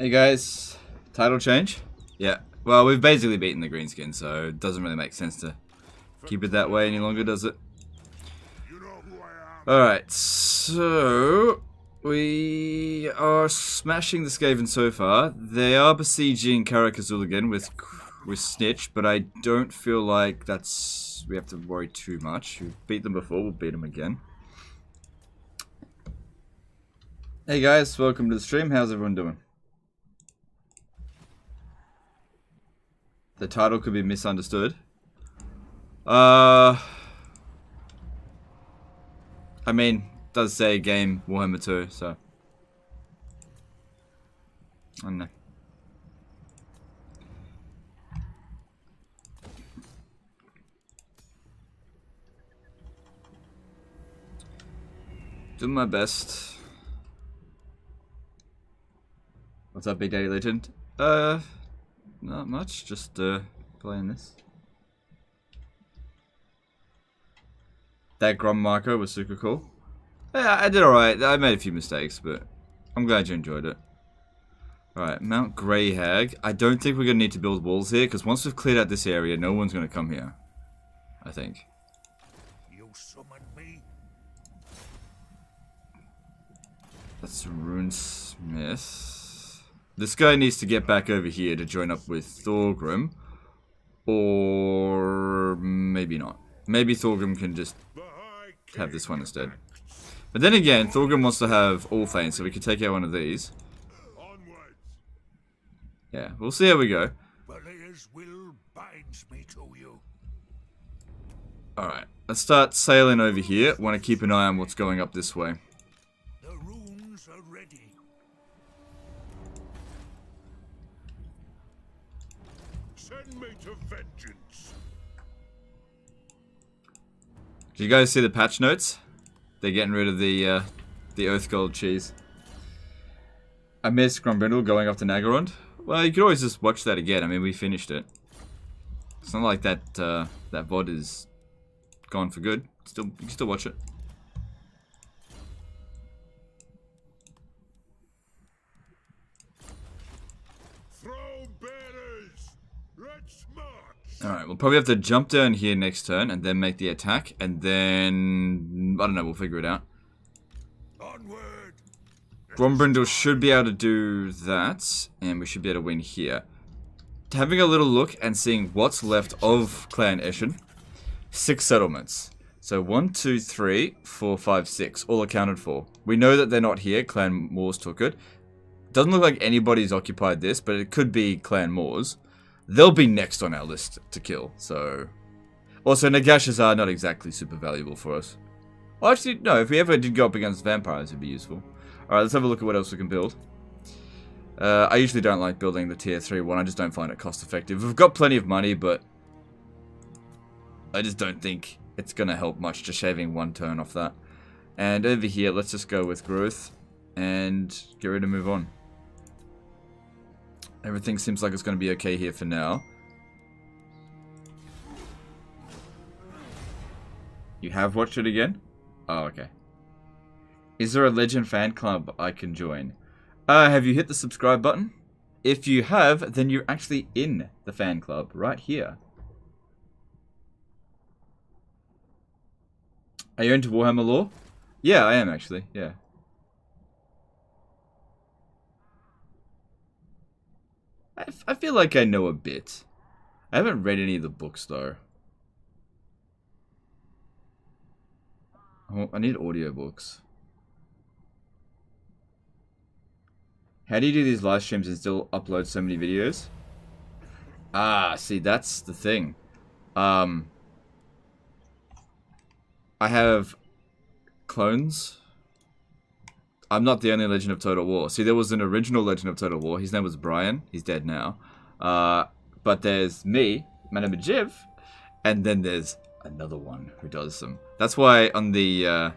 Hey guys, title change? Yeah, well we've basically beaten the greenskin, so it doesn't really make sense to keep it that way any longer, does it? Alright, so we are smashing the Skaven so far. They are besieging Karakazul again with Snitch, but I don't feel like we have to worry too much. We've beat them before, we'll beat them again. Hey guys, welcome to the stream. How's everyone doing? The title could be misunderstood. I mean, it does say game Warhammer 2, so I don't know. Doing my best. What's up, Big Daddy Legend? Not much, just playing this. That Grom marker was super cool. Yeah, I did alright. I made a few mistakes, but I'm glad you enjoyed it. Alright, Mount Greyhag. I don't think we're going to need to build walls here, because once we've cleared out this area, no one's going to come here. I think. You summoned me? That's Runesmith. This guy needs to get back over here to join up with Thorgrim. Or maybe not. Maybe Thorgrim can just have this one instead. But then again, Thorgrim wants to have all Thanes, so we could take out one of these. Yeah, we'll see how we go. Alright, let's start sailing over here. Want to keep an eye on what's going up this way. The runes are ready. Send me to vengeance. Did you guys see the patch notes? They're getting rid of the Oath Gold cheese. I missed Grumbrindle going up to Nagarond. Well, you could always just watch that again. I mean, we finished it. It's not like that that VOD is gone for good. You can still watch it. Alright, we'll probably have to jump down here next turn and then make the attack, and then I don't know, we'll figure it out. Grumbrindle should be able to do that, and we should be able to win here. Having a little look and seeing what's left of Clan Eshin. 6 settlements. So 1, 2, 3, 4, 5, 6, all accounted for. We know that they're not here, Clan Moors took it. Doesn't look like anybody's occupied this, but it could be Clan Moors. They'll be next on our list to kill, so... Also, Nagashas are not exactly super valuable for us. Well, actually, no, if we ever did go up against vampires, it'd be useful. Alright, let's have a look at what else we can build. I usually don't like building the tier 3 one, I just don't find it cost effective. We've got plenty of money, but... I just don't think it's going to help much just shaving 1 turn off that. And over here, let's just go with growth and get ready to move on. Everything seems like it's going to be okay here for now. You have watched it again? Oh, okay. Is there a Legend fan club I can join? Have you hit the subscribe button? If you have, then you're actually in the fan club right here. Are you into Warhammer lore? Yeah, I am actually, yeah. I feel like I know a bit. I haven't read any of the books, though. Oh, I need audiobooks. How do you do these live streams and still upload so many videos? Ah, see, that's the thing. I have clones. I'm not the only Legend of Total War. See, there was an original Legend of Total War. His name was Brian. He's dead now. But there's me, my name is Jiv, and then there's another one who does them. That's why on the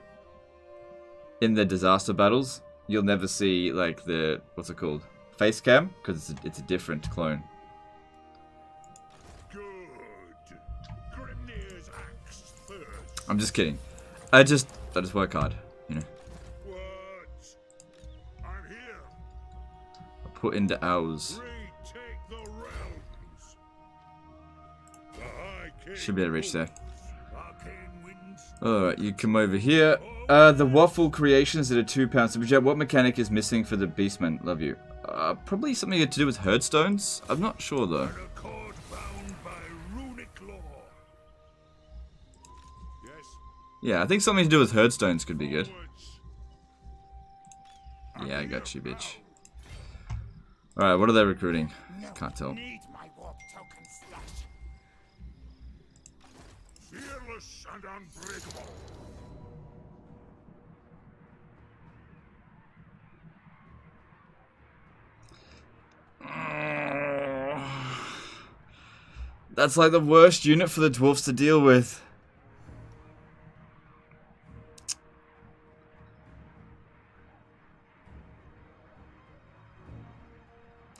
in the disaster battles, you'll never see like the what's it called, face cam, because it's a different clone. I'm just kidding. I just work hard, you know. put into ours. Retake the realms. The High King Should be able to reach there. Arcane winds. Alright, you come over here. The waffle creations at a £2 superjet. What mechanic is missing for the Beastmen? Love you. Probably something to do with herdstones? I'm not sure though. A cord bound by runic law. Yes. Yeah, I think something to do with herdstones could be good. Onwards. Yeah, I got you, bitch. Alright, what are they recruiting? Can't tell. Need my warp token stash. Fearless and unbreakable. That's like the worst unit for the dwarves to deal with.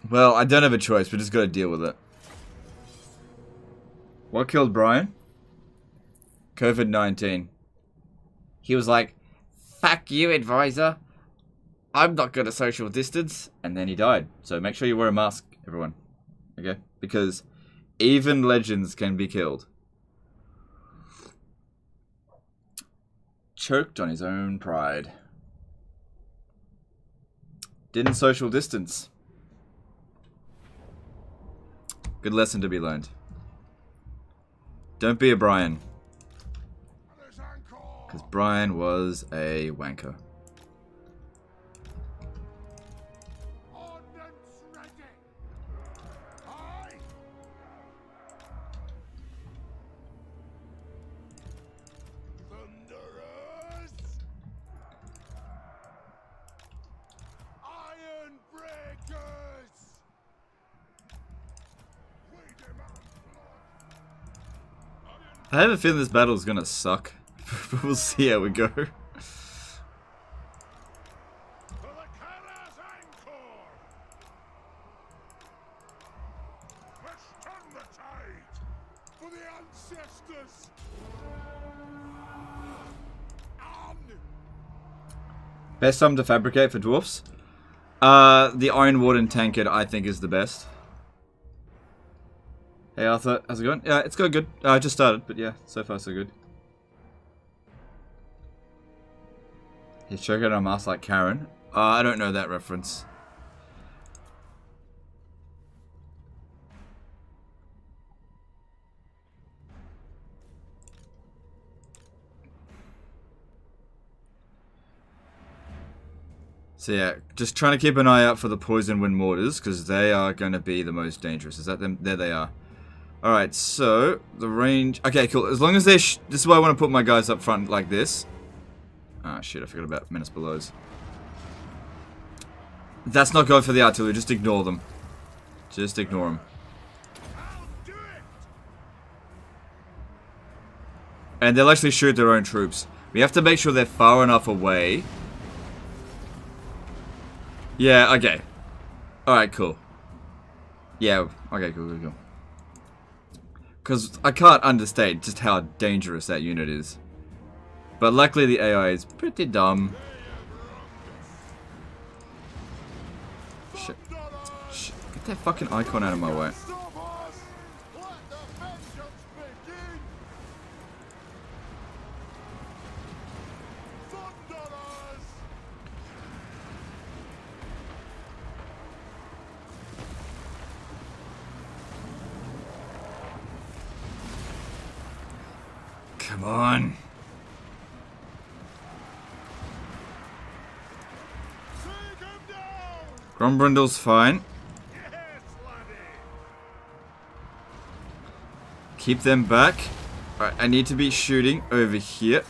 Well, I don't have a choice. We just got to deal with it. What killed Brian? COVID-19. He was like, "Fuck you, advisor. I'm not going to social distance." And then he died. So make sure you wear a mask, everyone. Okay? Because even legends can be killed. Choked on his own pride. Didn't social distance. Good lesson to be learned. Don't be a Brian. Because Brian was a wanker. I have a feeling this battle is gonna suck. But we'll see how we go. Best time to fabricate for dwarfs? The Iron Warden Tankard I think is the best. Hey Arthur, how's it going? Yeah, it's going good. I just started, but yeah, so far so good. He's choking on a mask like Karen. I don't know that reference. So yeah, just trying to keep an eye out for the poison wind mortars, because they are going to be the most dangerous. Is that them? There they are. Alright, so, the range... Okay, cool. As long as they're... this is why I want to put my guys up front like this. Ah, shit, I forgot about Menace Belows. That's not going for the artillery, just ignore them. Just ignore them. And they'll actually shoot their own troops. We have to make sure they're far enough away. Yeah, okay. Alright, cool. Yeah, okay, cool. Because I can't understate just how dangerous that unit is. But luckily the AI is pretty dumb. Shit. Shit. Get that fucking icon out of my way. Come on. Grombrindle's fine. Keep them back. Alright, I need to be shooting over here.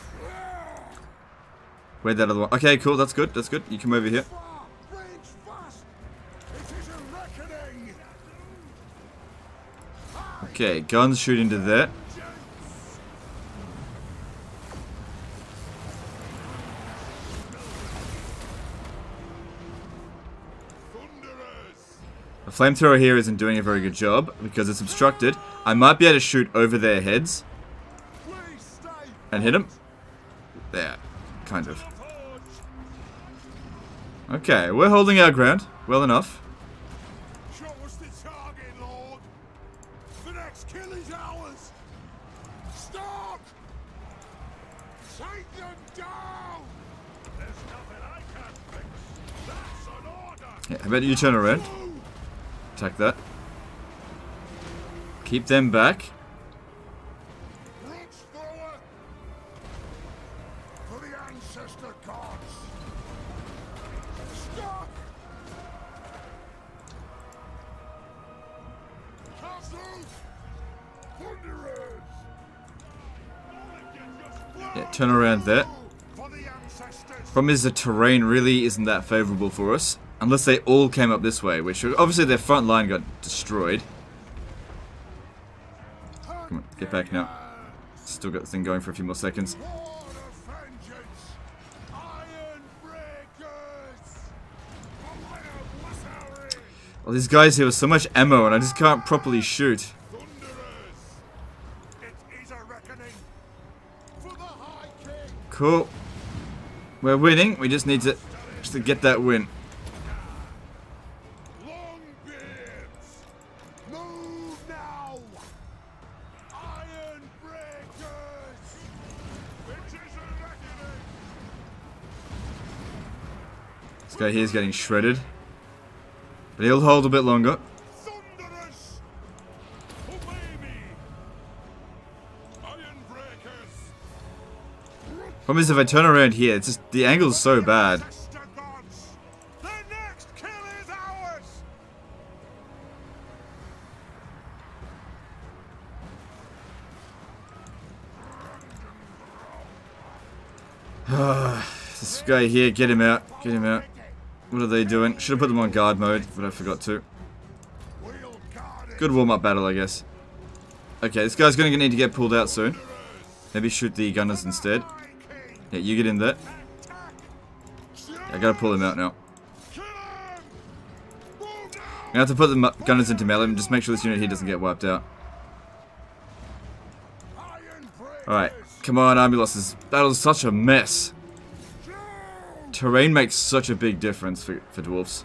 Where'd that other one? Okay, cool, that's good, that's good. You come over here. Okay, guns shoot into there. The flamethrower here isn't doing a very good job because it's obstructed. I might be able to shoot over their heads and hit them. There, kind of. Okay, we're holding our ground well enough. Yeah, how about you turn around? Attack that. Keep them back. For the ancestor gods. Stop! Castles! Thunderers! Yeah, turn around there. For the ancestors! Problem is the terrain really isn't that favourable for us. Unless they all came up this way, which obviously their front line got destroyed. Come on, get back now. Still got the thing going for a few more seconds. Lord of vengeance! Iron breakers! Well, these guys here with so much ammo and I just can't properly shoot. Thunderers! It is a reckoning for the High King! Cool. We're winning. We just need to get that win. Longbeards! Move now! Iron breakers! It is a reckoning! This guy here's getting shredded. But he'll hold a bit longer. Thunderers! Obey me! Iron breakers! Problem is if I turn around here, it's just the angle's so bad. Ancestor gods! The next kill is ours! This guy here, get him out. Get him out. What are they doing? Should have put them on guard mode, but I forgot to. We'll guard it! Good warm-up battle, I guess. Okay, this guy's gonna need to get pulled out soon. Maybe shoot the gunners instead. High King! Yeah, you get in there. Attack! I gotta pull him out now. Kill him! Move now! I have to put the gunners into melee and just make sure this unit here doesn't get wiped out. Iron breakers! Alright, come on, army losses. Battle's such a mess. Terrain makes such a big difference for dwarfs.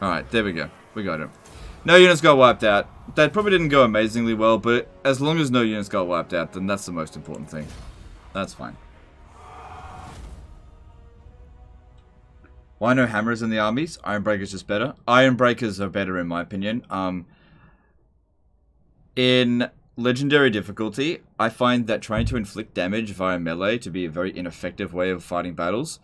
Alright, there we go. We got him. No units got wiped out. That probably didn't go amazingly well, but as long as no units got wiped out, then that's the most important thing. That's fine. Why no hammers in the armies? Ironbreakers just better. Ironbreakers are better in my opinion. In legendary difficulty, I find that trying to inflict damage via melee to be a very ineffective way of fighting battles.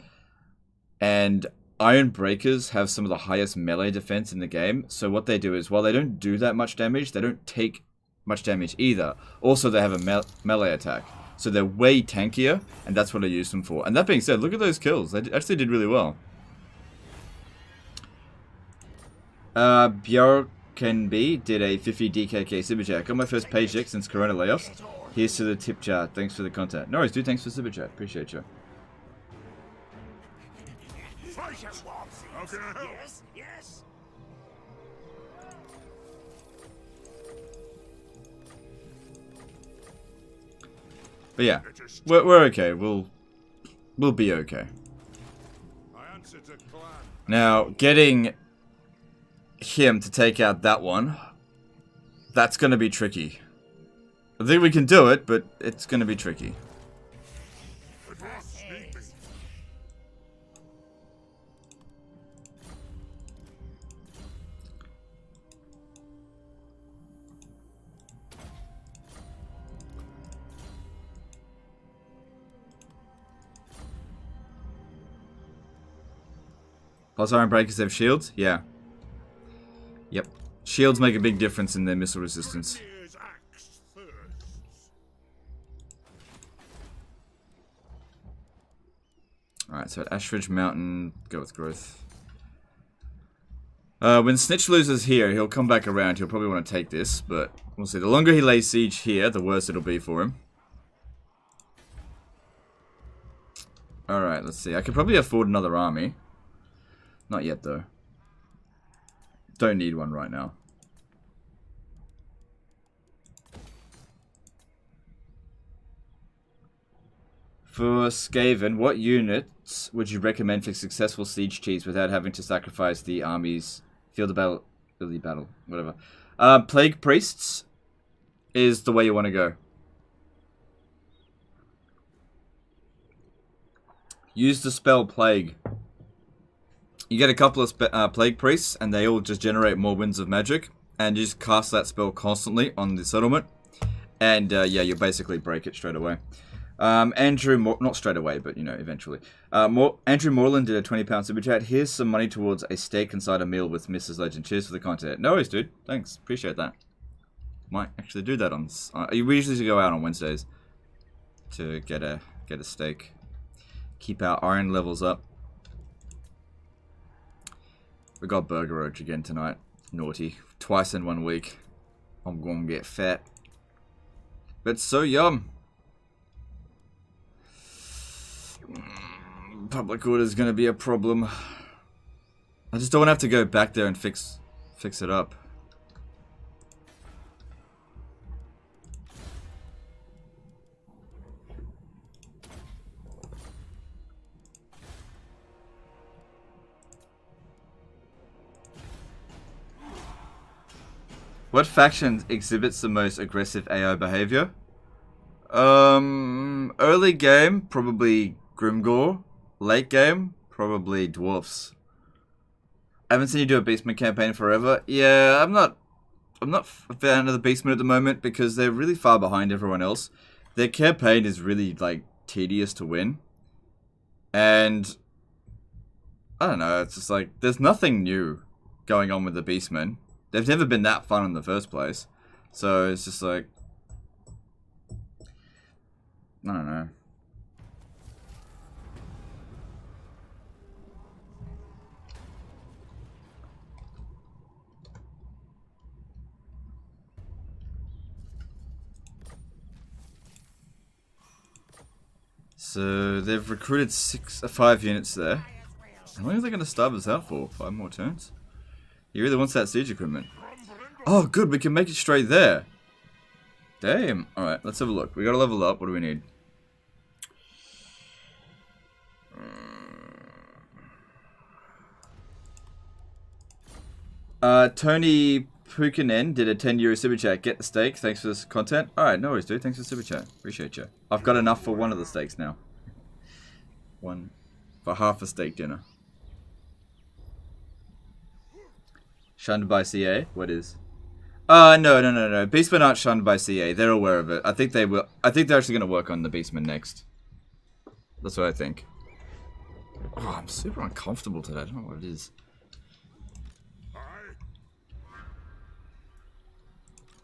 And Iron Breakers have some of the highest melee defense in the game. So what they do is, while they don't do that much damage, they don't take much damage either. Also, they have a melee attack. So they're way tankier, and that's what I use them for. And that being said, look at those kills. They actually did really well. Bjorkenby did a 50 DKK super chat. Got my first paycheck since Corona layoffs. Here's to the tip jar. Thanks for the content. No worries, dude. Thanks for super chat. Appreciate you. How can I help? Yes, yes. But yeah, we're okay. We'll be okay. I answer to clan. Now, getting him to take out that one, that's going to be tricky. I think we can do it, but it's going to be tricky. The dwarfs need me. Plus Iron Breakers have shields? Yeah. Yep. Shields make a big difference in their missile resistance. Here's axe thirsts. Alright, so at Ashridge Mountain, go with growth. When Snitch loses here, he'll come back around. He'll probably want to take this, but we'll see. The longer he lays siege here, the worse it'll be for him. Alright, let's see. I could probably afford another army. Not yet, though. Don't need one right now. For Skaven, what units would you recommend for successful siege cheats without having to sacrifice the army's field of battle, whatever? Plague Priests is the way you want to go. Use the spell Plague. You get a couple of plague priests, and they all just generate more winds of magic, and you just cast that spell constantly on the settlement, and yeah, you basically break it straight away. Andrew, not straight away, but you know, eventually. Andrew Moreland did a £20 super chat. Here's some money towards a steak inside a meal with Mrs. Legend. Cheers for the content. No worries, dude. Thanks. Appreciate that. Might actually do that on. We usually go out on Wednesdays to get a steak. Keep our iron levels up. We got Burger Roach again tonight. Naughty. Twice in 1 week. I'm gonna get fat. But so yum. Public order is going to be a problem. I just don't want to have to go back there and fix it up. What faction exhibits the most aggressive AI behavior? Early game, probably Grimgore. Late game, probably dwarfs. I haven't seen you do a Beastman campaign forever. Yeah, I'm not a fan of the Beastman at the moment because they're really far behind everyone else. Their campaign is really like tedious to win, and I don't know. It's just like there's nothing new going on with the Beastmen. They've never been that fun in the first place, so it's just like I don't know. So they've recruited 5 units there. How long are they going to starve us out for? 5 more turns? He really wants that siege equipment. Oh, good. We can make it straight there. Damn. All right, let's have a look. We got to level up. What do we need? Tony Pukinen did a €10 super chat. Get the steak. Thanks for this content. Alright, no worries, dude. Thanks for the super chat. Appreciate you. I've got enough for one of the steaks now. One for half a steak dinner. Shunned by CA? What is? No. Beastmen aren't shunned by CA. They're aware of it. I think they will. I think they're actually going to work on the Beastmen next. That's what I think. Oh, I'm super uncomfortable today. I don't know what it is.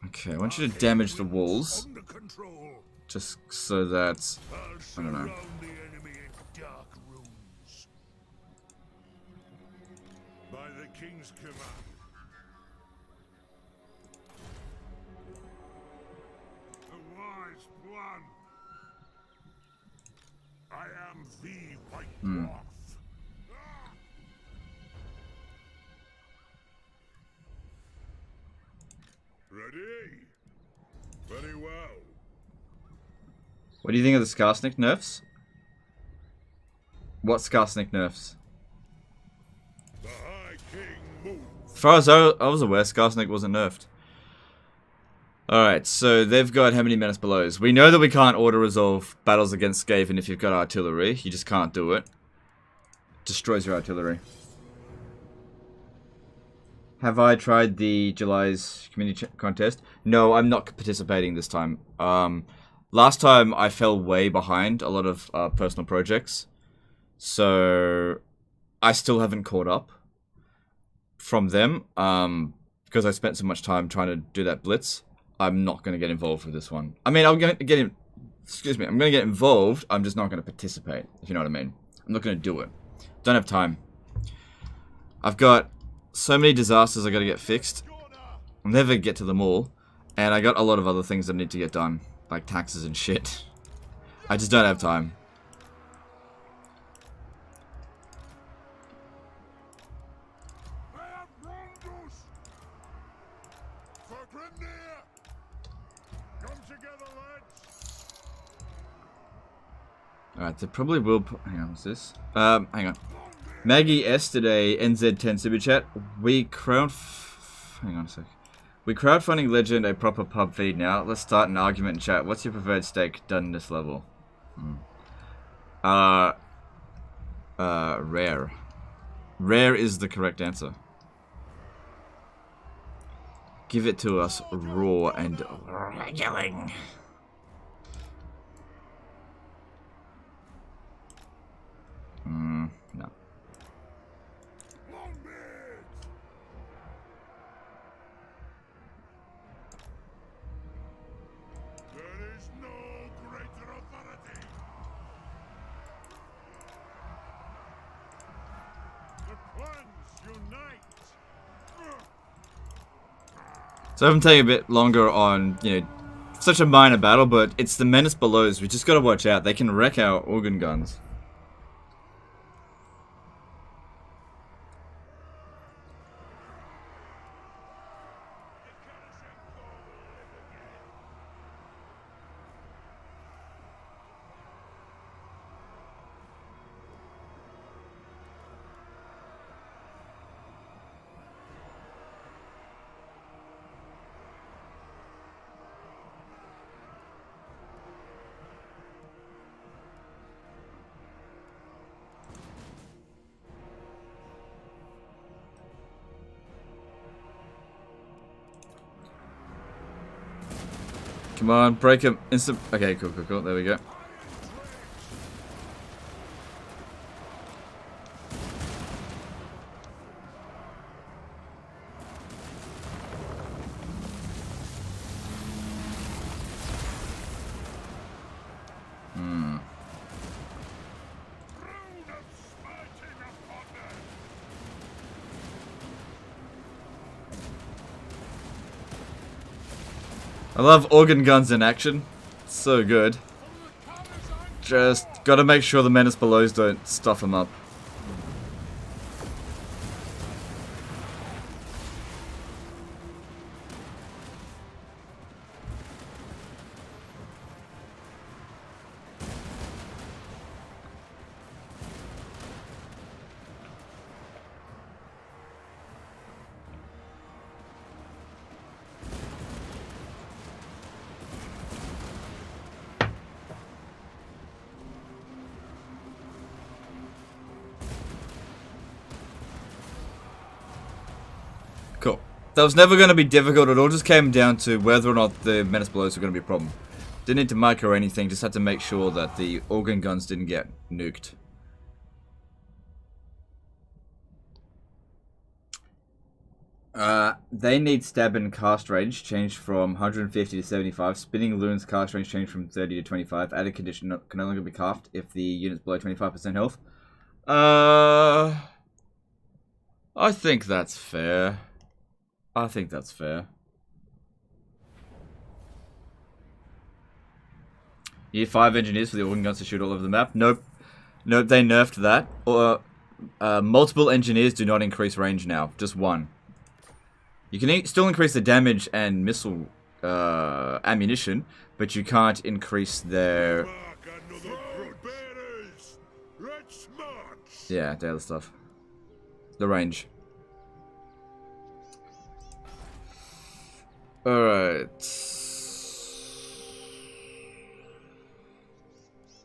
Okay, I want you to damage the walls. Just so that... I don't know. By the king's command. A wise plan. I am the White Dwarf. Ready? Very well. What do you think of the Skarsnik nerfs? What Skarsnik nerfs? The High King moves. As far as I was aware, Skarsnik wasn't nerfed. Alright, so they've got how many menace belows? We know that we can't auto-resolve battles against Skaven if you've got artillery. You just can't do it. Destroys your artillery. Have I tried the July's community contest? No, I'm not participating this time. Last time I fell way behind a lot of personal projects. So I still haven't caught up from them because I spent so much time trying to do that blitz. I'm not going to get involved with this one. I mean, I'm going to get in. Excuse me. I'm going to get involved. I'm just not going to participate, if you know what I mean. I'm not going to do it. Don't have time. I've got so many disasters I got to get fixed. I'll never get to them all. And I got a lot of other things that need to get done, like taxes and shit. I just don't have time. Alright, they probably will put... Hang on, what's this? Hang on. Maggie S did a NZ10 super chat. We hang on a sec. We crowdfunding Legend a proper pub feed now. Let's start an argument in chat. What's your preferred steak done in this level? Rare. Rare is the correct answer. Give it to us raw and regular. No. There is no greater authority. The clans unite. So I'm taking a bit longer on, you know, such a minor battle, but it's the menace belows. We just gotta watch out. They can wreck our organ guns. Come on, break him. Instant. Okay, cool, cool, cool. There we go. I love organ guns in action. So good. Just gotta make sure the menace belows don't stuff them up. Cool. That was never going to be difficult. It all just came down to whether or not the menace blows were going to be a problem. Didn't need to micro or anything. Just had to make sure that the organ guns didn't get nuked. They need stab and cast range changed from 150 to 75. Spinning Loon's cast range changed from 30 to 25. Added condition can no longer be cast if the unit's below 25% health. I think that's fair. I think that's fair. You need 5 engineers for the organ guns to shoot all over the map? Nope. Nope, they nerfed that. Or multiple engineers do not increase range now. Just one. You can still increase the damage and missile ammunition, but you can't increase their... Yeah, the other stuff. The range. Alright.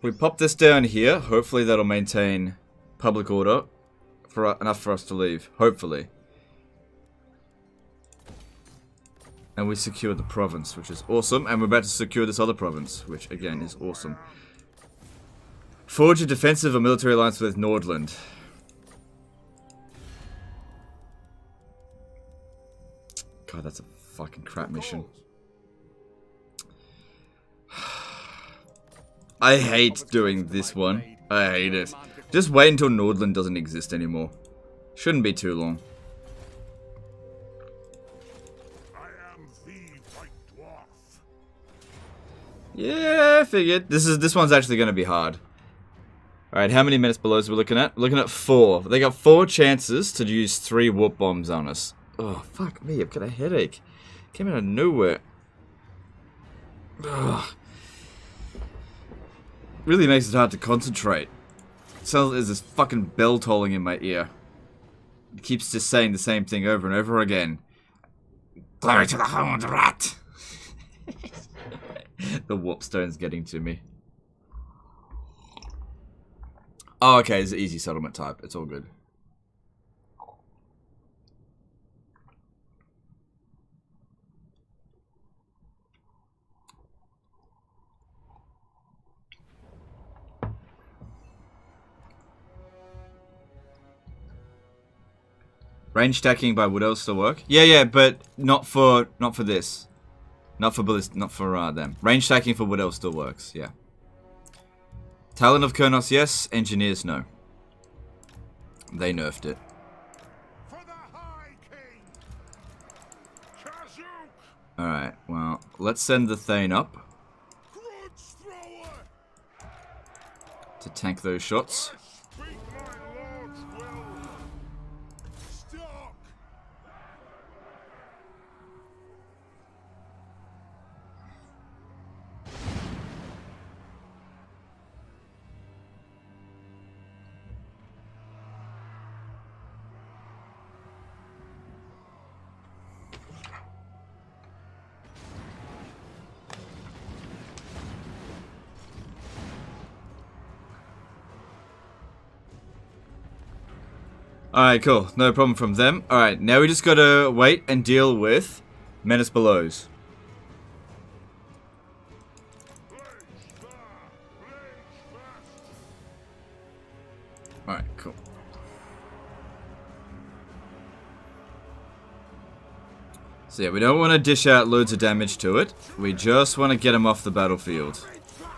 We pop this down here. Hopefully that'll maintain public order for enough for us to leave. Hopefully. And we secured the province, which is awesome. And we're about to secure this other province, which again is awesome. Forge a defensive or military alliance with Nordland. God, that's a fucking crap mission. I hate doing this one. I hate it. Just wait until Nordland doesn't exist anymore. Shouldn't be too long. Yeah, I figured. This one's actually going to be hard. Alright, how many minutes below are we looking at? We're looking at 4. They got 4 chances to use 3 warp bombs on us. Oh, fuck me. I've got a headache. Came out of nowhere. Ugh. Really makes it hard to concentrate. It sounds like there's this fucking bell tolling in my ear. It keeps just saying the same thing over and over again. Glory to the horned rat! The warpstone's getting to me. Oh, okay, it's an easy settlement type. It's all good. Range stacking by wood elves still work? Yeah, but not for this. Not for them. Range stacking for wood elves still works, yeah. Talon of Kurnos, yes. Engineers, no. They nerfed it. For the High King. Kazuk. Alright, well, let's send the Thane up Grudge thrower. to tank those shots. Speak my lord's will. Stock. Alright, cool. No problem from them. Alright, now we just gotta wait and deal with Menace Belows. Alright, cool. So yeah, we don't want to dish out loads of damage to it. We just want to get him off the battlefield.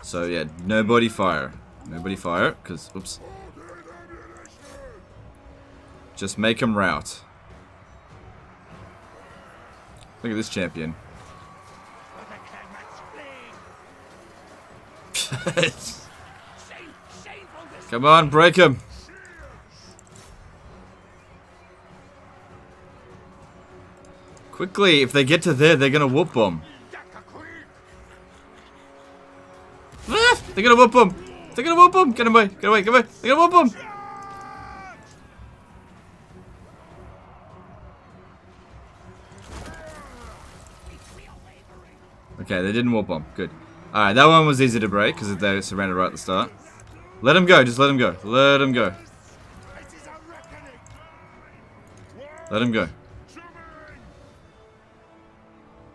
So yeah, nobody fire. Nobody fire, because, oops. Just make him rout. Look at this champion. Come on, break him. Quickly, if they get to there, they're gonna whoop them. Ah, they're gonna whoop him. They're gonna whoop him. Get him away. Get away. Get away. They're gonna whoop him. Okay, they didn't whoop him. Good. Alright, that one was easy to break because they surrounded right at the start. Let him go. Just let him go. Let him go. Let him go.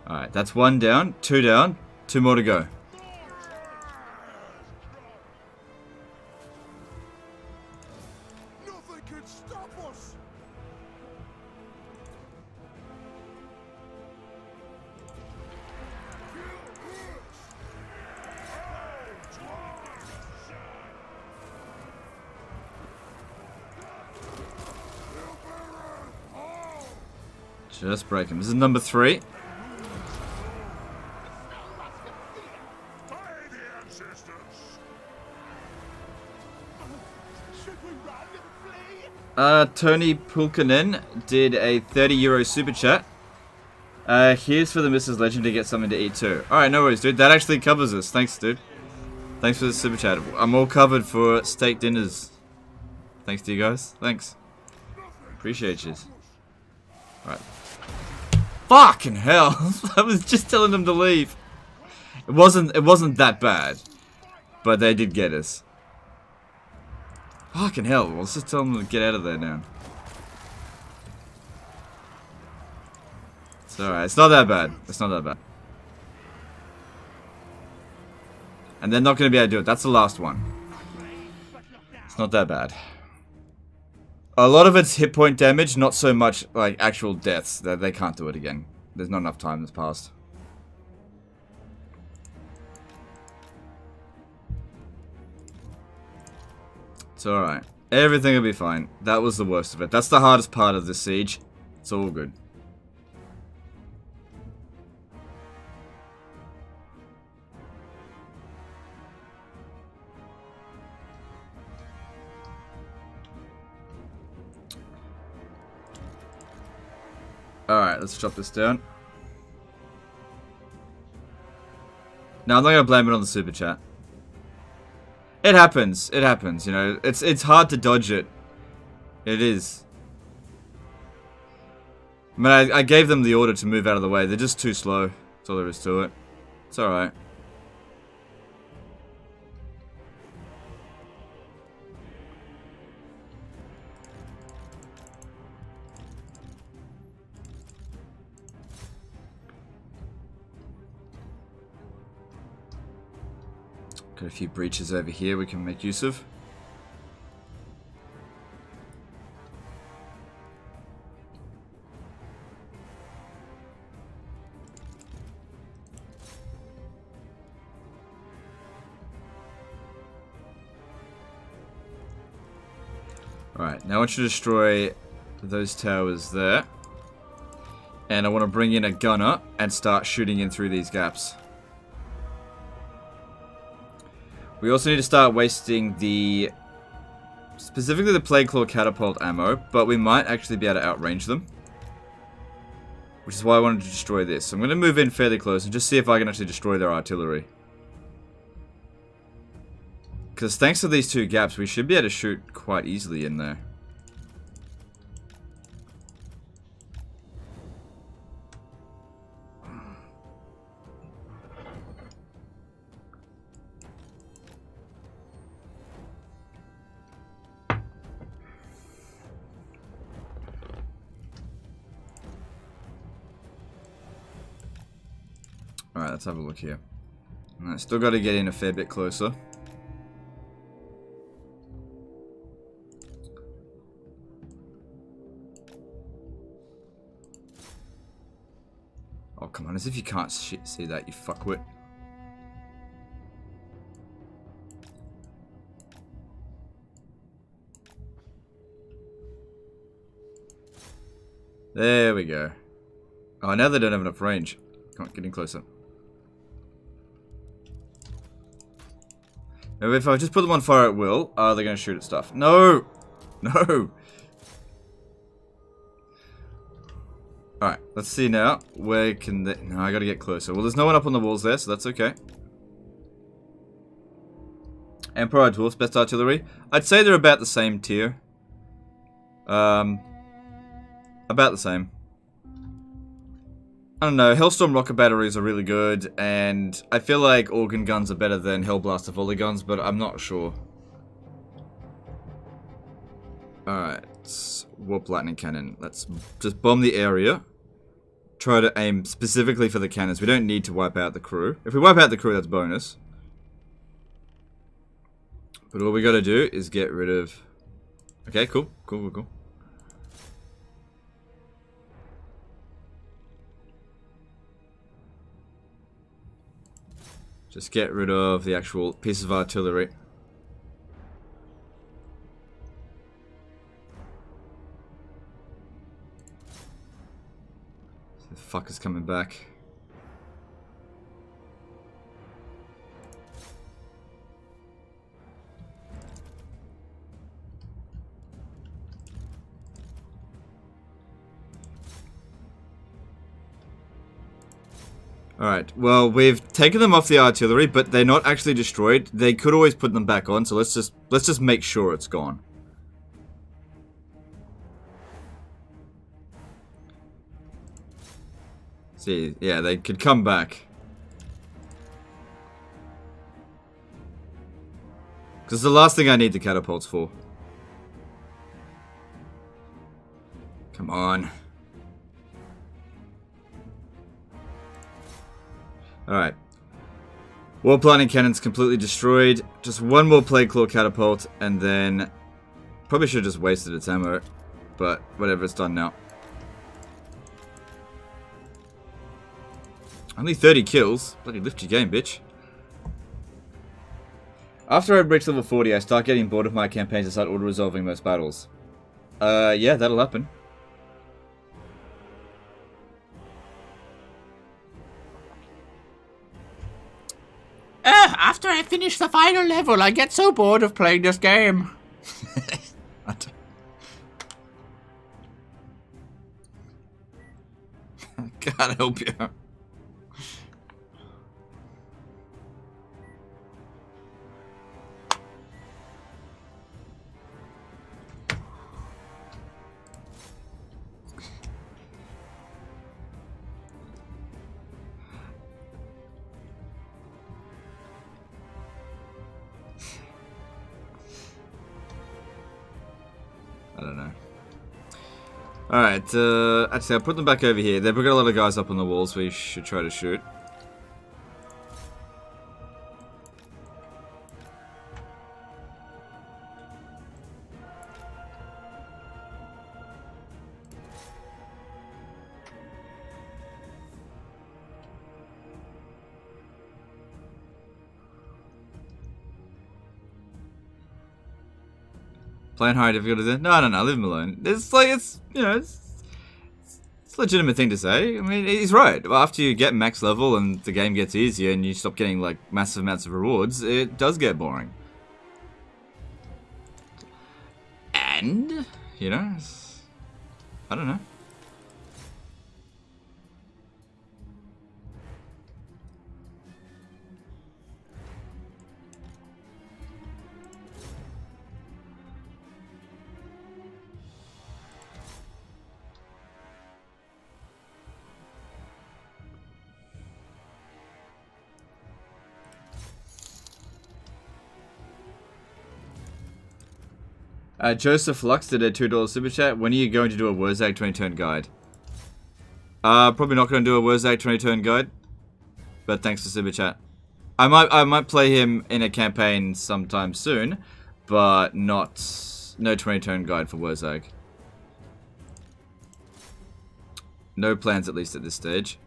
Alright, that's one down. Two more to go. Nothing can stop us. Just break him. This is number 3. By the ancestors. Should we run and flee? Tony Pulkinen did a €30 super chat. Here's for the Mrs. Legend to get something to eat too. Alright, no worries, dude. That actually covers us. Thanks, dude. Thanks for the super chat. I'm all covered for steak dinners. Thanks to you guys. Thanks. Appreciate you. Alright. Fucking hell! I was just telling them to leave. It wasn't that bad, but they did get us. Fucking hell! Let's just tell them to get out of there now. It's alright. It's not that bad. It's not that bad. And they're not going to be able to do it. That's the last one. It's not that bad. A lot of it's hit point damage, not so much like actual deaths. They can't do it again. There's not enough time that's passed. It's alright. Everything will be fine. That was the worst of it. That's the hardest part of this siege. It's all good. Alright, let's drop this down. Now, I'm not gonna blame it on the super chat. It happens, you know. It's hard to dodge it. It is. I mean, I gave them the order to move out of the way. They're just too slow. That's all there is to it. It's alright. Got a few breaches over here we can make use of. Alright, now I want you to destroy those towers there. And I want to bring in a gunner and start shooting in through these gaps. We also need to start wasting specifically the Plague Claw catapult ammo, but we might actually be able to outrange them. Which is why I wanted to destroy this. So I'm going to move in fairly close and just see if I can actually destroy their artillery. Because thanks to these two gaps, we should be able to shoot quite easily in there. Alright, let's have a look here. Alright, still got to get in a fair bit closer. Oh, come on, as if you can't see that, you fuckwit. There we go. Oh, now they don't have enough range. Come on, get in closer. Maybe if I just put them on fire at will, they're going to shoot at stuff. No! No! Alright, let's see now. Where can they... No, I gotta get closer. Well, there's no one up on the walls there, so that's okay. Emperor Dwarfs, best artillery. I'd say they're about the same tier. About the same. I don't know, Hellstorm rocket batteries are really good, and I feel like organ guns are better than Hellblaster volley guns, but I'm not sure. Alright, warp lightning cannon. Let's just bomb the area. Try to aim specifically for the cannons. We don't need to wipe out the crew. If we wipe out the crew, that's bonus. But all we gotta do is get rid of... Okay, cool. Cool. Just get rid of the actual piece of artillery. The fucker's coming back. Alright, well, we've taken them off the artillery, but they're not actually destroyed. They could always put them back on, so let's just make sure it's gone. See, yeah, they could come back. Because the last thing I need the catapults for. Come on. Alright. War planning cannon's completely destroyed. Just one more Plague Claw catapult, and then... Probably should have just wasted its ammo. But, whatever, it's done now. Only 30 kills. Bloody lift your game, bitch. After I reach level 40, I start getting bored of my campaigns and start auto-resolving most battles. Yeah, that'll happen. After I finish the final level, I get so bored of playing this game. I can't help you. I don't know. Alright, actually I'll put them back over here. They've got a lot of guys up on the walls we should try to shoot. Playing high difficulty. No, leave him alone. It's like, it's, you know, it's a legitimate thing to say. I mean, he's right. After you get max level and the game gets easier and you stop getting, like, massive amounts of rewards, it does get boring. And, you know, I don't know. Joseph Lux did a $2 super chat. When are you going to do a Wurzag 20-turn guide? Probably not going to do a Wurzag 20-turn guide. But thanks for super chat. I might play him in a campaign sometime soon, but no 20-turn guide for Wurzag. No plans, at least at this stage.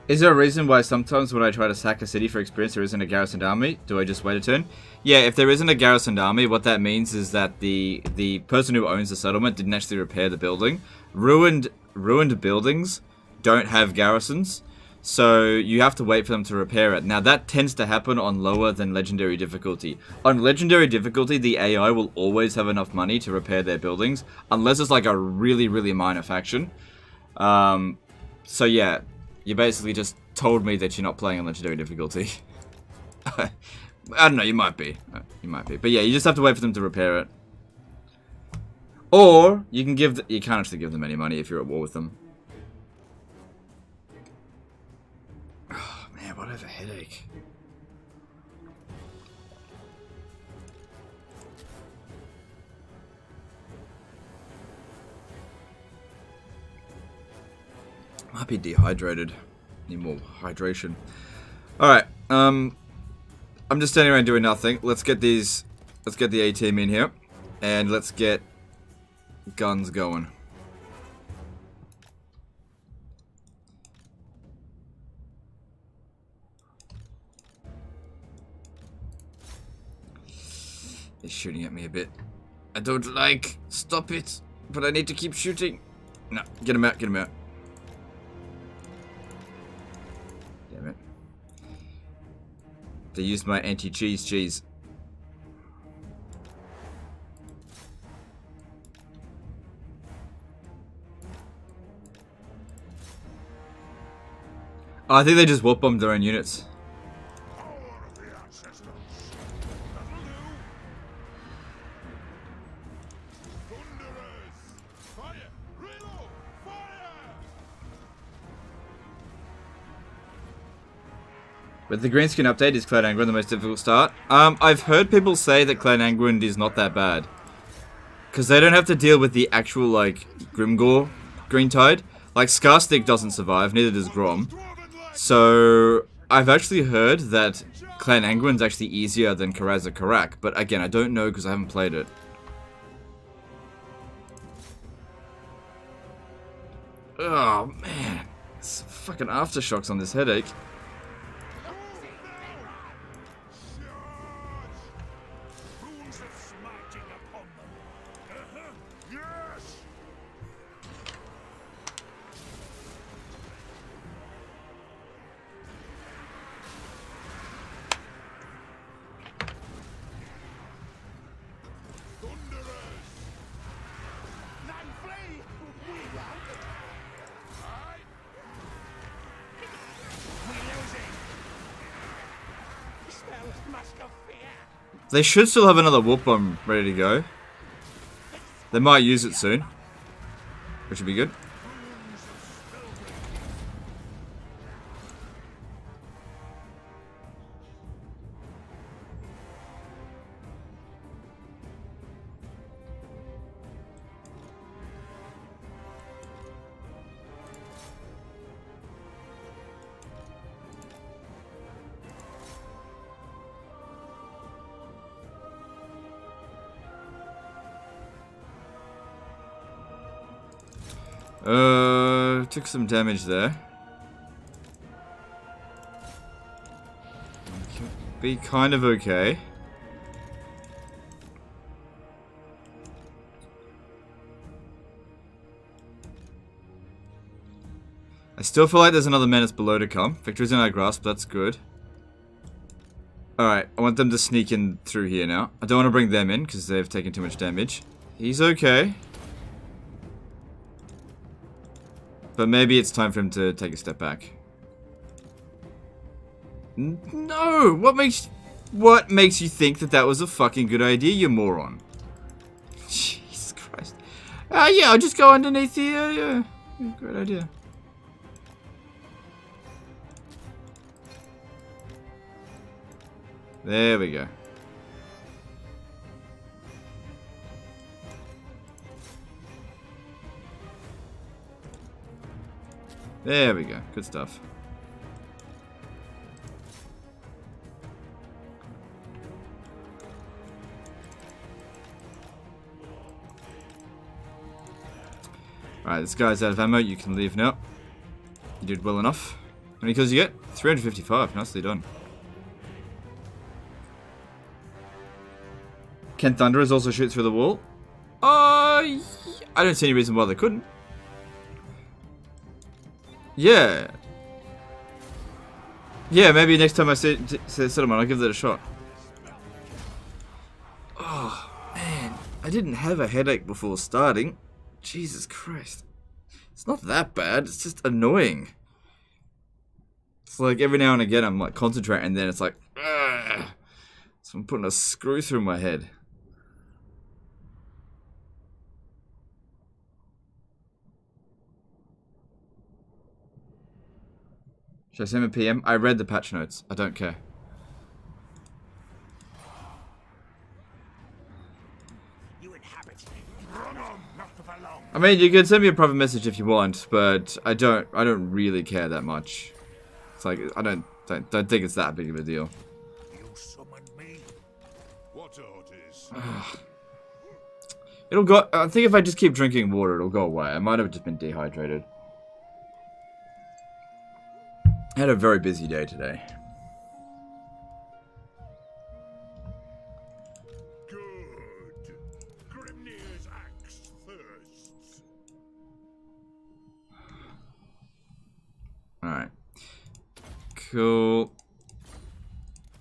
Is there a reason why sometimes when I try to sack a city for experience there isn't a garrisoned army? Do I just wait a turn? Yeah, if there isn't a garrisoned army, what that means is that the person who owns the settlement didn't actually repair the building. Ruined buildings don't have garrisons, so you have to wait for them to repair it. Now that tends to happen on lower than legendary difficulty. On legendary difficulty, the AI will always have enough money to repair their buildings, unless it's like a really, really minor faction. So yeah. You basically just told me that you're not playing on legendary difficulty. I don't know, you might be. You might be. But yeah, you just have to wait for them to repair it. Or, you can give... You can't actually give them any money if you're at war with them. Oh, man, what a headache. Might be dehydrated. Need more hydration. Alright, I'm just standing around doing nothing. Let's get the A-team in here. And let's get guns going. They're shooting at me a bit. I don't like. Stop it. But I need to keep shooting. No, get him out, get him out. They used my anti-cheese cheese. Oh, I think they just warp bombed their own units. With the Greenskin update, is Clan Angron the most difficult start? I've heard people say that Clan Angron is not that bad. Because they don't have to deal with the actual, like, Grimgore Green Tide. Like, Scarstick doesn't survive, neither does Grom. So, I've actually heard that Clan Angron's actually easier than Karaza Karak. But again, I don't know because I haven't played it. Oh, man. It's fucking aftershocks on this headache. They should still have another warp bomb ready to go. They might use it soon, which would be good. Took some damage there. Be kind of okay. I still feel like there's another menace below to come. Victory's in our grasp, that's good. Alright, I want them to sneak in through here now. I don't want to bring them in because they've taken too much damage. He's okay. But maybe it's time for him to take a step back. No! What makes you think that that was a fucking good idea, you moron? Jesus Christ. Yeah, I'll just go underneath the, yeah. Great idea. There we go. There we go. Good stuff. Alright, this guy's out of ammo. You can leave now. You did well enough. How many kills you get? 355. Nicely done. Can Thunderers also shoot through the wall? I don't see any reason why they couldn't. Yeah. Yeah, maybe next time I see settlement, I'll give that a shot. Oh, man. I didn't have a headache before starting. Jesus Christ. It's not that bad, it's just annoying. It's like every now and again I'm like concentrating and then it's like, ugh. So I'm putting a screw through my head. Should I send him a PM? I read the patch notes. I don't care. You inhabit me. Run on, not for long. I mean, you can send me a private message if you want, but I don't really care that much. It's like I don't think it's that big of a deal. You summoned me. What orders? It'll go. I think if I just keep drinking water, it'll go away. I might have just been dehydrated. I had a very busy day today. Good. Grimnir's axe thirsts. Alright. Cool.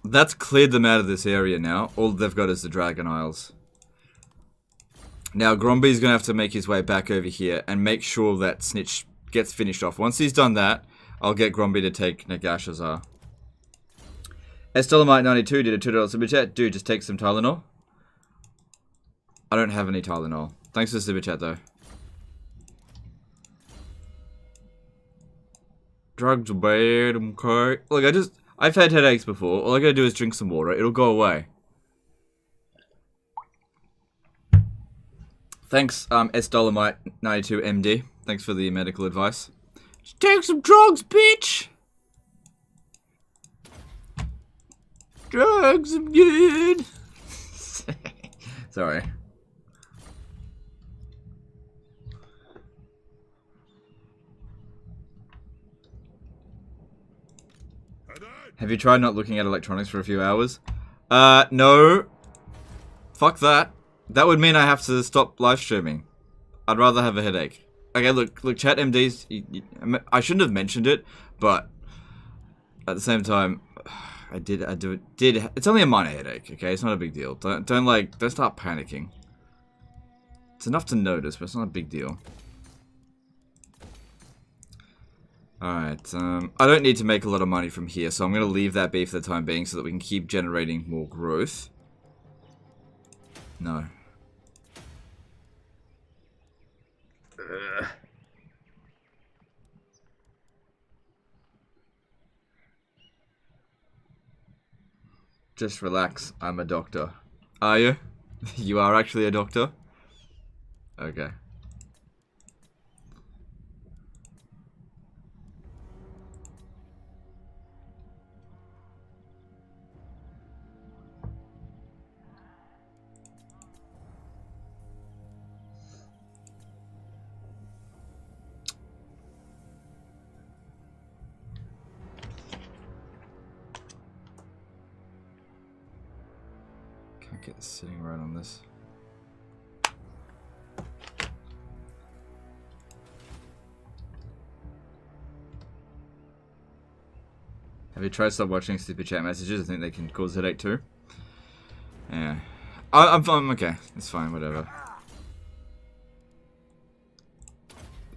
That's cleared them out of this area now. All they've got is the Dragon Isles. Now, Gromby's going to have to make his way back over here and make sure that Snitch gets finished off. Once he's done that, I'll get Gromby to take Nagashazar. Estelomite92 did a $2 super chat. Dude, just take some Tylenol. I don't have any Tylenol. Thanks for the super chat, though. Drugs are bad, okay. Look, I've had headaches before. All I gotta do is drink some water. It'll go away. Thanks, Estelomite92MD. Thanks for the medical advice. Just take some drugs, bitch! Drugs are good! Sorry. Have you tried not looking at electronics for a few hours? No. Fuck that. That would mean I have to stop live streaming. I'd rather have a headache. Okay, look, chat MDs. I shouldn't have mentioned it, but at the same time, I did. It's only a minor headache. Okay, it's not a big deal. Don't start panicking. It's enough to notice, but it's not a big deal. Alright, I don't need to make a lot of money from here, so I'm going to leave that be for the time being so that we can keep generating more growth. No. Ugh. Just relax, I'm a doctor. Are you? You are actually a doctor? Okay. Okay, sitting right on this. Have you tried to stop watching super chat messages? I think they can cause headache too. Yeah. I'm fine, okay. It's fine, whatever.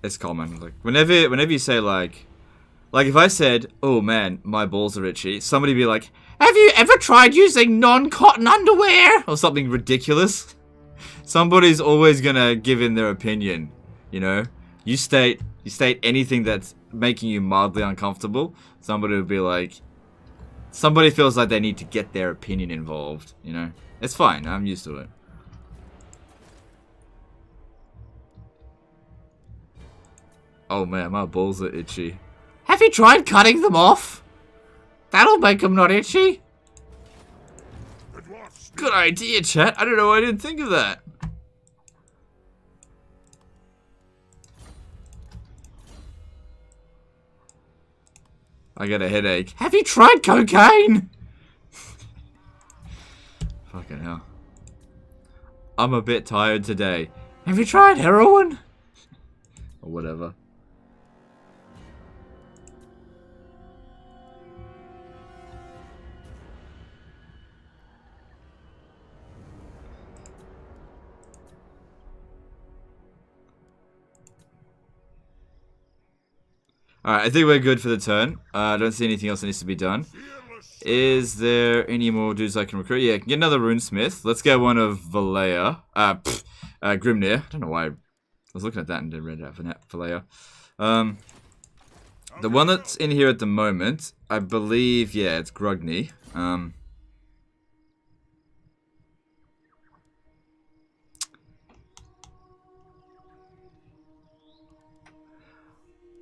It's common. Like whenever you say like if I said, "Oh man, my balls are itchy," somebody would be like, "Have you ever tried using non-cotton underwear?" or something ridiculous. Somebody's always gonna give in their opinion, you know? You state anything that's making you mildly uncomfortable, somebody will be like, somebody feels like they need to get their opinion involved, you know? It's fine, I'm used to it. Oh man, my balls are itchy. Have you tried cutting them off? That'll make them not itchy. Good idea, chat. I don't know why I didn't think of that. I got a headache. Have you tried cocaine? Fucking hell. I'm a bit tired today. Have you tried heroin? Or whatever. Alright, I think we're good for the turn. I don't see anything else that needs to be done. Is there any more dudes I can recruit? Yeah, I can get another runesmith. Let's get one of Valea. Grimnir. I don't know why I was looking at that and didn't read that for Valea. The one that's in here at the moment, I believe, yeah, it's Grugny.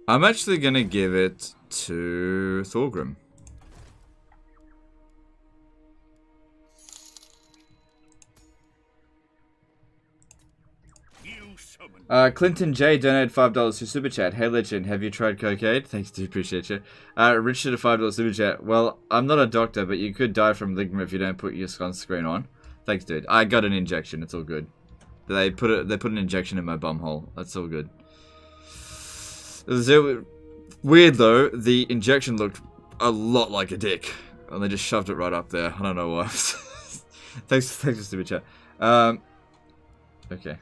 I'm actually gonna give it to Thorgrim. Clinton J donated $5 to Super Chat. Hey Legend, have you tried cocaine? Thanks, dude, appreciate you. Richard, a $5 Super Chat. Well, I'm not a doctor, but you could die from ligma if you don't put your sunscreen on. Thanks, dude. I got an injection. It's all good. They put an injection in my bum hole. That's all good. Weird though, the injection looked a lot like a dick, and they just shoved it right up there. I don't know why. thanks for Super Chat. Okay.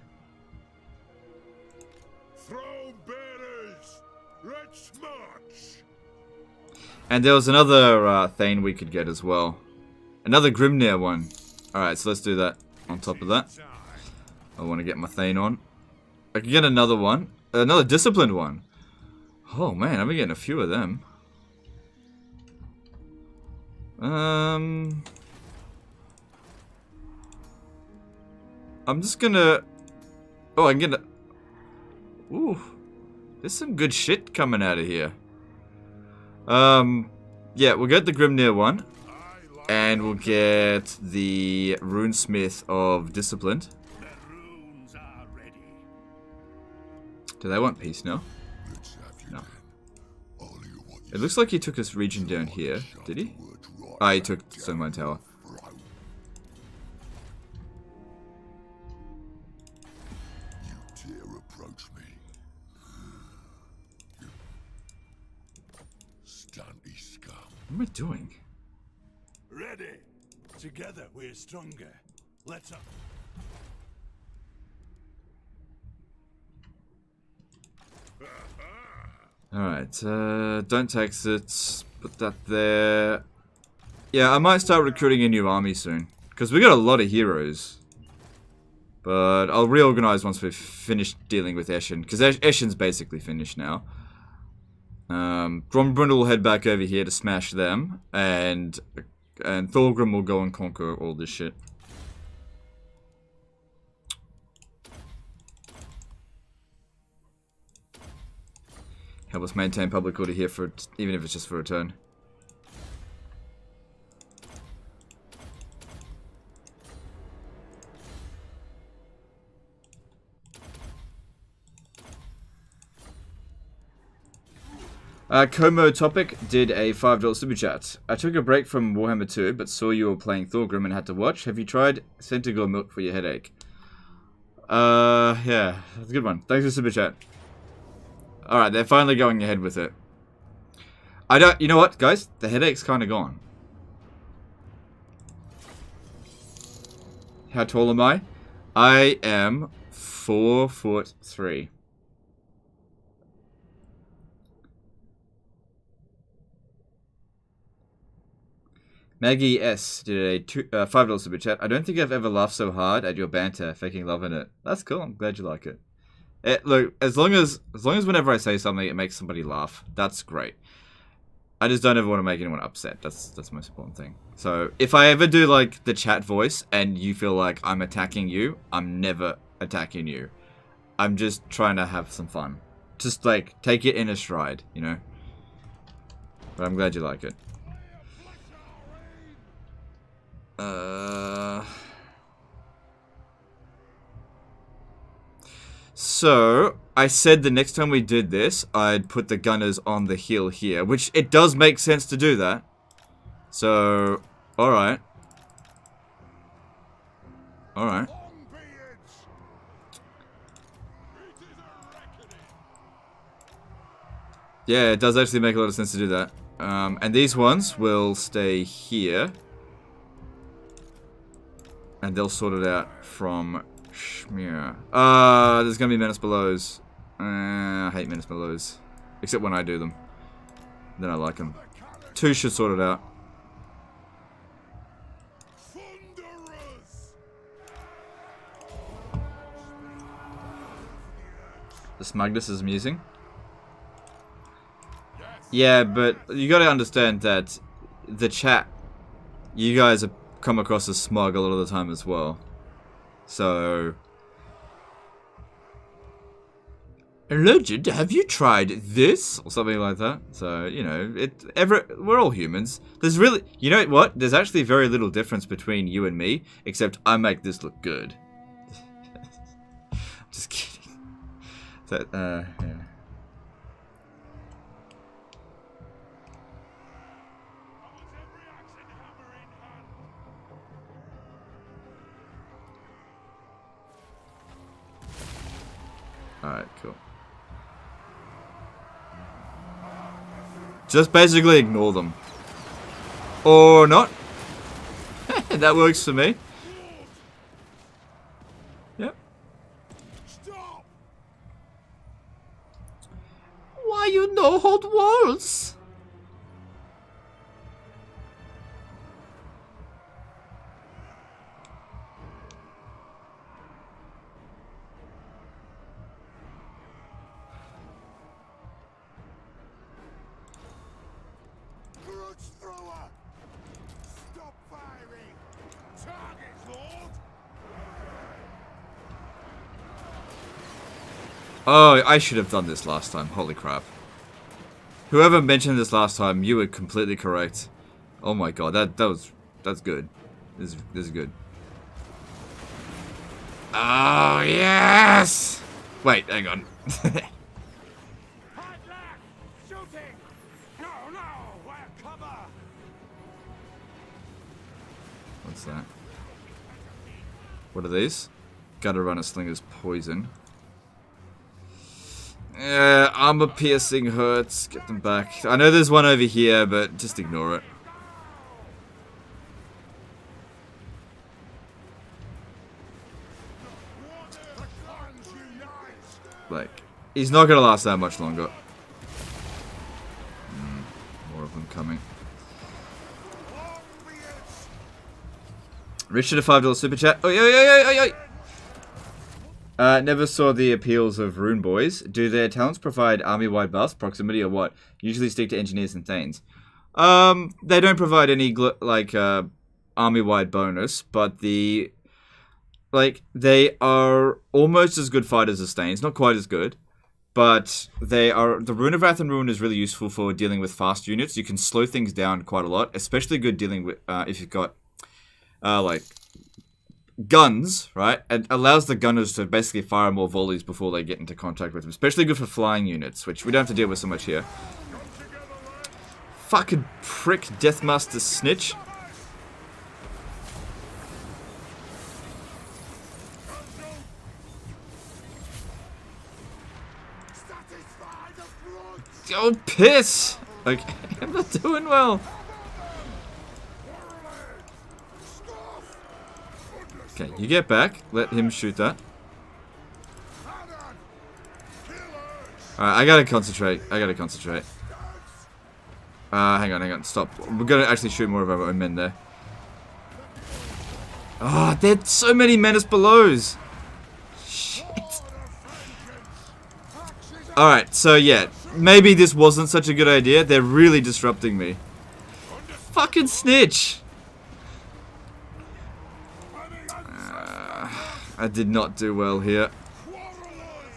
Throne bearers, let's march. And there was another Thane we could get as well. Another Grimnir one. Alright, so let's do that on top of that. I want to get my Thane on. I can get another one. Another disciplined one. Oh man, I've been getting a few of them. I'm just gonna... Oh, I can get a... Ooh. There's some good shit coming out of here. Yeah, we'll get the Grimnir one. And we'll get the Runesmith of Disciplined. Do they want peace now? No. It looks like he took this region down here. Did he? Ah, he took Stonemine Tower. What am I doing? Ready. Together we're stronger. Let's up. Alright, don't text it. Put that there. Yeah, I might start recruiting a new army soon. Because we got a lot of heroes. But I'll reorganize once we've finished dealing with Eshin. Because Eshin's basically finished now. Grombrundle will head back over here to smash them. And Thorgrim will go and conquer all this shit. Help us maintain public order here for even if it's just for a turn. Como Topic did a $5 super chat. I took a break from Warhammer 2, but saw you were playing Thorgrim and had to watch. Have you tried Centaur milk for your headache? Yeah, that's a good one. Thanks for super chat. Alright, they're finally going ahead with it. You know what, guys? The headache's kind of gone. How tall am I? I am 4'3". Maggie S did a $5 super chat. I don't think I've ever laughed so hard at your banter, faking loving it. That's cool. I'm glad you like it. Look, as long as whenever I say something, it makes somebody laugh, that's great. I just don't ever want to make anyone upset. That's the most important thing. So if I ever do like the chat voice and you feel like I'm attacking you, I'm never attacking you. I'm just trying to have some fun. Just like take it in a stride, you know. But I'm glad you like it. So, I said the next time we did this, I'd put the gunners on the hill here, which it does make sense to do that. So, alright. Alright. Yeah, it does actually make a lot of sense to do that. And these ones will stay here. And they'll sort it out from Schmear. There's gonna be menace belows. I hate menace belows. Except when I do them. Then I like them. 2 should sort it out. The smugness is amusing. Yeah, but you gotta understand that the chat, you guys are come across as smug a lot of the time as well. So, Legend, have you tried this? Or something like that. So, you know, we're all humans. There's really, you know what? There's actually very little difference between you and me, except I make this look good. Just kidding. That, yeah. Alright, cool. Just basically ignore them. Or not. That works for me. Yep. Stop! Why you no hold walls? Oh, I should have done this last time. Holy crap. Whoever mentioned this last time, you were completely correct. Oh my god, that's good. This is good. Oh, yes! Wait, hang on. Shooting! No, we're cover! What's that? What are these? Gutter runner slingers poison. Yeah, armor piercing hurts. Get them back. I know there's one over here, but just ignore it. Like, he's not gonna last that much longer. More of them coming. Richard, a $5 super chat. Oh, never saw the appeals of Rune Boys. Do their talents provide army-wide buffs, proximity, or what? Usually stick to engineers and thanes. They don't provide any army-wide bonus, but they are almost as good fighters as thanes. Not quite as good, but they are. The Rune of Wrath and Ruin is really useful for dealing with fast units. You can slow things down quite a lot, especially good dealing with if you've got guns, right? It allows the gunners to basically fire more volleys before they get into contact with them. Especially good for flying units, which we don't have to deal with so much here. Fucking prick Deathmaster snitch. Satisfy the blood. Oh, piss! Okay, I'm not doing well. Okay, you get back. Let him shoot that. Alright, I gotta concentrate. Hang on. Stop. We're gonna actually shoot more of our own men there. Oh, there's so many menace belows. Shit. Alright, so yeah. Maybe this wasn't such a good idea. They're really disrupting me. Fucking snitch. I did not do well here.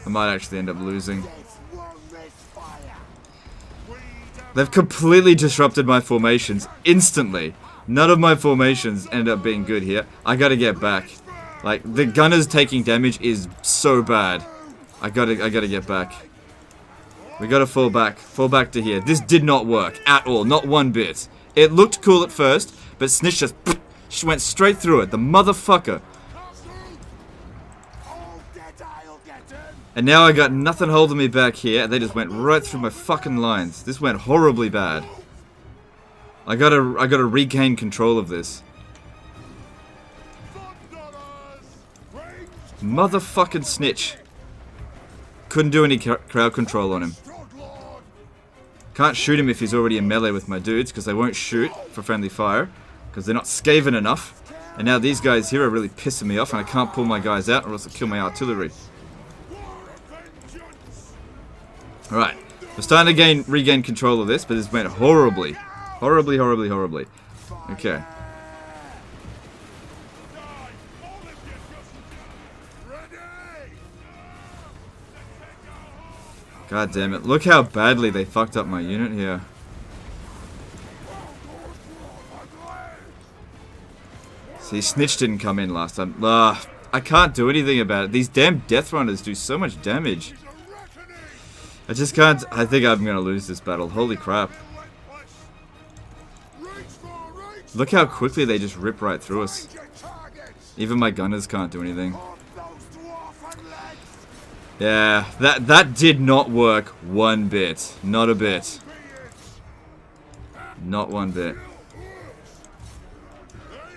I might actually end up losing. They've completely disrupted my formations instantly. None of my formations end up being good here. I gotta get back. Like, the gunners taking damage is so bad. I gotta get back. We gotta fall back. Fall back to here. This did not work at all. Not one bit. It looked cool at first, but Snitch just went straight through it. The motherfucker. And now I got nothing holding me back here. They just went right through my fucking lines. This went horribly bad. I gotta regain control of this. Motherfucking snitch. Couldn't do any crowd control on him. Can't shoot him if he's already in melee with my dudes, because they won't shoot for friendly fire, because they're not Skaven enough. And now these guys here are really pissing me off, and I can't pull my guys out, or else they'll kill my artillery. Alright, we're starting to regain control of this, but this went horribly. Horribly. Okay. God damn it. Look how badly they fucked up my unit here. See, Snitch didn't come in last time. I can't do anything about it. These damn Death Runners do so much damage. I just can't. I think I'm gonna lose this battle. Holy crap. Look how quickly they just rip right through us. Even my gunners can't do anything. Yeah, that did not work one bit. Not a bit. Not one bit.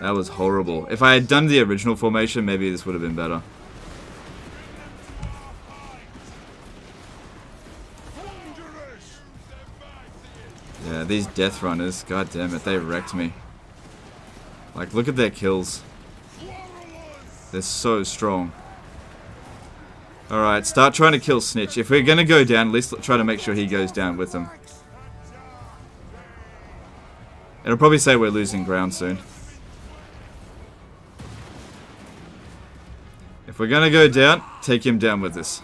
That was horrible. If I had done the original formation, maybe this would have been better. Yeah, these Death Runners, god damn it, they wrecked me. Like, look at their kills. They're so strong. Alright, start trying to kill Snitch. If we're gonna go down, at least try to make sure he goes down with them. It'll probably say we're losing ground soon. If we're gonna go down, take him down with us.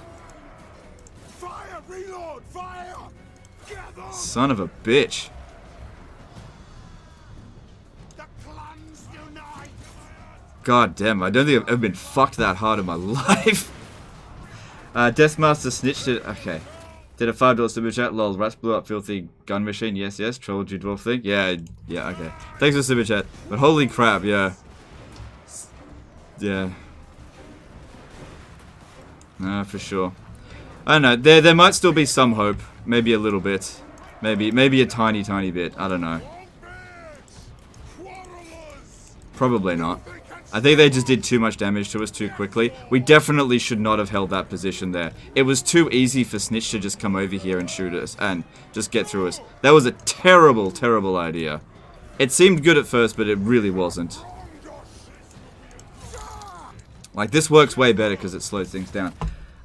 Son of a bitch. God damn, I don't think I've ever been fucked that hard in my life. Deathmaster snitched it. Okay. Did a $5 super chat. Lol, rats blew up filthy gun machine. Yes, trolled you dwarf thing. Yeah, okay. Thanks for super chat. But holy crap, yeah. Yeah. Nah, for sure. I don't know. There might still be some hope. Maybe a little bit. Maybe a tiny bit. I don't know. Probably not. I think they just did too much damage to us too quickly. We definitely should not have held that position there. It was too easy for Snitch to just come over here and shoot us and just get through us. That was a terrible idea. It seemed good at first, but it really wasn't. Like, this works way better because it slows things down.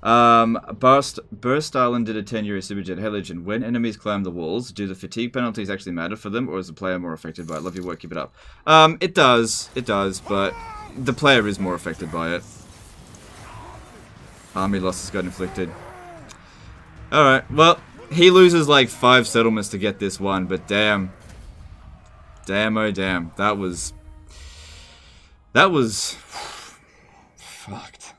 Burst Island did a 10-year superjet. Hey Legend, when enemies climb the walls, do the fatigue penalties actually matter for them, or is the player more affected by it? Love your work, keep it up. It does, but the player is more affected by it. Army losses got inflicted. Alright, well, he loses like 5 settlements to get this one, but damn. Damn, oh damn. That was fucked.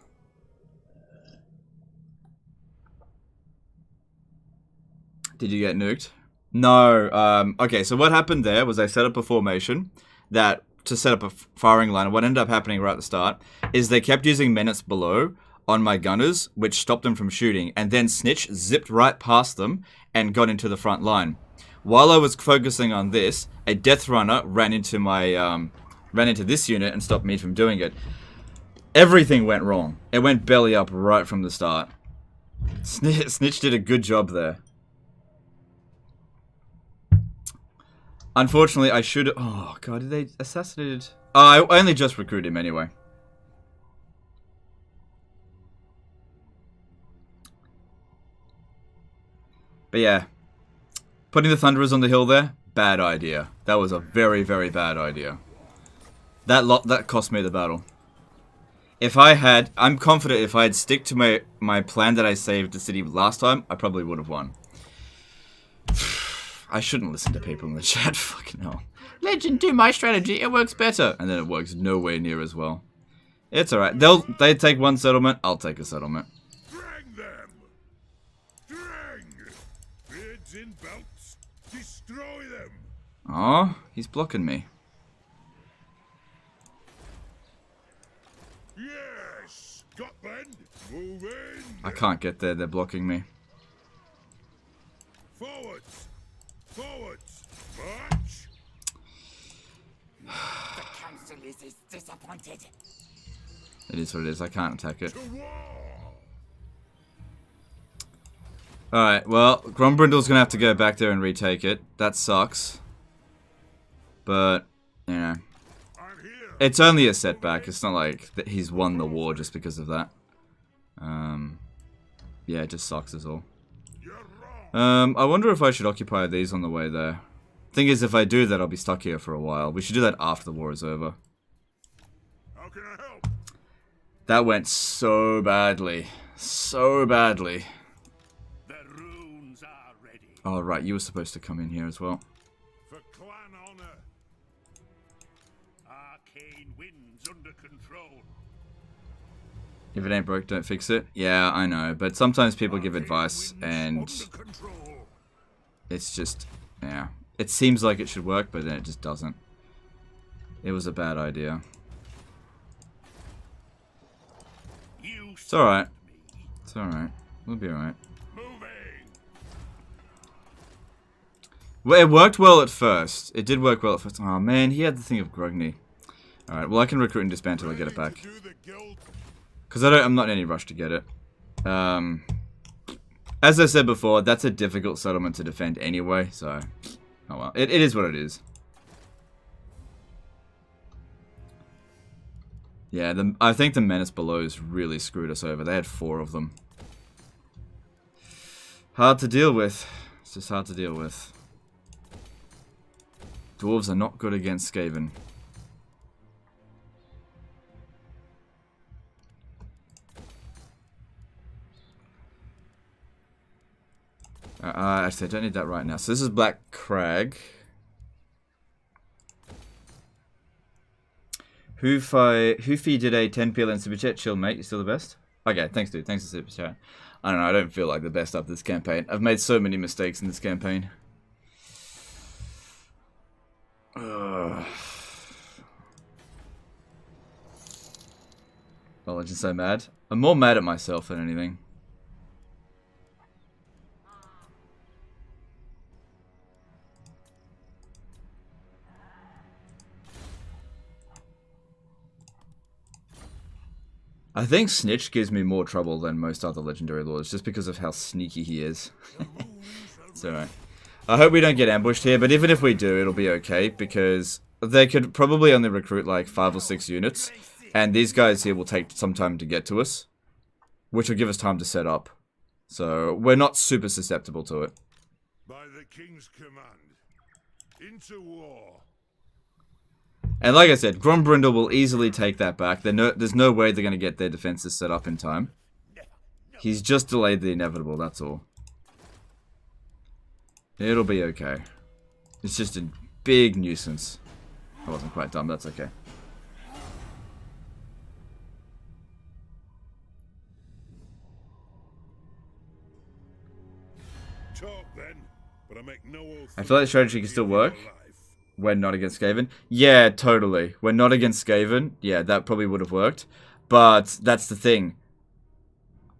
Did you get nuked? No. Okay, so what happened there was I set up a formation that to set up a firing line. What ended up happening right at the start is they kept using menace below on my gunners, which stopped them from shooting, and then Snitch zipped right past them and got into the front line. While I was focusing on this, a Death Runner ran into my ran into this unit and stopped me from doing it. Everything went wrong. It went belly up right from the start. Snitch did a good job there. Unfortunately, I should. Oh god, did they assassinated? I only just recruited him anyway. But yeah, putting the Thunderers on the hill there, bad idea. That was a very, very bad idea. That cost me the battle. If I had, I'm confident if I had stick to my plan that I saved the city last time, I probably would have won. I shouldn't listen to people in the chat. Fucking hell. Legend, do my strategy. It works better, and then it works nowhere near as well. It's all right. They take one settlement. I'll take a settlement. Drang them! Drang! Beards in belts! Destroy them! Oh, he's blocking me. Yes! Scotland! Move in! I can't get there. They're blocking me. Forwards! Forwards! March! The council is disappointed. It is what it is. I can't attack it. To war! Alright, well, Grombrindle's gonna have to go back there and retake it. That sucks. But, you know. I'm here! It's only a setback. It's not like that he's won the war just because of that. Yeah, it just sucks is all. You're wrong! I wonder if I should occupy these on the way there. Thing is, if I do that, I'll be stuck here for a while. We should do that after the war is over. How can I help? That went so badly. So badly. The runes are ready. Oh, right, you were supposed to come in here as well. For clan honor. Arcane winds under control. If it ain't broke, don't fix it. Yeah, I know, but sometimes people give advice, and Under control. it's just, yeah. It seems like it should work, but then it just doesn't. It was a bad idea. You It's alright. me. It's alright. We'll be alright. Moving. Well, it worked well at first. It did work well at first. Oh man, he had the thing of Grugny. Alright, well I can recruit and disband till I get it back. Do the guild. Because I'm not in any rush to get it. As I said before, that's a difficult settlement to defend anyway, so... Oh well, it is what it is. Yeah, I think the menace below's really screwed us over. They had 4 of them. Hard to deal with. It's just hard to deal with. Dwarves are not good against Skaven. Actually, I don't need that right now. So this is Black Crag. Hoofy did a 10 PLN super chat. Chill, mate. You're still the best. Okay, thanks, dude. Thanks for super chat. I don't know. I don't feel like the best up this campaign. I've made so many mistakes in this campaign. Ugh. Well, I'm just so mad. I'm more mad at myself than anything. I think Snitch gives me more trouble than most other legendary lords, just because of how sneaky he is. It's alright. I hope we don't get ambushed here, but even if we do, it'll be okay, because they could probably only recruit like 5 or 6 units, and these guys here will take some time to get to us, which will give us time to set up. So, we're not super susceptible to it. By the king's command. Into war. And like I said, Grombrindle will easily take that back. There's no way they're going to get their defenses set up in time. He's just delayed the inevitable, that's all. It'll be okay. It's just a big nuisance. I wasn't quite done, but that's okay. Talk then. but I make no oath I feel like the strategy can still work when not against Skaven. Yeah, totally. When not against Skaven, yeah, that probably would have worked. But that's the thing.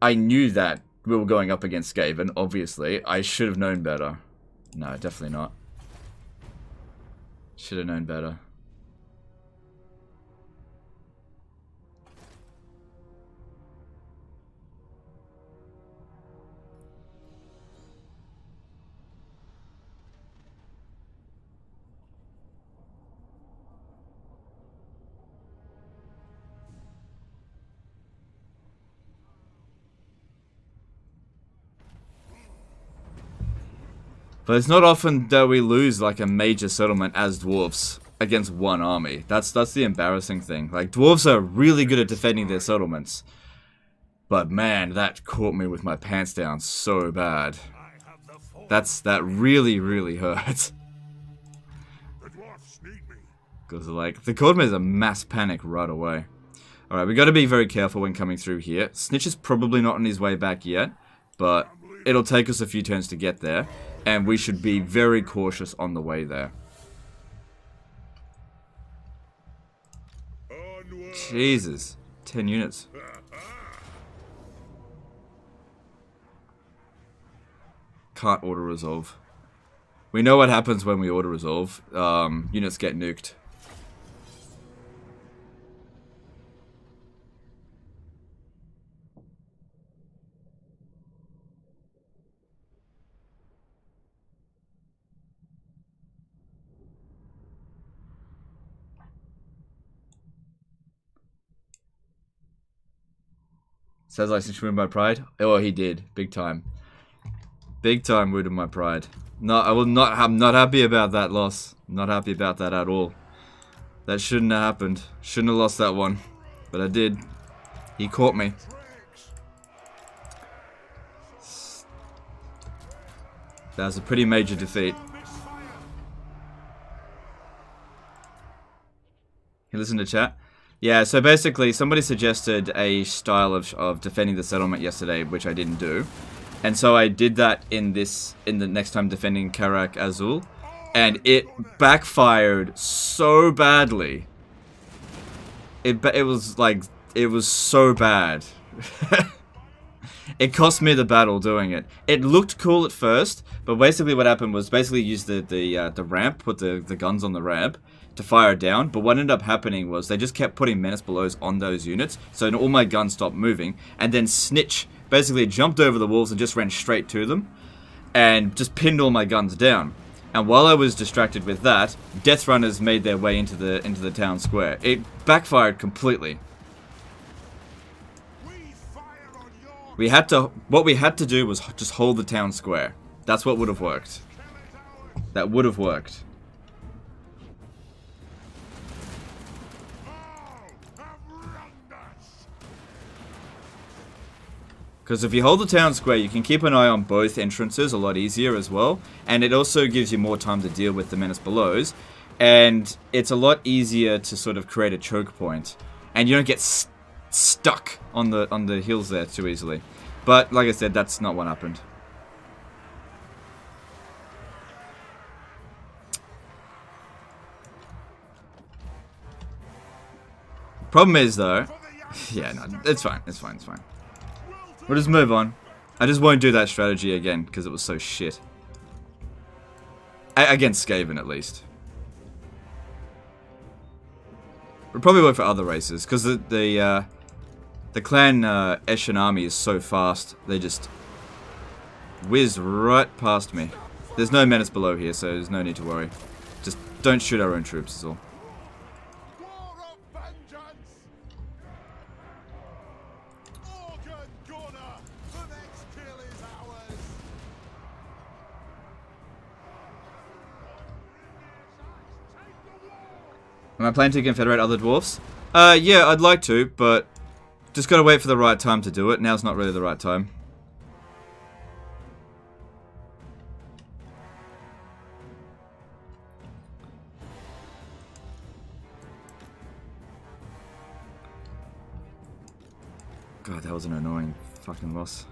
I knew that we were going up against Skaven, obviously. I should have known better. No, definitely not. Should have known better. But it's not often that we lose like a major settlement as dwarves against one army. That's the embarrassing thing. Like, dwarves are really good at defending their settlements. But man, that caught me with my pants down so bad. That really, really hurt. The dwarfs need me. Because like, they caught me as a mass panic right away. Alright, we gotta be very careful when coming through here. Snitch is probably not on his way back yet, but it'll take us a few turns to get there. And we should be very cautious on the way there. Onward. Jesus. 10 units. Can't auto-resolve. We know what happens when we auto-resolve. Units get nuked. Says like since wounded my pride. Oh, he did. Big time. Big time wounded my pride. No, I will not. I'm not happy about that loss. Not happy about that at all. That shouldn't have happened. Shouldn't have lost that one. But I did. He caught me. That was a pretty major defeat. You listen to chat? Yeah, so basically somebody suggested a style of defending the settlement yesterday, which I didn't do. And so I did that in the next time defending Karak Azul. And it backfired so badly. It was so bad. It cost me the battle doing it. It looked cool at first, but basically what happened was use the ramp, put the guns on the ramp to fire it down. But what ended up happening was they just kept putting menace belows on those units, so all my guns stopped moving. And then Snitch basically jumped over the walls and just ran straight to them, and just pinned all my guns down. And while I was distracted with that, Death Runners made their way into the town square. It backfired completely. What we had to do was just hold the town square. That's what would have worked. That would have worked. Because if you hold the town square, you can keep an eye on both entrances a lot easier as well. And it also gives you more time to deal with the menace belows. And it's a lot easier to sort of create a choke point. And you don't get stuck on the hills there too easily. But like I said, that's not what happened. Problem is though, yeah, no, it's fine, it's fine, it's fine. We'll just move on. I just won't do that strategy again because it was so shit. Against Skaven at least. It'll probably work for other races because the Clan Eshin army is so fast. They just whiz right past me. There's no menace below here, so there's no need to worry. Just don't shoot our own troops is all. Am I planning to confederate other dwarfs? Yeah, I'd like to, but just gotta wait for the right time to do it. Now's not really the right time. God, that was an annoying fucking loss.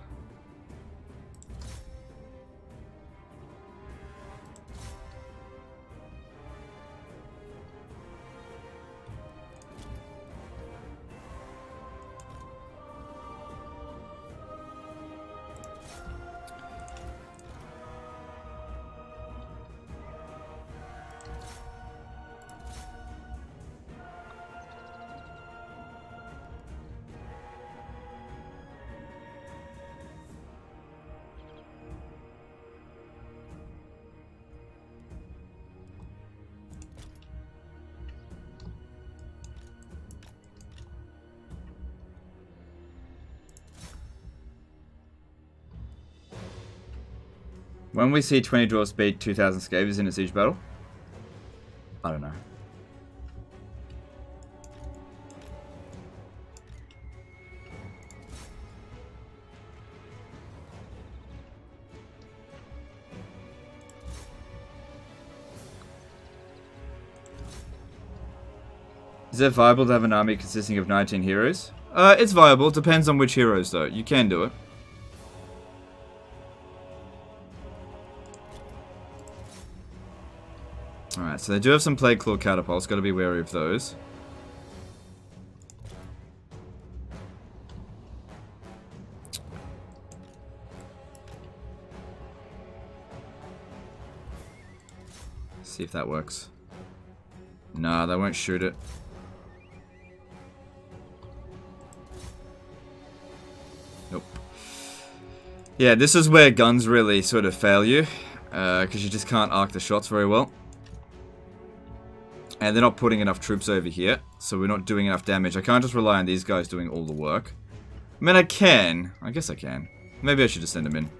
When we see 20 dwarfs beat 2,000 Skavens in a siege battle? I don't know. Is it viable to have an army consisting of 19 heroes? It's viable. Depends on which heroes, though. You can do it. Alright, so they do have some Plague Claw catapults. Got to be wary of those. See if that works. Nah, they won't shoot it. Nope. Yeah, this is where guns really sort of fail you. Because you just can't arc the shots very well. And they're not putting enough troops over here. So we're not doing enough damage. I can't just rely on these guys doing all the work. I mean, I can. I guess I can. Maybe I should just send them in.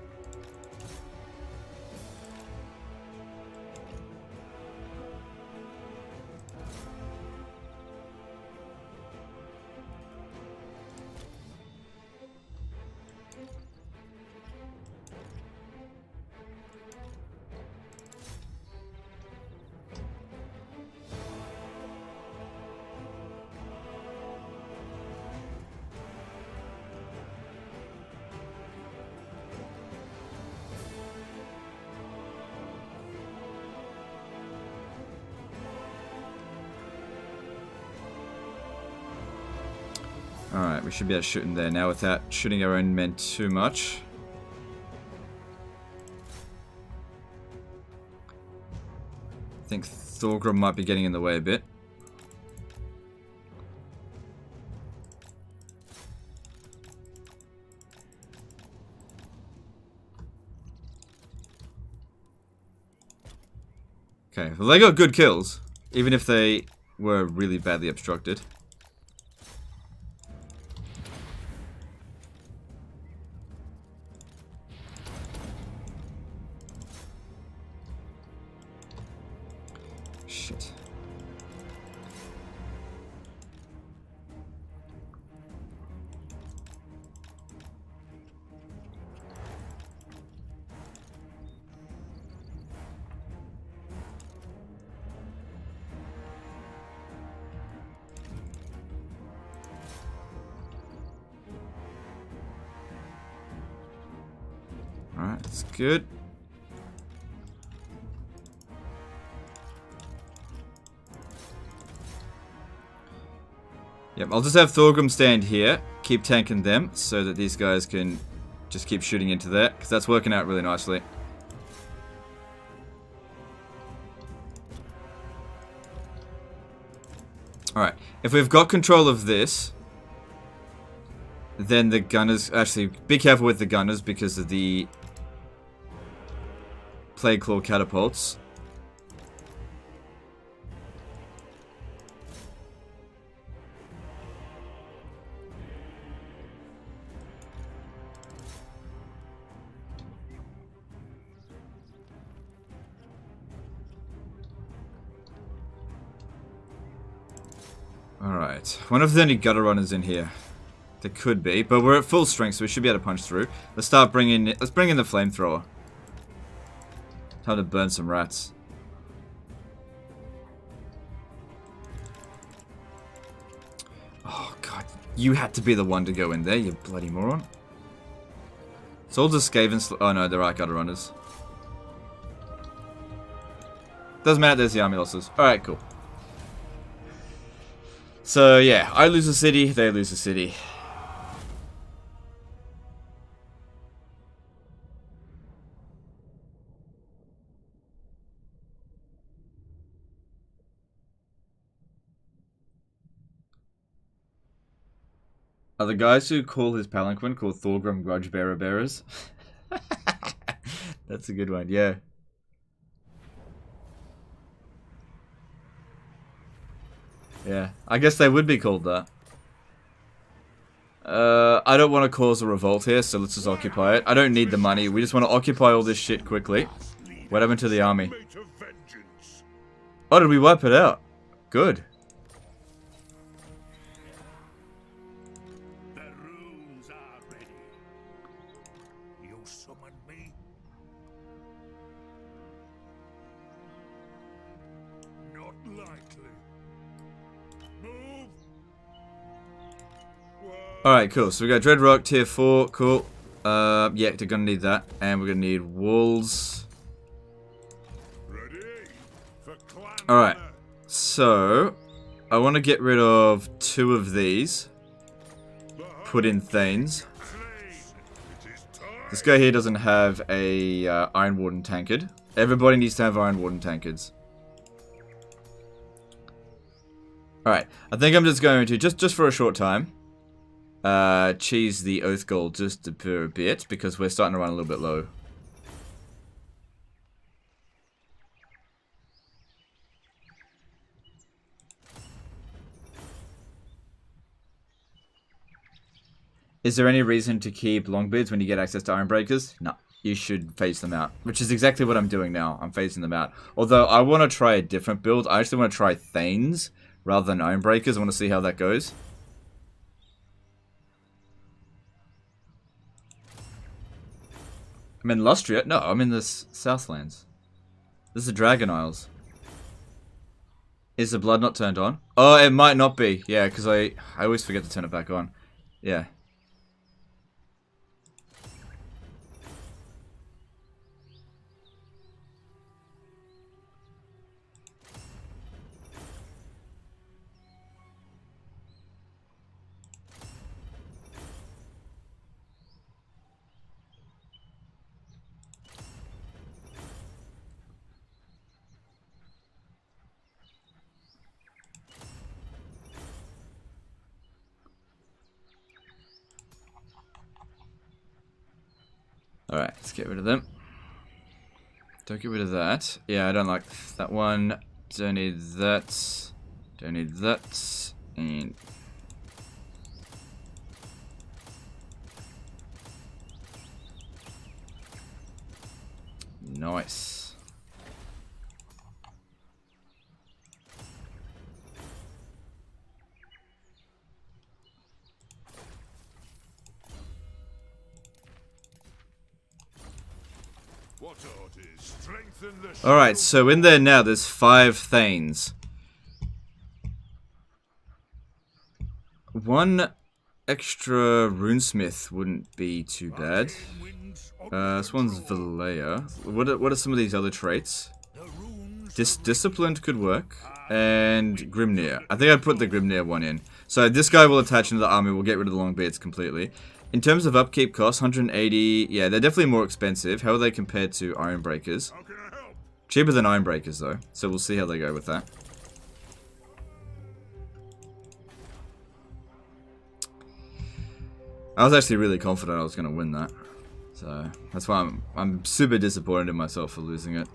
Alright, we should be able to shoot in there now without shooting our own men too much. I think Thorgrim might be getting in the way a bit. Okay, well they got good kills, even if they were really badly obstructed. Shit. Alright, that's good. Yep, I'll just have Thorgrim stand here, keep tanking them, so that these guys can just keep shooting into that, because that's working out really nicely. Alright, if we've got control of this, then the gunners, actually, be careful with the gunners because of the Plague Claw catapults. Alright, wonder if there's any gutter runners in here. There could be, but we're at full strength, so we should be able to punch through. Let's bring in the flamethrower. Time to burn some rats. Oh god, you had to be the one to go in there, you bloody moron. It's all just Skaven. Oh no, there are gutter runners. Doesn't matter, there's the army losses. Alright, cool. So yeah, I lose a city, they lose a city. Are the guys who call his palanquin called Thorgrim Grudgebearer bearers? That's a good one, yeah. Yeah, I guess they would be called that. I don't want to cause a revolt here, so let's just occupy it. I don't need the money. We just want to occupy all this shit quickly. What happened to the army? Oh, did we wipe it out? Good. The runes are ready. You summoned me? Not likely. Move. Alright, cool. So we got Dreadrock, tier 4. Cool. Yeah, they're gonna need that. And we're gonna need walls. Ready for clan. Alright. So, I want to get rid of 2 of these. Put in Thanes. This guy here doesn't have a Iron Warden tankard. Everybody needs to have Iron Warden tankards. Alright, I think I'm just going to, just for a short time, cheese the Oath Gold just for a bit, because we're starting to run a little bit low. Is there any reason to keep Longbeards when you get access to Ironbreakers? No, you should phase them out, which is exactly what I'm doing now. I'm phasing them out. Although I want to try a different build. I actually want to try Thanes rather than Ironbreakers. I want to see how that goes. I'm in Lustria? No, I'm in the Southlands. This is the Dragon Isles. Is the blood not turned on? Oh, it might not be. Yeah, because I always forget to turn it back on. Yeah. Alright, let's get rid of them. Don't get rid of that. Yeah, I don't like that one. Don't need that. Don't need that. And... nice. Alright, so in there now there's 5 Thanes. 1 extra runesmith wouldn't be too bad. This one's Valea. What are some of these other traits? Disciplined could work. And Grimnir. I think I'd put the Grimnir one in. So this guy will attach into the army. We'll get rid of the Longbeards completely. In terms of upkeep costs, 180. Yeah, they're definitely more expensive. How are they compared to Ironbreakers? Cheaper than Ironbreakers though. So we'll see how they go with that. I was actually really confident I was going to win that. So that's why I'm super disappointed in myself for losing it.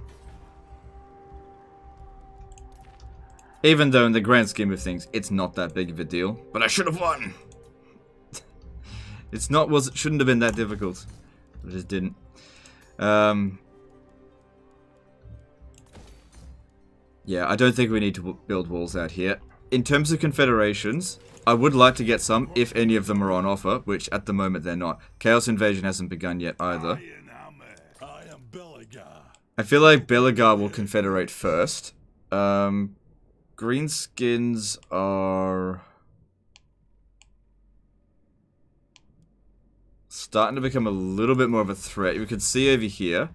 Even though in the grand scheme of things, it's not that big of a deal. But I should have won! It shouldn't have been that difficult. I just didn't. Yeah, I don't think we need to build walls out here. In terms of confederations, I would like to get some, if any of them are on offer, which at the moment they're not. Chaos Invasion hasn't begun yet either. I feel like Belagar will confederate first. Greenskins are starting to become a little bit more of a threat. You can see over here,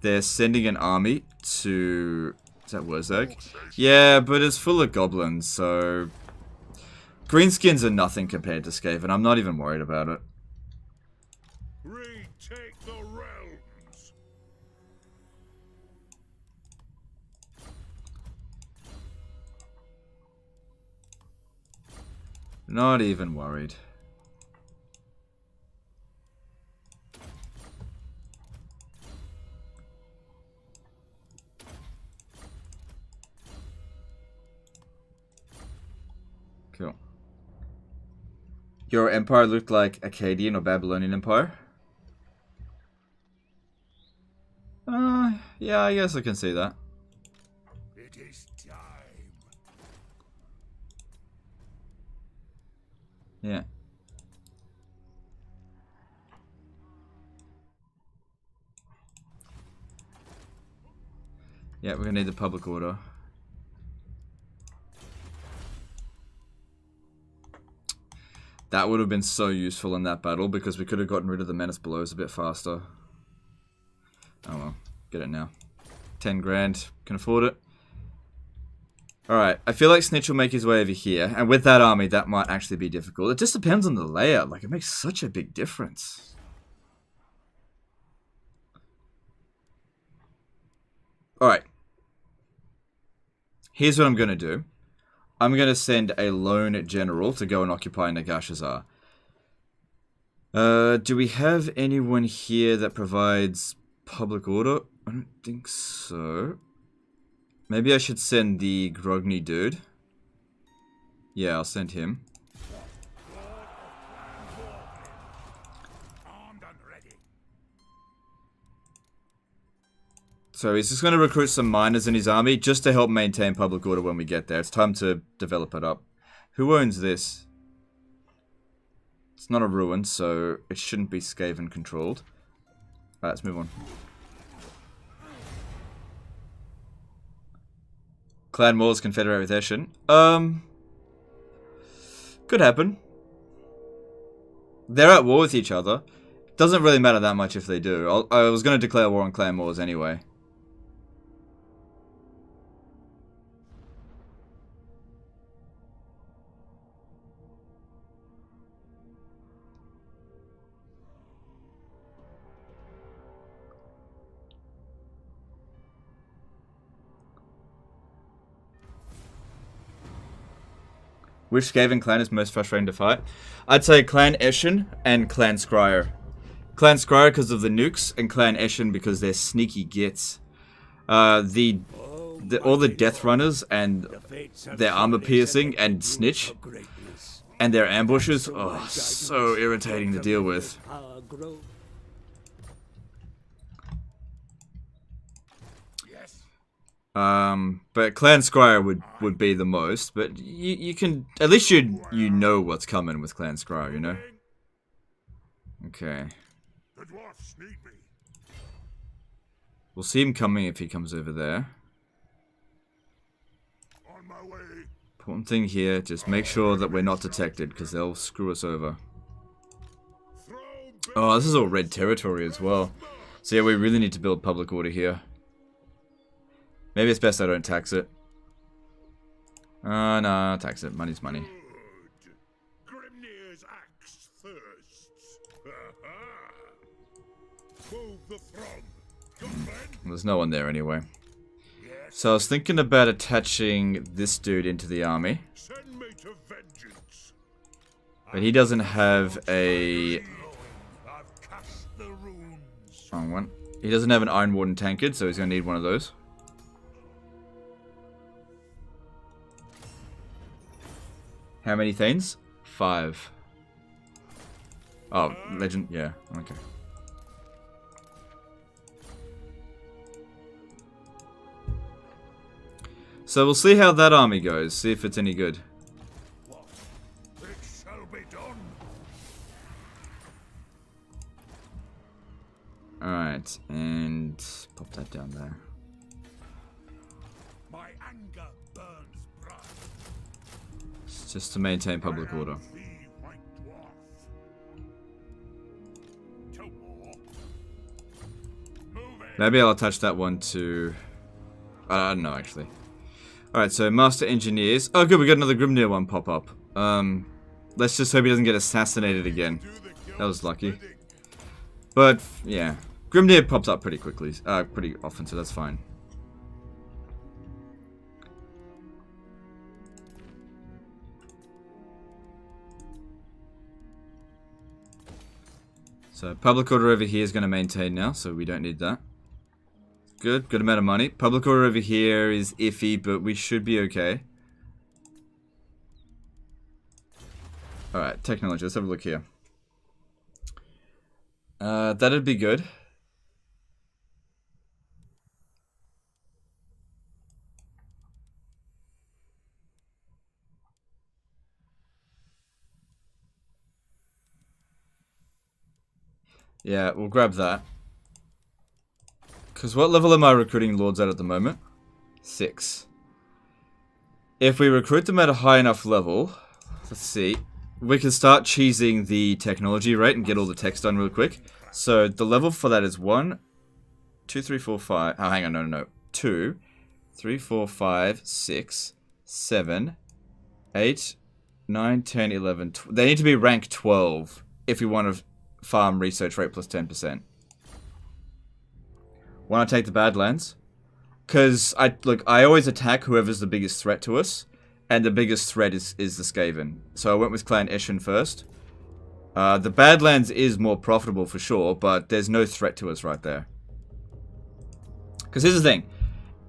they're sending an army to... is that Wurzag? Yeah, but it's full of goblins, so... Greenskins are nothing compared to Skaven. I'm not even worried about it. Retake the realms. Not even worried. Cool. Your empire looked like Akkadian or Babylonian Empire? Yeah, I guess I can see that. It is time. Yeah. Yeah, we're gonna need the public order. That would have been so useful in that battle because we could have gotten rid of the menace blows a bit faster. Oh well, get it now. 10 grand, can afford it. Alright, I feel like Snitch will make his way over here, and with that army, that might actually be difficult. It just depends on the layout, like it makes such a big difference. Alright. Here's what I'm going to do. I'm going to send a lone general to go and occupy Nagashazar. Do we have anyone here that provides public order? I don't think so. Maybe I should send the Grogny dude. Yeah, I'll send him. So he's just going to recruit some miners in his army just to help maintain public order when we get there. It's time to develop it up. Who owns this? It's not a ruin, so it shouldn't be Skaven controlled. Alright, let's move on. Clan Wars confederate with Eshin. Could happen. They're at war with each other. Doesn't really matter that much if they do. I was going to declare war on Clan Wars anyway. Which Skaven clan is most frustrating to fight? I'd say Clan Eshin and Clan Scryer. Clan Scryer because of the nukes, and Clan Eshin because they're sneaky gits. All the Death Runners and their armor piercing and Snitch and their ambushes, oh, so irritating to deal with. But Clan Scryer would be the most, but you can, at least you know what's coming with Clan Scryer, you know? Okay. The dwarfs need me. We'll see him coming if he comes over there. On my way. Important thing here, just make sure that we're not detected, because they'll screw us over. Oh, this is all red territory as well. So yeah, we really need to build public order here. Maybe it's best I don't tax it. No, tax it. Money's money. Good. Grimnir's axe thirsts. Move the throng. Good men. There's no one there anyway. So I was thinking about attaching this dude into the army. Send me to vengeance. But he doesn't have a... I've cast the runes. Wrong one. He doesn't have an Iron Warden tankard, so he's going to need one of those. How many Thanes? 5. Oh, legend, yeah, okay. So we'll see how that army goes, see if it's any good. What? It shall be done. Alright, and pop that down there. My anger burns bright. It's just to maintain public order. The white dwarf. To war. Move in. Maybe I'll attach that one to... I don't know, actually. Alright, so Master Engineers. Oh, good, we got another Grimnir one pop up. Let's just hope he doesn't get assassinated again. That was lucky. But, yeah. Grimnir pops up pretty quickly. Pretty often, so that's fine. So, public order over here is going to maintain now, so we don't need that. Good amount of money. Public order over here is iffy, but we should be okay. Alright, technology. Let's have a look here. That'd be good. Yeah, we'll grab that. Because what level am I recruiting lords at the moment? 6. If we recruit them at a high enough level, let's see, we can start cheesing the technology rate and get all the text done real quick. So the level for that is 1, 2, 3, 4, 5. Oh, hang on, no. 2, 3, 4, 5, 6, 7, 8, 9, 10, 11. They need to be rank 12 if we want to farm research rate plus 10%. Want to take the Badlands? Because I always attack whoever's the biggest threat to us, and the biggest threat is the Skaven. So I went with Clan Eshin first. The Badlands is more profitable for sure, but there's no threat to us right there. Because here's the thing.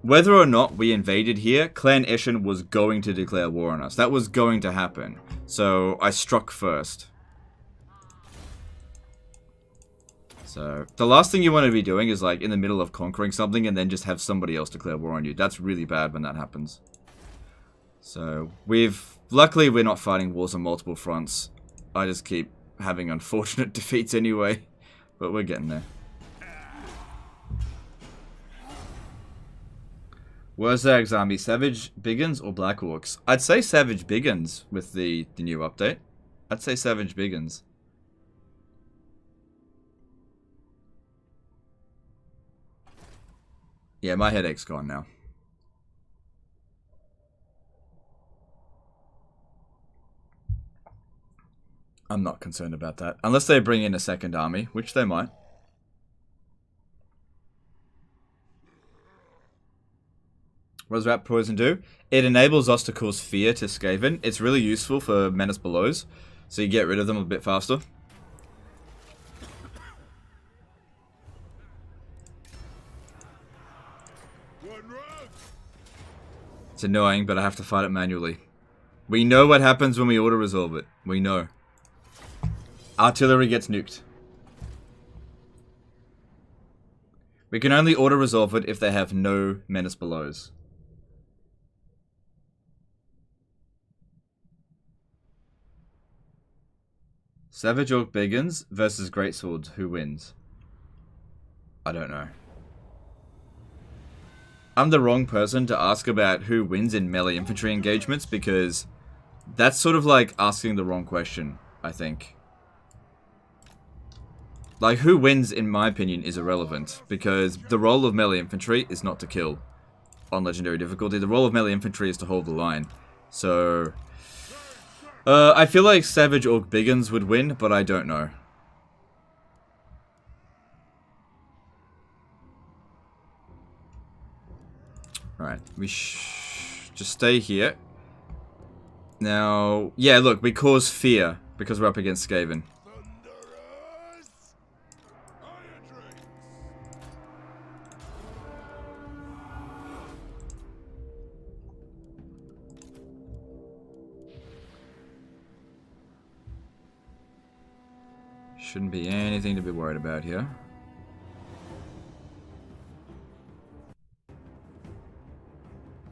Whether or not we invaded here, Clan Eshin was going to declare war on us. That was going to happen. So I struck first. So the last thing you want to be doing is like in the middle of conquering something and then just have somebody else declare war on you. That's really bad when that happens. So luckily we're not fighting wars on multiple fronts. I just keep having unfortunate defeats anyway, but we're getting there. Wurzag's army, Savage Biggins or Black Orcs? I'd say Savage Biggins with the new update. I'd say Savage Biggins. Yeah, my headache's gone now. I'm not concerned about that. Unless they bring in a second army, which they might. What does Rat Poison do? It enables us to cause fear to Skaven. It's really useful for Menace Belows, so you get rid of them a bit faster. It's annoying, but I have to fight it manually. We know what happens when we auto-resolve it. We know. Artillery gets nuked. We can only auto-resolve it if they have no Menace Belows. Savage Orc Biggins versus Greatswords. Who wins? I don't know. I'm the wrong person to ask about who wins in melee infantry engagements because that's sort of like asking the wrong question, I think. Like, who wins, in my opinion, is irrelevant because the role of melee infantry is not to kill on legendary difficulty. The role of melee infantry is to hold the line. So, I feel like Savage Orc Biggins would win, but I don't know. Alright, we just stay here. Now, yeah, look, we cause fear because we're up against Skaven. Shouldn't be anything to be worried about here.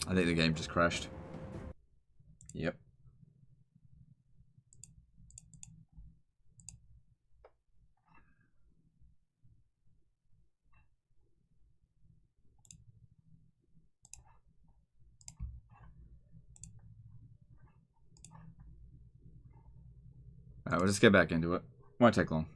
I think the game just crashed. Yep. Alright, we'll just get back into it. Won't take long.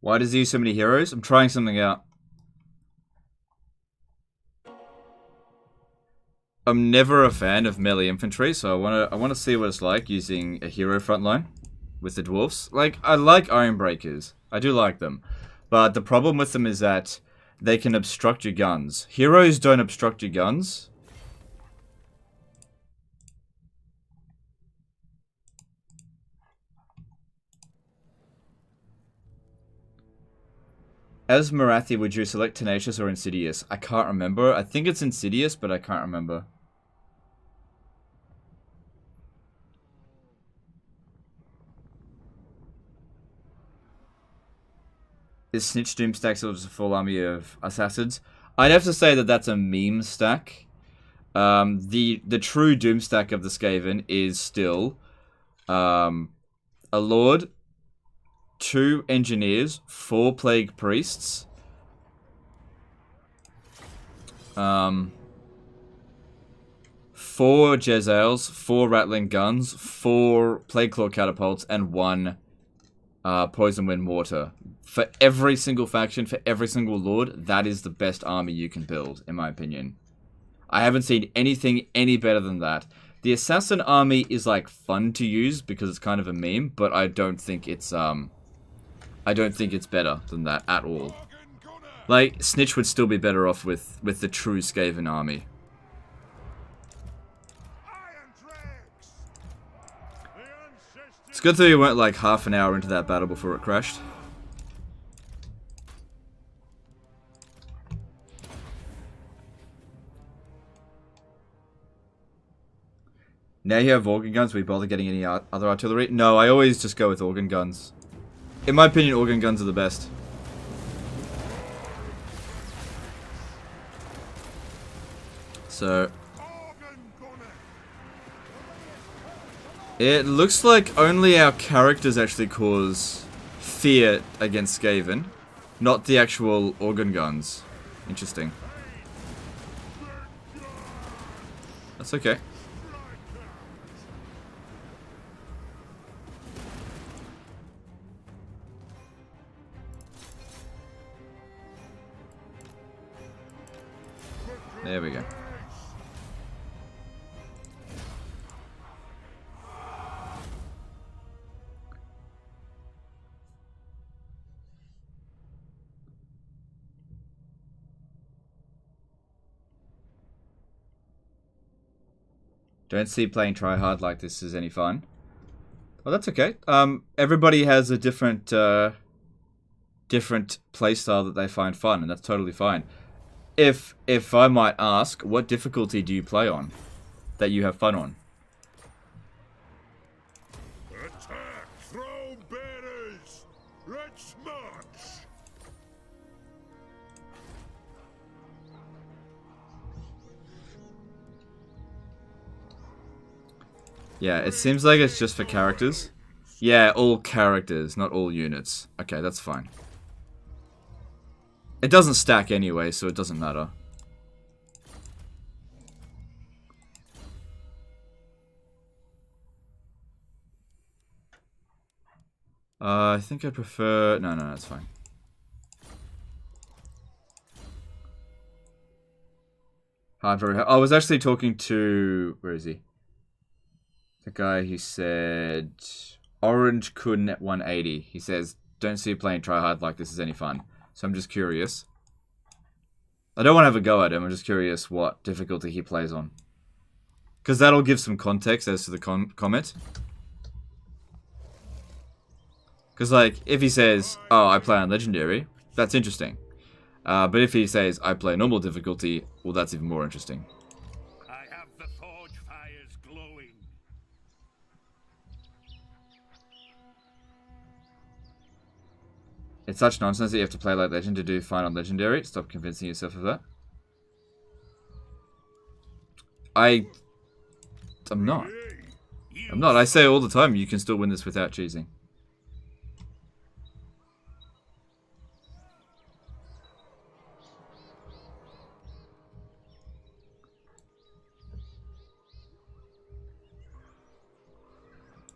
Why does he use so many heroes? I'm trying something out. I'm never a fan of melee infantry, so I wanna see what it's like using a hero frontline with the dwarfs. Like, I like Ironbreakers. I do like them. But the problem with them is that they can obstruct your guns. Heroes don't obstruct your guns. As Marathi, would you select Tenacious or Insidious? I can't remember. I think it's Insidious, but I can't remember. Is Snitch Doom stack still just a full army of assassins? I'd have to say that that's a meme stack. The true Doom stack of the Skaven is still a Lord, 2 Engineers, 4 Plague Priests, 4 Jezzails, 4 Rattling Guns, 4 Plague Claw Catapults, and 1 Poison Wind Mortar. For every single faction, for every single Lord, that is the best army you can build, in my opinion. I haven't seen anything any better than that. The Assassin army is like fun to use because it's kind of a meme, but I don't think it's better than that at all. Like, Snitch would still be better off with the true Skaven army. It's good that we went like half an hour into that battle before it crashed. Now you have organ guns, will you bother getting any other artillery? No, I always just go with organ guns. In my opinion, organ guns are the best. So... it looks like only our characters actually cause fear against Skaven, not the actual organ guns. Interesting. That's okay. There we go. Don't see playing tryhard like this is any fun. Well, that's okay. Everybody has a different playstyle that they find fun, and that's totally fine. If I might ask, what difficulty do you play on that you have fun on? Attack! Throw bearers! Let's march! Yeah, it seems like it's just for characters. Yeah, all characters, not all units. Okay, that's fine. It doesn't stack anyway, so it doesn't matter. I think I prefer... No, that's fine. Hard, very hard. I was actually talking to... Where is he? The guy who said... Orange Kun at 180. He says, don't see you playing tryhard like this is any fun. So I'm just curious. I don't want to have a go at him. I'm just curious what difficulty he plays on. Because that'll give some context as to the comment. Because, like, if he says, oh, I play on Legendary, that's interesting. But if he says, I play normal difficulty, well, that's even more interesting. I have the forge fires glowing. It's such nonsense that you have to play like Legend to do fine on Legendary. Stop convincing yourself of that. I'm not. I'm not. I say all the time you can still win this without cheesing.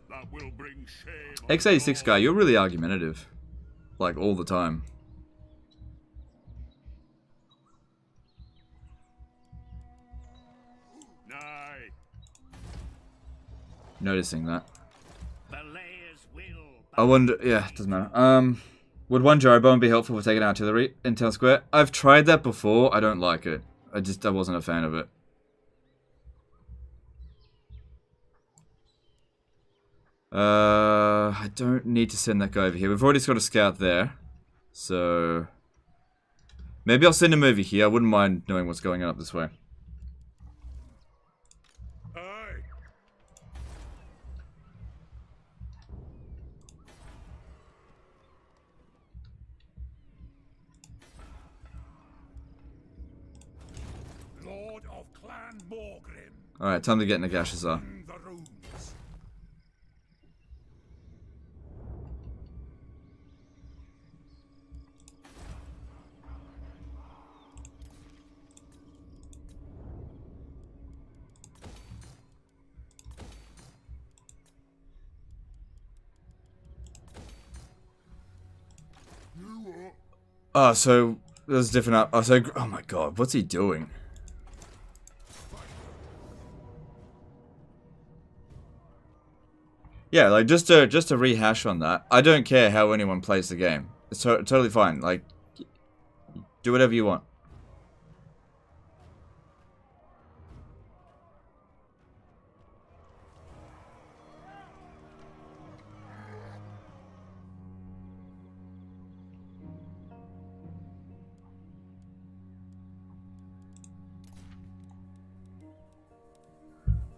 That will bring shame. X86 guy, you're really argumentative. Like, all the time. Nay. Noticing that. The layers will. I wonder... Yeah, doesn't matter. Would one Jeroboam be helpful for taking artillery in Town Square? I've tried that before. I don't like it. I wasn't a fan of it. I don't need to send that guy over here. We've already got a scout there. So... Maybe I'll send him over here. I wouldn't mind knowing what's going on up this way. Aye. Lord of Clan Morgrim. Alright, time to get Nagashazar. In the rooms. Oh, so there's different. Oh, so oh my god, what's he doing? Yeah, like just to rehash on that. I don't care how anyone plays the game. It's totally fine. Like, do whatever you want.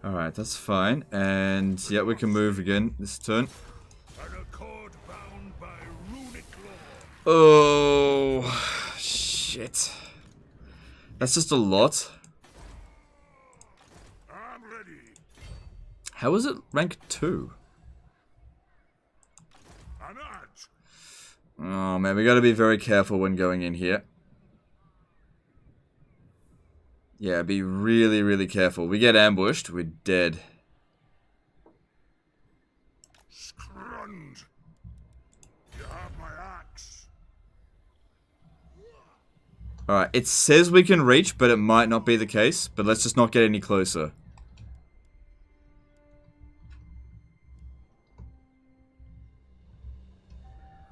Alright, that's fine. And yeah, we can move again this turn. An accord bound by runic law. Oh, shit. That's just a lot. I'm ready. How is it rank 2? I'm out. Oh man, we gotta be very careful when going in here. Yeah, be really, really careful. We get ambushed, we're dead. Scrund. You have my axe. Alright, it says we can reach, but it might not be the case. But let's just not get any closer.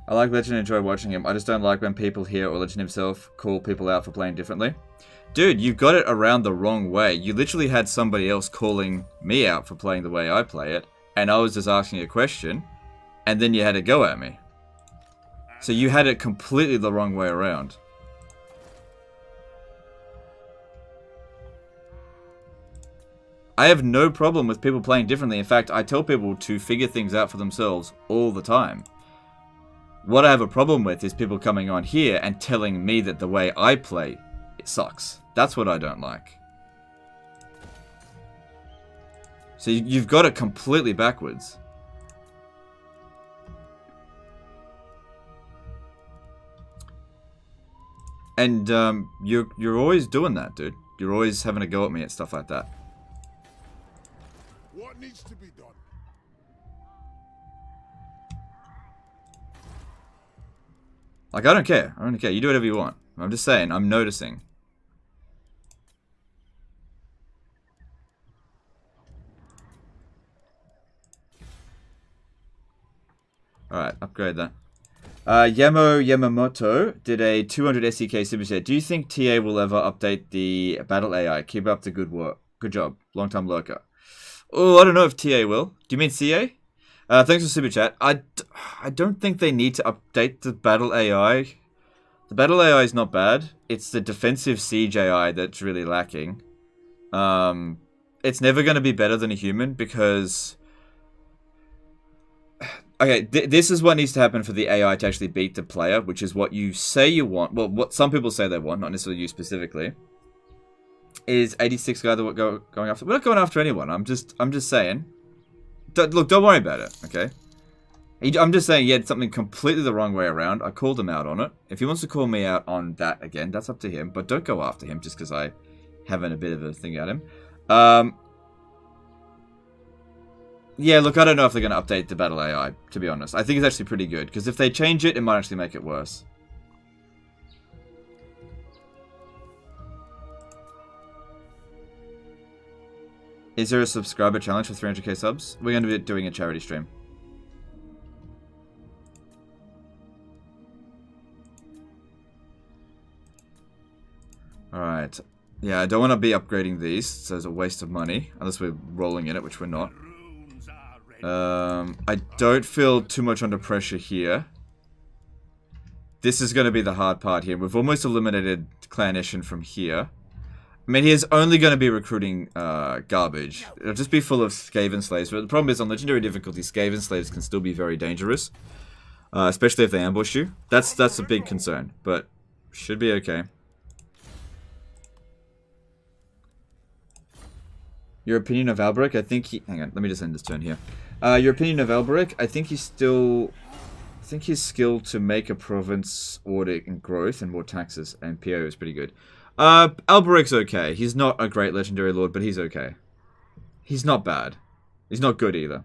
I like Legend and enjoy watching him. I just don't like when people here or Legend himself call people out for playing differently. Dude, you got it around the wrong way. You literally had somebody else calling me out for playing the way I play it, and I was just asking a question, and then you had to go at me. So you had it completely the wrong way around. I have no problem with people playing differently. In fact, I tell people to figure things out for themselves all the time. What I have a problem with is people coming on here and telling me that the way I play, it sucks. That's what I don't like. So you've got it completely backwards. And you're always doing that, dude. You're always having a go at me at stuff like that. What needs to be done? Like, I don't care. I don't care. You do whatever you want. I'm just saying, I'm noticing. Alright, upgrade that. Yamamoto did a 200 SEK super chat. Do you think TA will ever update the battle AI? Keep up the good work. Good job. Long time lurker. Oh, I don't know if TA will. Do you mean CA? Thanks for super chat. I don't think they need to update the battle AI. The battle AI is not bad. It's the defensive siege AI that's really lacking. It's never going to be better than a human because... Okay, this is what needs to happen for the AI to actually beat the player, which is what you say you want. Well, what some people say they want, not necessarily you specifically. Is 86 guy that we're going after? We're not going after anyone. I'm just saying. Look, don't worry about it, okay? I'm just saying he had something completely the wrong way around. I called him out on it. If he wants to call me out on that again, that's up to him. But don't go after him just because I having a bit of a thing at him. Yeah, look, I don't know if they're going to update the battle AI, to be honest. I think it's actually pretty good, because if they change it, it might actually make it worse. Is there a subscriber challenge for 300k subs? We're going to be doing a charity stream. Alright. Yeah, I don't want to be upgrading these, so it's a waste of money, unless we're rolling in it, which we're not. I don't feel too much under pressure here. this is going to be the hard part here. We've almost eliminated Clan Eshin from here. I mean, he is only going to be recruiting garbage. It'll just be full of Skaven slaves. But the problem is, on legendary difficulty, Skaven slaves can still be very dangerous. Especially if they ambush you. That's a big concern. But should be okay. Your opinion of Alberic? I think he... Hang on, let me just end this turn here. Your opinion of Alberic? I think he's still... I think his skill to make a province, order, and growth, and more taxes, and PO is pretty good. Alberic's okay. He's not a great legendary lord, but he's okay. He's not bad. He's not good either.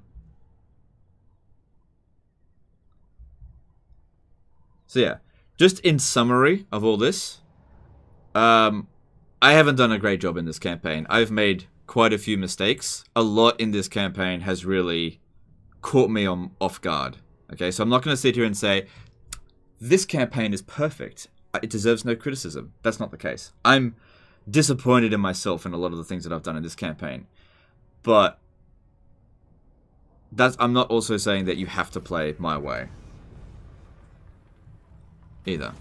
So yeah, just in summary of all this, I haven't done a great job in this campaign. I've made quite a few mistakes. A lot in this campaign has really caught me off guard. Okay, so I'm not going to sit here and say, this campaign is perfect. It deserves no criticism. That's not the case. I'm disappointed in myself and a lot of the things that I've done in this campaign. But I'm not also saying that you have to play my way. Either.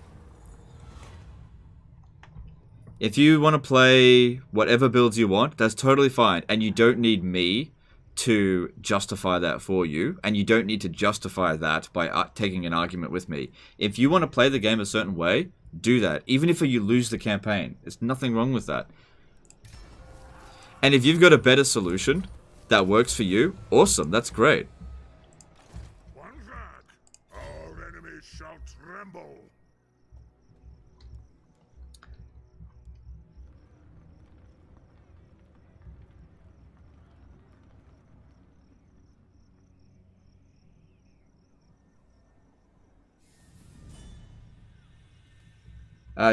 If you want to play whatever builds you want, that's totally fine. And you don't need me to justify that for you. And you don't need to justify that by taking an argument with me. If you want to play the game a certain way, do that. Even if you lose the campaign. There's nothing wrong with that. And if you've got a better solution that works for you, awesome. That's great. One jack, our enemies shall tremble.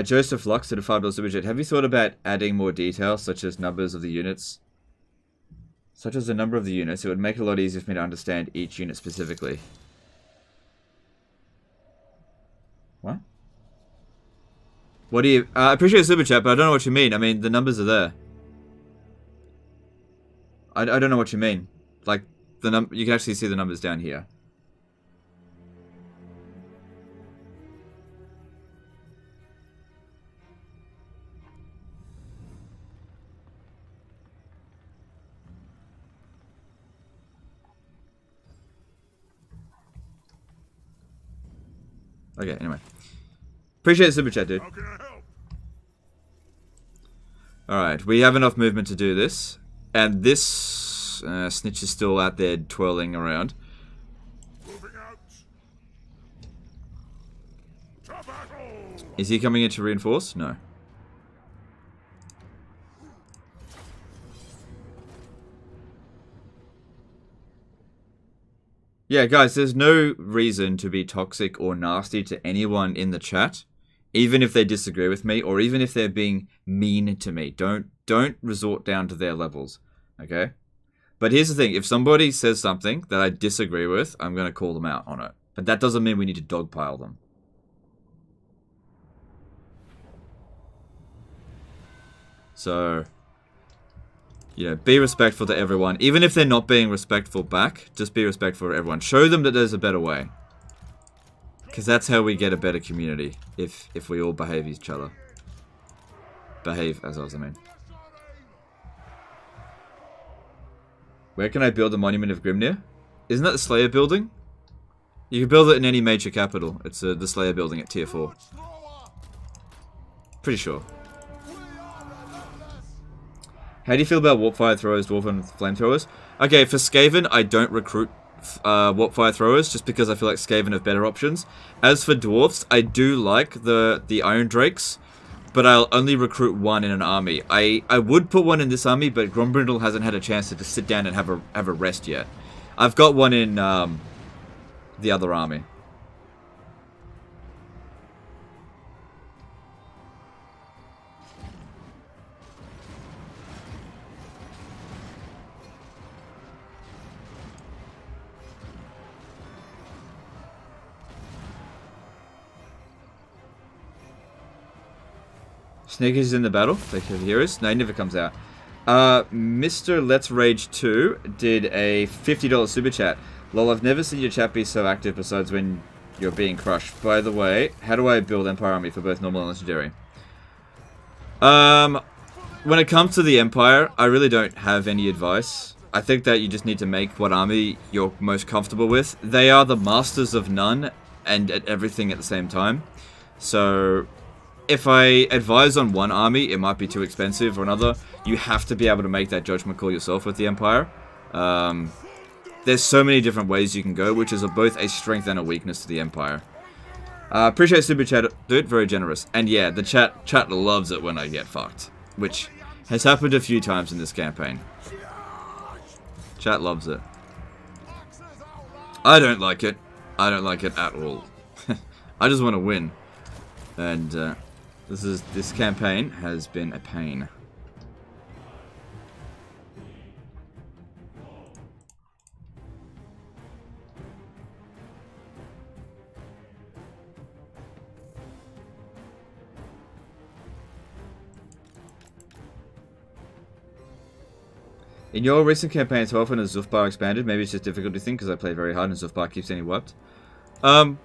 Joseph Lux to the $5 super chat. Have you thought about adding more details, such as numbers of the units? Such as the number of the units. It would make it a lot easier for me to understand each unit specifically. What? What do you... I appreciate the super chat, but I don't know what you mean. I mean, the numbers are there. I don't know what you mean. Like, you can actually see the numbers down here. Okay, anyway. Appreciate the super chat, dude. How can I help? Alright, we have enough movement to do this. And this snitch is still out there twirling around. Moving out. To battle. Is he coming in to reinforce? No. Yeah, guys, there's no reason to be toxic or nasty to anyone in the chat, even if they disagree with me, or even if they're being mean to me. Don't resort down to their levels, okay? But here's the thing, if somebody says something that I disagree with, I'm going to call them out on it. But that doesn't mean we need to dogpile them. So... you know, be respectful to everyone. Even if they're not being respectful back, just be respectful to everyone. Show them that there's a better way. Because that's how we get a better community. If we all behave each other. Behave ourselves, I mean. Where can I build a Monument of Grimnir? Isn't that the Slayer building? You can build it in any major capital. It's the Slayer building at tier 4. Pretty sure. How do you feel about warp fire throwers, dwarf and flamethrowers? Okay, for Skaven, I don't recruit warp fire throwers just because I feel like Skaven have better options. As for dwarfs, I do like the Iron Drakes, but I'll only recruit one in an army. I would put one in this army, but Grombrindle hasn't had a chance to just sit down and have a rest yet. I've got one in the other army. Snake is in the battle. Thank you for the heroes. No, he never comes out. Mr. Let's Rage 2 did a $50 super chat. Lol, I've never seen your chat be so active besides when You're being crushed. By the way, how do I build Empire Army for both normal and legendary? When it comes to the Empire, I really don't have any advice. I think that you just need to make what army you're most comfortable with. They are the masters of none and at everything at the same time. So, if I advise on one army, it might be too expensive, or another. You have to be able to make that judgment call yourself with the Empire. There's so many different ways you can go, which is both a strength and a weakness to the Empire. Appreciate Super Chat, dude, very generous. And yeah, the chat loves it when I get fucked, which has happened a few times in this campaign. Chat loves it. I don't like it. I don't like it at all. I just want to win. And this campaign has been a pain. In your recent campaigns, how often has Zufbar expanded? Maybe it's just a difficulty thing because I play very hard and Zufbar keeps getting wiped. I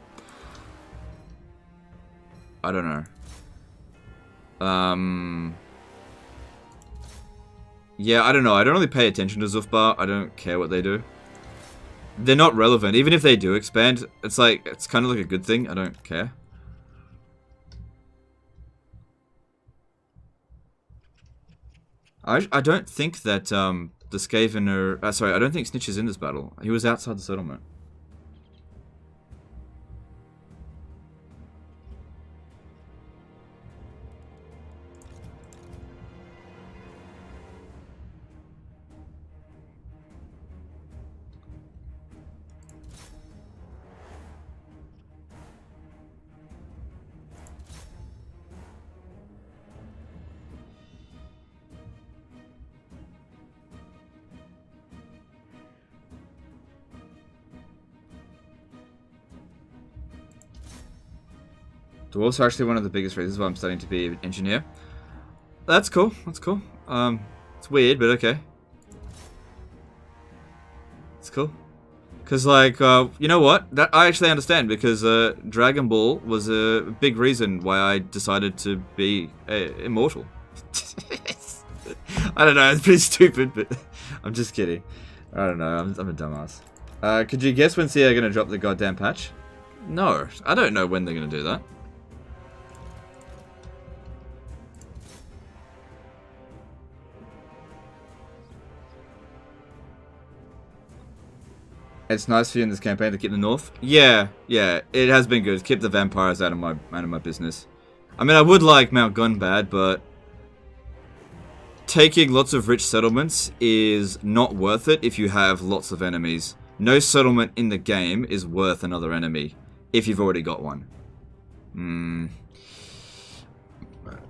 don't know. Yeah, I don't know. I don't really pay attention to Zufbar. I don't care what they do. They're not relevant. Even if they do expand, it's like, it's kind of like a good thing. I don't care. I don't think that, the Skaven are... sorry, I don't think Snitch is in this battle. He was outside the settlement. Dwarves are actually one of the biggest reasons why I'm studying to be an engineer. That's cool. That's cool. It's weird, but okay. It's cool. Because, like, you know what? That I actually understand, because Dragon Ball was a big reason why I decided to be immortal. I don't know, it's pretty stupid, but I'm just kidding. I don't know, I'm a dumbass. Could you guess when CA are going to drop the goddamn patch? No, I don't know when they're going to do that. It's nice for you in this campaign to keep the north. Yeah, it has been good. Keep the vampires out of my business. I mean, I would like Mount Gunbad, but taking lots of rich settlements is not worth it if you have lots of enemies. No settlement in the game is worth another enemy if you've already got one.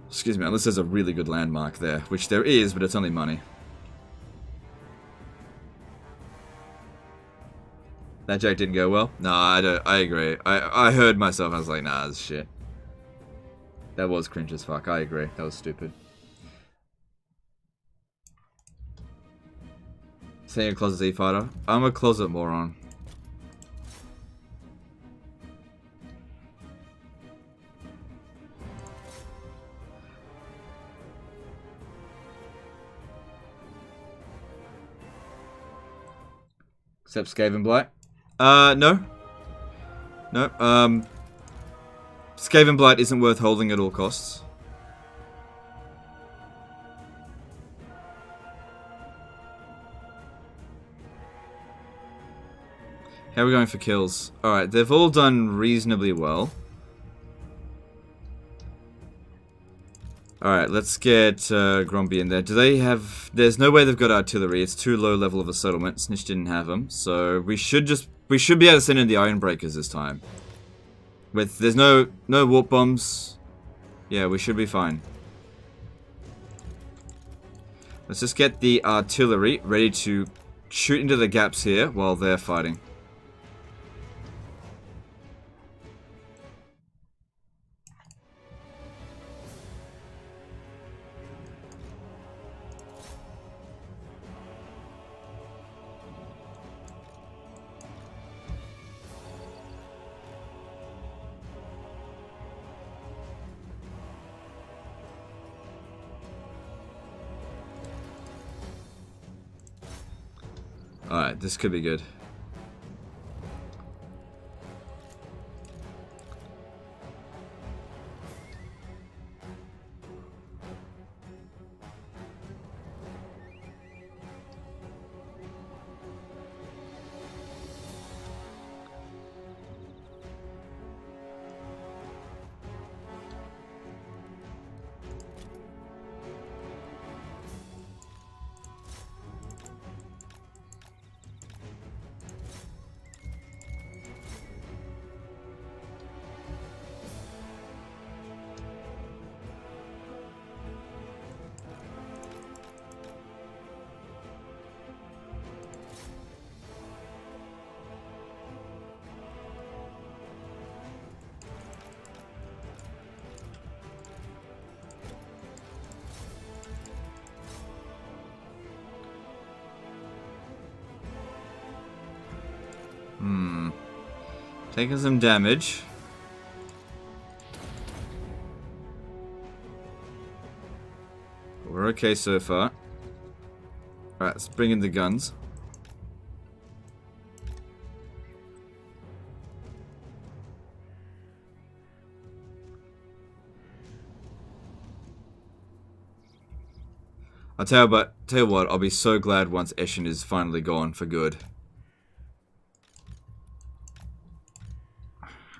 Excuse me, unless there's a really good landmark there, which there is, but it's only money. That joke didn't go well? No, I agree. I heard myself, I was like, nah, that's shit. That was cringe as fuck, I agree. That was stupid. Saying a closet Z-fighter? I'm a closet moron. Except Skaven Blight? No. No, Skaven Blight isn't worth holding at all costs. How are we going for kills? Alright, they've all done reasonably well. Alright, let's get Gromby in there. Do they have... There's no way they've got artillery. It's too low level of a settlement. Snitch didn't have them. So we should be able to send in the Ironbreakers this time. There's no warp bombs. Yeah, we should be fine. Let's just get the artillery ready to shoot into the gaps here while they're fighting. Alright, this could be good. Taking some damage. We're okay so far. Alright, let's bring in the guns. I'll tell you what, I'll be so glad once Eshin is finally gone for good.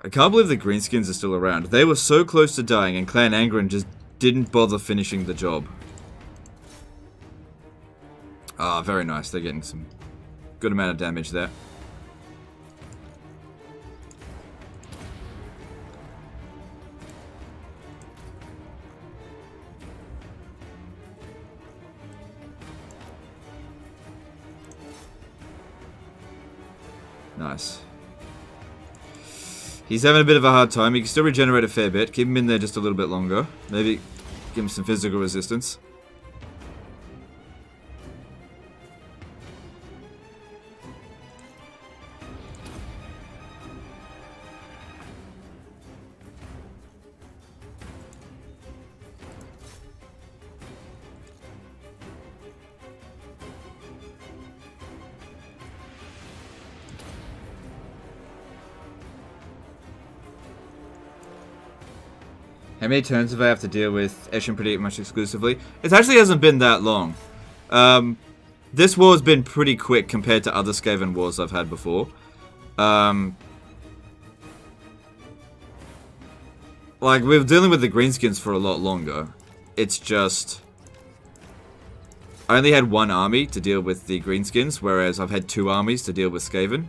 I can't believe the Greenskins are still around. They were so close to dying and Clan Angren just didn't bother finishing the job. Ah, very nice. They're getting some good amount of damage there. Nice. He's having a bit of a hard time. He can still regenerate a fair bit. Keep him in there just a little bit longer. Maybe give him some physical resistance. How many turns have I have to deal with Eshin pretty much exclusively? It actually hasn't been that long. This war has been pretty quick compared to other Skaven wars I've had before. Like, we're dealing with the Greenskins for a lot longer. It's just... I only had one army to deal with the Greenskins, whereas I've had 2 armies to deal with Skaven.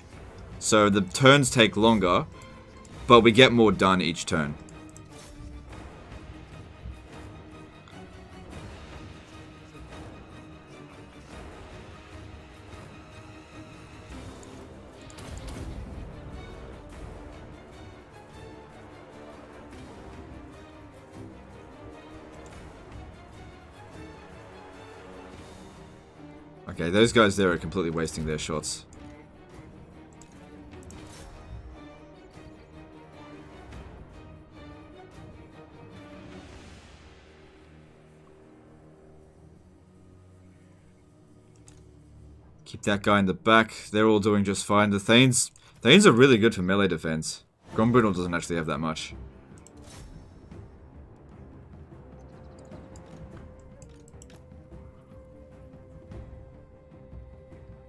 So the turns take longer, but we get more done each turn. Okay, those guys there are completely wasting their shots. Keep that guy in the back. They're all doing just fine. The Thanes are really good for melee defense. Grombrindle doesn't actually have that much.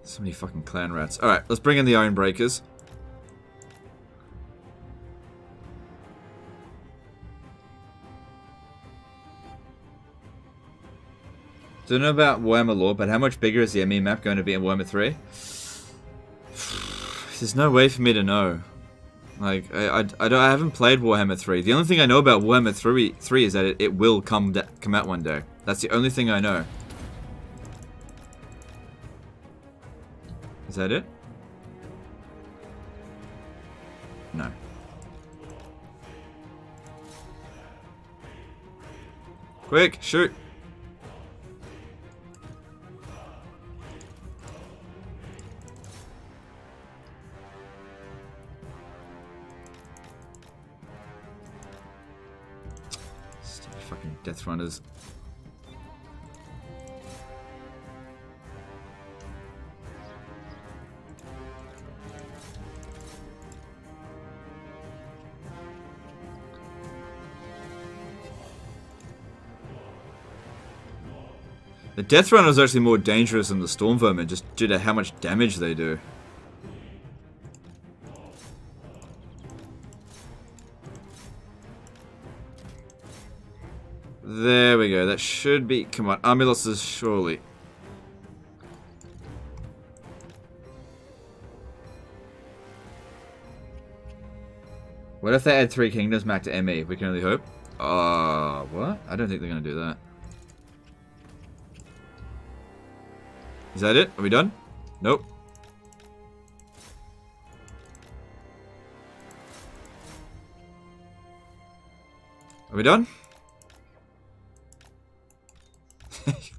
So many fucking clan rats. Alright, let's bring in the Iron Breakers. Don't know about Warhammer lore, but how much bigger is the ME map going to be in Warhammer 3? There's no way for me to know. Like, I haven't played Warhammer 3. The only thing I know about Warhammer 3 is that it will come out one day. That's the only thing I know. Is that it? No. Quick, shoot! Stupid fucking Death Runners. The Death Runner is actually more dangerous than the Storm Vermin, just due to how much damage they do. There we go. That should be... Come on. Army losses, surely. What if they add 3 kingdoms back to ME? We can only hope. What? I don't think they're going to do that. Is that it? Are we done? Nope. Are we done?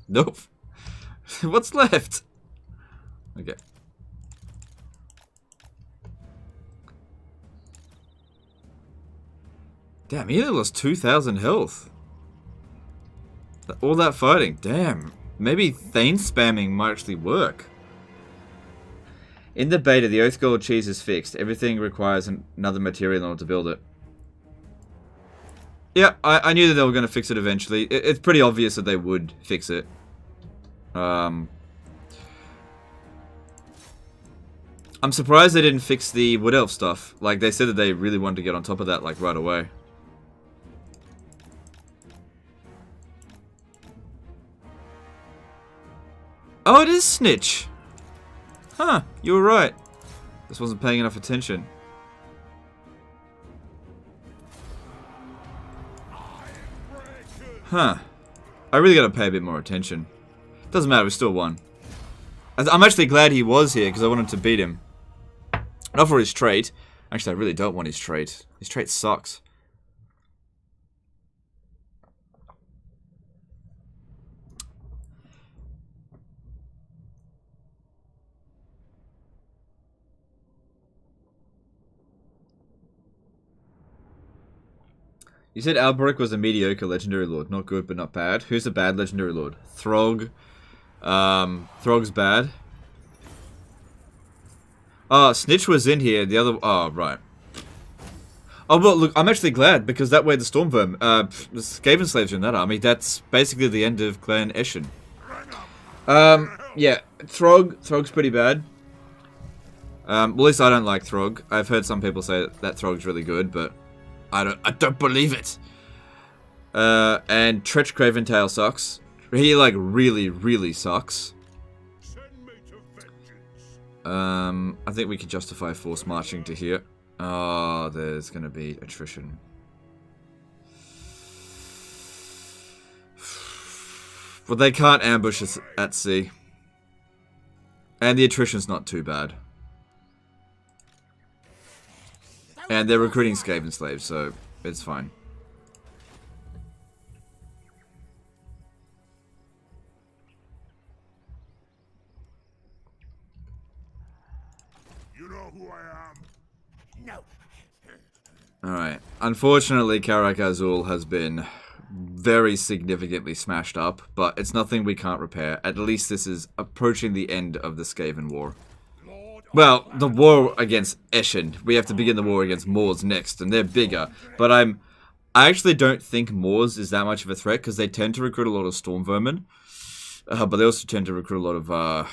Nope. What's left? Okay. Damn, he only lost 2,000 health. All that fighting. Damn. Maybe Thane spamming might actually work. In the beta, the Oath Gold cheese is fixed. Everything requires another material in order to build it. Yeah, I knew that they were going to fix it eventually. It's pretty obvious that they would fix it. I'm surprised they didn't fix the Wood Elf stuff. Like, they said that they really wanted to get on top of that, like, right away. Oh, it is Snitch! Huh, you were right. Just wasn't paying enough attention. Huh. I really gotta pay a bit more attention. Doesn't matter, we still won. I'm actually glad he was here, because I wanted to beat him. Not for his trait. Actually, I really don't want his trait. His trait sucks. You said Alberic was a mediocre legendary lord. Not good, but not bad. Who's a bad legendary lord? Throg. Throg's bad. Oh, Snitch was in here. The other... Oh, right. Oh, well, look, I'm actually glad, because that way the Stormverm... the Skaven slaves are in that army. That's basically the end of Clan Eshin. Yeah. Throg's pretty bad. Well, at least I don't like Throg. I've heard some people say that Throg's really good, but... I don't believe it. And Tretch Craventail sucks. He, like, really, really sucks. I think we could justify force marching to here. Oh, there's gonna be attrition. But they can't ambush us at sea. And the attrition's not too bad. And they're recruiting Skaven slaves, so it's fine. You know who I am? No. Alright. Unfortunately, Karak Azul has been very significantly smashed up, but it's nothing we can't repair. At least this is approaching the end of the Skaven War. Well, the war against Eshin. We have to begin the war against Moors next, and they're bigger. But I actually don't think Moors is that much of a threat, because they tend to recruit a lot of Storm Vermin. But they also tend to recruit a lot of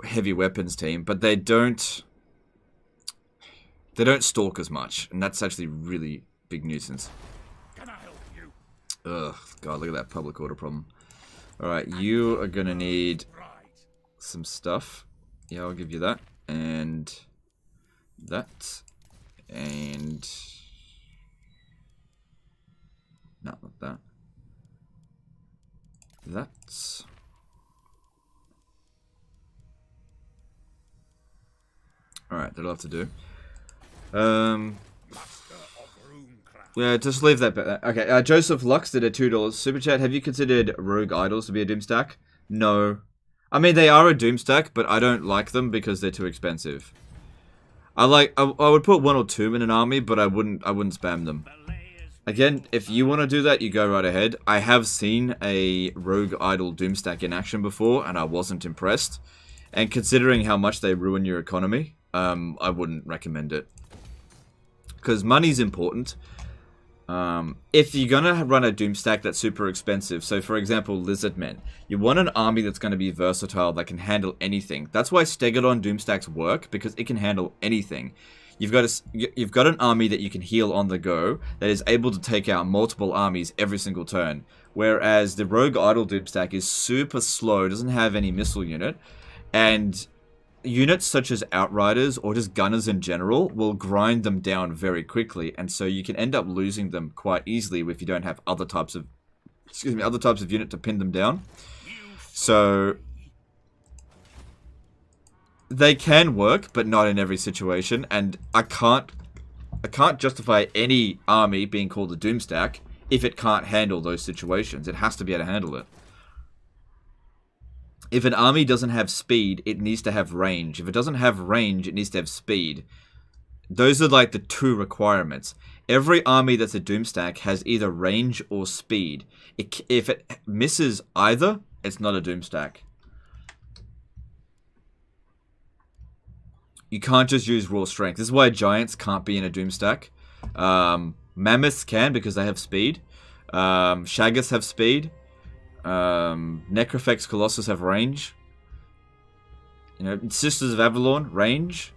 heavy weapons team. But they don't stalk as much, and that's actually really big nuisance. Can I help you? Ugh, God, look at that public order problem. Alright, you are gonna need some stuff. Yeah, I'll give you that. And that, and no, not that. That's all right. That'll have to do. Yeah, just leave that. Okay. Joseph Lux did a $2 super chat. Have you considered rogue idols to be a doom stack? No. I mean, they are a doomstack, but I don't like them because they're too expensive. I would put 1 or 2 in an army, but I wouldn't spam them. Again, if you want to do that, you go right ahead. I have seen a rogue idol doomstack in action before, and I wasn't impressed. And considering how much they ruin your economy, I wouldn't recommend it. Because money's important. If you're gonna run a doom stack that's super expensive, so for example, Lizardmen, you want an army that's gonna be versatile, that can handle anything. That's why Stegodon doom stacks work, because it can handle anything. You've got an army that you can heal on the go, that is able to take out multiple armies every single turn. Whereas the Rogue Idol doom stack is super slow, doesn't have any missile unit, and units such as Outriders or just Gunners in general will grind them down very quickly, and so you can end up losing them quite easily if you don't have other types of unit to pin them down. So they can work, but not in every situation, and I can't justify any army being called a doom stack if it can't handle those situations. It has to be able to handle it. If an army doesn't have speed, it needs to have range. If it doesn't have range, it needs to have speed. Those are like the two requirements. Every army that's a doom stack has either range or speed. If it misses either, it's not a doom stack. You can't just use raw strength. This is why giants can't be in a doom stack. Mammoths can because they have speed. Shaggoths have speed. Necrofex Colossus have range. You know, Sisters of Avalon, range.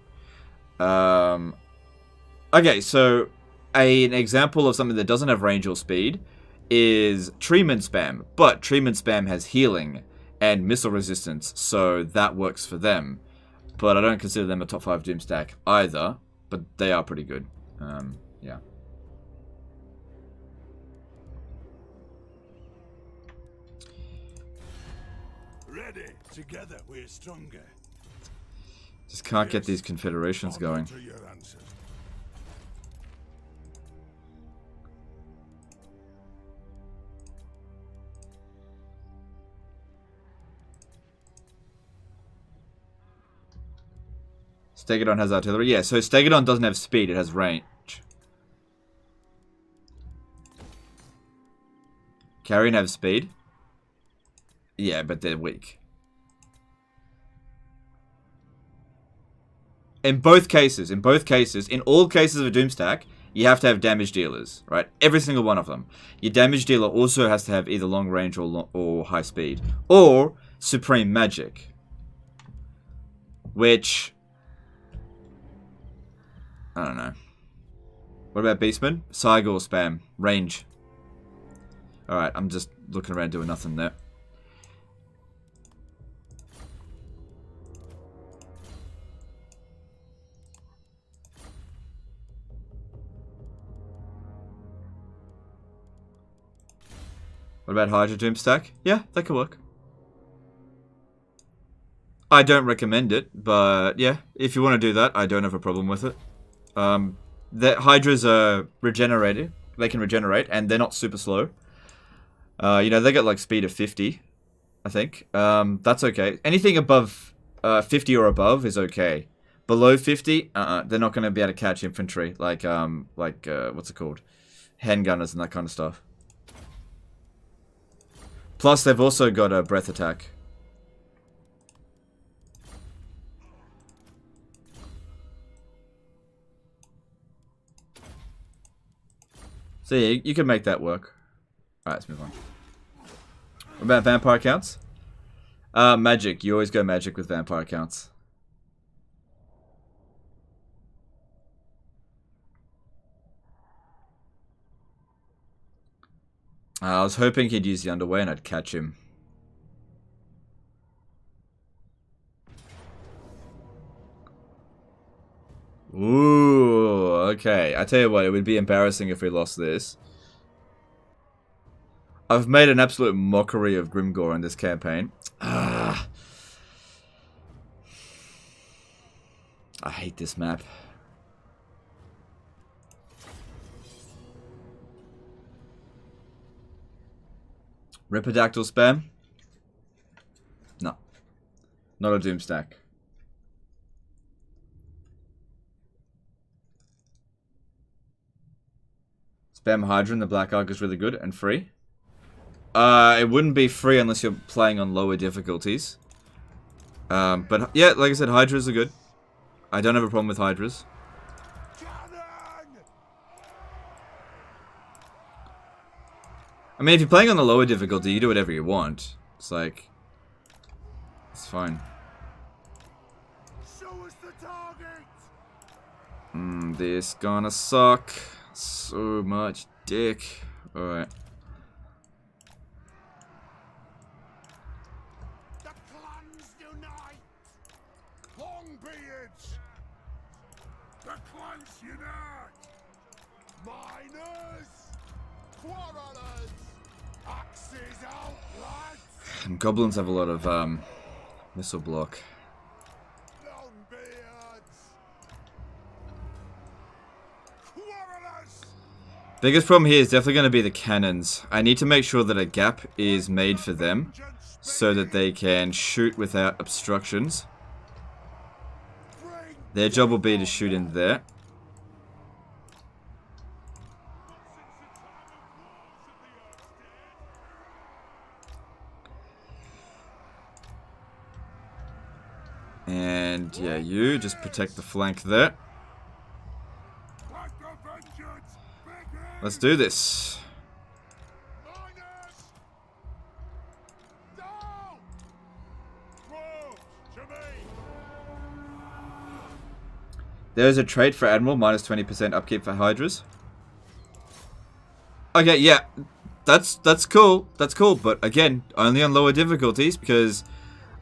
Okay, so an example of something that doesn't have range or speed is Treeman Spam. But Treeman Spam has healing and missile resistance, so that works for them. But I don't consider them a top 5 doom stack either, but they are pretty good. Yeah. Ready. Together we're stronger. Just can't get these confederations going. To your answer. Stegodon has artillery. Yeah, so Stegodon doesn't have speed, it has range. Carrion have speed. Yeah, but they're weak. In all cases, in all cases of a Doomstack, you have to have damage dealers, right? Every single one of them. Your damage dealer also has to have either long range or high speed. Or supreme magic. Which, I don't know. What about Beastman? Cygor spam. Range. Alright, I'm just looking around doing nothing there. What about Hydra Doomstack? Yeah, that could work. I don't recommend it, but yeah, if you want to do that, I don't have a problem with it. The Hydras are regenerated. They can regenerate, and they're not super slow. You know, they got like speed of 50, I think. That's okay. Anything above 50 or above is okay. Below 50, they're not going to be able to catch infantry, like what's it called? Handgunners and that kind of stuff. Plus, they've also got a breath attack. So yeah, you can make that work. Alright, let's move on. What about vampire counts? Magic. You always go magic with vampire counts. I was hoping he'd use the underway and I'd catch him. Ooh, okay. I tell you what, it would be embarrassing if we lost this. I've made an absolute mockery of Grimgore in this campaign. I hate this map. Ripidactyl spam? No. Not a Doomstack. Spam Hydra in the Black Ark is really good and free. It wouldn't be free unless you're playing on lower difficulties. But yeah, like I said, Hydras are good. I don't have a problem with Hydras. I mean, if you're playing on the lower difficulty, you do whatever you want. It's like... It's fine. Show us the target. This gonna suck. So much dick. Alright. The clans unite. Longbeards. The clans unite. Miners. Quarrelers. Axes out, lads. And goblins have a lot of missile block. Longbeards. Quarrelers. Biggest problem here is definitely going to be the cannons. I need to make sure that a gap is made for them so that they can shoot without obstructions. Their job will be to shoot in there. And yeah, you just protect the flank there. Let's do this. Miners. Down. Close to me. There's a trait for Admiral, minus 20% upkeep for Hydras. Okay, yeah, that's cool. That's cool, but again, only on lower difficulties because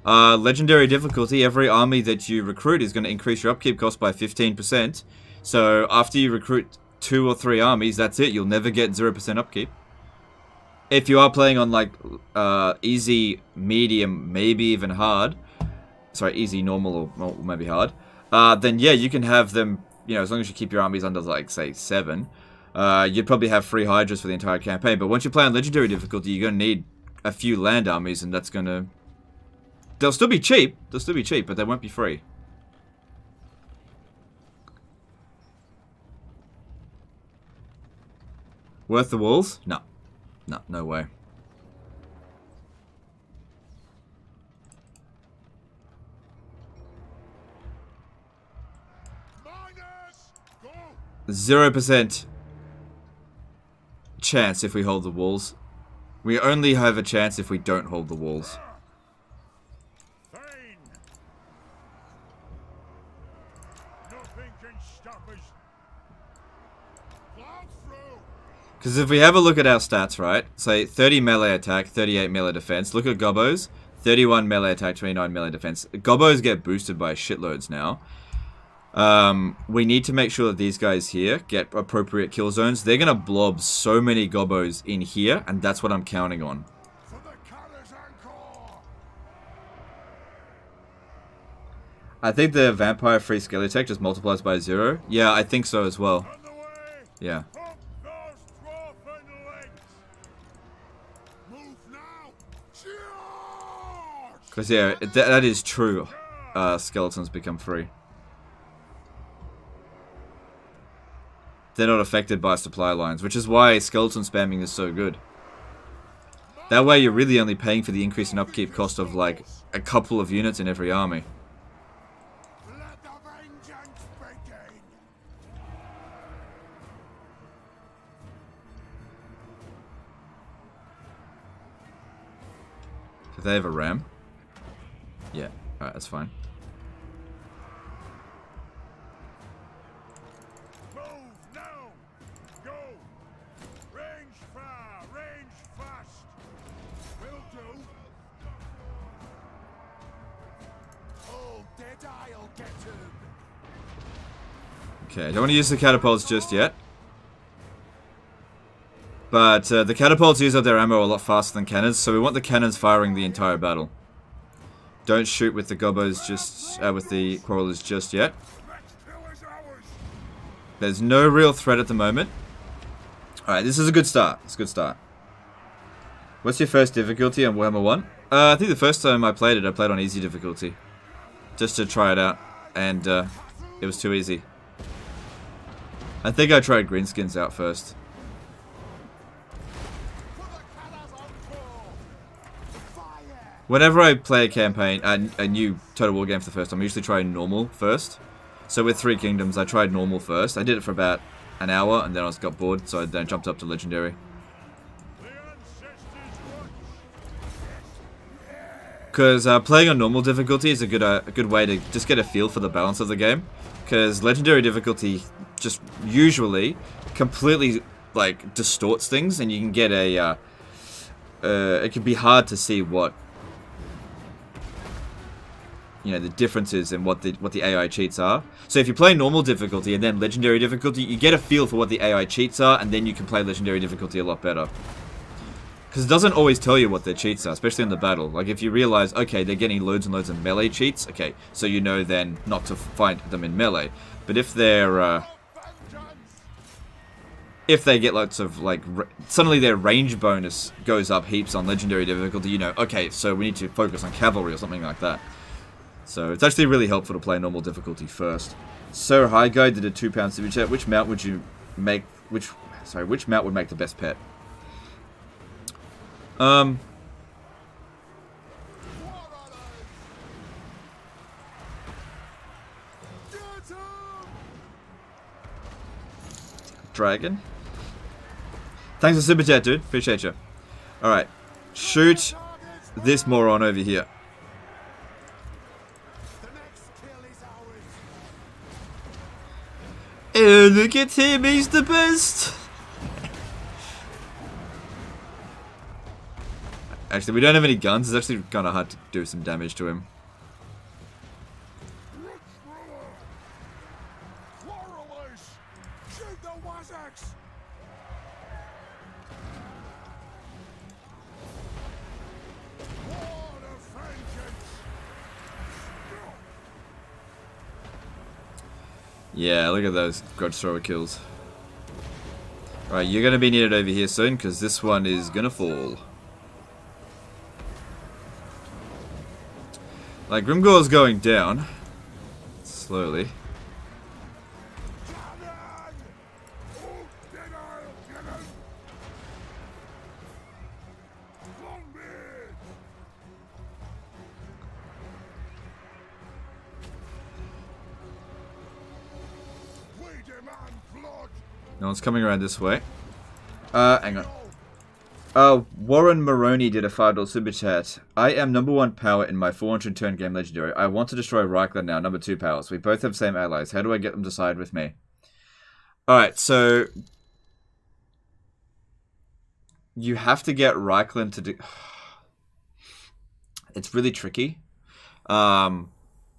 legendary difficulty, every army that you recruit is going to increase your upkeep cost by 15%. So after you recruit 2 or 3 armies, that's it. You'll never get 0% upkeep. If you are playing on like easy, medium, maybe even hard, sorry, easy, normal, or maybe hard, then yeah, you can have them, you know, as long as you keep your armies under like say 7, you'd probably have 3 Hydras for the entire campaign. But once you play on legendary difficulty, you're going to need a few land armies, and that's going to... They'll still be cheap, but they won't be free. Worth the walls? No. No, no way. Miners. Go. 0% chance if we hold the walls. We only have a chance if we don't hold the walls. Thane. Nothing can stop us. Plow through. Because if we have a look at our stats, right? Say 30 melee attack, 38 melee defense. Look at Gobbos. 31 melee attack, 29 melee defense. Gobbos get boosted by shitloads now. We need to make sure that these guys here get appropriate kill zones. They're going to blob so many Gobbos in here, and that's what I'm counting on. For the Carr's Anchor. I think the vampire free skill attack just multiplies by 0. Yeah, I think so as well. On the way. Yeah. Up those dwarfen legs. Move now. Charge. Because yeah, that is true. Skeletons become free. They're not affected by supply lines, which is why skeleton spamming is so good. That way you're really only paying for the increase in upkeep cost of like a couple of units in every army. Let the vengeance begin. Do they have a ram? Yeah, alright, that's fine. Move now. Go. Range far. Range fast. Will do. Oh, Deadeye'll get him. Okay, I don't want to use the catapults just yet. But the catapults use up their ammo a lot faster than cannons, so we want the cannons firing the entire battle. Don't shoot with the Gobbos just, with the Quarrelers just yet. Next kill is ours. There's no real threat at the moment. Alright, this is a good start. It's a good start. What's your first difficulty on Warhammer 1? I think the first time I played it, I played on easy difficulty. Just to try it out. And it was too easy. I think I tried Greenskins out first. For the Carr's Anchor. Fire. Whenever I play a campaign, a new Total War game for the first time, I usually try normal first. So with 3 Kingdoms, I tried normal first. I did it for about an hour, and then I got bored, so I then jumped up to Legendary. The Because playing on normal difficulty is a good way to just get a feel for the balance of the game. Because legendary difficulty just usually completely like distorts things, and you can get a it can be hard to see what, you know, the differences in what the AI cheats are. So if you play normal difficulty and then legendary difficulty, you get a feel for what the AI cheats are, and then you can play legendary difficulty a lot better. Because it doesn't always tell you what their cheats are, especially in the battle. Like, if you realize, okay, they're getting loads and loads of melee cheats, okay, so you know then not to fight them in melee. But if they're, if they get lots of, like, suddenly their range bonus goes up heaps on legendary difficulty, you know, okay, so we need to focus on cavalry or something like that. So it's actually really helpful to play normal difficulty first. Sir High Guy did a £2 super chat. Which mount would you make, which mount would make the best pet? Dragon. Thanks for super chat, dude. Appreciate you. Alright. Shoot this moron over here. Oh, look at him. He's the best. Actually, we don't have any guns. It's actually kind of hard to do some damage to him. Yeah, look at those grudge thrower kills. Alright, you're going to be needed over here soon, because this one is going to fall. Like, Grimgore's going down. Slowly. No one's coming around this way. Hang on. Warren Maroney did a $5 super chat. I am #1 power in my 400 turn game legendary. I want to destroy Reichland now, #2 powers. We both have same allies. How do I get them to side with me? Alright, so you have to get Reichland to do... It's really tricky. For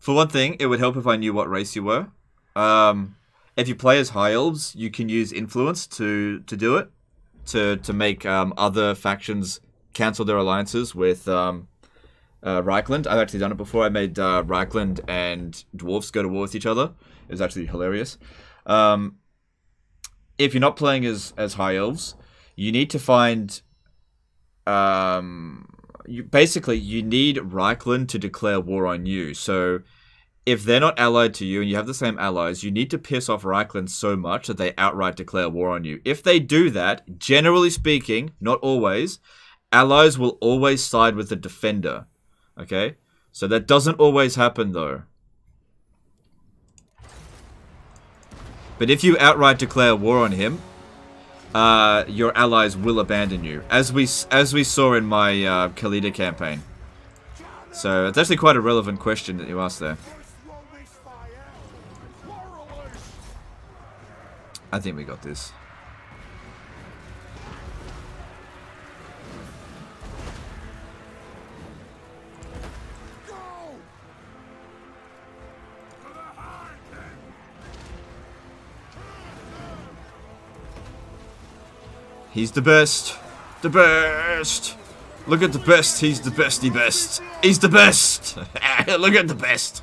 one thing, it would help if I knew what race you were. If you play as High Elves, you can use influence to do it. To make other factions cancel their alliances with Reichland. I've actually done it before. I made Reichland and Dwarfs go to war with each other. It was actually hilarious. If you're not playing as High Elves, you need to find... basically, you need Reichland to declare war on you. So... if they're not allied to you and you have the same allies, you need to piss off Reichland so much that they outright declare war on you. If they do that, generally speaking, not always, allies will always side with the defender. Okay? So that doesn't always happen, though. But if you outright declare war on him, your allies will abandon you. As we saw in my Khalida campaign. So it's actually quite a relevant question that you asked there. I think we got this. He's the best. The best. Look at the best. He's the bestie best. He's the best. Look at the best.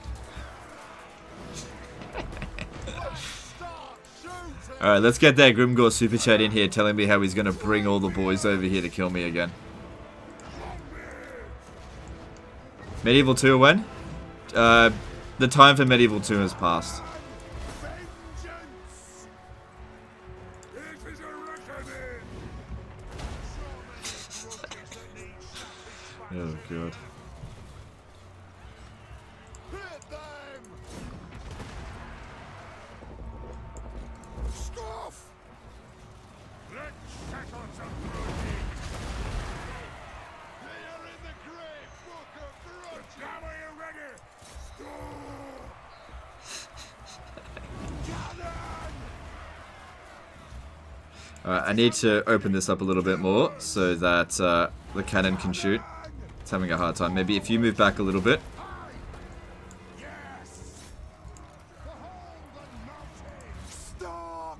Alright, let's get that Grimgore super chat in here telling me how he's going to bring all the boys over here to kill me again. Medieval 2 when? The time for Medieval 2 has passed. Oh god. Alright, I need to open this up a little bit more so that the cannon can shoot. It's having a hard time. Maybe if you move back a little bit. Yes! Behold the mountain! Stock!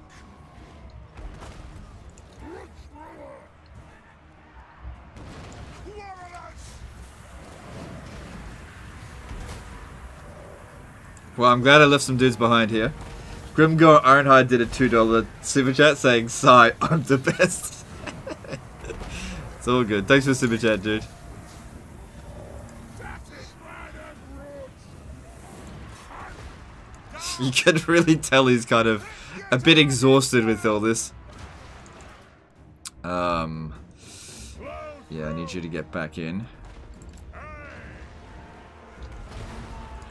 Warriors! Well, I'm glad I left some dudes behind here. Grimgore Ironhide did a $2 super chat saying, "Sigh, I'm the best." It's all good. Thanks for the super chat, dude. You can really tell he's kind of a bit exhausted with all this. Yeah, I need you to get back in.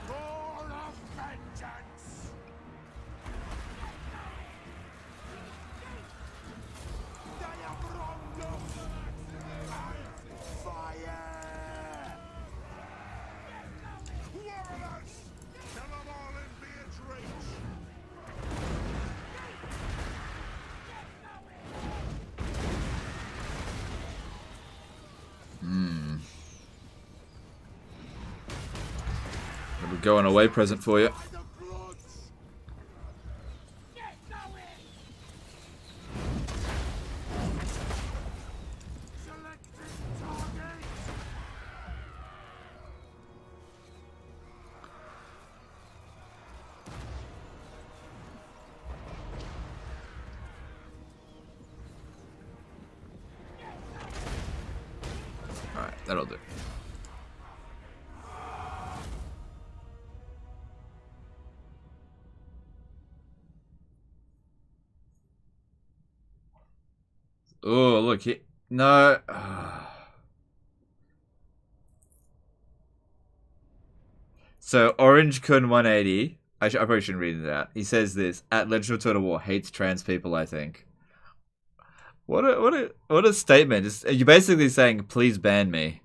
Roar of vengeance! Fire! Warriors! Kill them all in Beatrice! Got a going away present for you. By the bloods! Selected target! Alright, that'll do. Oh, look here. No. So, Orange Kun 180. I probably shouldn't read it out. He says this at Legend of Total War hates trans people, I think. What a statement. You're basically saying, please ban me.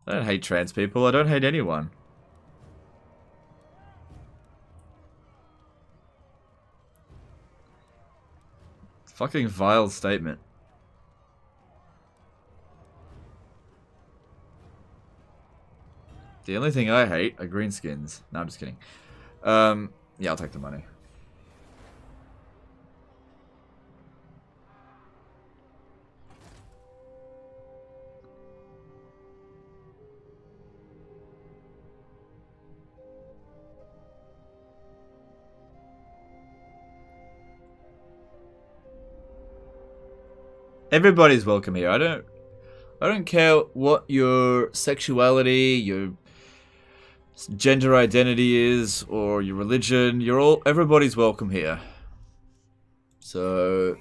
I don't hate trans people. I don't hate anyone. Fucking vile statement. The only thing I hate are greenskins. No, I'm just kidding. Yeah, I'll take the money. Everybody's welcome here. I don't care what your sexuality, your gender identity is, or your religion. Everybody's welcome here. So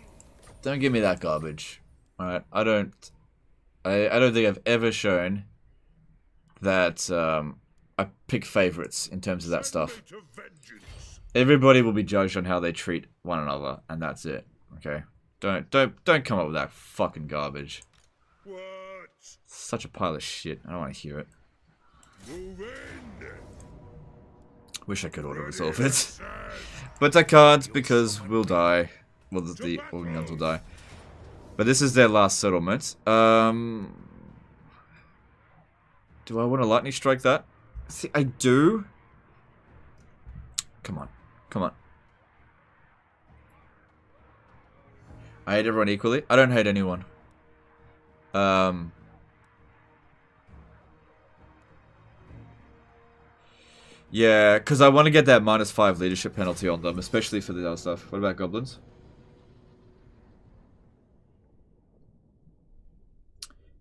don't give me that garbage. Alright? I don't think I've ever shown that I pick favorites in terms of that stuff. Everybody will be judged on how they treat one another, and that's it. Okay? Don't come up with that fucking garbage. What? Such a pile of shit. I don't want to hear it. Move in! Wish I could auto resolve it. But I can't because we'll die. Well, the organ guns will die. But this is their last settlement. Do I want to lightning strike that? See, I do. Come on. Come on. I hate everyone equally. I don't hate anyone. Yeah, because I want to get that -5 leadership penalty on them, especially for the other stuff. What about goblins?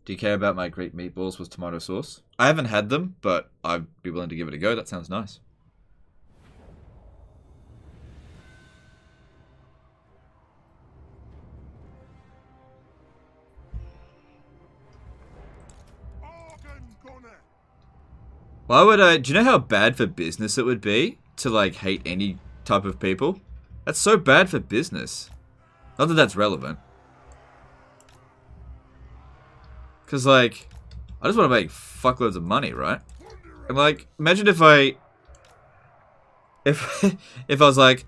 Do you care about my Greek meatballs with tomato sauce? I haven't had them, but I'd be willing to give it a go. That sounds nice. Why would I... Do you know how bad for business it would be to, like, hate any type of people? That's so bad for business. Not that that's relevant. Because, like, I just want to make fuckloads of money, right? And, like, imagine if I... If I was like,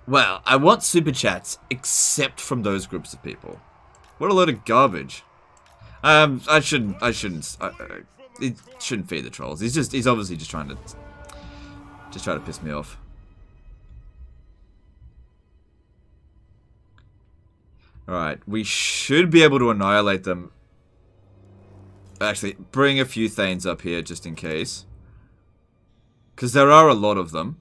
Well, I want super chats, except from those groups of people. What a load of garbage. I shouldn't, he shouldn't feed the trolls. He's obviously just trying to piss me off. Alright, we should be able to annihilate them. Actually, bring a few Thanes up here just in case. Because there are a lot of them.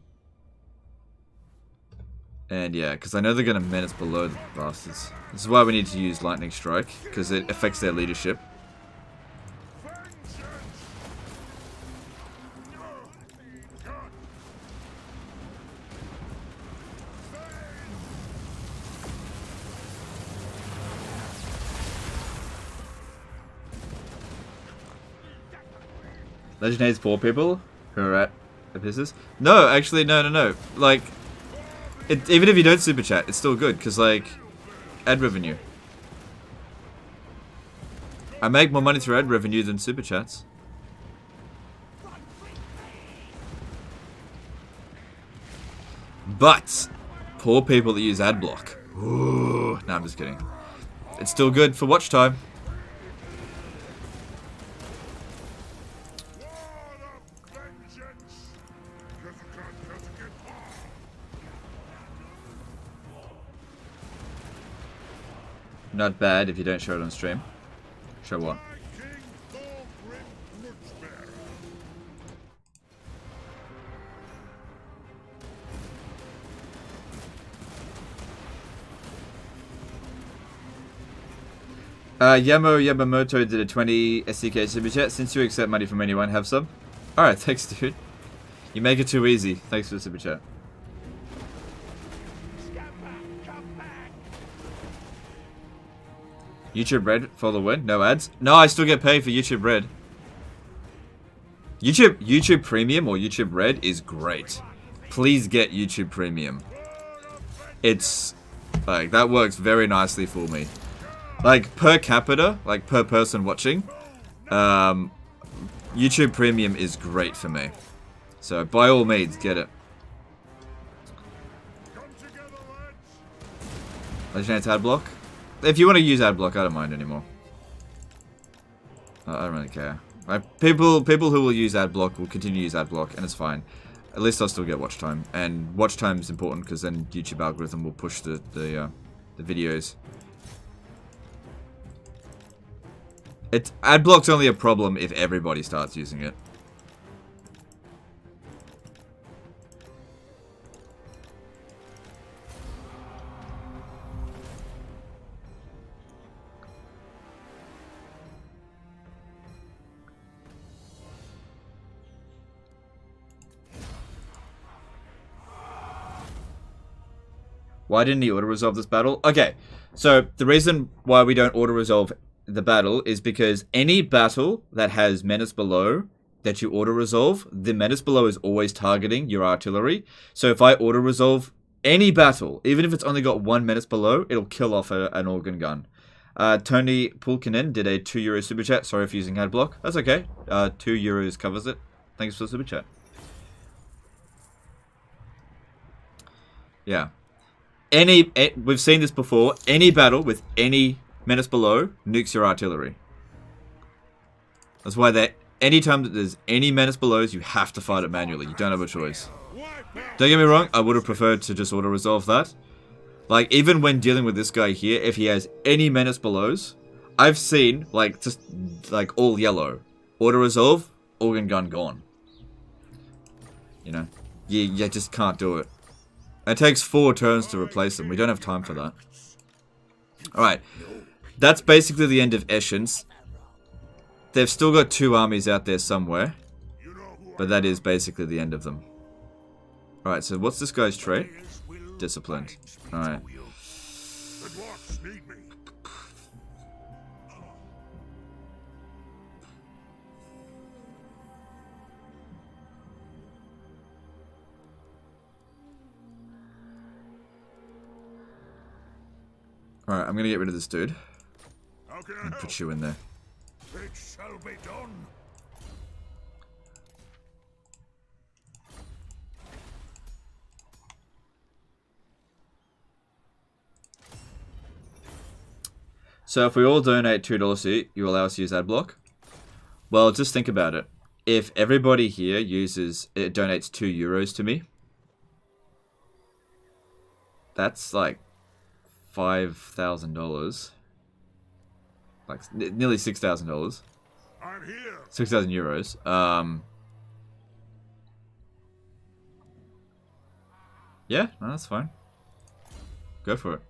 And yeah, because I know they're going to menace below the bastards. This is why we need to use Lightning Strike, because it affects their leadership. Legend hates poor people who are at abysses. No, actually, no. Like, even if you don't super chat, it's still good because like ad revenue. I make more money through ad revenue than super chats. But poor people that use ad block. Ooh, no, I'm just kidding. It's still good for watch time. Not bad if you don't show it on stream. Show what? King Thorgrim Grudgebearer. Yamamoto did a 20 SDK super chat. Since you accept money from anyone, have some. Alright, thanks, dude. You make it too easy. Thanks for the super chat. YouTube Red for the win. No ads. No, I still get paid for YouTube Red. YouTube Premium or YouTube Red is great. Please get YouTube Premium. It's like that works very nicely for me. Like per capita, like per person watching, YouTube Premium is great for me. So by all means, get it. Legendary ad block. If you want to use ad block, I don't mind anymore. I don't really care. Like people who will use ad block will continue to use ad block, and it's fine. At least I'll still get watch time, and watch time is important because then YouTube algorithm will push the videos. Ad block's only a problem if everybody starts using it. Why didn't he auto-resolve this battle? Okay, so the reason why we don't auto-resolve the battle is because any battle that has menace below that you auto-resolve, the menace below is always targeting your artillery. So if I auto-resolve any battle, even if it's only got one menace below, it'll kill off an organ gun. Tony Pulkinen did a €2 super chat. Sorry for using ad block. That's okay. €2 covers it. Thanks for the super chat. Yeah. We've seen this before. Any battle with any menace below nukes your artillery. That's why anytime that there's any menace below, you have to fight it manually. You don't have a choice. Don't get me wrong, I would have preferred to just auto-resolve that. Like, even when dealing with this guy here, if he has any menace belows, I've seen, like, just, like, all yellow. Auto-resolve, organ gun gone. You know? You just can't do it. It takes 4 turns to replace them. We don't have time for that. Alright. That's basically the end of Eshin's. They've still got 2 armies out there somewhere. But that is basically the end of them. Alright, so what's this guy's trait? Disciplined. Alright. Alright, I'm gonna get rid of this dude. And put you in there. It shall be done. So if we all donate $2 each, you allow us to use Adblock? Well, just think about it. If everybody here donates €2 to me, that's like $5,000. Like nearly $6,000. I'm here. 6,000 euros. Yeah, no, that's fine. Go for it.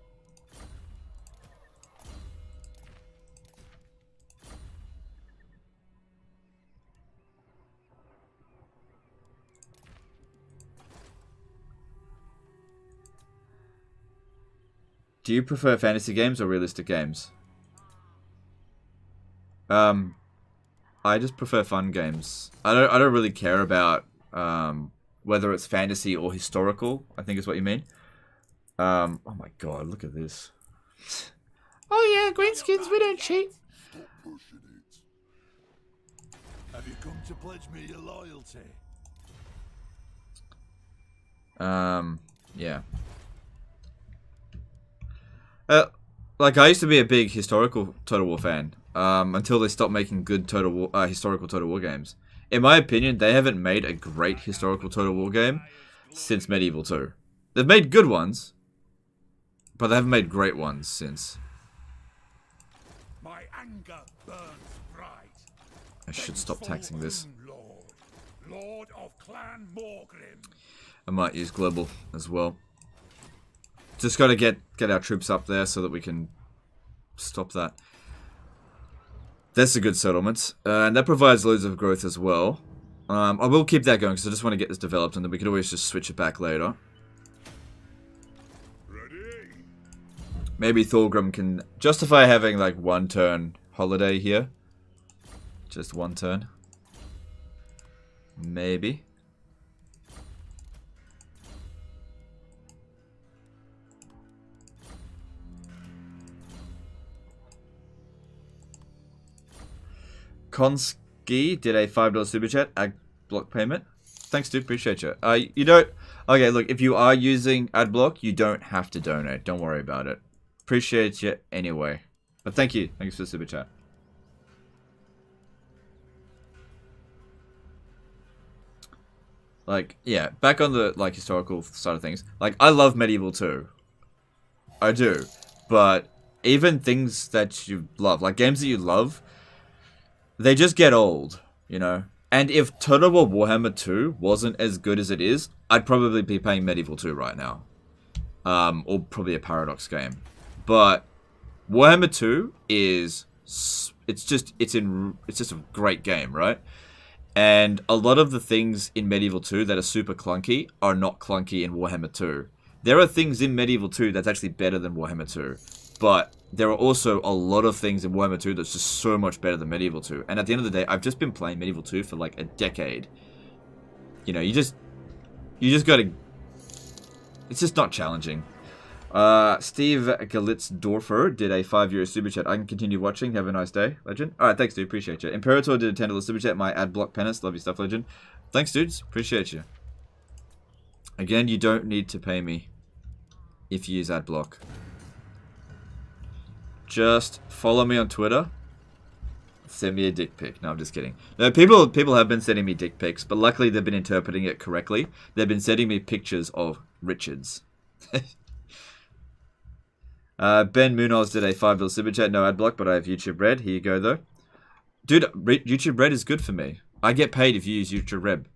Do you prefer fantasy games or realistic games? I just prefer fun games. I don't really care about whether it's fantasy or historical, I think is what you mean. Oh my god, look at this. Oh yeah, greenskins, we don't cheat. Stop pushing it. Have you come to pledge me your loyalty? Yeah. Like, I used to be a big historical Total War fan, until they stopped making good historical Total War games. In my opinion, they haven't made a great historical Total War game since Medieval 2. They've made good ones, but they haven't made great ones since. My anger burns bright. I should stop taxing this. Lord of Clan Morgrim. I might use global as well. Just gotta get our troops up there so that we can stop that. That's a good settlement. And that provides loads of growth as well. I will keep that going because I just want to get this developed and then we can always just switch it back later. Ready? Maybe Thorgrim can justify having like 1 turn holiday here. Just 1 turn. Maybe. Konski did a $5 super chat, ad block payment. Thanks, dude. Appreciate you. You don't. Okay, look. If you are using ad block, you don't have to donate. Don't worry about it. Appreciate you anyway. But thank you. Thanks for the super chat. Like, yeah. Back on the like historical side of things. Like, I love Medieval 2. I do. But even things that you love, like games that you love, they just get old, you know? And if Total War Warhammer 2 wasn't as good as it is, I'd probably be playing Medieval 2 right now. Or probably a Paradox game. But Warhammer 2 is... It's just a great game, right? And a lot of the things in Medieval 2 that are super clunky are not clunky in Warhammer 2. There are things in Medieval 2 that's actually better than Warhammer 2. But there are also a lot of things in Warhammer 2 that's just so much better than Medieval 2. And at the end of the day, I've just been playing Medieval 2 for like a decade. You know, you just gotta... It's just not challenging. Steve Galitzdorfer did a €5 super chat. I can continue watching. Have a nice day, legend. Alright, thanks, dude. Appreciate you. Imperator did a $10 super chat. My ad block penance. Love your stuff, legend. Thanks, dudes. Appreciate you. Again, you don't need to pay me if you use ad block. Just follow me on Twitter. Send me a dick pic. No, I'm just kidding. No, people have been sending me dick pics, but luckily they've been interpreting it correctly. They've been sending me pictures of Richards. Ben Munoz did a $5 super chat. No ad block, but I have YouTube Red. Here you go, though. Dude, YouTube Red is good for me. I get paid if you use YouTube Red.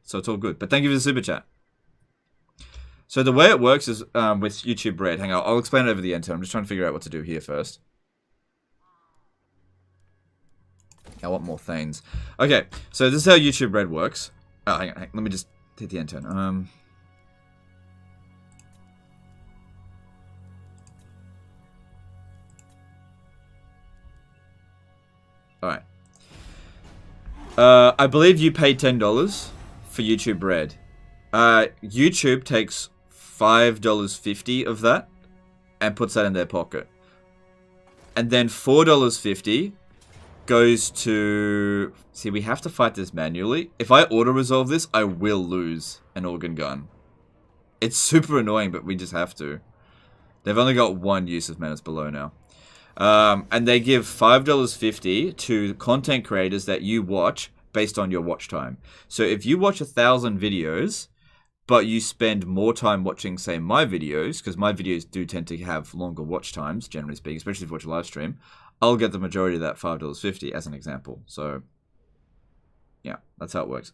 So it's all good. But thank you for the super chat. So the way it works is with YouTube Red. Hang on, I'll explain it over the end. I'm just trying to figure out what to do here first. I want more things. Okay, so this is how YouTube Red works. Oh, hang on. Let me just hit the end turn. Alright. I believe you pay $10 for YouTube Red. YouTube takes $5.50 of that and puts that in their pocket. And then $4.50 goes to... See, we have to fight this manually. If I auto-resolve this, I will lose an organ gun. It's super annoying, but we just have to. They've only got 1 use of Menace below now. And they give $5.50 to content creators that you watch based on your watch time. So if you watch 1,000 videos, but you spend more time watching, say, my videos, because my videos do tend to have longer watch times, generally speaking, especially if you watch a live stream, I'll get the majority of that $5.50 as an example. So, yeah, that's how it works.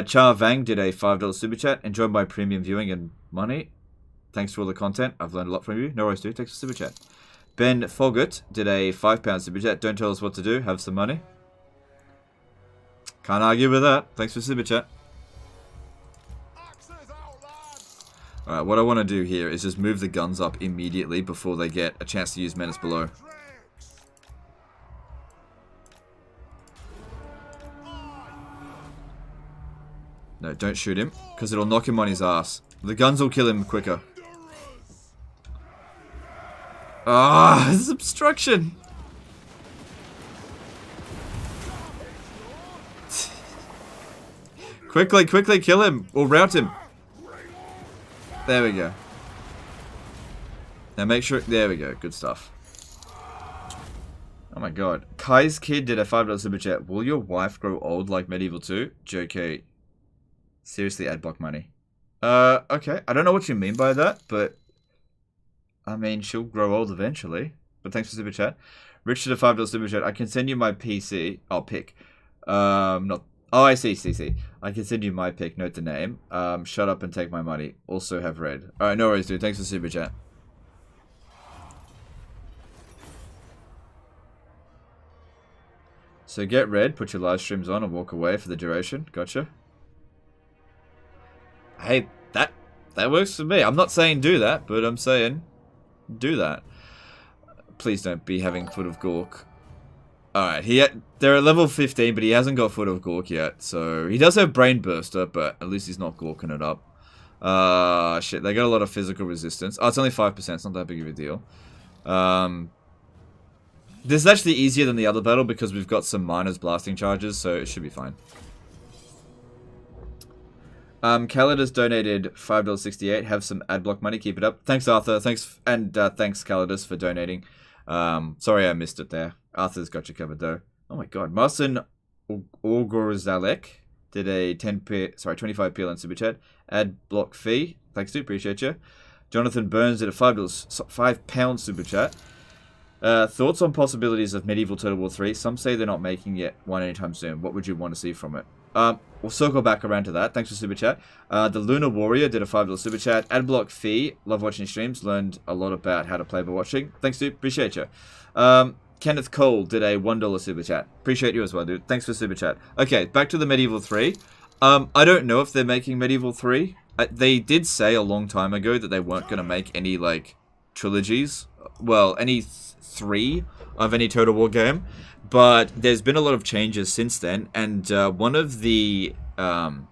Char Vang did a $5 super chat. Enjoyed my premium viewing and money. Thanks for all the content. I've learned a lot from you. No worries, dude. Thanks for super chat. Ben Foggett did a £5 super chat. Don't tell us what to do. Have some money. Can't argue with that. Thanks for super chat. Alright, what I want to do here is just move the guns up immediately before they get a chance to use Menace Below. No, don't shoot him, because it'll knock him on his ass. The guns will kill him quicker. Ah, this is obstruction! Quickly, quickly kill him! Or rout him! There we go. Now make sure... There we go. Good stuff. Oh my god. Kai's kid did a $5 super chat. Will your wife grow old like Medieval 2? JK. Seriously, ad block money. Okay. I don't know what you mean by that, but... I mean, she'll grow old eventually. But thanks for super chat. Rich did a $5 super chat. I can send you my PC. Oh, pick. Not... Oh, I see. I can send you my pick. Note the name. Shut up and take my money. Also have red. Alright, no worries, dude. Thanks for super chat. So get red, put your live streams on and walk away for the duration. Gotcha. Hey, that works for me. I'm not saying do that, but I'm saying do that. Please don't be having Foot of Gork. Alright, they're at level 15, but he hasn't got Foot of Gork yet. So he does have Brain Burster, but at least he's not gorking it up. Shit, they got a lot of physical resistance. Oh, it's only 5%, it's not that big of a deal. This is actually easier than the other battle because we've got some miners blasting charges, so it should be fine. Calidus donated $5.68. Have some ad block money, keep it up. Thanks, Arthur. Thanks, Calidus, for donating. Sorry I missed it there. Arthur's got you covered though. Oh my god. Marcin Orgorzalek did a 25 PL in super chat. Ad block fee. Thanks dude, appreciate you. Jonathan Burns did a £5 super chat. Thoughts on possibilities of Medieval Total War 3? Some say they're not making yet one anytime soon. What would you want to see from it? We'll circle back around to that. Thanks for super chat. The Lunar Warrior did a $5 super chat. Adblock fee. Love watching your streams. Learned a lot about how to play by watching. Thanks, dude. Appreciate you. Kenneth Cole did a $1 super chat. Appreciate you as well, dude. Thanks for super chat. Okay, back to the Medieval 3. I don't know if they're making Medieval 3. They did say a long time ago that they weren't going to make any, like, trilogies. Well, any 3 of any Total War game. But there's been a lot of changes since then, and one of the early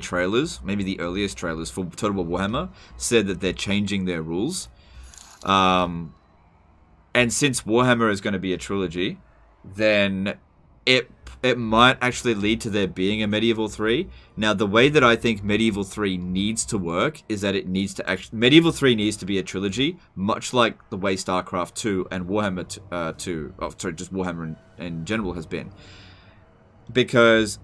trailers, maybe the earliest trailers for Total War Warhammer, said that they're changing their rules. And since Warhammer is going to be a trilogy, then it might actually lead to there being a Medieval 3. Now, the way that I think Medieval 3 needs to work is that it needs to actually... Medieval 3 needs to be a trilogy, much like the way StarCraft 2 and Warhammer 2... Oh, sorry, just Warhammer in general has been. Because...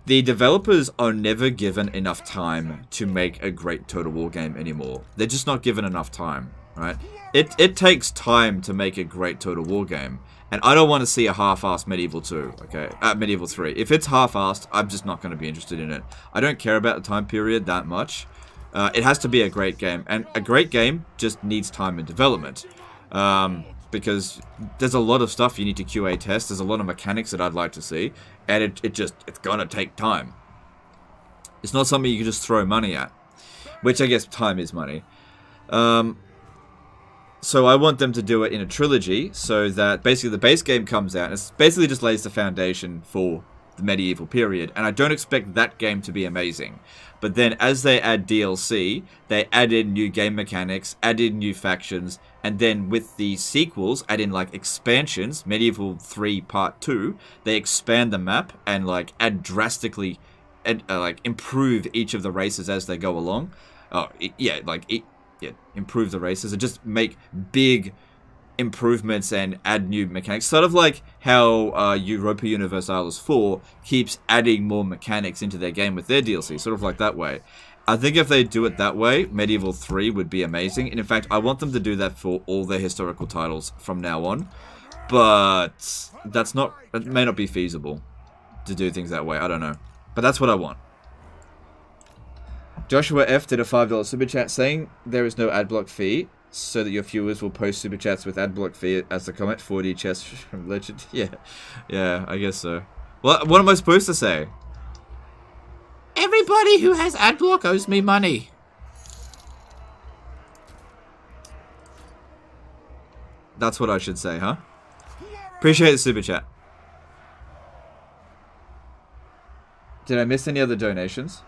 the developers are never given enough time to make a great Total War game anymore. They're just not given enough time, right? It takes time to make a great Total War game. And I don't want to see a half-assed Medieval 2, okay? Medieval 3. If it's half-assed, I'm just not going to be interested in it. I don't care about the time period that much. It has to be a great game. And a great game just needs time and development. Because there's a lot of stuff you need to QA test. There's a lot of mechanics that I'd like to see. And it's gonna take time. It's not something you can just throw money at. Which I guess time is money. So I want them to do it in a trilogy, so that basically the base game comes out, and it basically just lays the foundation for the medieval period, and I don't expect that game to be amazing. But then as they add DLC, they add in new game mechanics, add in new factions, and then with the sequels, add in like expansions, Medieval 3 Part 2, they expand the map and like add drastically, like improve each of the races as they go along. Oh, yeah, like improve the races and just make big improvements and add new mechanics. Sort of like how Europa Universalis 4 keeps adding more mechanics into their game with their DLC. Sort of like that way. I think if they do it that way, Medieval 3 would be amazing. And in fact, I want them to do that for all their historical titles from now on. But it may not be feasible to do things that way. I don't know. But that's what I want. Joshua F did a $5 super chat saying there is no adblock fee, so that your viewers will post super chats with adblock fee as the comment. 4D chess from Legend. Yeah, I guess so. What am I supposed to say? Everybody who has adblock owes me money. That's what I should say, huh? Appreciate the super chat. Did I miss any other donations?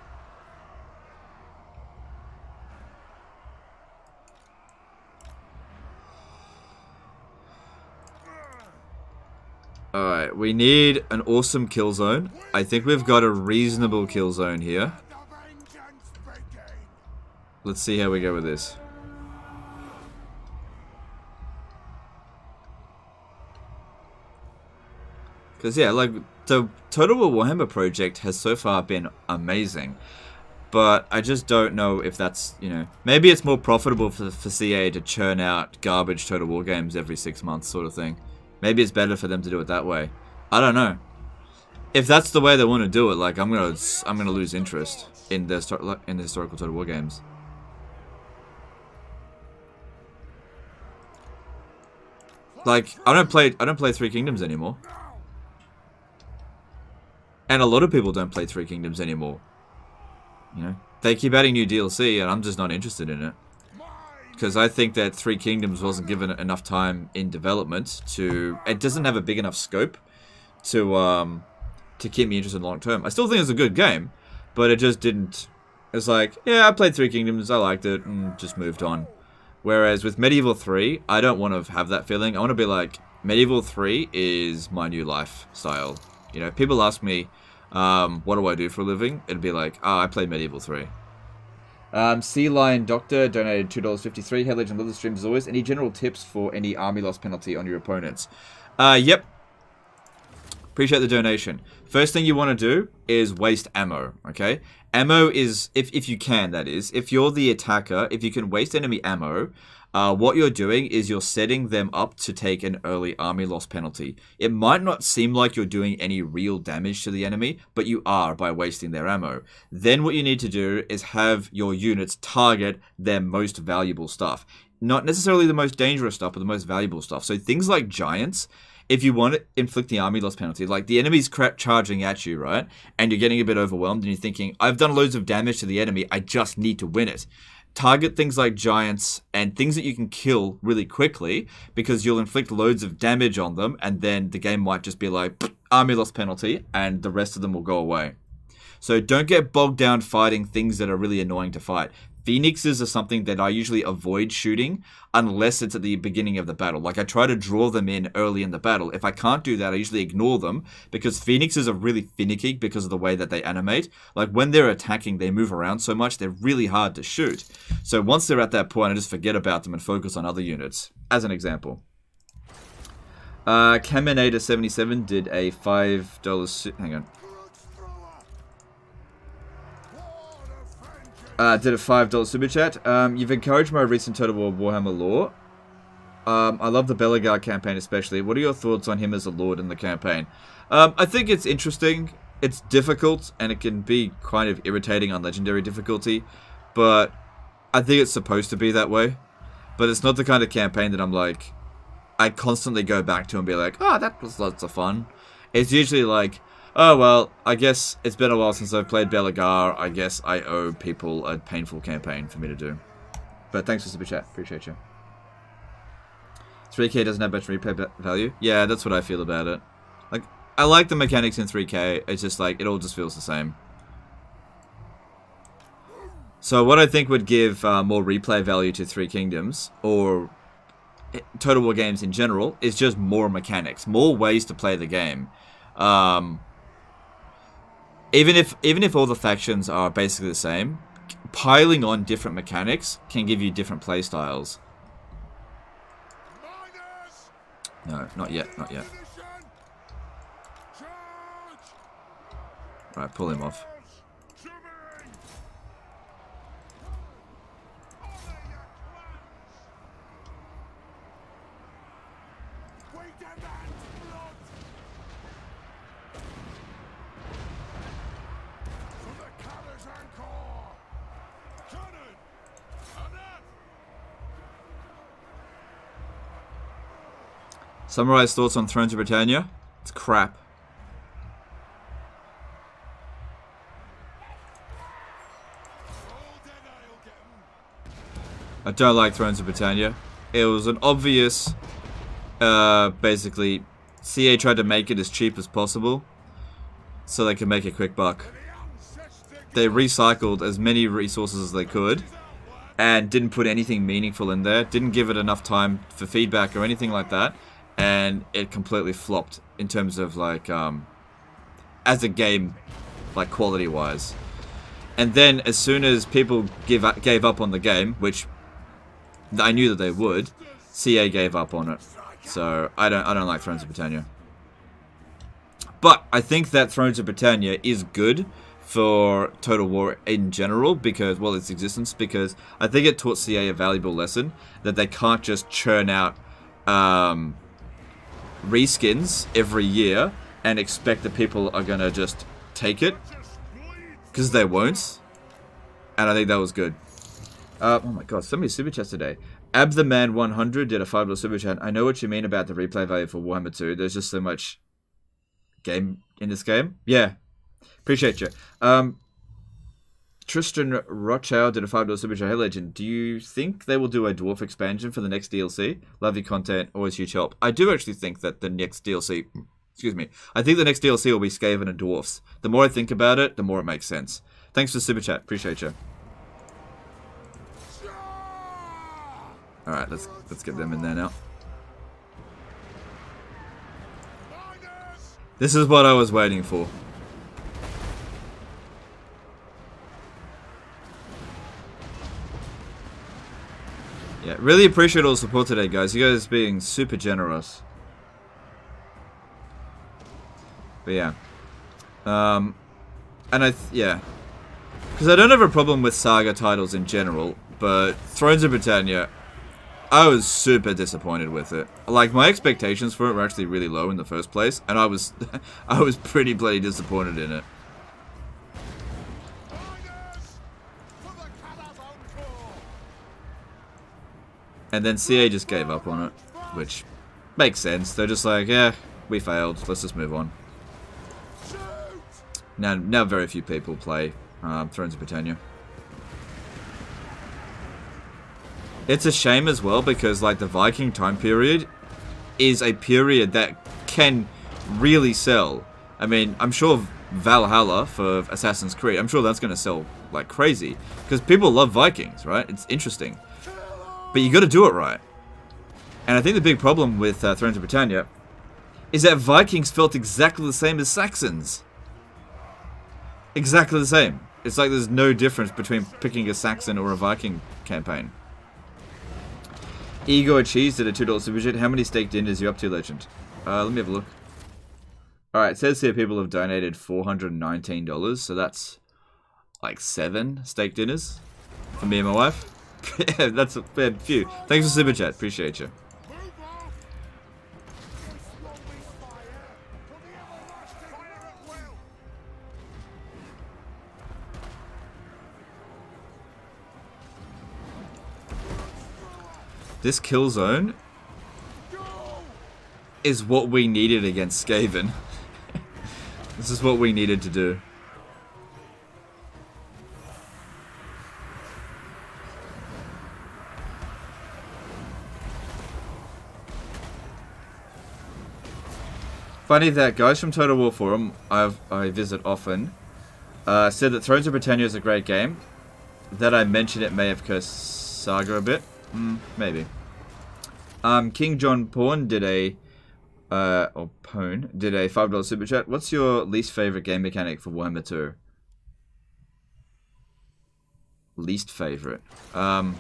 Alright, we need an awesome kill zone. I think we've got a reasonable kill zone here. Let's see how we go with this. Because, yeah, like, the Total War Warhammer project has so far been amazing. But I just don't know if that's, you know... Maybe it's more profitable for CA to churn out garbage Total War games every 6 months sort of thing. Maybe it's better for them to do it that way. I don't know. If that's the way they want to do it, like, I'm gonna lose interest in the historical Total War games. Like, I don't play Three Kingdoms anymore. And a lot of people don't play Three Kingdoms anymore. You know, they keep adding new DLC, and I'm just not interested in it. Because I think that Three Kingdoms wasn't given enough time in development to... It doesn't have a big enough scope to keep me interested long term. I still think it's a good game, but it just didn't... It's like, yeah, I played Three Kingdoms, I liked it, and just moved on. Whereas with Medieval 3, I don't want to have that feeling. I want to be like, Medieval 3 is my new lifestyle. You know, people ask me, what do I do for a living? It'd be like, I played Medieval 3. Sea Lion Doctor donated $2.53. Hey, Legend, love the streams as always. Any general tips for any army loss penalty on your opponents? Yep. Appreciate the donation. First thing you want to do is waste ammo, okay? Ammo is, if you can, that is. If you're the attacker, if you can waste enemy ammo, what you're doing is you're setting them up to take an early army loss penalty. It might not seem like you're doing any real damage to the enemy, but you are by wasting their ammo. Then what you need to do is have your units target their most valuable stuff. Not necessarily the most dangerous stuff, but the most valuable stuff. So things like giants, if you want to inflict the army loss penalty, like the enemy's charging at you, right? And you're getting a bit overwhelmed and you're thinking, I've done loads of damage to the enemy, I just need to win it. Target things like giants and things that you can kill really quickly, because you'll inflict loads of damage on them, and then the game might just be like, army loss penalty, and the rest of them will go away. So don't get bogged down fighting things that are really annoying to fight. Phoenixes are something that I usually avoid shooting unless it's at the beginning of the battle. Like, I try to draw them in early in the battle. If I can't do that, I usually ignore them, because Phoenixes are really finicky because of the way that they animate. Like, when they're attacking, they move around so much, they're really hard to shoot. So once they're at that point, I just forget about them and focus on other units, as an example. Caminator77 did a $5... Hang on. Did a $5 super chat. You've encouraged my recent Total War Warhammer lore. I love the Bellegarde campaign especially. What are your thoughts on him as a lord in the campaign? I think it's interesting. It's difficult, and it can be kind of irritating on legendary difficulty. But I think it's supposed to be that way. But it's not the kind of campaign that I'm like... I constantly go back to and be like, oh, that was lots of fun. It's usually like... Oh, well, I guess it's been a while since I've played Bellegarde. I guess I owe people a painful campaign for me to do. But thanks for super chat. Appreciate you. 3K doesn't have much replay value. Yeah, that's what I feel about it. Like, I like the mechanics in 3K. It's just like, it all just feels the same. So what I think would give more replay value to Three Kingdoms, or Total War games in general, is just more mechanics. More ways to play the game. Even if all the factions are basically the same, piling on different mechanics can give you different play styles. Miners! No, not yet, not yet. Ammunition! Charge! Right, pull him off. To me! Honor your clans! We demand blood! For the Caller's Encore! Cannon! Enough! Summarize thoughts on Thrones of Britannia? It's crap. All dead I'll get 'em. I don't like Thrones of Britannia. It was an obvious, basically, CA tried to make it as cheap as possible so they could make a quick buck. The ancestor They recycled as many resources as they could and didn't put anything meaningful in there, didn't give it enough time for feedback or anything like that, and it completely flopped in terms of, like, as a game, like, quality-wise. And then, as soon as people gave up on the game, which I knew that they would, CA gave up on it. So I don't like Thrones of Britannia. But I think that Thrones of Britannia is good for Total War in general because, well, its existence, because I think it taught CA a valuable lesson that they can't just churn out reskins every year and expect that people are gonna just take it, because they won't. And I think that was good. Oh my god, so many super chats today. AbTheMan100 did a $5 super chat. I know what you mean about the replay value for Warhammer 2. There's just so much game in this game. Yeah. Appreciate you. Tristan Rochow did a $5 super chat. Hey Legend, do you think they will do a dwarf expansion for the next DLC? Love your content, always huge help. I do actually think that the next DLC... Excuse me. I think the next DLC will be Skaven and dwarfs. The more I think about it, the more it makes sense. Thanks for the super chat. Appreciate you. Alright, let's get them in there now. This is what I was waiting for. Yeah, really appreciate all the support today, guys. You guys being super generous. But yeah. And yeah. Because I don't have a problem with Saga titles in general, but Thrones of Britannia, I was super disappointed with it. Like, my expectations for it were actually really low in the first place, and I was I was pretty bloody disappointed in it. And then CA just gave up on it, which makes sense. They're just like, yeah, we failed. Let's just move on. Now very few people play Thrones of Britannia. It's a shame as well because, like, the Viking time period is a period that can really sell. I mean, I'm sure Valhalla for Assassin's Creed, I'm sure that's going to sell like crazy because people love Vikings, right? It's interesting. But you got to do it right. And I think the big problem with Thrones of Britannia is that Vikings felt exactly the same as Saxons. Exactly the same. It's like there's no difference between picking a Saxon or a Viking campaign. Igor Cheese did a $2 super chat. How many steak dinners are you up to, Legend? Let me have a look. Alright, it says here people have donated $419, so that's like 7 steak dinners for me and my wife. Yeah, that's a fair few. Thanks for super chat. Appreciate you. This kill zone is what we needed against Skaven. This is what we needed to do. Funny that guys from Total War Forum I visit often said that Thrones of Britannia is a great game. That I mentioned it may have cursed Saga a bit. Maybe. King John Pawn did a $5 super chat. What's your least favorite game mechanic for Warhammer 2? Least favorite. Move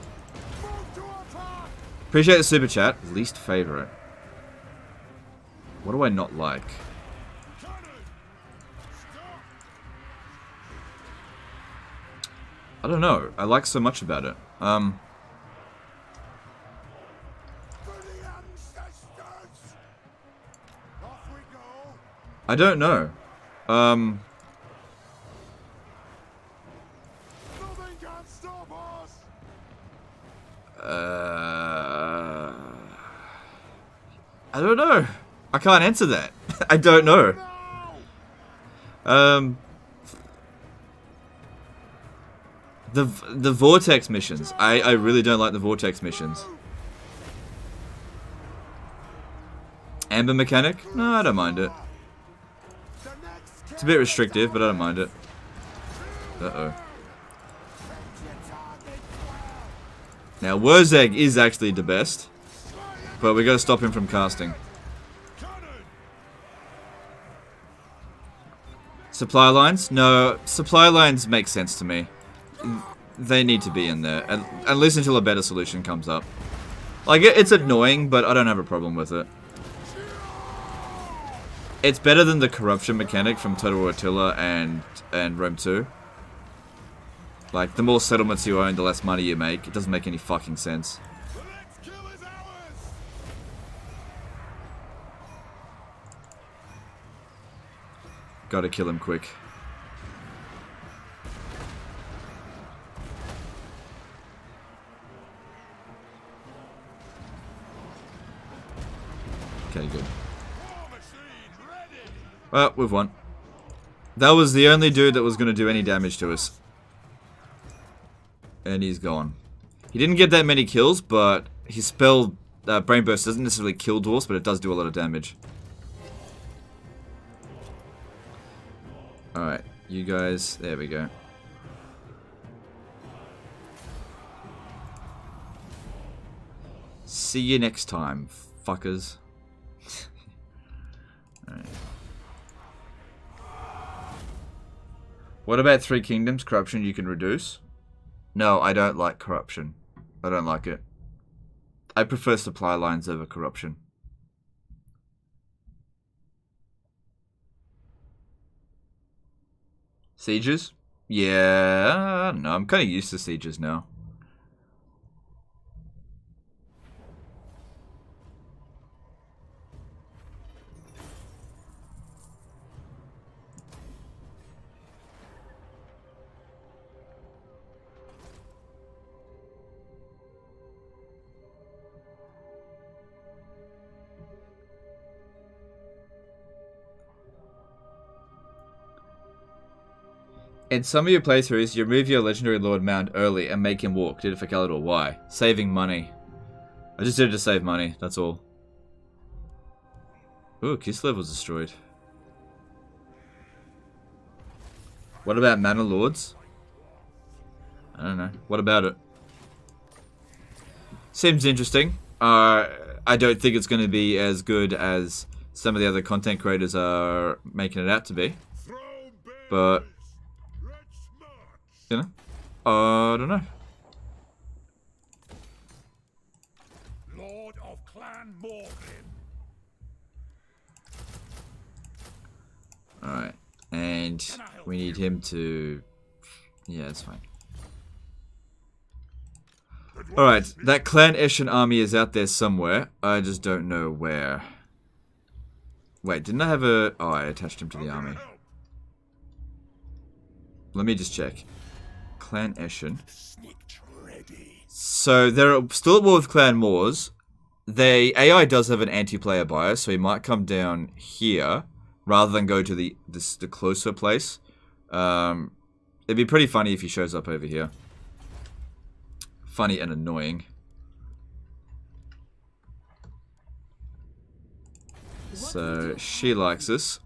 to attack! Appreciate the super chat. Least favorite. What do I not like? Cannon! Stop! I don't know. I like so much about it. For the ancestors! Off we go! I don't know. Nothing can stop us! I don't know. I can't answer that. I don't know. No! The vortex missions. I really don't like the vortex missions. Amber mechanic? No, I don't mind it. The next It's a bit restrictive, but I don't mind it. Uh-oh. Now, Wurzeg is actually the best, but we gotta stop him from casting. cannon! Supply lines? No, supply lines make sense to me. They need to be in there, at least until a better solution comes up. Like, it's annoying, but I don't have a problem with it. It's better than the corruption mechanic from Total War Attila and Rome 2. Like, the more settlements you own, the less money you make. It doesn't make any fucking sense. The next kill is ours! Gotta kill him quick. Okay, good. War machine ready! Well, we've won. That was the only dude that was going to do any damage to us. And he's gone. He didn't get that many kills, but his spell, Brain Burst, doesn't necessarily kill dwarfs, but it does do a lot of damage. Alright, you guys, there we go. See you next time, fuckers. Alright. What about Three Kingdoms? Corruption you can reduce? No, I don't like corruption. I don't like it. I prefer supply lines over corruption. Sieges? Yeah, no, I'm kind of used to sieges now. In some of your playthroughs, you remove your legendary lord mount early and make him walk. Did it for Galador. Why? Saving money. I just did it to save money, that's all. Ooh, Kislev was destroyed. What about Manor Lords? I don't know. What about it? Seems interesting. I don't think it's going to be as good as some of the other content creators are making it out to be. Throw But, let's march! you know, I don't know. Lord of Clan Morgan! Alright. And we need him to... Yeah, that's fine. Alright, that Clan Eshin army is out there somewhere. I just don't know where. Wait, didn't I have a... Oh, I attached him to the army. Let me just check. Clan Eshin. Sneaked ready. So, they're still at war with Clan Moors. AI does have an anti-player bias, so he might come down here rather than go to the closer place. It'd be pretty funny if he shows up over here. Funny and annoying. So, she likes us.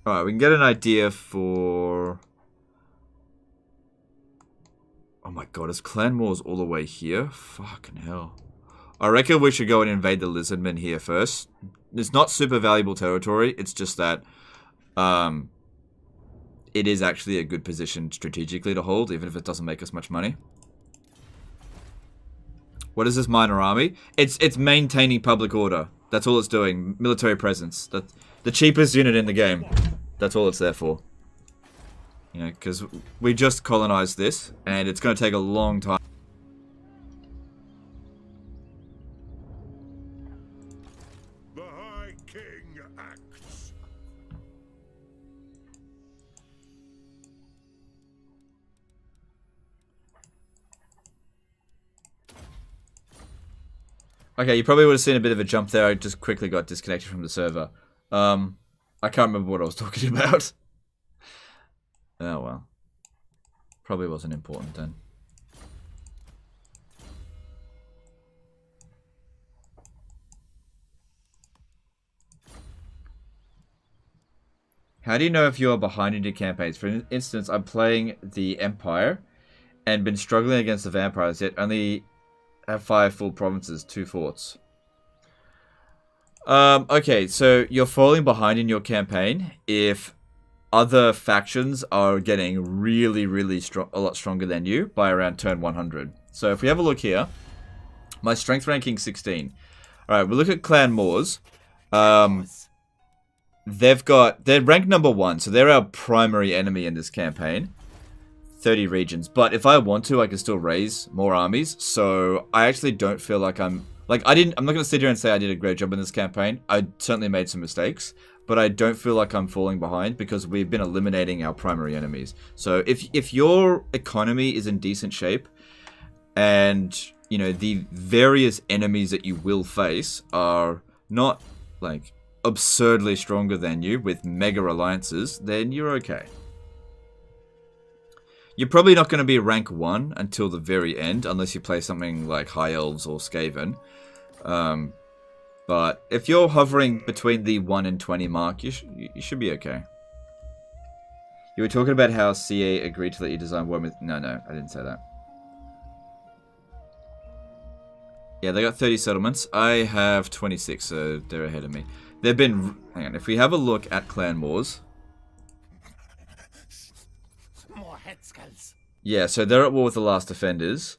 Alright, we can get an idea for... Oh my god, is Clan Moors all the way here? Fucking hell. I reckon we should go and invade the Lizardmen here first. It's not super valuable territory, it's just that... it is actually a good position strategically to hold, even if it doesn't make us much money. What is this minor army? It's maintaining public order. That's all it's doing. Military presence. That's the cheapest unit in the game. That's all it's there for. You know, because we just colonized this, and it's going to take a long time. The High King acts. Okay, you probably would have seen a bit of a jump there. I just quickly got disconnected from the server. I can't remember what I was talking about. Oh well. Probably wasn't important then. How do you know if you are behind in your campaigns? For instance, I'm playing the Empire and been struggling against the vampires, yet only have 5 full provinces, 2 forts. Okay, so you're falling behind in your campaign if other factions are getting really strong, a lot stronger than you by around turn 100. So if we have a look here, my strength ranking 16. Alright, we look at Clan Moors. They're ranked number 1, so they're our primary enemy in this campaign. 30 regions, but if I want to, I can still raise more armies, so I actually don't feel like I'm not going to sit here and say I did a great job in this campaign. I certainly made some mistakes, but I don't feel like I'm falling behind because we've been eliminating our primary enemies. So if your economy is in decent shape, and you know the various enemies that you will face are not like absurdly stronger than you with mega alliances, then you're okay. You're probably not going to be rank 1 until the very end, unless you play something like High Elves or Skaven. But if you're hovering between the 1 and 20 mark, you should be okay. You were talking about how CA agreed to let you design Warhammer. No, I didn't say that. Yeah, they got 30 settlements. I have 26, so they're ahead of me. They've been... Hang on, if we have a look at Clan Wars... More head skulls. Yeah, so they're at war with the Last Defenders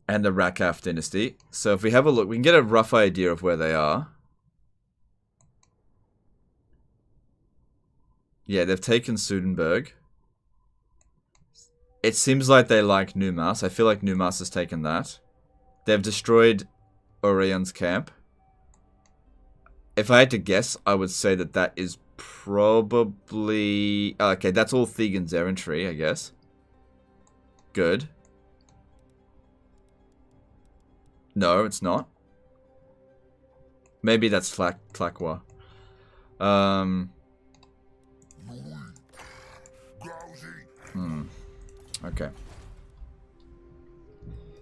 and the Rakaf dynasty. So if we have a look, we can get a rough idea of where they are. Yeah, they've taken Sudenburg. It seems like they like Numas. I feel like Numas has taken that. They've destroyed Orion's camp. If I had to guess, I would say that that is probably... Okay, that's all Thegan's errantry, I guess. Good. No, it's not. Maybe that's Tlakwa. Okay.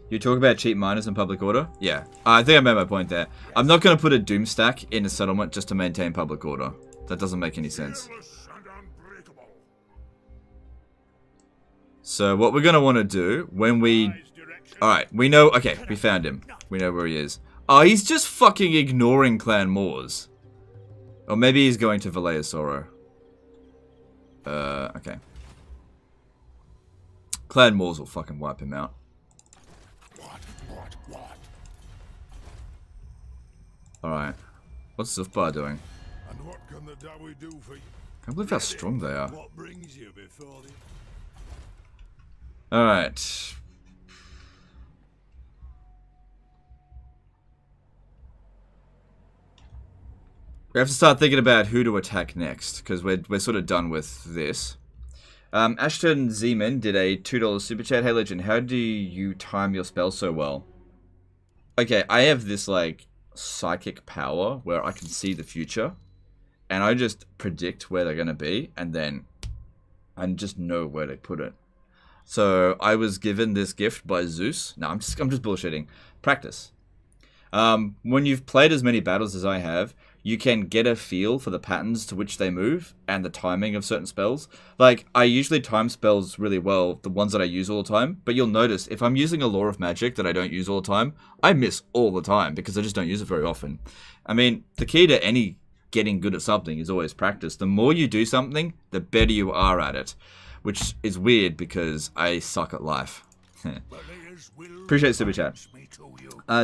You talk about cheap miners and public order? Yeah. I think I made my point there. I'm not going to put a doom stack in a settlement just to maintain public order. That doesn't make any sense. So what we're going to want to do when we... Alright, we know... Okay, we found him. We know where he is. Oh, he's just fucking ignoring Clan Moors. Or maybe he's going to Valea Sorrow. Okay. Clan Moors will fucking wipe him out. Alright. What's Zufbar doing? And what can the Dawi do for you? Can't believe how strong they are. What brings you before the... Alright. We have to start thinking about who to attack next, because we're sort of done with this. Ashton Zeman did a $2 super chat. Hey Legend, how do you time your spells so well? Okay, I have this like psychic power where I can see the future, and I just predict where they're going to be, and then I just know where to put it. So I was given this gift by Zeus. No, I'm just bullshitting. Practice. When you've played as many battles as I have, you can get a feel for the patterns to which they move and the timing of certain spells. Like, I usually time spells really well, the ones that I use all the time, but you'll notice if I'm using a Law of Magic that I don't use all the time, I miss all the time because I just don't use it very often. I mean, the key to any getting good at something is always practice. The more you do something, the better you are at it. Which is weird because I suck at life. Appreciate super chat.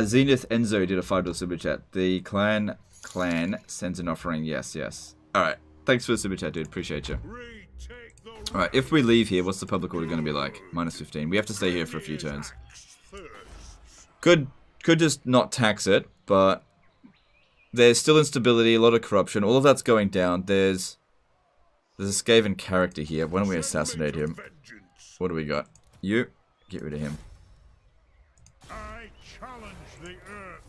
Zenith Enzo did a $5 super chat. The clan sends an offering. Yes, yes. Alright. Thanks for the super chat, dude. Appreciate you. Alright, if we leave here, what's the public order going to be like? -15. We have to stay here for a few turns. Could just not tax it, but there's still instability, a lot of corruption. All of that's going down. There's a Skaven character here. Why don't we assassinate him? What do we got? You, get rid of him. I challenge the Urk.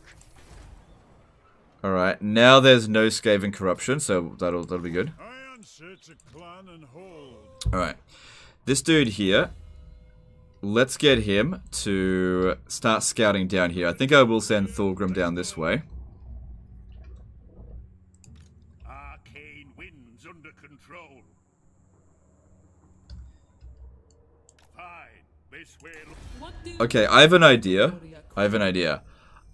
Alright, now there's no Skaven corruption, so that'll be good. I answer to clan and hold. Alright. This dude here, let's get him to start scouting down here. I think I will send Thorgrim down this way. Arcane winds under control. Fine. This will. Okay, I have an idea.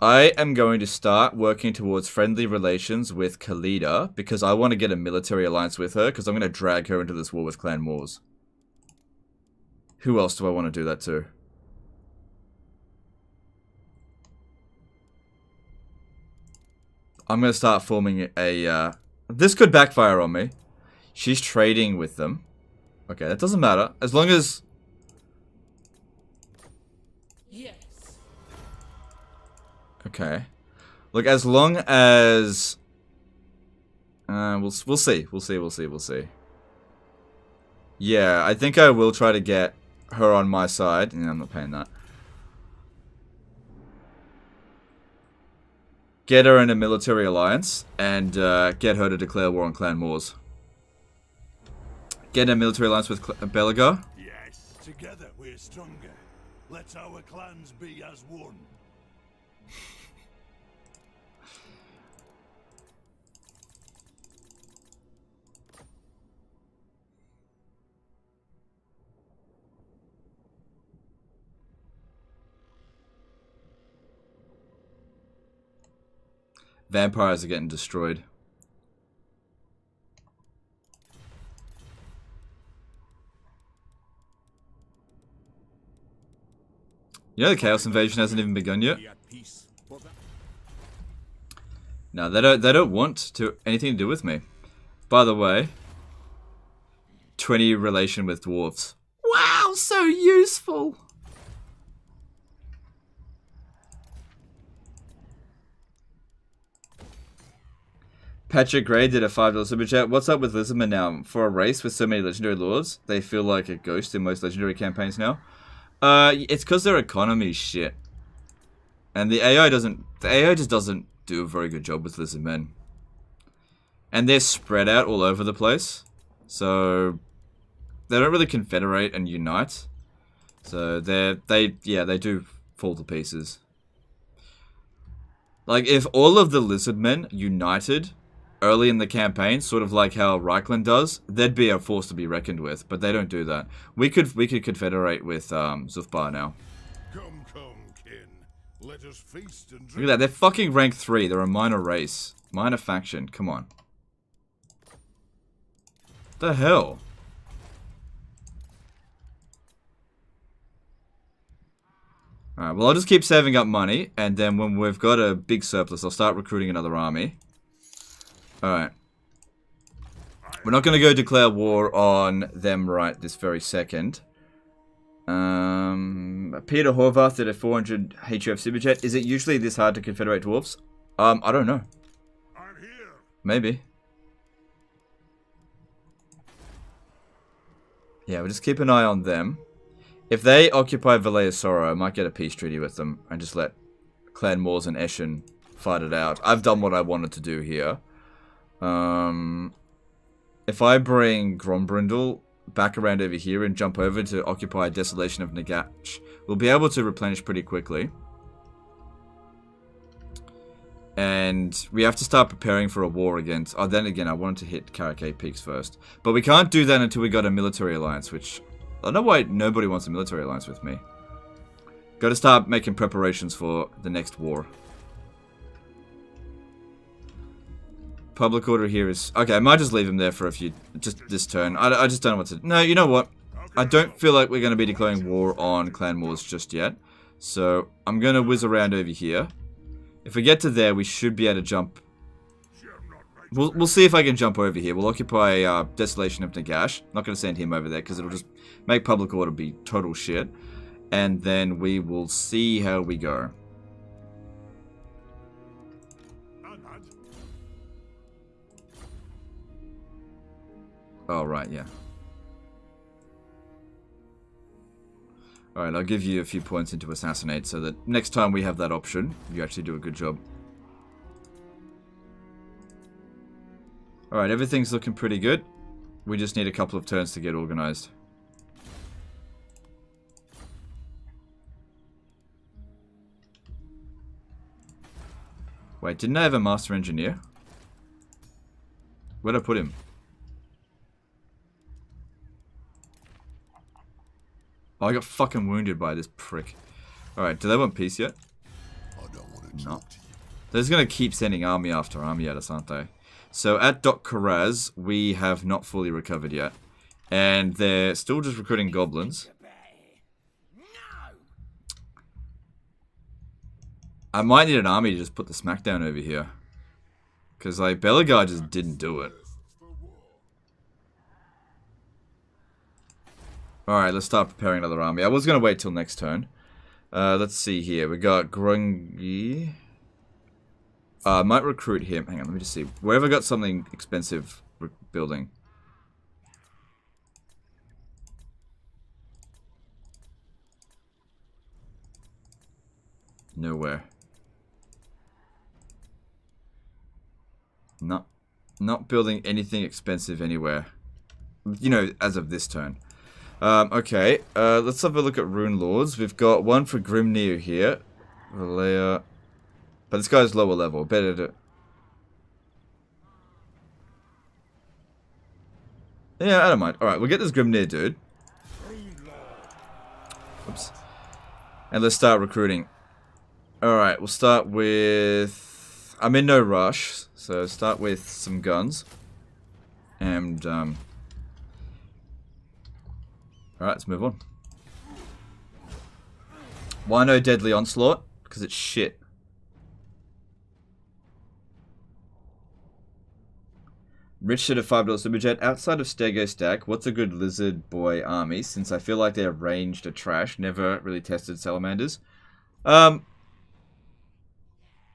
I am going to start working towards friendly relations with Khalida because I want to get a military alliance with her because I'm going to drag her into this war with Clan Moors. Who else do I want to do that to? I'm going to start forming a... this could backfire on me. She's trading with them. Okay, that doesn't matter. As long as... Okay. Look, as long as... we'll see. Yeah, I think I will try to get her on my side. Yeah, I'm not paying that. Get her in a military alliance and get her to declare war on Clan Moors. Get a military alliance with Belagar. Yes. Together we're stronger. Let our clans be as one. Vampires are getting destroyed. You know the Chaos Invasion hasn't even begun yet? No, they don't want anything to do with me. By the way, 20 relation with dwarves. Wow, so useful! Patrick Gray did a $5 super chat. What's up with Lizardmen now? For a race with so many legendary lords, they feel like a ghost in most legendary campaigns now. It's because their economy's shit. And the AI just doesn't do a very good job with Lizardmen. And they're spread out all over the place. So they don't really confederate and unite. So they do fall to pieces. Like if all of the Lizardmen united early in the campaign, sort of like how Reichland does, they'd be a force to be reckoned with, but they don't do that. We could confederate with Zufbar now. Come, kin. Let us feast and drink. Look at that, they're fucking rank 3. They're a minor race. Minor faction, come on. The hell? Alright, well I'll just keep saving up money, and then when we've got a big surplus, I'll start recruiting another army. Alright. We're not going to go declare war on them right this very second. Peter Horvath did a 400 HUF super chat. Is it usually this hard to confederate dwarves? I don't know. I'm here. Maybe. Yeah, we'll just keep an eye on them. If they occupy Valea Sorrow, I might get a peace treaty with them and just let Clan Moors and Eshin fight it out. I've done what I wanted to do here. If I bring Grombrindle back around over here and jump over to occupy Desolation of Nagash, we'll be able to replenish pretty quickly. And we have to start preparing for a war against... Oh, then again, I wanted to hit Karakay Peaks first. But we can't do that until we got a military alliance, which... I don't know why nobody wants a military alliance with me. Got to start making preparations for the next war. public order here is... Okay, I might just leave him there for a few... Just this turn. I just don't know what to... No, you know what? I don't feel like we're going to be declaring war on Clan Wars just yet. So, I'm going to whiz around over here. If we get to there, we should be able to jump... We'll see if I can jump over here. We'll occupy Desolation of Nagash. Not going to send him over there because it'll just make public order be total shit. And then we will see how we go. Oh, right, yeah. Alright, I'll give you a few points into Assassinate so that next time we have that option, you actually do a good job. Alright, everything's looking pretty good. We just need a couple of turns to get organized. Wait, didn't I have a Master Engineer? Where'd I put him? Oh, I got fucking wounded by this prick. Alright, do they want peace yet? No. They're just gonna keep sending army after army at us, aren't they? So at Dok Karaz, we have not fully recovered yet. And they're still just recruiting goblins. I might need an army to just put the smackdown over here. Because, like, Belagar just didn't do it. Alright, let's start preparing another army. I was going to wait till next turn. Let's see here. We got Grungi. I might recruit him. Hang on, let me just see. Where have I got something expensive building? Nowhere. Not building anything expensive anywhere. You know, as of this turn. Okay, let's have a look at Rune Lords. We've got one for Grimnir here. Valea. But this guy's lower level. Better to... Yeah, I don't mind. Alright, we'll get this Grimnir dude. Oops. And let's start recruiting. Alright, we'll start with... I'm in no rush, so start with some guns. And, Alright, let's move on. Why no Deadly Onslaught? Because it's shit. Rich said a $5 superjet. Outside of Stego Stack, what's a good lizard boy army? Since I feel like their ranged are trash. Never really tested salamanders. I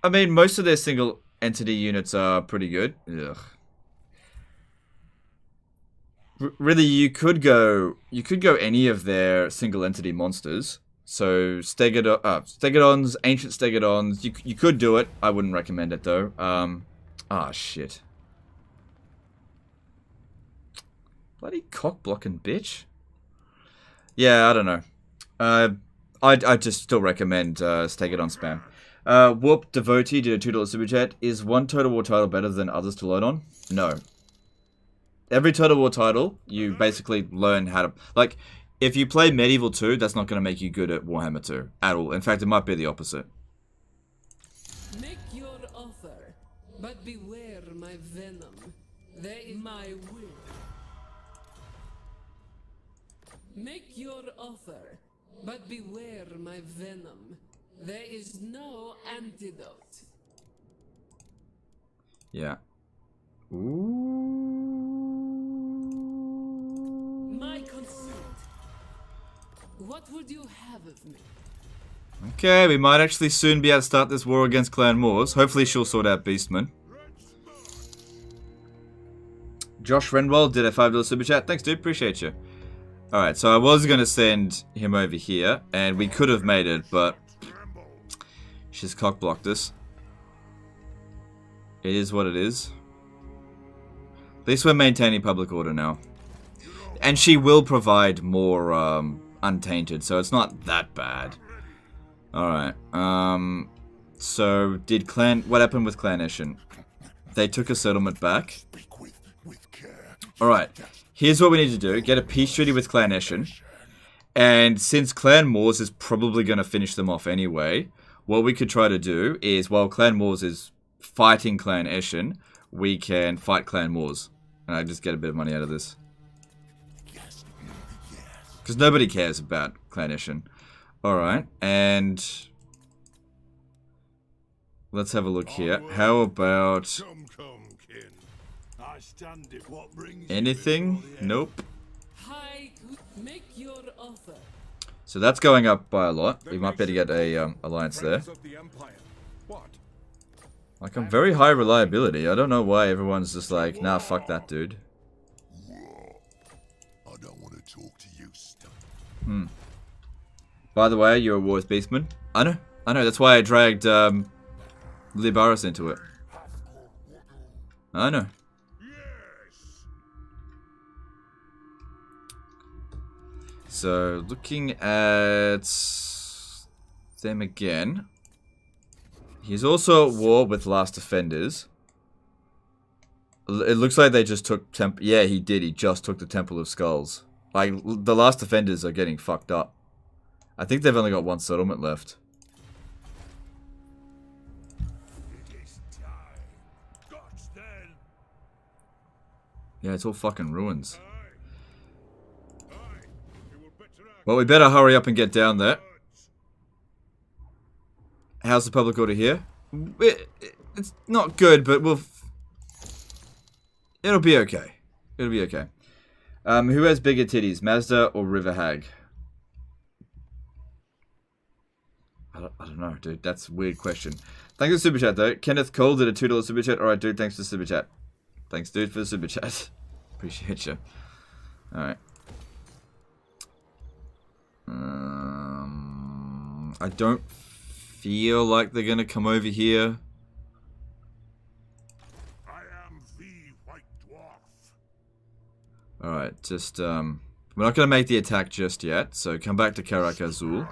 mean, most of their single entity units are pretty good. Ugh. Really, you could go any of their single entity monsters. So Stegodons, Ancient Stegodons. You could do it. I wouldn't recommend it though. Shit. Bloody cock blocking bitch. Yeah, I don't know. I just still recommend Stegodon spam. Warp Devotee did a $2 super chat. Is one Total War title better than others to learn on? No. Every Total War title, you basically learn how to... Like, if you play Medieval 2, that's not going to make you good at Warhammer 2. At all. In fact, it might be the opposite. Make your offer, but beware my venom. There is my will. Make your offer, but beware my venom. There is no antidote. Yeah. Ooh. My consent. What would you have of me? Okay, we might actually soon be able to start this war against Clan Moors. Hopefully she'll sort out Beastman. Josh Renwell did a $5 super chat. Thanks, dude. Appreciate you. Alright, so I was going to send him over here, and we could have made it, but she's cock-blocked us. It is what it is. At least we're maintaining public order now. And she will provide more untainted, so it's not that bad. Alright, so did what happened with Clan Eshin? They took a settlement back. Alright, here's what we need to do. Get a peace treaty with Clan Eshin. And since Clan Moors is probably going to finish them off anyway, what we could try to do is, while Clan Moors is fighting Clan Eshin, we can fight clan wars. And I just get a bit of money out of this. Because nobody cares about Clan Eshin. Alright, and let's have a look here. How about anything? Nope. Make your offer. So that's going up by a lot. We might be able to get a alliance there. Like, I'm very high reliability. I don't know why everyone's just like, nah, fuck that dude. I don't want to talk to you, stuff. By the way, you're a Wars Beastman. I know. That's why I dragged Libaris into it. I know. Yes. So, looking at them again. He's also at war with Last Defenders. It looks like they just took yeah, he did. He just took the Temple of Skulls. Like, the Last Defenders are getting fucked up. I think they've only got one settlement left. It is time. Gods then. Yeah, it's all fucking ruins. Aye. You will better act. Well, we better hurry up and get down there. How's the public order here? It's not good, but it'll be okay. It'll be okay. Who has bigger titties, Mazda or River Hag? I don't know, dude. That's a weird question. Thanks for the super chat, though. Kenneth Cole did a $2 super chat. Alright, dude. Thanks for the super chat. Thanks, dude, for the super chat. Appreciate you. Alright. I don't feel like they're gonna come over here. I am the White Dwarf. Alright, just, we're not gonna make the attack just yet, so come back to Karak Azul.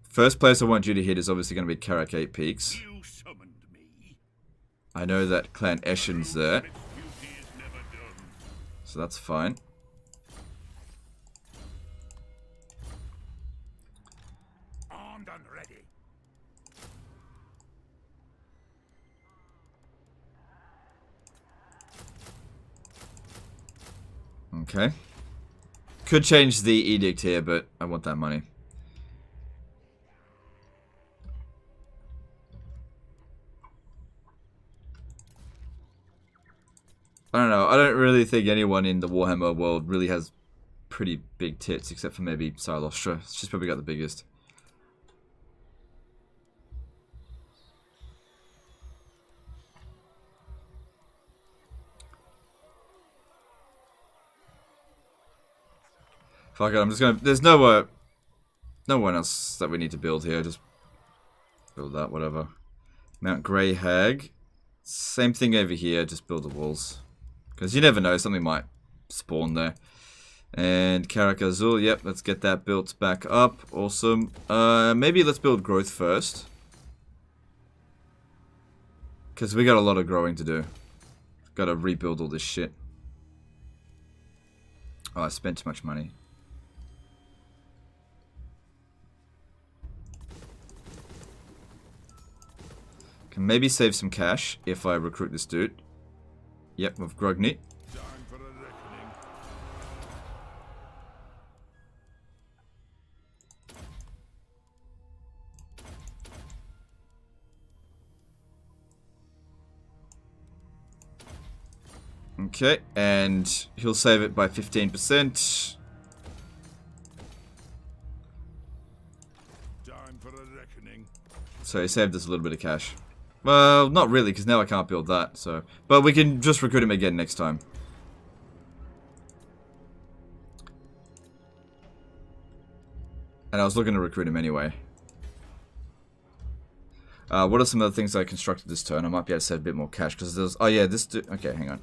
First place I want you to hit is obviously gonna be Karak 8 Peaks. You summoned me. I know that Clan Eshin's there, Its duty is never done. so that's fine. Armed and ready. Okay. Could change the edict here, but I want that money. I don't know. I don't really think anyone in the Warhammer world really has pretty big tits, except for maybe Silostra. She's probably got the biggest. Fuck it, I'm just gonna... There's no one else that we need to build here. Just build that, whatever. Mount Grey Hag. Same thing over here, just build the walls. Because you never know, something might spawn there. And Karak Azul, yep, let's get that built back up. Awesome. Maybe let's build growth first. Because we got a lot of growing to do. Gotta rebuild all this shit. Oh, I spent too much money. Can maybe save some cash if I recruit this dude. Yep, with Grugni. Time for a reckoning. Okay, and he'll save it by 15%. Time for a reckoning. So he saved us a little bit of cash. Well, not really, because now I can't build that, so... But we can just recruit him again next time. And I was looking to recruit him anyway. What are some of the things I constructed this turn? I might be able to save a bit more cash, because there's... Oh yeah, this... Okay, hang on.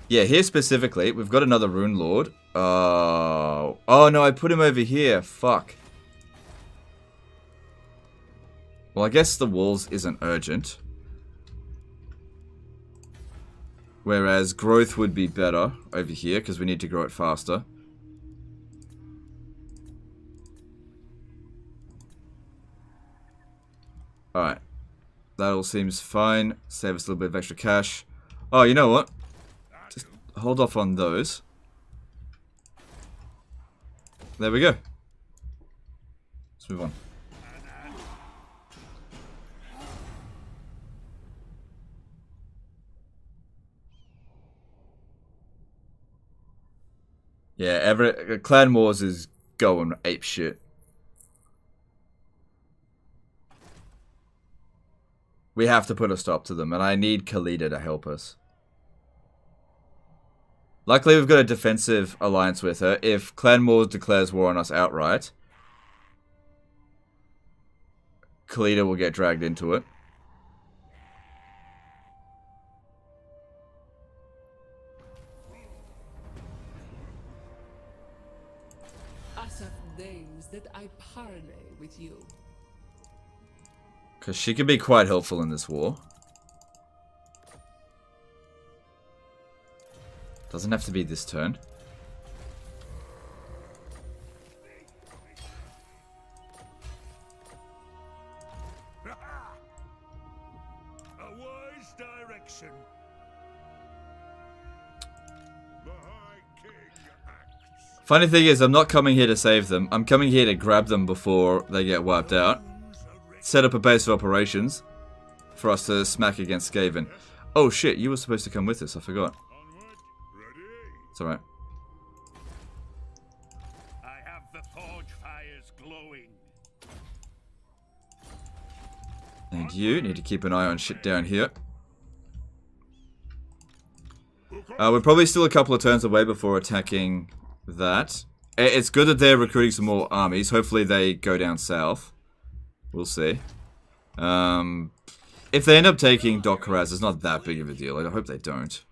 Yeah, here specifically, we've got another Rune Lord. Oh no, I put him over here. Fuck. Well, I guess the walls isn't urgent. Whereas growth would be better over here, because we need to grow it faster. Alright. That all seems fine. Save us a little bit of extra cash. Oh, you know what? Just hold off on those. There we go. Let's move on. Yeah, Clan Wars is going ape shit. We have to put a stop to them, and I need Khalida to help us. Luckily, we've got a defensive alliance with her. If Clan Wars declares war on us outright, Khalida will get dragged into it. Asaf deigns that I parley with you. Because she can be quite helpful in this war. Doesn't have to be this turn. A wise direction. The High King acts. Funny thing is, I'm not coming here to save them. I'm coming here to grab them before they get wiped out. Set up a base of operations for us to smack against Skaven. Oh shit, you were supposed to come with us, I forgot. Onward, ready. It's alright. I have the forge fires glowing. And you need to keep an eye on shit down here. We're probably still a couple of turns away before attacking that. It's good that they're recruiting some more armies. Hopefully they go down south. We'll see. If they end up taking Doc Karaz, it's not that big of a deal. I hope they don't.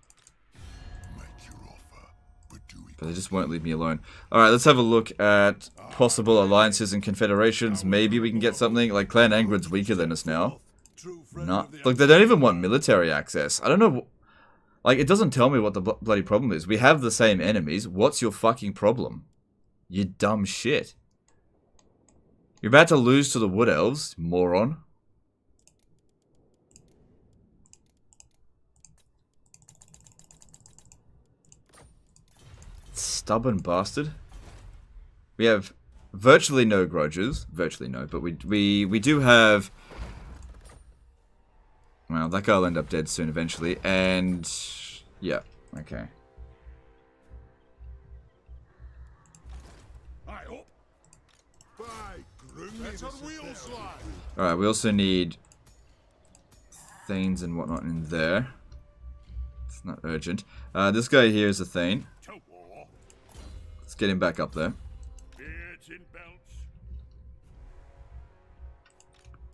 But they just won't leave me alone. Alright, let's have a look at possible alliances and confederations. Maybe we can get something. Like, Clan Angrid's weaker than us now. Not. Look, they don't even want military access. I don't know. Like, it doesn't tell me what the bloody problem is. We have the same enemies. What's your fucking problem? You dumb shit. You're about to lose to the Wood Elves, moron. Stubborn bastard. We have virtually no grudges. Virtually no, but we do have... Well, that guy will end up dead soon eventually, and... Yeah, okay. Alright, we also need Thanes and whatnot in there. It's not urgent. This guy here is a Thane. Let's get him back up there. Beards in belts.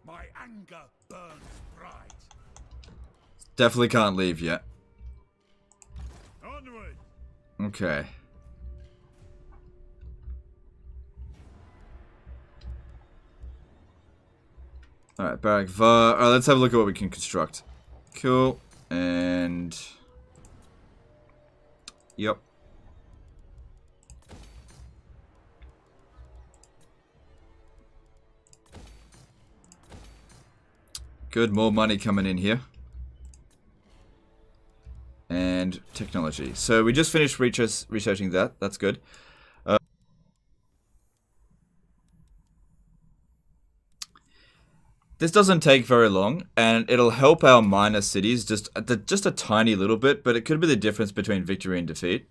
My anger burns bright. Definitely can't leave yet. Onward. Okay. Alright, Barak Var. Alright, let's have a look at what we can construct. Cool. And... Yep. Good, more money coming in here. And technology. So we just finished researching that. That's good. This doesn't take very long, and it'll help our minor cities just a tiny little bit, but it could be the difference between victory and defeat.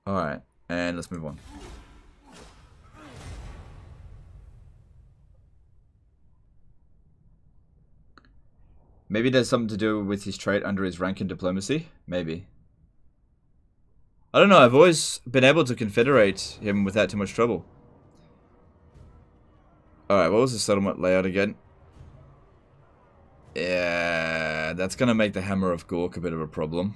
Alright, and let's move on. Maybe there's something to do with his trait under his rank in diplomacy? Maybe. I don't know, I've always been able to confederate him without too much trouble. Alright, what was the settlement layout again? Yeah, that's gonna make the Hammer of Gork a bit of a problem.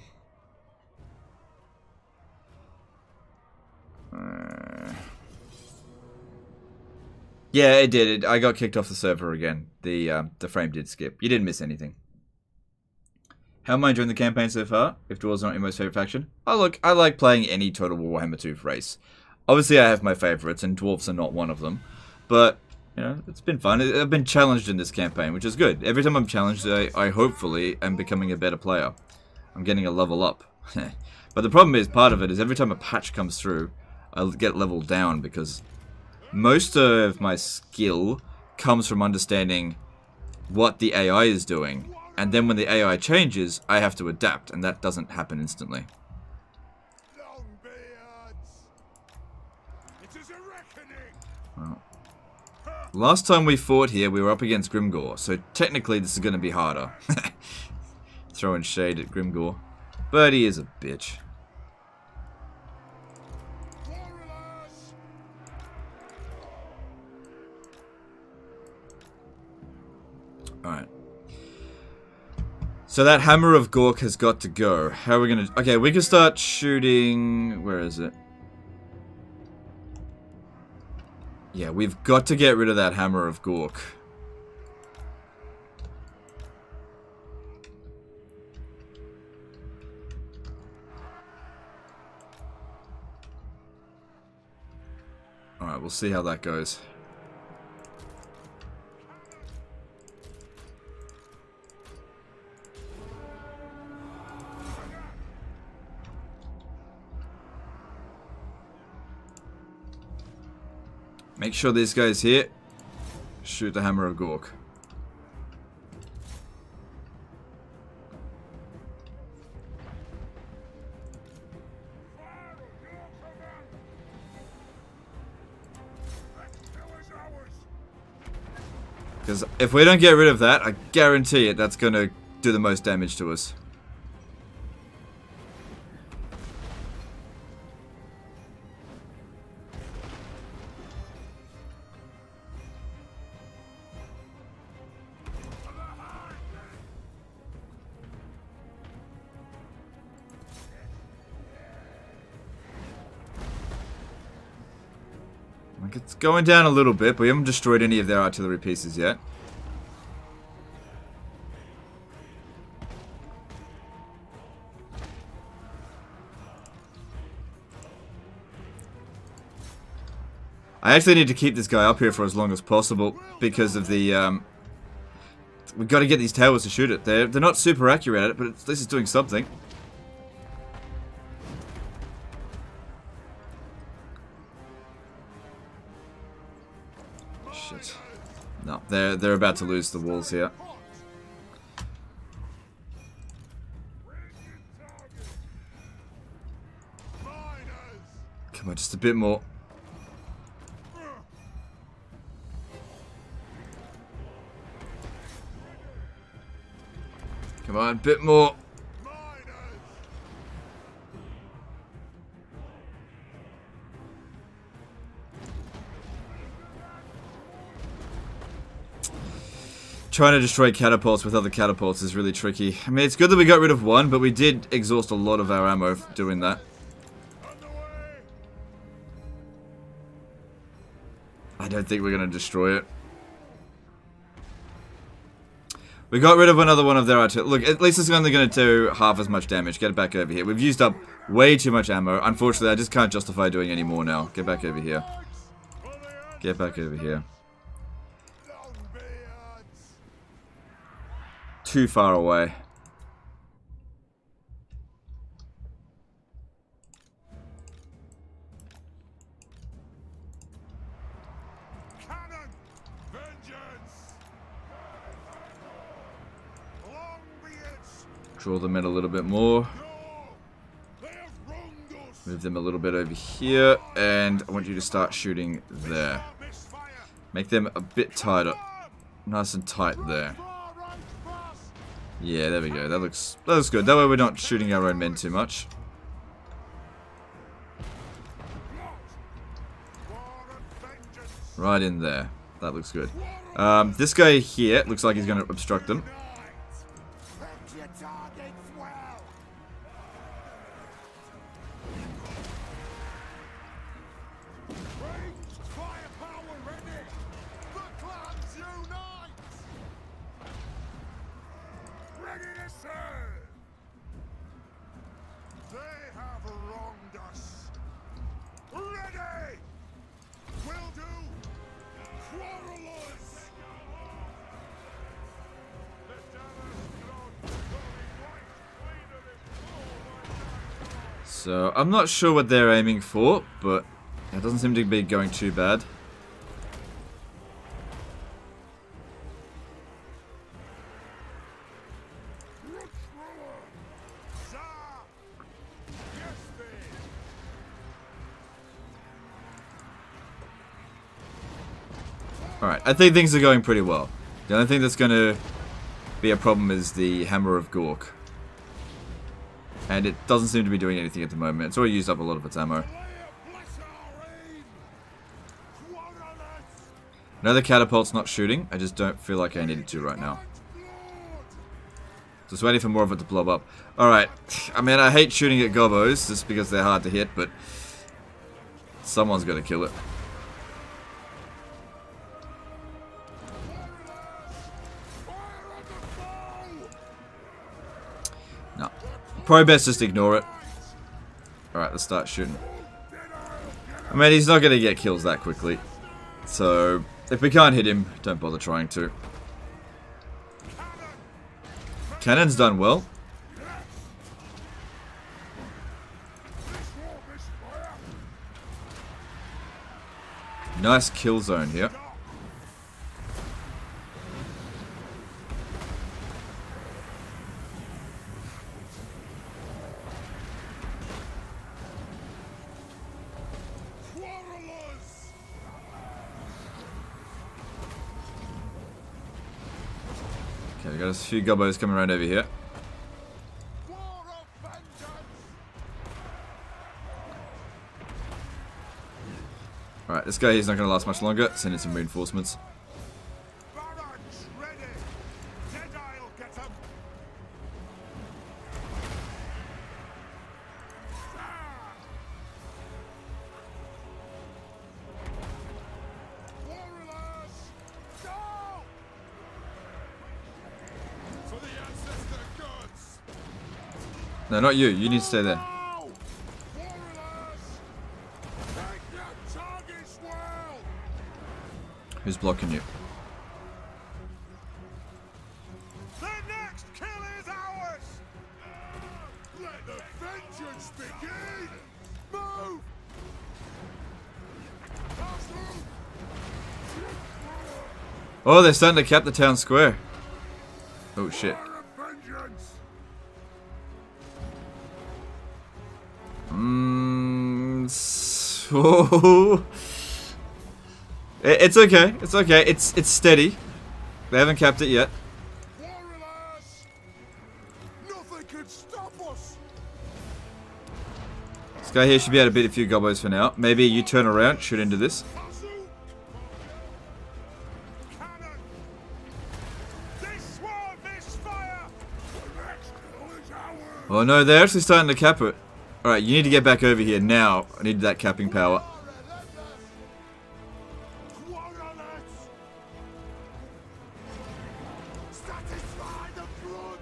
Yeah, it did. I got kicked off the server again. The frame did skip. You didn't miss anything. How am I enjoying the campaign so far? If Dwarves are not your most favorite faction? Oh look, I like playing any Total War Warhammer 2 race. Obviously, I have my favorites, and dwarves are not one of them. But, you know, it's been fun. I've been challenged in this campaign, which is good. Every time I'm challenged, I hopefully am becoming a better player. I'm getting a level up. But the problem is, part of it is every time a patch comes through, I'll get leveled down because most of my skill comes from understanding what the AI is doing. And then when the AI changes, I have to adapt, and that doesn't happen instantly. Well, last time we fought here, we were up against Grimgor, so technically this is going to be harder. Throwing shade at Grimgor. But he is a bitch. Alright. So that Hammer of Gork has got to go. How are we going to... Okay, we can start shooting... Where is it? Yeah, we've got to get rid of that Hammer of Gork. Alright, we'll see how that goes. Make sure this guy's here. Shoot the Hammer of Gork. Because if we don't get rid of that, I guarantee it, that's going to do the most damage to us. Like, it's going down a little bit, but we haven't destroyed any of their artillery pieces yet. I actually need to keep this guy up here for as long as possible because of the, we've got to get these towers to shoot it. They're not super accurate at it, but at least it's doing something. Shit. No, they're about to lose the walls here. Come on, just a bit more. Come on, a bit more. Trying to destroy catapults with other catapults is really tricky. I mean, it's good that we got rid of one, but we did exhaust a lot of our ammo doing that. I don't think we're going to destroy it. We got rid of another one of their artillery. Look, at least it's only going to do half as much damage. Get it back over here. We've used up way too much ammo. Unfortunately, I just can't justify doing any more now. Get back over here. Get back over here. Too far away. Cannon! Vengeance! Long be it! Draw them in a little bit more. No! They have wronged us! Move them a little bit over here. And I want you to start shooting there. Misfire! Make them a bit tighter. Nice and tight there. Far right fast! Yeah, there we go. That looks good. That way we're not shooting our own men too much. War and vengeance! Right in there. That looks good. This guy here looks like he's going to obstruct them. Hit your targets well! Ranged firepower ready! The clans unite! Ready to serve! They have wronged us! Ready! So, I'm not sure what they're aiming for, but it doesn't seem to be going too bad. Alright, I think things are going pretty well. The only thing that's going to be a problem is the Hammer of Gork. And it doesn't seem to be doing anything at the moment. It's already used up a lot of its ammo. No, the catapult's not shooting. I just don't feel like I need it to right now. Just waiting for more of it to blow up. Alright, I mean, I hate shooting at gobos just because they're hard to hit, but someone's got to kill it. No. Probably best just ignore it. Alright, let's start shooting. I mean, he's not going to get kills that quickly. So, if we can't hit him, don't bother trying to. Cannon's done well. Nice kill zone here. Okay, we got a few gobbos coming around over here. Alright, this guy here's not going to last much longer. Send in some reinforcements. No, not you. You need to stay there. Who's blocking you? The next kill is ours! Let the vengeance begin! Move! Oh, they're starting to cap the town square. Oh shit. So it's okay. It's okay. It's steady. They haven't capped it yet. Nothing can stop us! This guy here should be able to beat a few gobbos for now. Maybe you turn around, shoot into this. Cannon! This won't miss fire! The next kill is ours! Oh no, they're actually starting to cap it. Alright, you need to get back over here now. I need that capping power. Satisfy the grudge!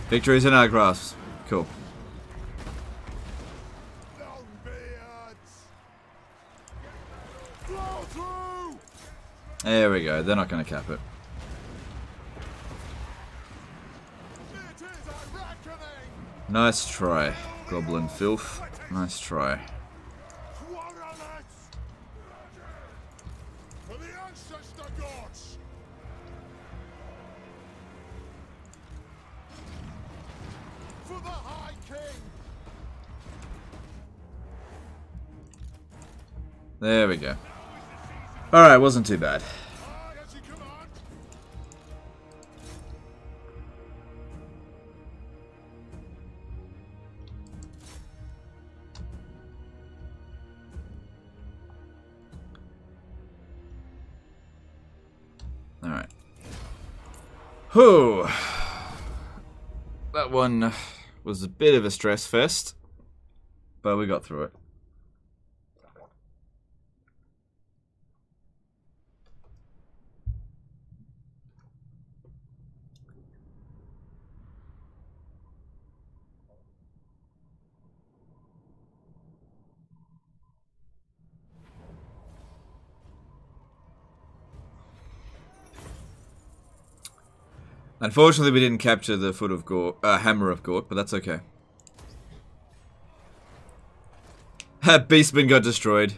Victory's in our grasp. Cool. There we go. They're not going to cap it. Nice try, Goblin Filth. Nice try. For the ancestor gods! For the High King! There we go. Alright, wasn't too bad. As you command! Alright. Whew. That one was a bit of a stress fest, but we got through it. Unfortunately, we didn't capture the foot of Gork, hammer of Gork, but that's okay. Beastman got destroyed,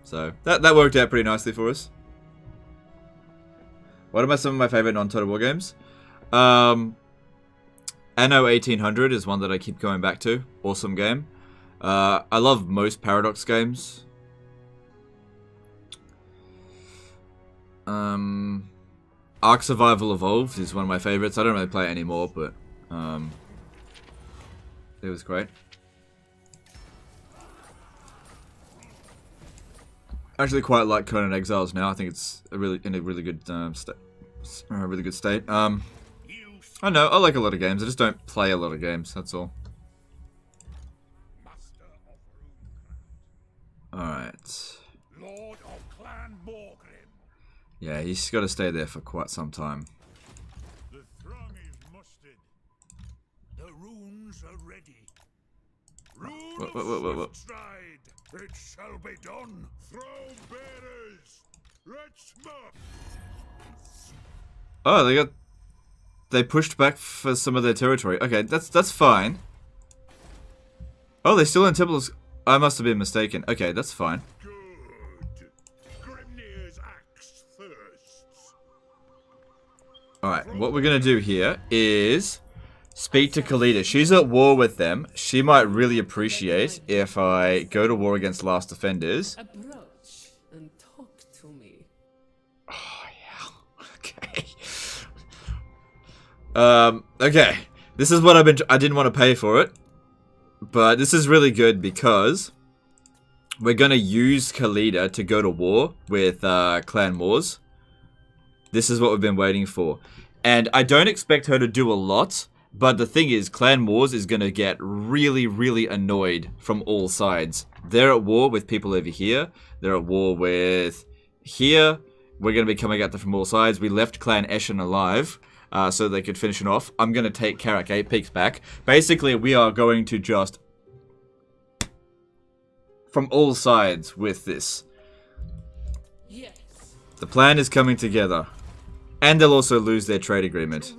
so that worked out pretty nicely for us. What are some of my favorite non-Total War games? Anno 1800 is one that I keep going back to. Awesome game. I love most Paradox games. Ark Survival Evolved is one of my favorites. I don't really play it anymore, but it was great. I actually quite like Conan Exiles now. I think it's in a really good state. I know, I like a lot of games. I just don't play a lot of games. That's all. Alright. Lord of Clan Morgrim. Yeah, he's got to stay there for quite some time. The throng is mustered. The runes are ready. Rune of swift stride. It shall be done. Throne bearers. Let's march. Oh, they pushed back for some of their territory. Okay, that's fine. Oh, they're still in Temples. I must have been mistaken. Okay, that's fine. Good. Grimnir's axe thirsts. Alright, what we're gonna do here is speak to Khalida. She's at war with them. She might really appreciate if I go to war against Last Defenders. Approach and talk to me. Oh, yeah. Okay. Okay. This is what I didn't want to pay for it. But this is really good because we're going to use Khalida to go to war with Clan Moors. This is what we've been waiting for. And I don't expect her to do a lot. But the thing is, Clan Moors is going to get really, really annoyed from all sides. They're at war with people over here. They're at war with here. We're going to be coming at them from all sides. We left Clan Eshin alive so they could finish it off. I'm going to take Karak 8 Peaks back. Basically, we are going to just from all sides with this. Yes. The plan is coming together. And they'll also lose their trade agreement.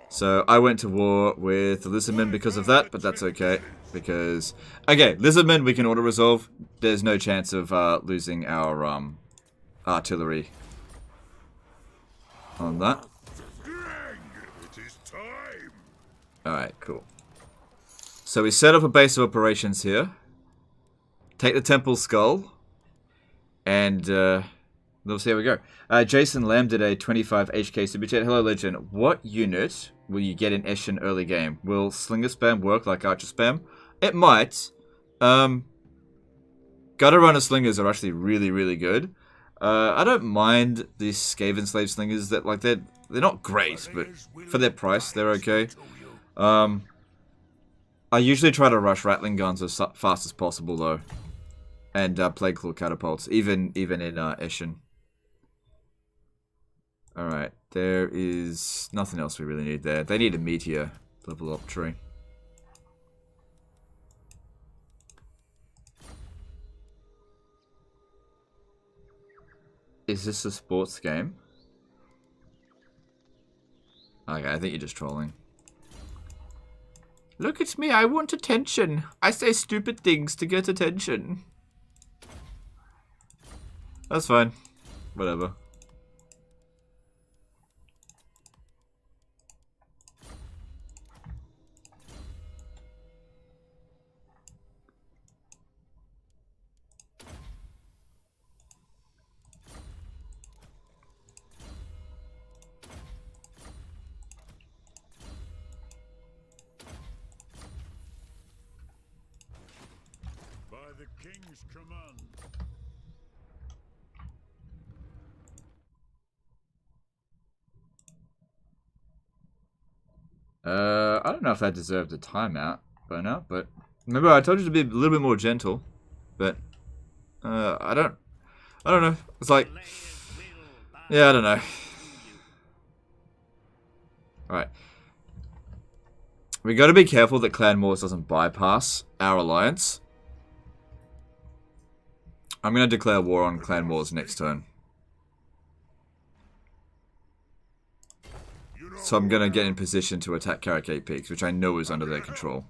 So I went to war with the Lizardmen because of that, but that's okay. Because, okay, Lizardmen we can auto-resolve. There's no chance of losing our artillery on that. It is time. Alright, cool. So we set up a base of operations here. Take the Temple Skull. And we'll see how we go. Jason Lamb did a 25 HK Super Chat. Hello, Legend. What unit will you get in Eshin early game? Will Slinger Spam work like Archer Spam? It might. Gutter Runner Slingers are actually really, really good. I don't mind these Skaven Slave Slingers. That like they're not great, but for their price, they're okay. I usually try to rush Rattling Guns as fast as possible, though. And Plague Claw Catapults, even in Eshin. Alright, there is nothing else we really need there. They need a meteor level up tree. Is this a sports game? Okay, I think you're just trolling. Look at me, I want attention. I say stupid things to get attention. That's fine. Whatever. By the king's command. I don't know if that deserved a timeout by now, but remember I told you to be a little bit more gentle, but I don't know. It's like, yeah, I don't know. Alright. We gotta be careful that Clan Moors doesn't bypass our alliance. I'm gonna declare war on Clan Moors next turn. So I'm gonna get in position to attack Caracate Peaks, which I know is under their control.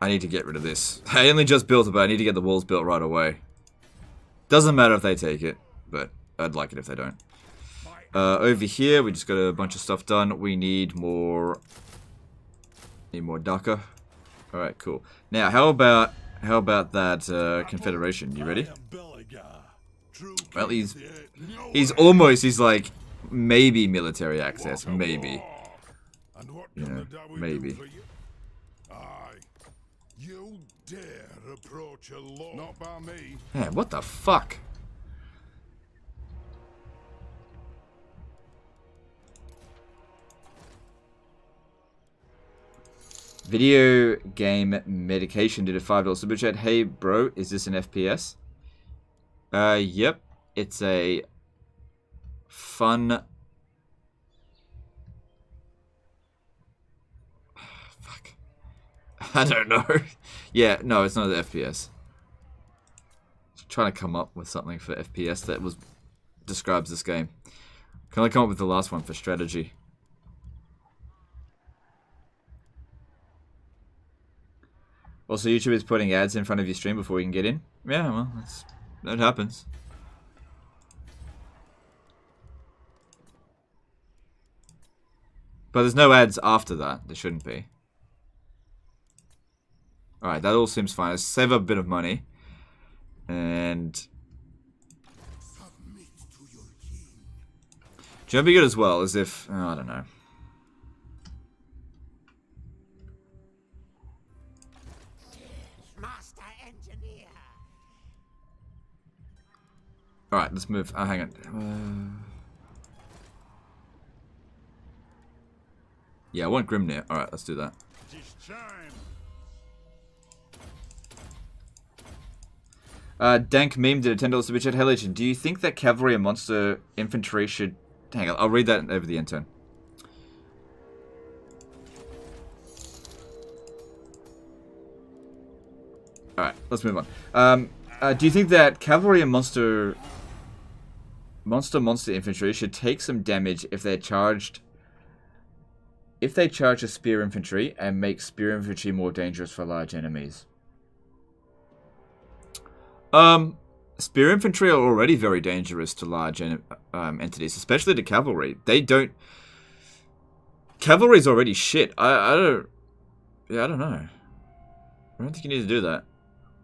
I need to get rid of this. I only just built it, but I need to get the walls built right away. Doesn't matter if they take it, but I'd like it if they don't. Over here, we just got a bunch of stuff done. We need more... Daka. Alright, cool. Now, how about that Confederation? You ready? Well, he's like, maybe military access. Maybe. You know, maybe. You dare approach a law? Not by me. Man, what the fuck? Video game medication did a $5 super chat. Hey bro, is this an FPS? Yep. It's a fun... Fuck. I don't know. Yeah, no, it's not an FPS. Just trying to come up with something for FPS that describes this game. Can I come up with the last one for strategy? Also, YouTube is putting ads in front of your stream before we can get in. Yeah, well, that happens. But there's no ads after that. There shouldn't be. Alright, that all seems fine. Let's save up a bit of money. And... Do you know, be good as well as if... Oh, I don't know. Alright, let's move. Oh, hang on. Yeah, I want Grimnir. Alright, let's do that. Dank Meme did a $10 super chat. Hey Legend, do you think that cavalry and monster infantry should... Hang on, I'll read that over the intern. Alright, let's move on. Do you think that cavalry and monster infantry should take some damage if they're charged... If they charge a spear infantry and make spear infantry more dangerous for large enemies? Spear infantry are already very dangerous to large entities, especially to cavalry. They don't... Cavalry's already shit. I don't... Yeah, I don't know. I don't think you need to do that.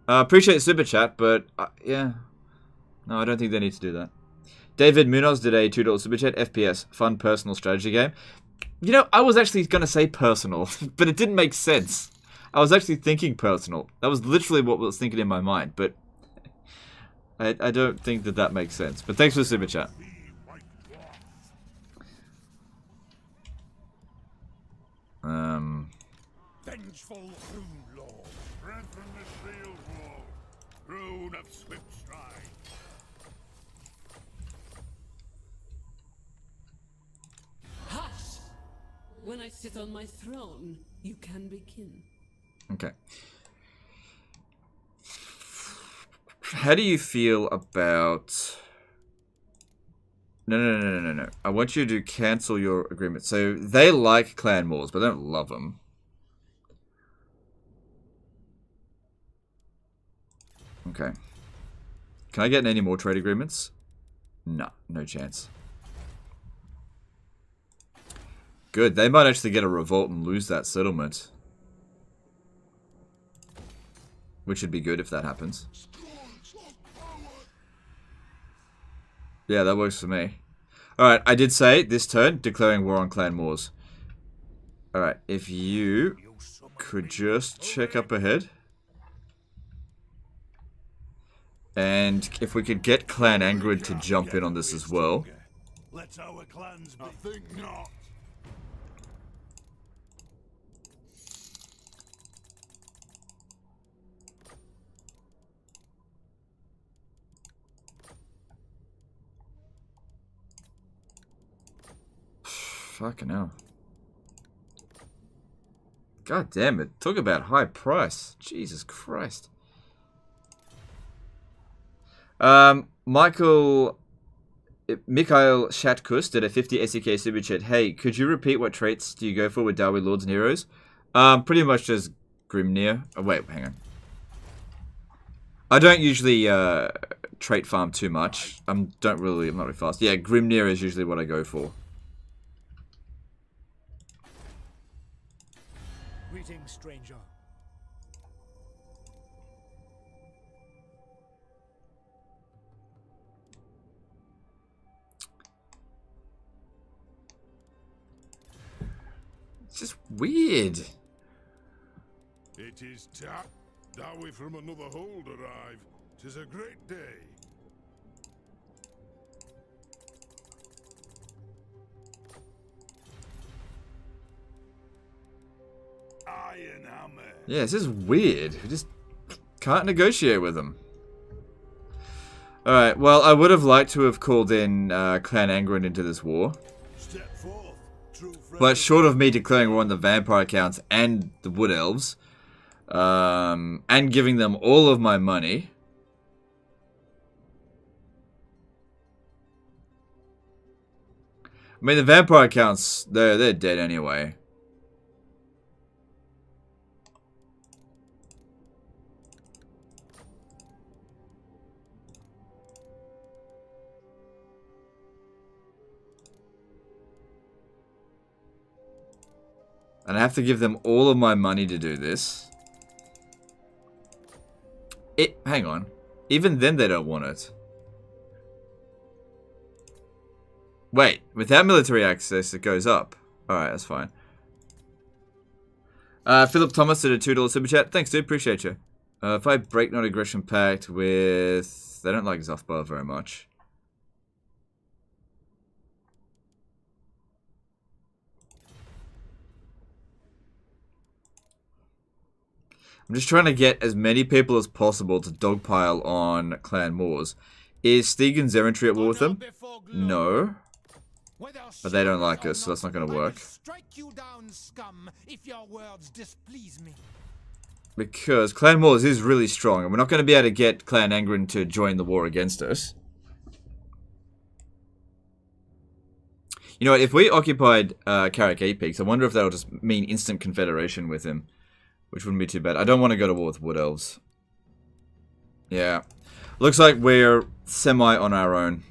Appreciate the super chat, but... yeah. No, I don't think they need to do that. David Munoz did a $2 super chat. FPS, fun personal strategy game. You know, I was actually going to say personal, but it didn't make sense. I was actually thinking personal. That was literally what I was thinking in my mind, but... I don't think that makes sense. But thanks for the super chat. Vengeful Rune Lord. Strengthen the shield wall. Rune of swift stride. Hush! When I sit on my throne, you can begin. Okay. How do you feel about... No. I want you to cancel your agreement. So, they like clan wars, but they don't love them. Okay. Can I get any more trade agreements? No, no chance. Good, they might actually get a revolt and lose that settlement. Which would be good if that happens. Yeah, that works for me. Alright, I did say this turn, declaring war on clan wars. Alright, if you could just check up ahead. And if we could get Clan Angrid to jump in on this as well. Let's our clans be. I think not. Fucking hell. God damn it. Talk about high price. Jesus Christ. Michael Mikhail Shatkus did a 50 SEK super chat. Hey, could you repeat what traits do you go for with Dawi Lords and Heroes? Pretty much just Grimnir. Oh, wait, hang on. I don't usually trait farm too much. I'm not really fast. Yeah, Grimnir is usually what I go for. Greetings, stranger. It's just weird. It is tap. Dawi from another hold arrive. 'Tis a great day. Iron hammer. Yeah, it's just weird. We just can't negotiate with them. Alright, well, I would have liked to have called in Clan Angron into this war. Step forth, true friend. But short of me declaring war on the vampire accounts and the wood elves, and giving them all of my money, I mean, the vampire accounts, they're dead anyway. And I have to give them all of my money to do this. Hang on. Even then they don't want it. Wait, without military access it goes up. Alright, that's fine. Philip Thomas did a $2 super chat. Thanks dude, appreciate you. If I break non-aggression pact with... They don't like Zuthbar very much. I'm just trying to get as many people as possible to dogpile on Clan Moors. Is Stegan Zerentry at war with them? No. But they don't like us, so that's not going to work. Because Clan Moors is really strong, and we're not going to be able to get Clan Angron to join the war against us. You know what, if we occupied Carrick 8 Peaks, I wonder if that'll just mean instant confederation with him. Which wouldn't be too bad. I don't want to go to war with Wood Elves. Yeah. Looks like we're semi on our own.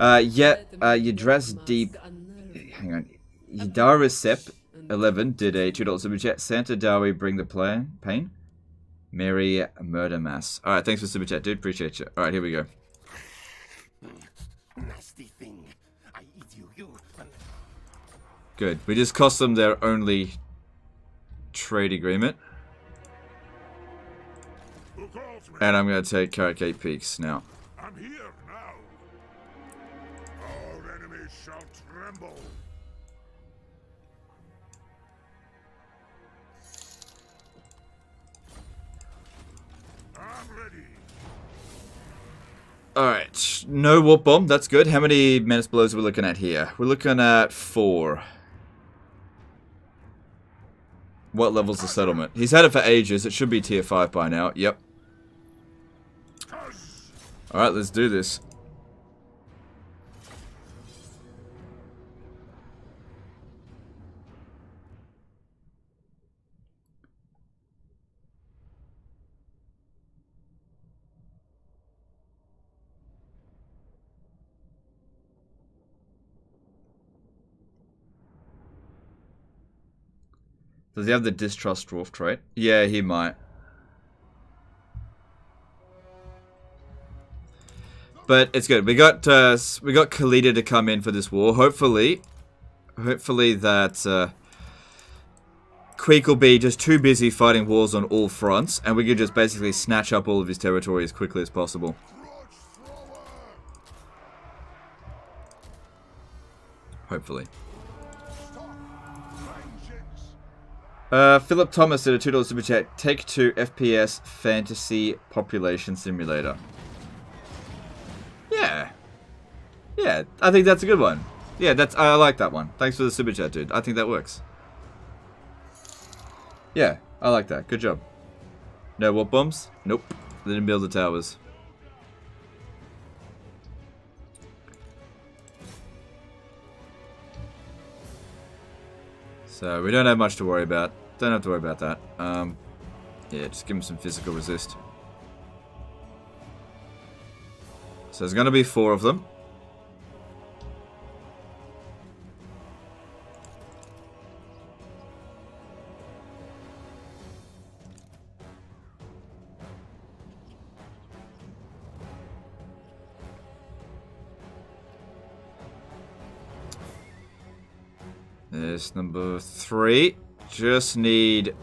Yadras Deep... Hang on. Yadara Sep 11 did a $2 super chat. Santa Dawi bring the pain. Mary Murder Mass. Alright, thanks for super chat, dude. Appreciate you. Alright, here we go. Nasty thing. I eat you. Good. We just cost them their only... trade agreement. And I'm going to take Carrick 8 Peaks now. I'm here now. Our enemies shall tremble. I'm ready. Alright, no warp bomb, that's good. How many menace blows are we looking at here? We're looking at 4. What level's the settlement? He's had it for ages. It should be tier 5 by now. Yep. Alright, let's do this. Does he have the distrust dwarf trait? Yeah, he might. But it's good. We got Khalida to come in for this war. Hopefully that Queek will be just too busy fighting wars on all fronts, and we can just basically snatch up all of his territory as quickly as possible. Hopefully. Philip Thomas did a $2 super chat. Take 2 FPS Fantasy Population Simulator. Yeah. Yeah, I think that's a good one. Yeah, I like that one. Thanks for the super chat, dude. I think that works. Yeah, I like that. Good job. No warp bombs? Nope. They didn't build the towers. So we don't have much to worry about. Don't have to worry about that. Yeah, just give him some physical resist. So there's going to be 4 of them. There's number 3. Just need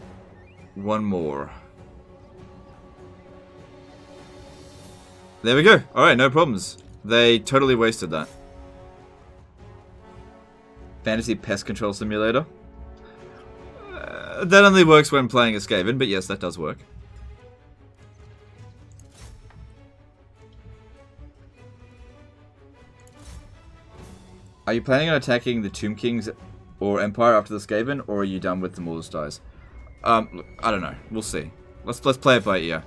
1 more. There we go. Alright, no problems. They totally wasted that. Fantasy Pest Control Simulator. That only works when playing a Skaven, but yes, that does work. Are you planning on attacking the Tomb Kings or Empire after the Skaven, or are you done with the Mortal Styles? Look, I don't know. We'll see. Let's play it by ear.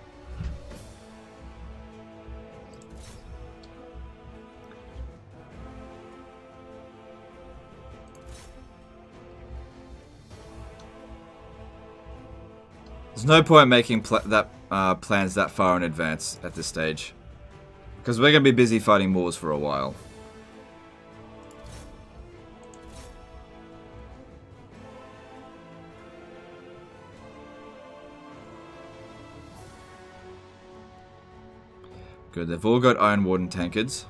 There's no point making plans that far in advance at this stage, because we're going to be busy fighting Moors for a while. Good, they've all got Iron Warden tankards.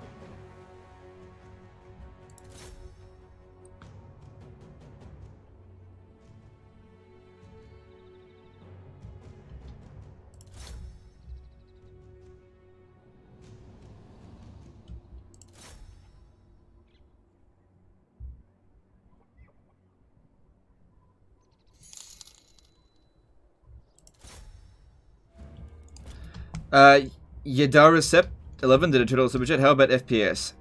Yadara Sept 11 did a $2 super chat. How about FPS?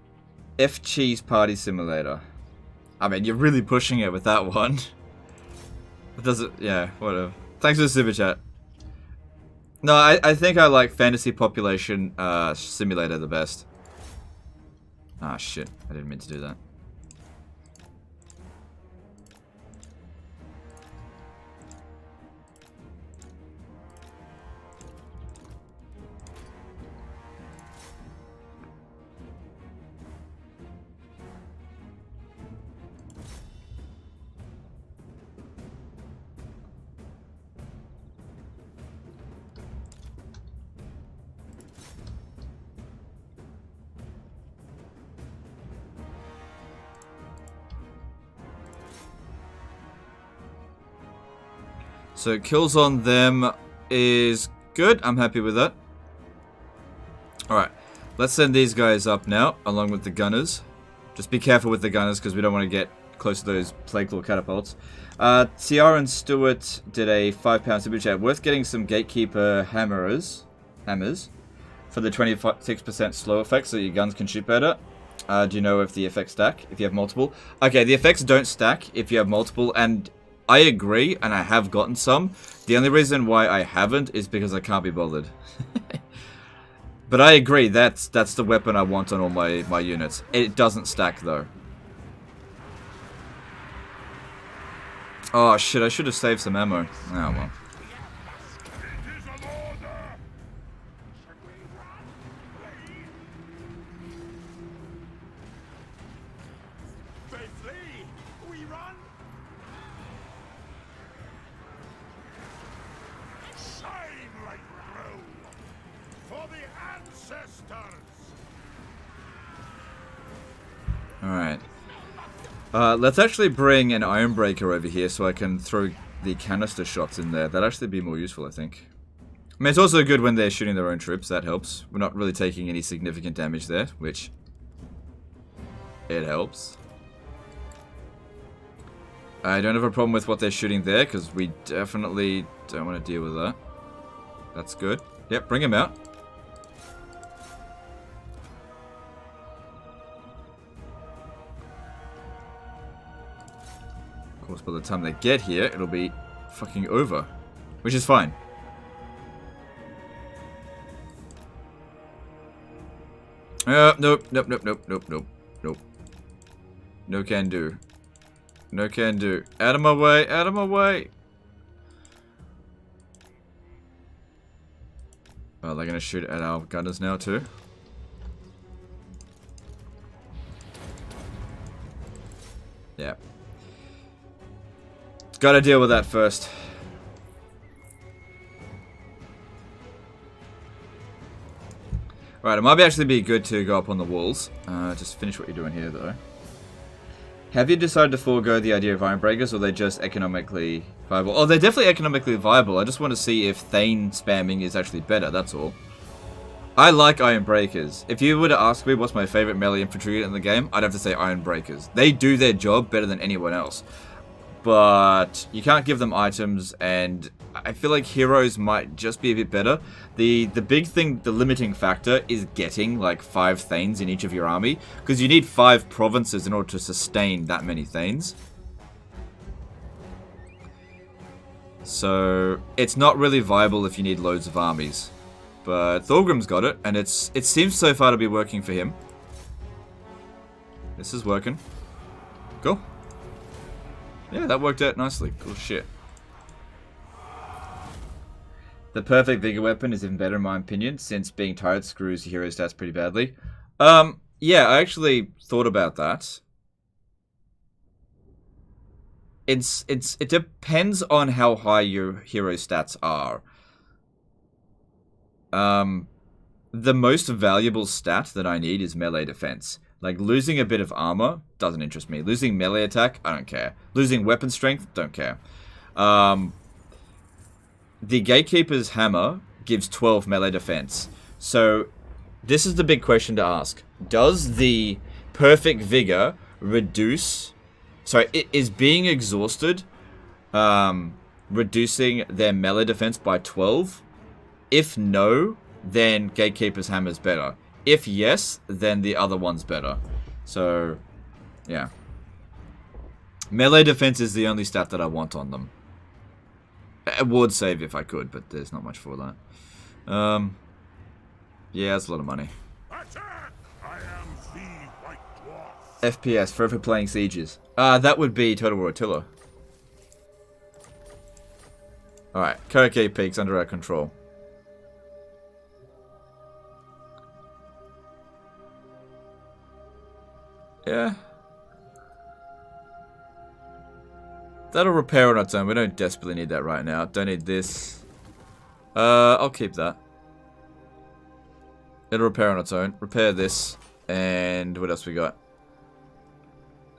F Cheese Party Simulator. I mean, you're really pushing it with that one. It doesn't, yeah, whatever. Thanks for the super chat. No, I think I like Fantasy Population Simulator the best. Ah, shit. I didn't mean to do that. So kills on them is good. I'm happy with that. Alright. Let's send these guys up now, along with the gunners. Just be careful with the gunners, because we don't want to get close to those Plague Claw catapults. Ciara and Stewart did a £5 super chat. Worth getting some Gatekeeper hammers for the 26% slow effect, so your guns can shoot better. Do you know if the effects stack if you have multiple? Okay, the effects don't stack if you have multiple, and I agree, and I have gotten some. The only reason why I haven't is because I can't be bothered. But I agree, that's the weapon I want on all my units. It doesn't stack, though. Oh, shit, I should have saved some ammo. Oh, well. Alright. Let's actually bring an Ironbreaker over here so I can throw the canister shots in there. That'd actually be more useful, I think. I mean, it's also good when they're shooting their own troops. That helps. We're not really taking any significant damage there, which... it helps. I don't have a problem with what they're shooting there, because we definitely don't want to deal with that. That's good. Yep, bring him out. Of course, by the time they get here, it'll be fucking over. Which is fine. Nope. No can do. No can do. Out of my way, out of my way. Oh, they're gonna shoot at our gunners now too. Yeah. Gotta deal with that first. Right, it might actually be good to go up on the walls. Just finish what you're doing here though. Have you decided to forego the idea of Ironbreakers, or are they just economically viable? Oh, they're definitely economically viable. I just want to see if Thane spamming is actually better, that's all. I like Ironbreakers. If you were to ask me what's my favorite melee infantry in the game, I'd have to say Ironbreakers. They do their job better than anyone else. But you can't give them items, and I feel like heroes might just be a bit better. The big thing, the limiting factor, is getting like 5 Thanes in each of your army, because you need 5 provinces in order to sustain that many Thanes. So it's not really viable if you need loads of armies. But Thorgrim's got it, and it seems so far to be working for him. This is working. Cool. Yeah, that worked out nicely. Cool shit. The perfect Vigor weapon is even better in my opinion, since being tired screws hero stats pretty badly. Yeah, I actually thought about that. It depends on how high your hero stats are. The most valuable stat that I need is melee defense. Like, losing a bit of armor doesn't interest me. Losing melee attack, I don't care. Losing weapon strength, don't care. The Gatekeeper's Hammer gives 12 melee defense. So, this is the big question to ask. Does the Perfect Vigor reduce... Sorry, is being exhausted reducing their melee defense by 12? If no, then Gatekeeper's Hammer's better. If yes, then the other one's better. So, yeah. Melee defense is the only stat that I want on them. I would save if I could, but there's not much for that. Yeah, that's a lot of money. Attack! I am the White Dwarf. FPS, forever playing Sieges. That would be Total War Attila. Alright, Corrective peaks under our control. Yeah. That'll repair on its own. We don't desperately need that right now. Don't need this. I'll keep that. It'll repair on its own. Repair this. And what else we got?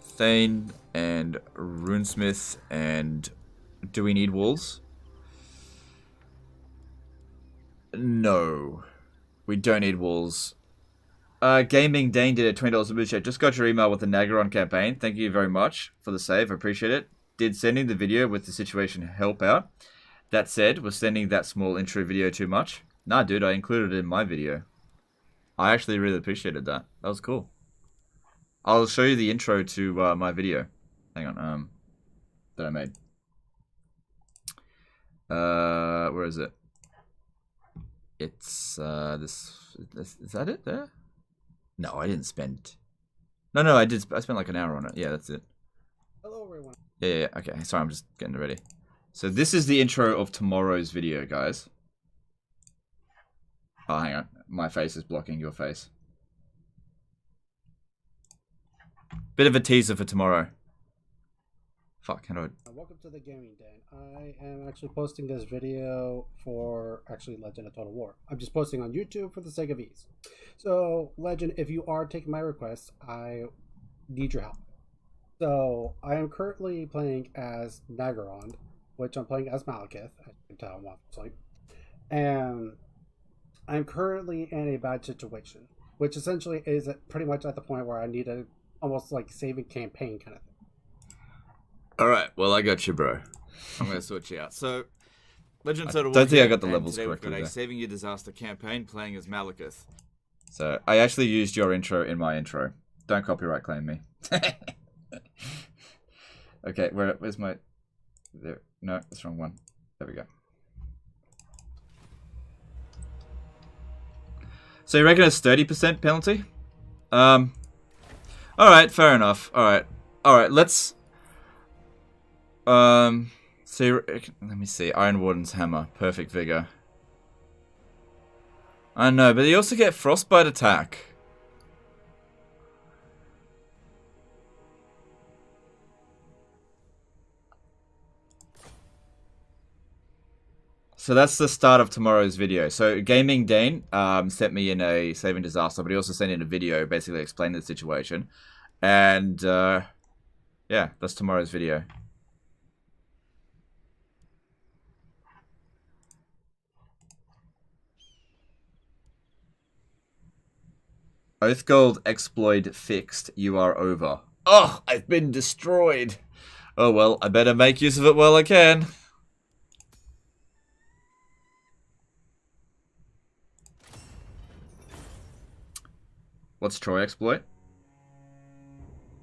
Thane and Runesmith and... Do we need walls? No. We don't need walls. Gaming Dane did a $20 super chat. Just got your email with the Nagaron campaign. Thank you very much for the save. I appreciate it. Did sending the video with the situation help out? That said, was sending that small intro video too much? Nah, dude, I included it in my video. I actually really appreciated that. That was cool. I'll show you the intro to my video. Hang on, that I made. Where is it? It's this. Is that it there? No, I didn't spend. No, I did. I spent like an hour on it. Yeah, that's it. Hello, everyone. Yeah. Okay. Sorry, I'm just getting it ready. So this is the intro of tomorrow's video, guys. Oh, hang on. My face is blocking your face. Bit of a teaser for tomorrow. Fuck, how do I... Welcome to the Gaming Den. I am actually posting this video for actually Legend of Total War. I'm just posting on YouTube for the sake of ease. So, Legend, if you are taking my request, I need your help. So, I am currently playing as Nagaron, which I'm playing as Malekith, as you can tell, obviously. And I'm currently in a bad situation, which essentially is pretty much at the point where I need a almost like saving campaign kind of thing. Alright, well, I got you, bro. I'm gonna switch you out. So, Legend of Total War. Don't think I got the levels correctly there. Saving Your Disaster campaign, playing as Malekith. So, I actually used your intro in my intro. Don't copyright claim me. Okay, where's my... There. No, that's the wrong one. There we go. So you reckon it's 30% penalty? Alright, fair enough. Alright, let's... See, let me see. Iron Warden's Hammer. Perfect Vigor. I know, but you also get Frostbite Attack. So that's the start of tomorrow's video. So Gaming Dane sent me in a saving disaster, but he also sent in a video basically explaining the situation. And yeah, that's tomorrow's video. Oathgold exploit fixed. You are over. Oh, I've been destroyed. Oh well, I better make use of it while I can. What's Troy exploit?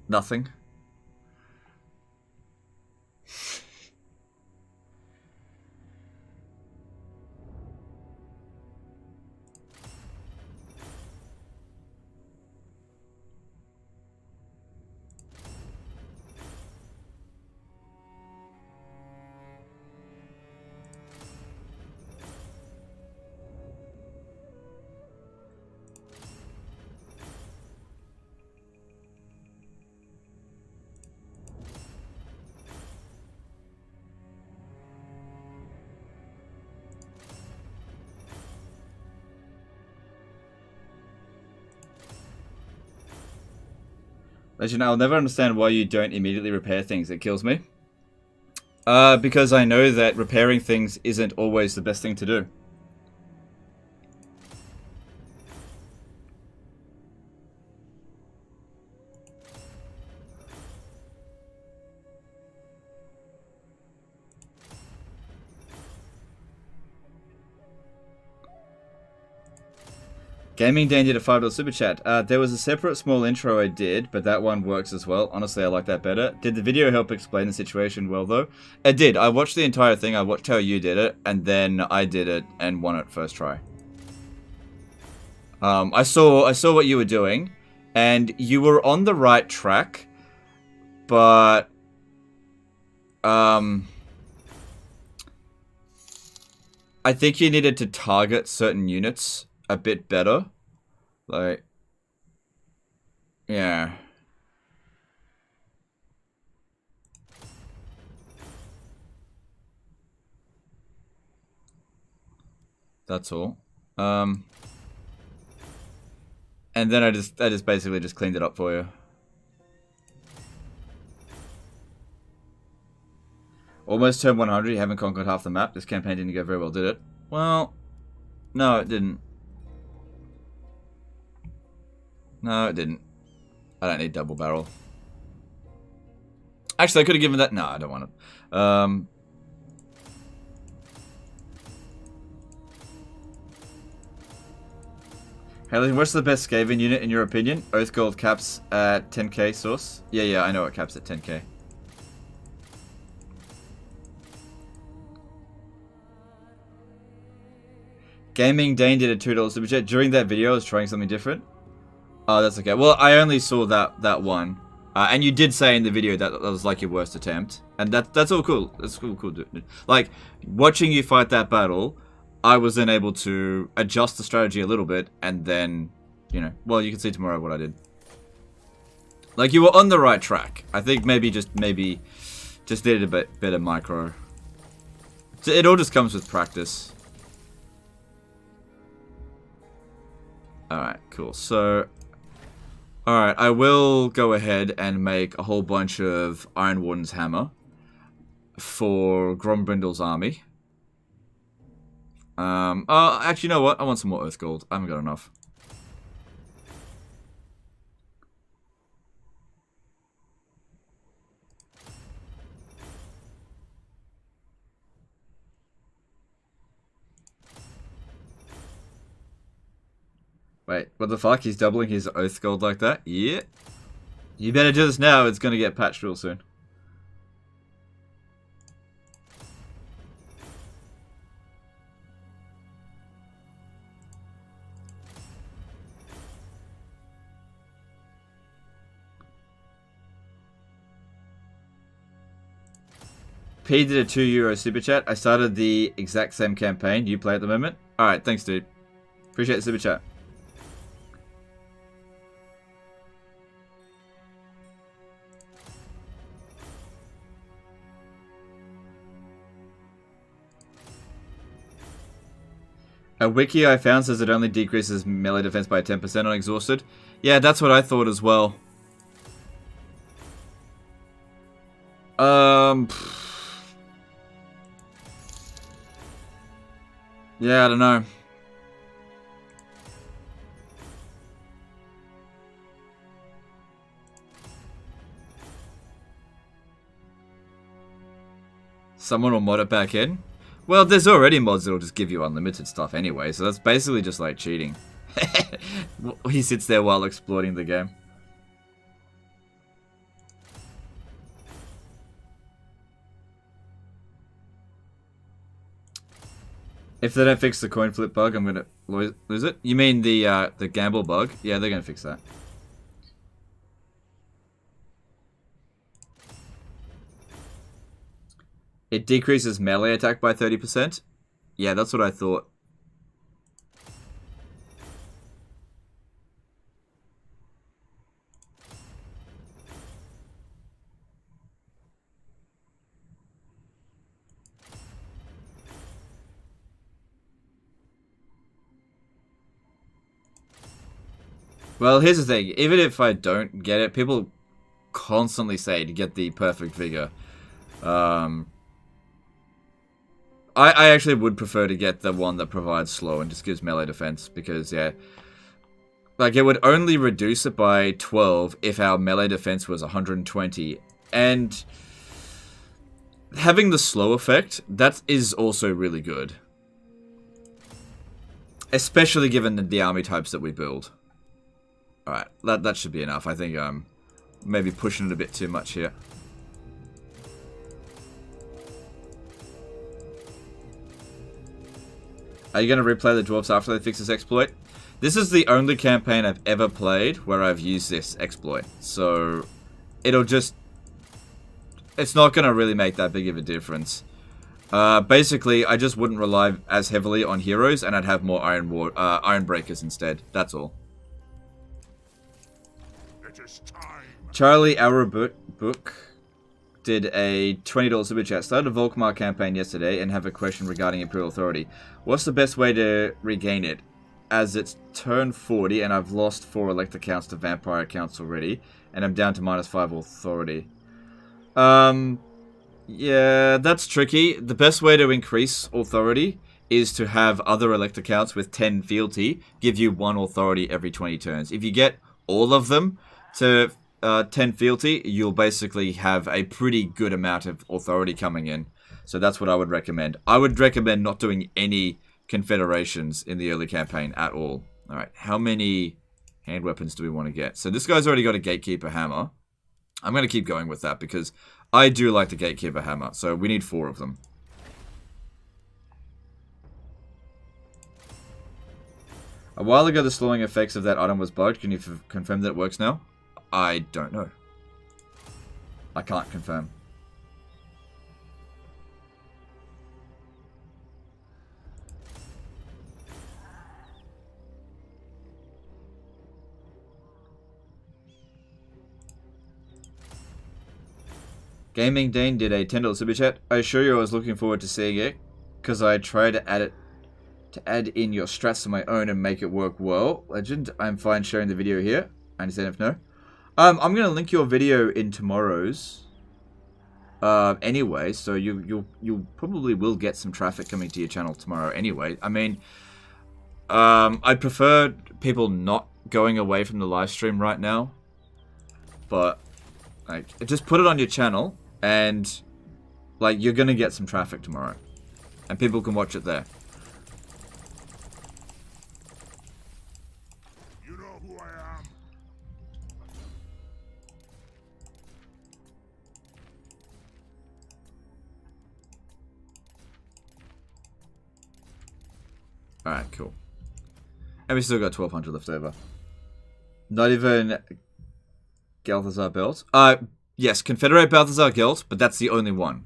Nothing. Legend, I'll never understand why you don't immediately repair things. It kills me. Because I know that repairing things isn't always the best thing to do. Gaming Dan did a $5 super chat. There was a separate small intro I did, but that one works as well. Honestly, I like that better. Did the video help explain the situation well, though? It did. I watched the entire thing. I watched how you did it, and then I did it and won it first try. I saw what you were doing, and you were on the right track, but I think you needed to target certain units a bit better. Like, yeah. That's all. And then I just basically just cleaned it up for you. Almost turn 100, you haven't conquered half the map. This campaign didn't go very well, did it? Well, no, it didn't. No, it didn't. I don't need double barrel. Actually, I could have given that. No, I don't want it. Haley, what's the best Skaven unit in your opinion? Oathgold caps at 10k source? Yeah, I know it caps at 10k. Gaming Dane did a $2 super chat. During that video, I was trying something different. Oh, that's okay. Well, I only saw that one. And you did say in the video that was like your worst attempt. And that's all cool. That's cool, dude. Like, watching you fight that battle, I was then able to adjust the strategy a little bit. And then, you know, well, you can see tomorrow what I did. Like, you were on the right track. I think maybe just needed a bit better micro. So it all just comes with practice. Alright, cool. So, alright, I will go ahead and make a whole bunch of Iron Warden's Hammer for Grombrindal's army. Actually, you know what? I want some more Earth Gold. I haven't got enough. Wait, what the fuck? He's doubling his Oath Gold like that? Yeah. You better do this now. It's gonna get patched real soon. P did a €2 super chat. I started the exact same campaign you play at the moment. Alright, thanks, dude. Appreciate the super chat. A wiki I found says it only decreases melee defense by 10% on exhausted. Yeah, that's what I thought as well. Yeah, I don't know. Someone will mod it back in? Well, there's already mods that'll just give you unlimited stuff anyway, so that's basically just like cheating. He sits there while exploiting the game. If they don't fix the coin flip bug, I'm gonna lose it. You mean the gamble bug? Yeah, they're gonna fix that. It decreases melee attack by 30%. Yeah, that's what I thought. Well, here's the thing. Even if I don't get it, people constantly say to get the perfect vigor. I actually would prefer to get the one that provides slow and just gives melee defense, because, yeah, like, it would only reduce it by 12 if our melee defense was 120, and having the slow effect, that is also really good. Especially given the army types that we build. Alright, that should be enough. I think I'm maybe pushing it a bit too much here. Are you going to replay the dwarves after they fix this exploit? This is the only campaign I've ever played where I've used this exploit. So, it'll just... It's not going to really make that big of a difference. Basically, I just wouldn't rely as heavily on heroes, and I'd have more iron breakers instead. That's all. It is time. Charlie Book did a $20 super chat. Started a Volkmar campaign yesterday and have a question regarding Imperial Authority. What's the best way to regain it? As it's turn 40 and I've lost 4 Elector counts to Vampire counts already, and I'm down to -5 Authority. Yeah, that's tricky. The best way to increase Authority is to have other Elector counts with 10 fealty give you 1 Authority every 20 turns. If you get all of them to 10 fealty, you'll basically have a pretty good amount of authority coming in. So that's what I would recommend. I would recommend not doing any confederations in the early campaign at all. Alright, how many hand weapons do we want to get? So this guy's already got a Gatekeeper hammer. I'm going to keep going with that because I do like the Gatekeeper hammer. So we need 4 of them. A while ago the slowing effects of that item was bugged. Can you confirm that it works now? I don't know. I can't confirm. Gaming Dane did a $10 super chat. I assure you I was looking forward to seeing it, because I tried to add in your strats to my own and make it work well. Legend, I'm fine sharing the video here. I understand if no. I'm gonna link your video in tomorrow's. Anyway, so you probably will get some traffic coming to your channel tomorrow. Anyway, I mean, I prefer people not going away from the live stream right now, but like, just put it on your channel, and like, you're gonna get some traffic tomorrow, and people can watch it there. Alright, cool. And we still got 1200 left over. Not even Balthazar belt. Yes, Confederate Balthazar Gelt, but that's the only one.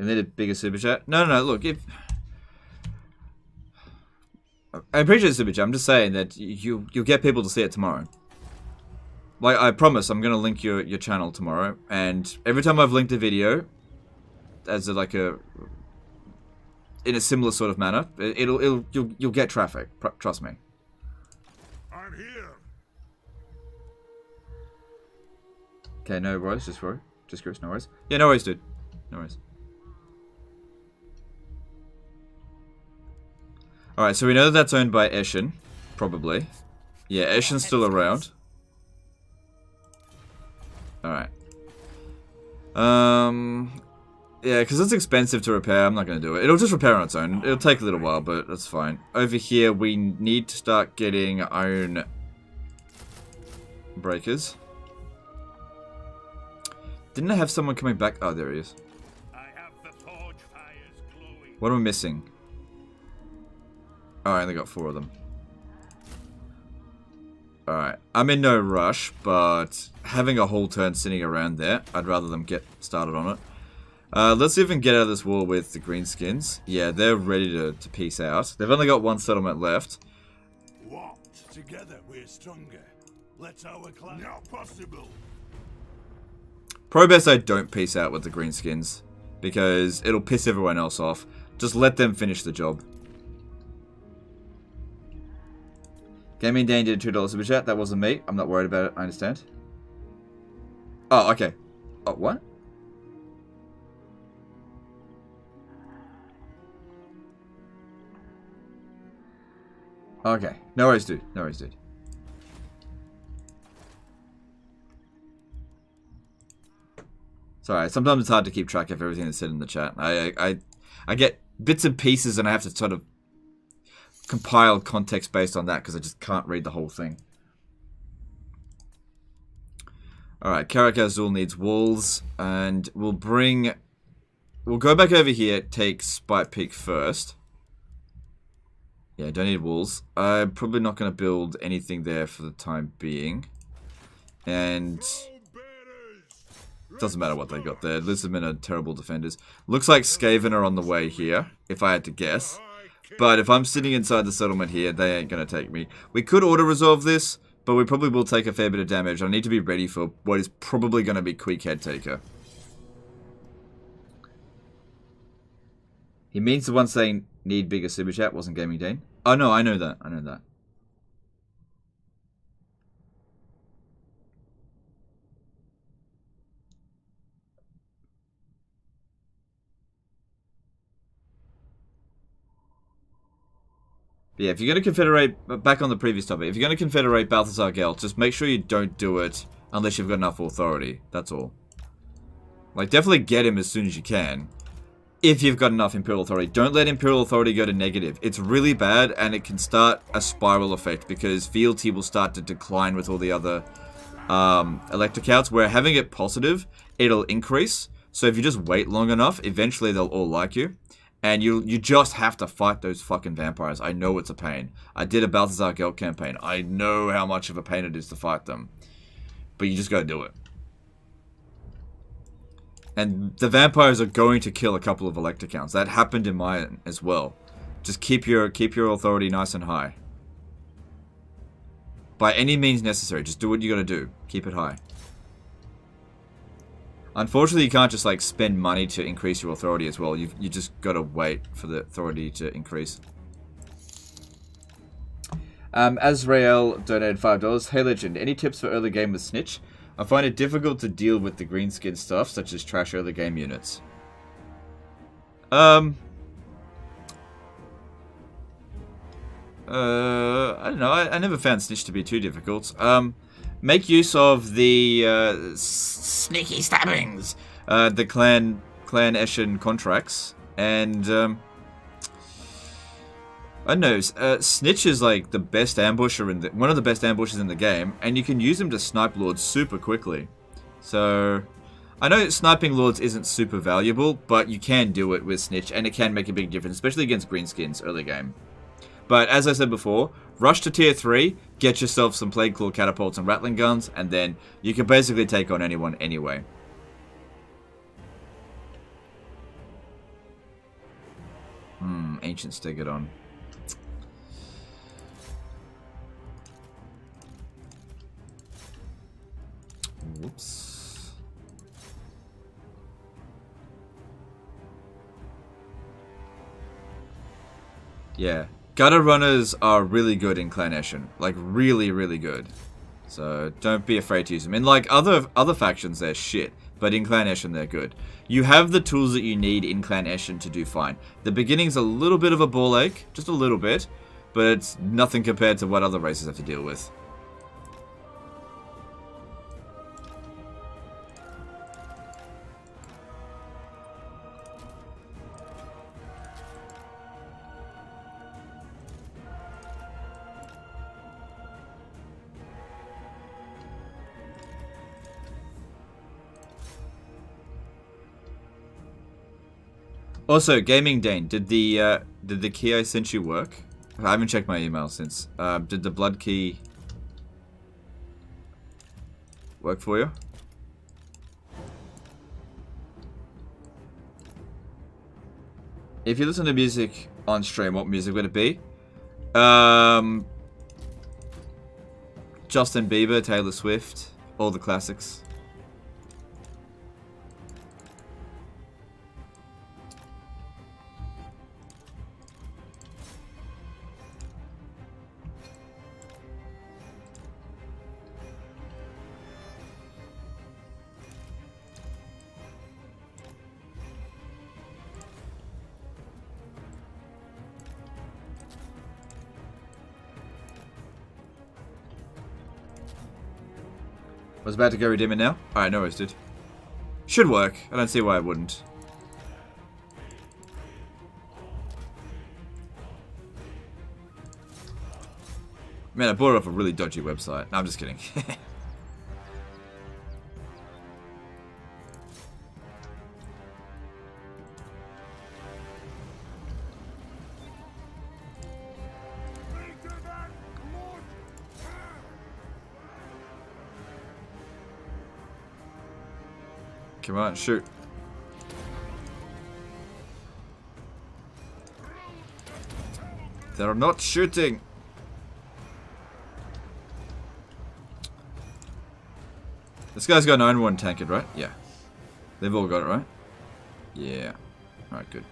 You need a bigger super chat? No, look, if... I appreciate the super chat, I'm just saying that you'll get people to see it tomorrow. Like, I promise I'm gonna link your channel tomorrow, and every time I've linked a video, as in a similar sort of manner, you'll get traffic, trust me. I'm here. Okay, no worries, just curious, no worries. Yeah, no worries, dude. No worries. Alright, so we know that that's owned by Eshin, probably. Yeah, Eshin's still around. Alright. Yeah, because it's expensive to repair, I'm not going to do it. It'll just repair on its own. It'll take a little while, but that's fine. Over here, we need to start getting iron breakers. Didn't I have someone coming back? Oh, there he is. I have the forge fires glowing. What am I missing? Oh, I only got 4 of them. Alright, I'm in no rush, but having a whole turn sitting around there, I'd rather them get started on it. Let's see if we can get out of this war with the greenskins. Yeah, they're ready to peace out. They've only got 1 settlement left. What? Together we're stronger. Let's our clan. Not possible. Probably best I don't peace out with the greenskins, because it'll piss everyone else off. Just let them finish the job. Gaming Dane did a $2 super chat. That wasn't me. I'm not worried about it. I understand. Oh, okay. Oh, what? Okay. No worries, dude. No worries, dude. Sorry, sometimes it's hard to keep track of everything that's said in the chat. I get bits and pieces and I have to sort of compile context based on that because I just can't read the whole thing. Alright, Karak Azul needs walls, and we'll go back over here, take Spite Peak first. Yeah, don't need walls. I'm probably not going to build anything there for the time being. And doesn't matter what they got there. Lizardmen are terrible defenders. Looks like Skaven are on the way here, if I had to guess. But if I'm sitting inside the settlement here, they ain't going to take me. We could auto-resolve this, but we probably will take a fair bit of damage. I need to be ready for what is probably going to be quick head taker. He means the one saying need bigger super chat, wasn't Gaming Dane. Oh no, I know that. I know that. But yeah, if you're going to confederate, back on the previous topic, if you're going to confederate Balthazar Gelt, just make sure you don't do it unless you've got enough authority. That's all. Like, definitely get him as soon as you can. If you've got enough Imperial Authority. Don't let Imperial Authority go to negative. It's really bad, and it can start a spiral effect, because fealty will start to decline with all the other elector counts, where having it positive, it'll increase. So if you just wait long enough, eventually they'll all like you. And you just have to fight those fucking vampires. I know it's a pain. I did a Balthazar Gelt campaign. I know how much of a pain it is to fight them. But you just gotta do it. And the vampires are going to kill a couple of elector counts. That happened in mine as well. Just keep your authority nice and high. By any means necessary. Just do what you gotta do. Keep it high. Unfortunately, you can't just like spend money to increase your authority as well. You just gotta wait for the authority to increase. Azrael donated $5. Hey Legend, any tips for early game with Snitch? I find it difficult to deal with the green skin stuff, such as trash early game units. I don't know. I never found Snitch to be too difficult. Make use of the sneaky stabbings, the Clan Eshin contracts, and I don't know. Snitch is like the best ambusher one of the best ambushers in the game, and you can use him to snipe lords super quickly. So I know sniping lords isn't super valuable, but you can do it with Snitch, and it can make a big difference, especially against greenskins early game. But as I said before, rush to tier 3, get yourself some Plague Claw catapults and Rattling guns, and then you can basically take on anyone anyway. Ancient Stegodon. Whoops. Yeah. Gutter runners are really good in Clan Eshin. Like, really, really good. So, don't be afraid to use them. In, like, other factions, they're shit. But in Clan Eshin, they're good. You have the tools that you need in Clan Eshin to do fine. The beginning's a little bit of a ball ache. Just a little bit. But it's nothing compared to what other races have to deal with. Also, Gaming Dane, did the key I sent you work? I haven't checked my email since. Did the blood key work for you? If you listen to music on stream, what music would it be? Justin Bieber, Taylor Swift, all the classics. I was about to go redeem it now. Alright, no worries, dude. Should work. I don't see why it wouldn't. Man, I bought it off a really dodgy website. No, I'm just kidding. Come on, shoot. They're not shooting. This guy's got 9-1 tanked, right? Yeah. They've all got it, right? Yeah. Alright, good.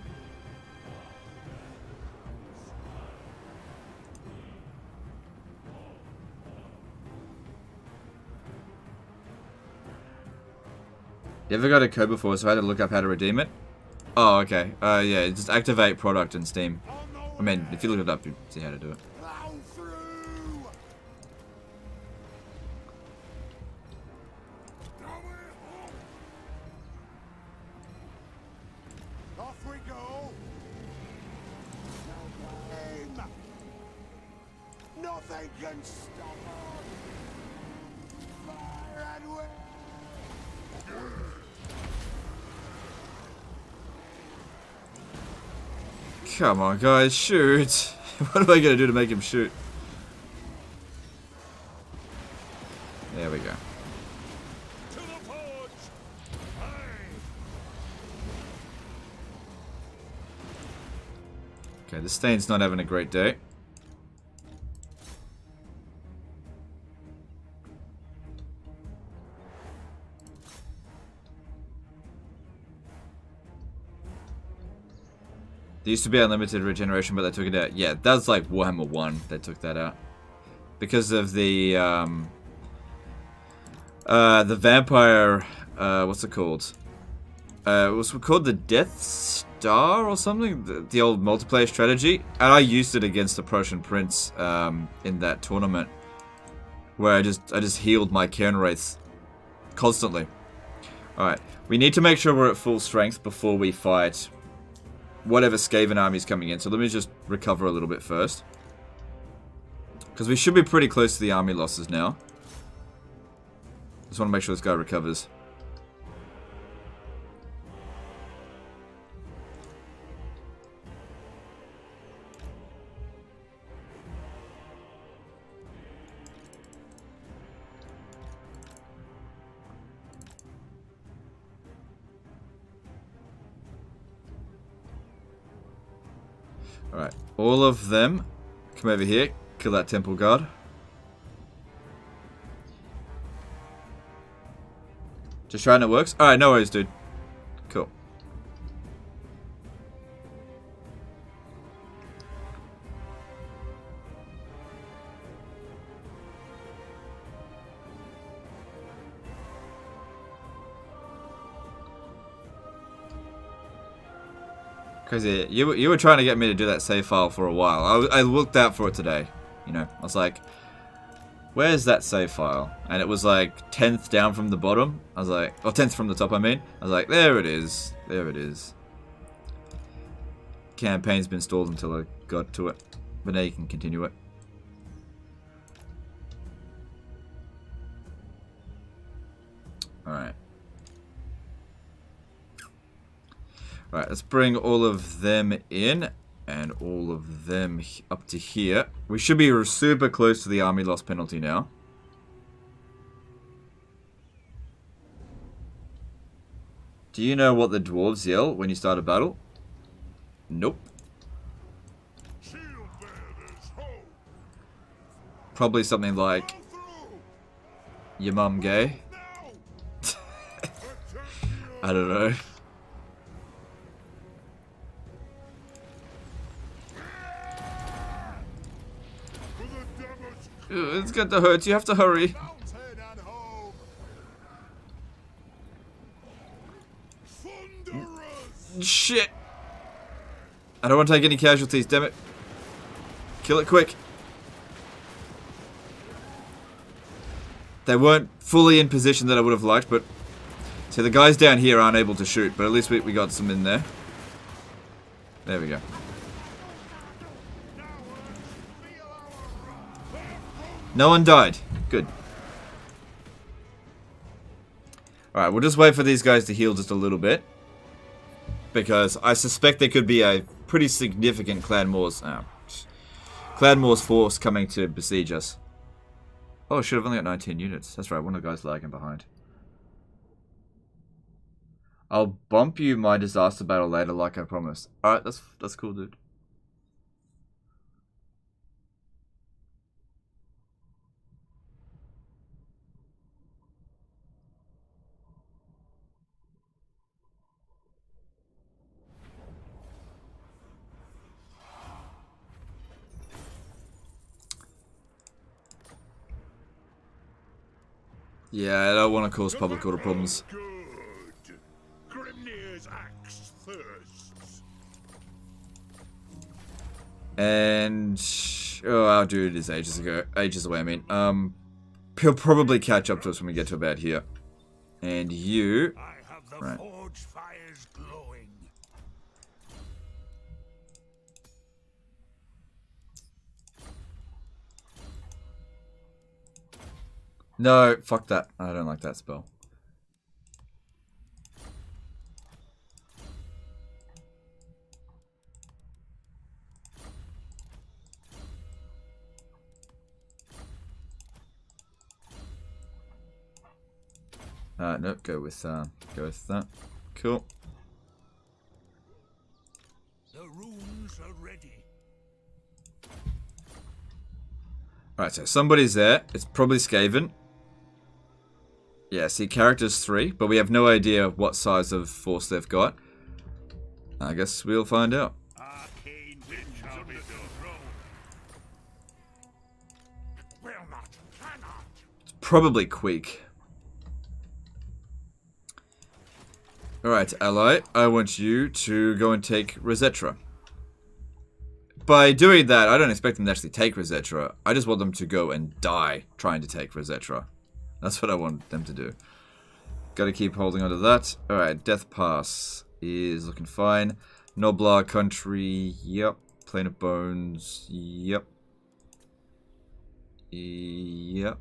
You ever got a code before, so I had to look up how to redeem it? Oh, okay. Yeah, just activate product in Steam. I mean, if you look it up, you see how to do it. Off we go. Nothing can stop us. Fire and wind. Come on, guys, shoot. What am I gonna do to make him shoot? There we go. To the forge. Aye. Okay, the Stain's not having a great day. There used to be unlimited regeneration, but they took it out. Yeah, that's like Warhammer 1. They took that out because of the vampire. What's it called? It was called the Death Star or something. The old multiplayer strategy, and I used it against the Prussian Prince in that tournament, where I just healed my Cairn Wraiths constantly. All right, we need to make sure we're at full strength before we fight whatever Skaven army's coming in. So let me just recover a little bit first, because we should be pretty close to the army losses now. Just want to make sure this guy recovers. Alright, all of them come over here, kill that temple guard. Just trying it works? Alright, no worries, dude. Cool. Cause yeah, you were trying to get me to do that save file for a while. I looked out for it today. You know, I was like, where's that save file? And it was like 10th down from the bottom. I was like, or 10th from the top, I mean. I was like, there it is. There it is. Campaign's been stalled until I got to it. But now you can continue it. Alright. Alright, let's bring all of them in. And all of them up to here. We should be super close to the army loss penalty now. Do you know what the dwarves yell when you start a battle? Nope. Probably something like, your mum gay? I don't know. It's going to hurt. You have to hurry. Shit. I don't want to take any casualties, damn it. Kill it quick. They weren't fully in position that I would have liked, but... See, the guys down here aren't able to shoot, but at least we got some in there. There we go. No one died. Good. Alright, we'll just wait for these guys to heal just a little bit. Because I suspect there could be a pretty significant Clan Moors force coming to besiege us. Oh, shit, I've only got 19 units. That's right, one of the guys lagging behind. I'll bump you my disaster battle later like I promised. Alright, that's cool, dude. Yeah, I don't want to cause public order problems. Good. Grimnir's axe thirsts. And oh, our dude is ages away. I mean, he'll probably catch up to us when we get to about here. And you, I have the right? forge fires glowing. No, fuck that. I don't like that spell. Nope, go with that. Cool. The runes are ready. Alright, so somebody's there. It's probably Skaven. Yeah, see, characters 3, but we have no idea what size of force they've got. I guess we'll find out. Arcane wind shall be thrown. Will not, cannot. It's probably Queek. Alright, ally, I want you to go and take Rosetra. By doing that, I don't expect them to actually take Rosetra. I just want them to go and die trying to take Rosetra. That's what I want them to do. Gotta keep holding on to that. Alright, Death Pass is looking fine. Noblar Country, yep. Plane of Bones, yep. Yep.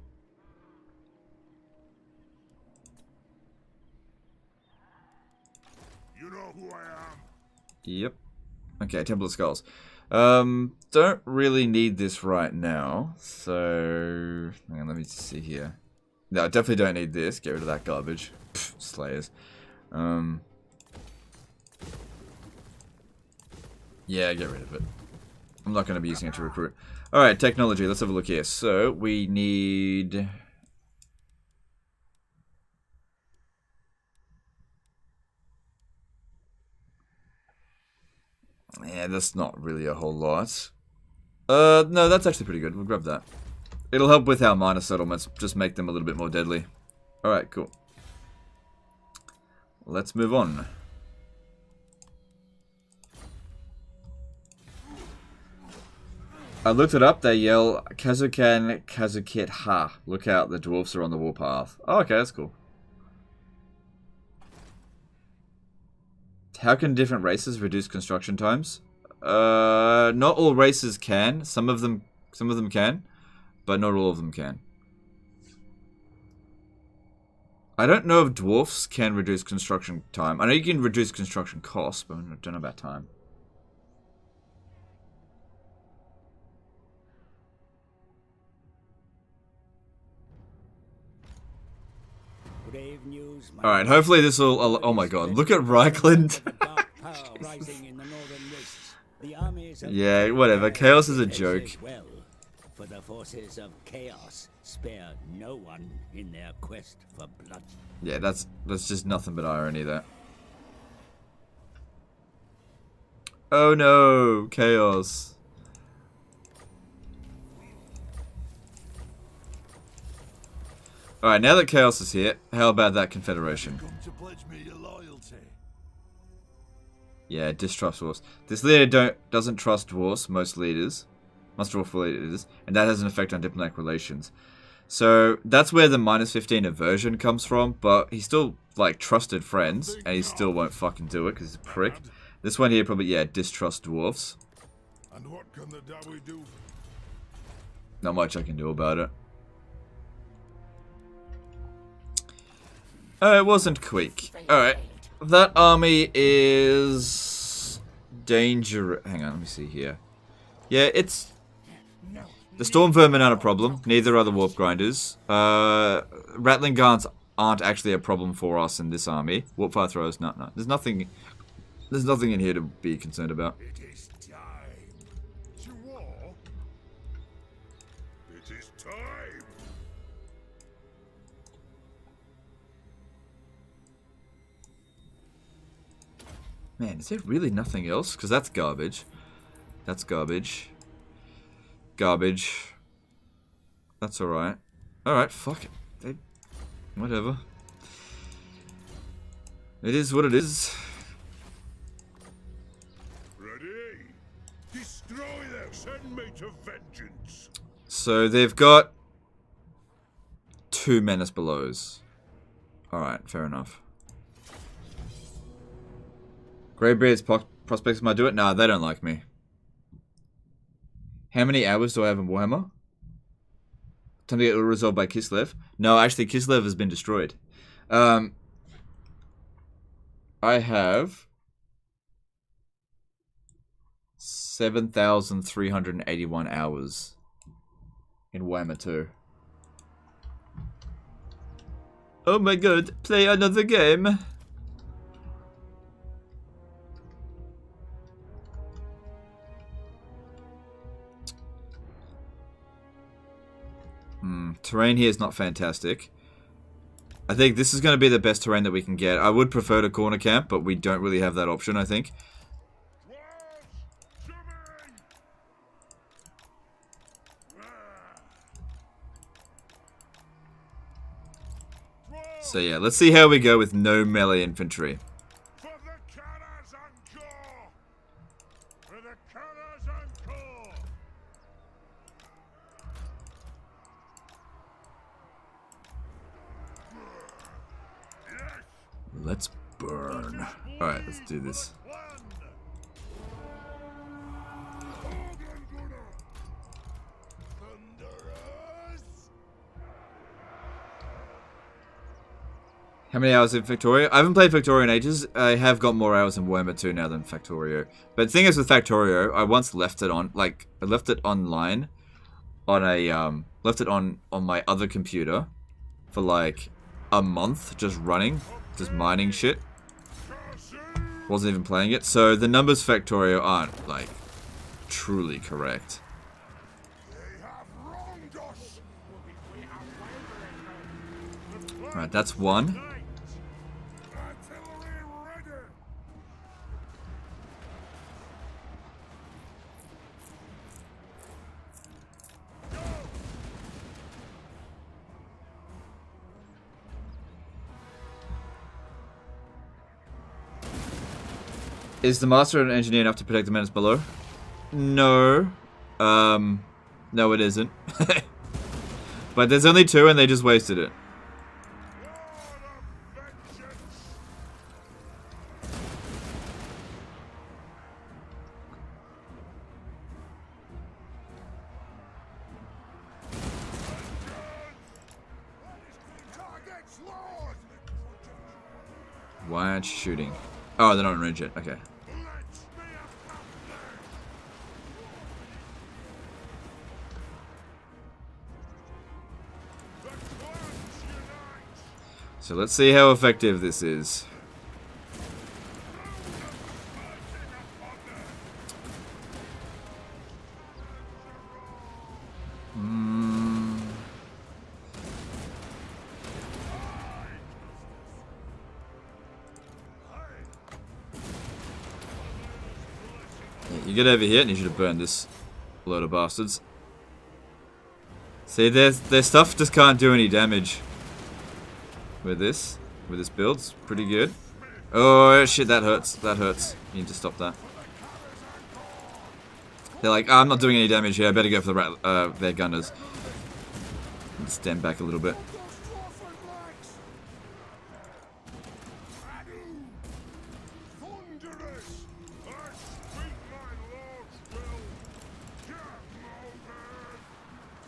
You know who I am. Yep. Okay, Temple of Skulls. Don't really need this right now. So, hang on, let me just see here. No, I definitely don't need this. Get rid of that garbage. Pfft, Slayers. Yeah, get rid of it. I'm not going to be using it to recruit. Alright, technology. Let's have a look here. So, we need... Yeah, that's not really a whole lot. No, that's actually pretty good. We'll grab that. It'll help with our minor settlements. Just make them a little bit more deadly. Alright, cool. Let's move on. I looked it up. They yell, Kazukan, Kazukit, ha. Look out, the dwarfs are on the warpath. Oh, okay, that's cool. How can different races reduce construction times? Not all races can. Some of them can, but not all of them can. I don't know if dwarfs can reduce construction time. I know you can reduce construction costs, but I don't know about time. Alright, hopefully this will... Oh my god, look at Reichland. Yeah, whatever. Chaos is a joke. For the forces of chaos spare no one in their quest for blood. Yeah, that's just nothing but irony, that. Oh no, chaos. Alright, now that chaos is here, how about that confederation? Yeah, distrust dwarfs. This leader doesn't trust dwarfs, most leaders. Most dwarf leaders, and that has an effect on diplomatic relations. So that's where the -15 aversion comes from, but he still, like, trusted friends, and he still won't fucking do it because he's a prick. This one here probably, yeah, distrust dwarfs. And what can the Dawi do? Not much I can do about it. It wasn't quick. Alright. That army is... dangerous. Hang on, let me see here. Yeah, it's... The Storm Vermin aren't a problem. Neither are the Warp Grinders. Rattling Guns aren't actually a problem for us in this army. Warp Fire Throwers, no. There's nothing in here to be concerned about. It is time to war. It is time. Man, is there really nothing else? Because that's garbage. That's garbage. Garbage. That's alright. Alright, fuck it. Whatever. It is what it is. Ready? Destroy them. Send me to vengeance. So they've got 2 Menace Belows. Alright, fair enough. Greybeard's prospects might do it? Nah, they don't like me. How many hours do I have in Warhammer? Time to get resolved by Kislev? No, actually, Kislev has been destroyed. I have 7,381 hours in Warhammer 2. Oh my god, play another game. Terrain here is not fantastic. I think this is going to be the best terrain that we can get. I would prefer to corner camp, but we don't really have that option, I think. So yeah, let's see how we go with no melee infantry. Let's burn. Alright, let's do this. How many hours in Factorio? I haven't played Factorio in ages. I have got more hours in Warhammer 2 now than Factorio. But the thing is with Factorio, I once left it on, like, I left it online on a, left it on my other computer for like a month just running, just mining shit. Wasn't even playing it. So the numbers Factorio aren't, like, truly correct. They have wronged us. Alright, that's one. Artillery ready. Is the master and engineer enough to protect the menace below? No. No it isn't. But there's only two and they just wasted it. Targets lost. Why aren't you shooting? Oh, they're not in range yet. Okay. Let's be a The clans unite. So let's see how effective this is. Yeah, you get over here and you should have burned this load of bastards. See, their stuff just can't do any damage. With this build, it's pretty good. Oh shit, that hurts. That hurts. You need to stop that. They're like, I'm not doing any damage here. I better go for the their gunners. Stand back a little bit. Thunderous. I speak my lord's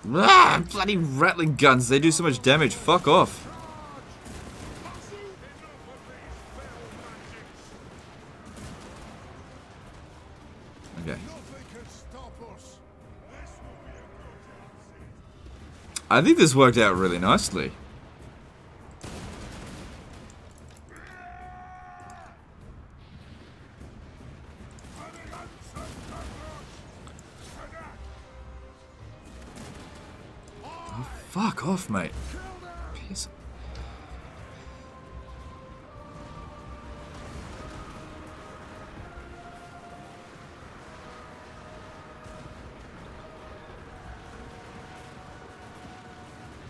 will. Ah, bloody rattling guns. They do so much damage. Fuck off. Okay. Nothing can stop us. I think this worked out really nicely. Oh, fuck off, mate. Piss.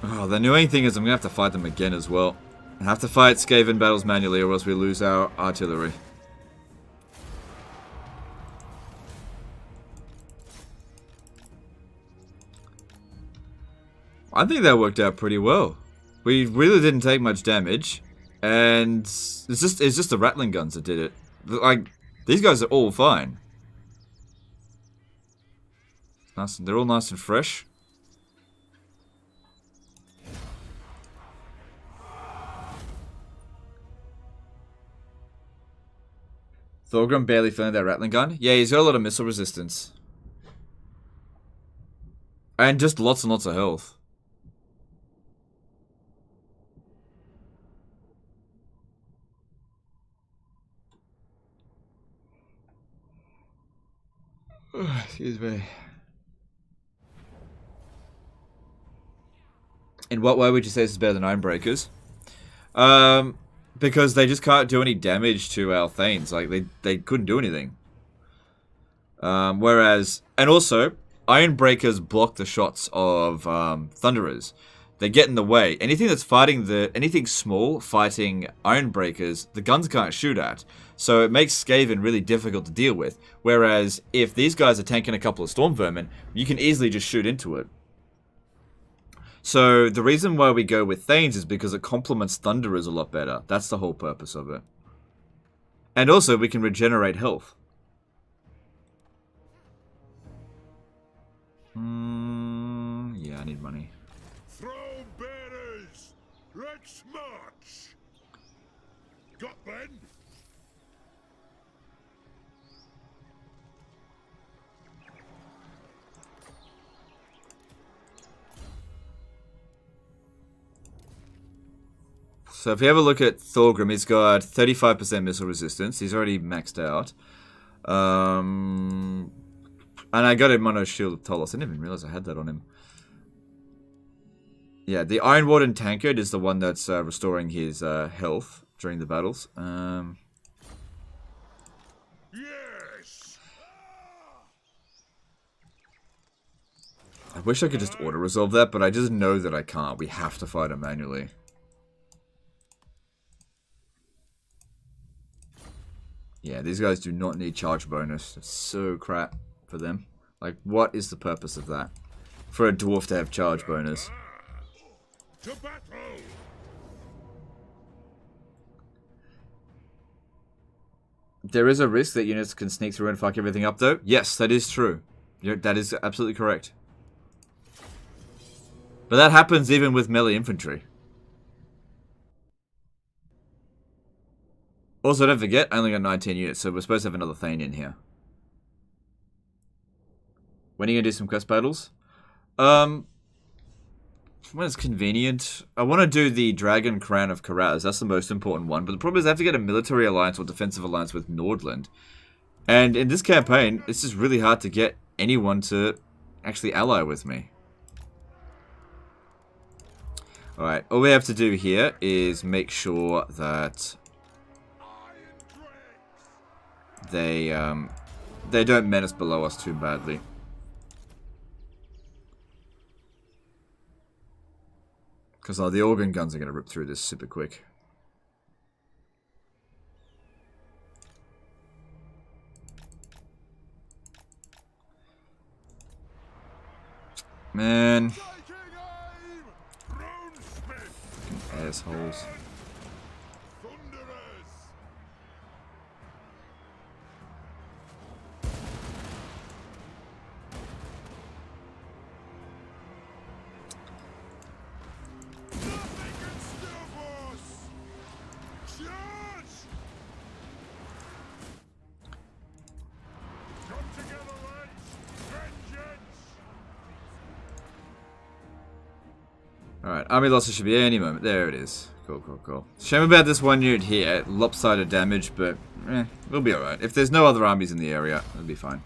Oh, the annoying thing is I'm gonna have to fight them again as well. I have to fight Skaven battles manually or else we lose our artillery. I think that worked out pretty well. We really didn't take much damage, and it's just the rattling guns that did it. Like, these guys are all fine. Nice, they're all nice and fresh. Thorgrim barely feeling that rattling gun. Yeah, he's got a lot of missile resistance. And just lots and lots of health. Excuse me. In what way would you say this is better than Ironbreakers? Because they just can't do any damage to our Thanes. Like, they couldn't do anything. Whereas... And also, Ironbreakers block the shots of Thunderers. They get in the way. Anything that's fighting anything small fighting Ironbreakers, the guns can't shoot at. So it makes Skaven really difficult to deal with. Whereas, if these guys are tanking a couple of Storm Vermin, you can easily just shoot into it. So, the reason why we go with Thanes is because it complements Thunderers a lot better. That's the whole purpose of it. And also, we can regenerate health. Yeah, I need money. Throw bearers. Let's march. Got Ben? So if you have a look at Thorgrim, he's got 35% missile resistance. He's already maxed out. And I got a mono shield of Tolos. I didn't even realize I had that on him. Yeah, the Iron Warden tankard is the one that's restoring his health during the battles. Yes. I wish I could just auto-resolve that, but I just know that I can't. We have to fight him manually. Yeah, these guys do not need charge bonus. It's so crap for them. Like, what is the purpose of that? For a dwarf to have charge bonus. To battle. There is a risk that units can sneak through and fuck everything up, though. Yes, that is true. That is absolutely correct. But that happens even with melee infantry. Also, don't forget, I only got 19 units, so we're supposed to have another Thane in here. When are you going to do some quest battles? When it's convenient. I want to do the Dragon Crown of Karaz. That's the most important one. But the problem is I have to get a military alliance or defensive alliance with Nordland. And in this campaign, it's just really hard to get anyone to actually ally with me. Alright, all we have to do here is make sure that they don't menace below us too badly. Because the organ guns are going to rip through this super quick. Man. Fucking assholes. Alright, army losses should be any moment. There it is. Cool, cool, cool. Shame about this one unit here. Lopsided damage, but we'll be alright. If there's no other armies in the area, it'll be fine.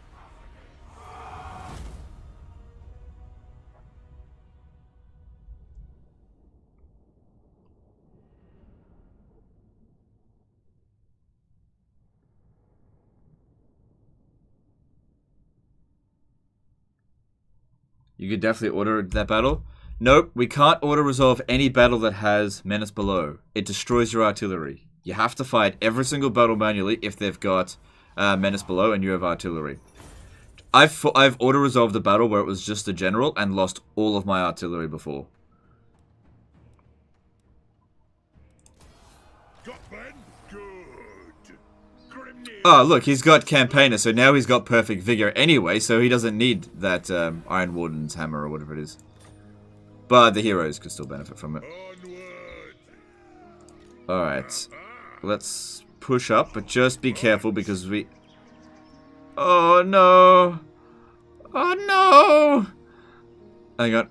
You could definitely order that battle. Nope, we can't auto-resolve any battle that has Menace Below. It destroys your artillery. You have to fight every single battle manually if they've got Menace Below and you have artillery. I've auto-resolved a battle where it was just a general and lost all of my artillery before. Oh, look, he's got Campaigner, so now he's got Perfect Vigor anyway, so he doesn't need that Iron Warden's Hammer or whatever it is. But the heroes could still benefit from it. Alright. Let's push up, but just be careful because we... Oh no! Oh no! Hang on.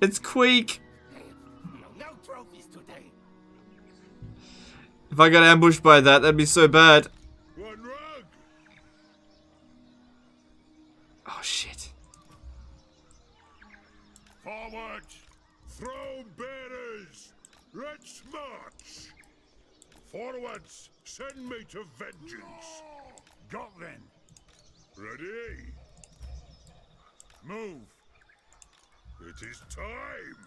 It's Queek! No trophies today. If I got ambushed by that, that'd be so bad. Oh shit. Forward! Throne bearers! Let's march! Forwards! Send me to vengeance! Got then! Ready? Move! It is time!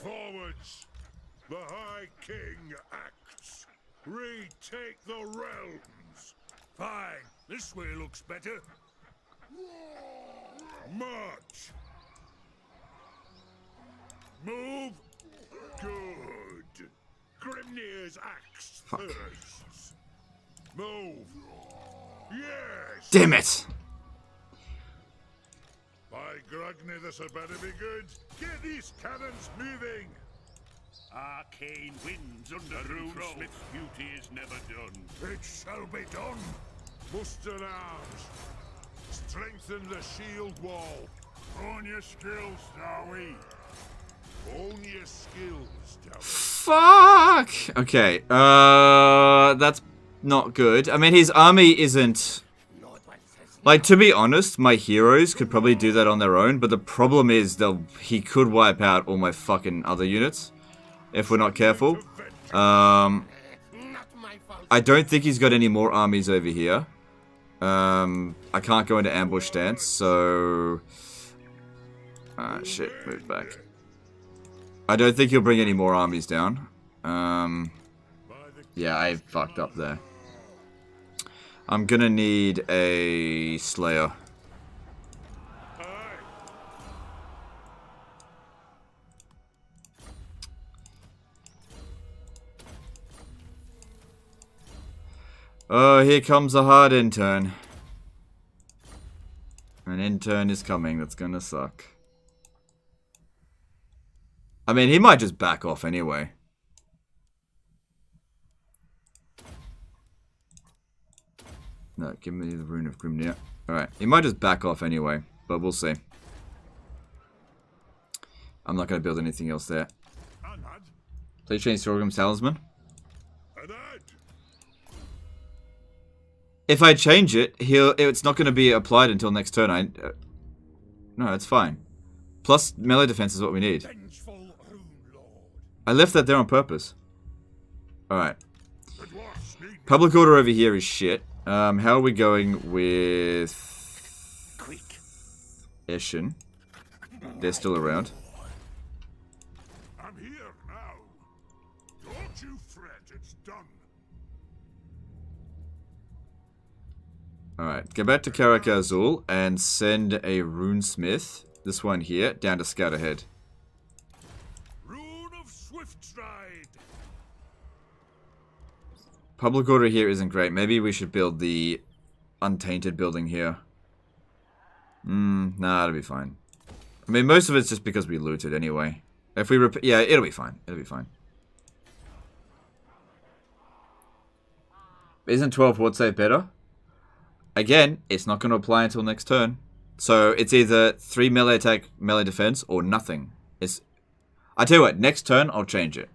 Forwards! The High King acts! Retake the realms! Fine! This way looks better! March! Move! Good! Grimnir's axe first! Move! Yes! Damn it! By Grugnir, this had better be good! Get these cannons moving! Arcane winds under runesmith's beauty is never done. It shall be done! Muster arms! Strengthen the shield wall! On your skills, Darwy. Own your skills, Darwy. Fuck! Okay, that's not good. I mean, his army isn't... Not one says Like, to be honest, my heroes could probably do that on their own, but the problem is he could wipe out all my fucking other units if we're not careful. I don't think he's got any more armies over here. I can't go into ambush stance, so... shit, move back. I don't think he'll bring any more armies down. Yeah, I fucked up there. I'm gonna need a Slayer. Oh, here comes a hard intern. An intern is coming, that's gonna suck. I mean, he might just back off anyway. No, give me the Rune of Grimnir. Alright, he might just back off anyway, but we'll see. I'm not going to build anything else there. Please change Thorgrim's Talisman. If I change it, it's not going to be applied until next turn. No, it's fine. Plus, melee defense is what we need. I left that there on purpose. Alright. Public order over here is shit. How are we going with Eshin? They're still around. I'm here now. Don't you fret, it's done. Alright, go back to Karak Azul and send a runesmith, this one here, down to scout ahead. Rune of Swift Stride. Public order here isn't great. Maybe we should build the untainted building here. Nah, it'll be fine. I mean, most of it's just because we looted anyway. If we yeah, it'll be fine. It'll be fine. Isn't 12 ward save better? Again, it's not going to apply until next turn. So it's either 3 melee attack, melee defense, or nothing. I tell you what, next turn I'll change it.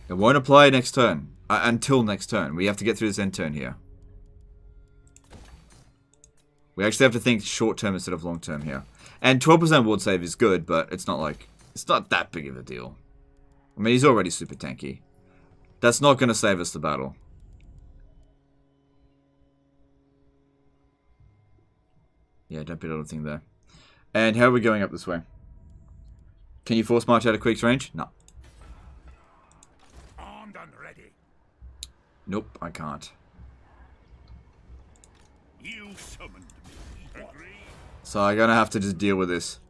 It won't apply next turn. Until next turn. We have to get through this end turn here. We actually have to think short term instead of long term here. And 12% ward save is good, but it's not like... It's not that big of a deal. I mean, he's already super tanky. That's not going to save us the battle. Yeah, don't build anything there. And how are we going up this way? Can you force march out of Queek's range? No. Armed and ready. Nope, I can't. You summoned me. Agree? So I'm gonna have to just deal with this.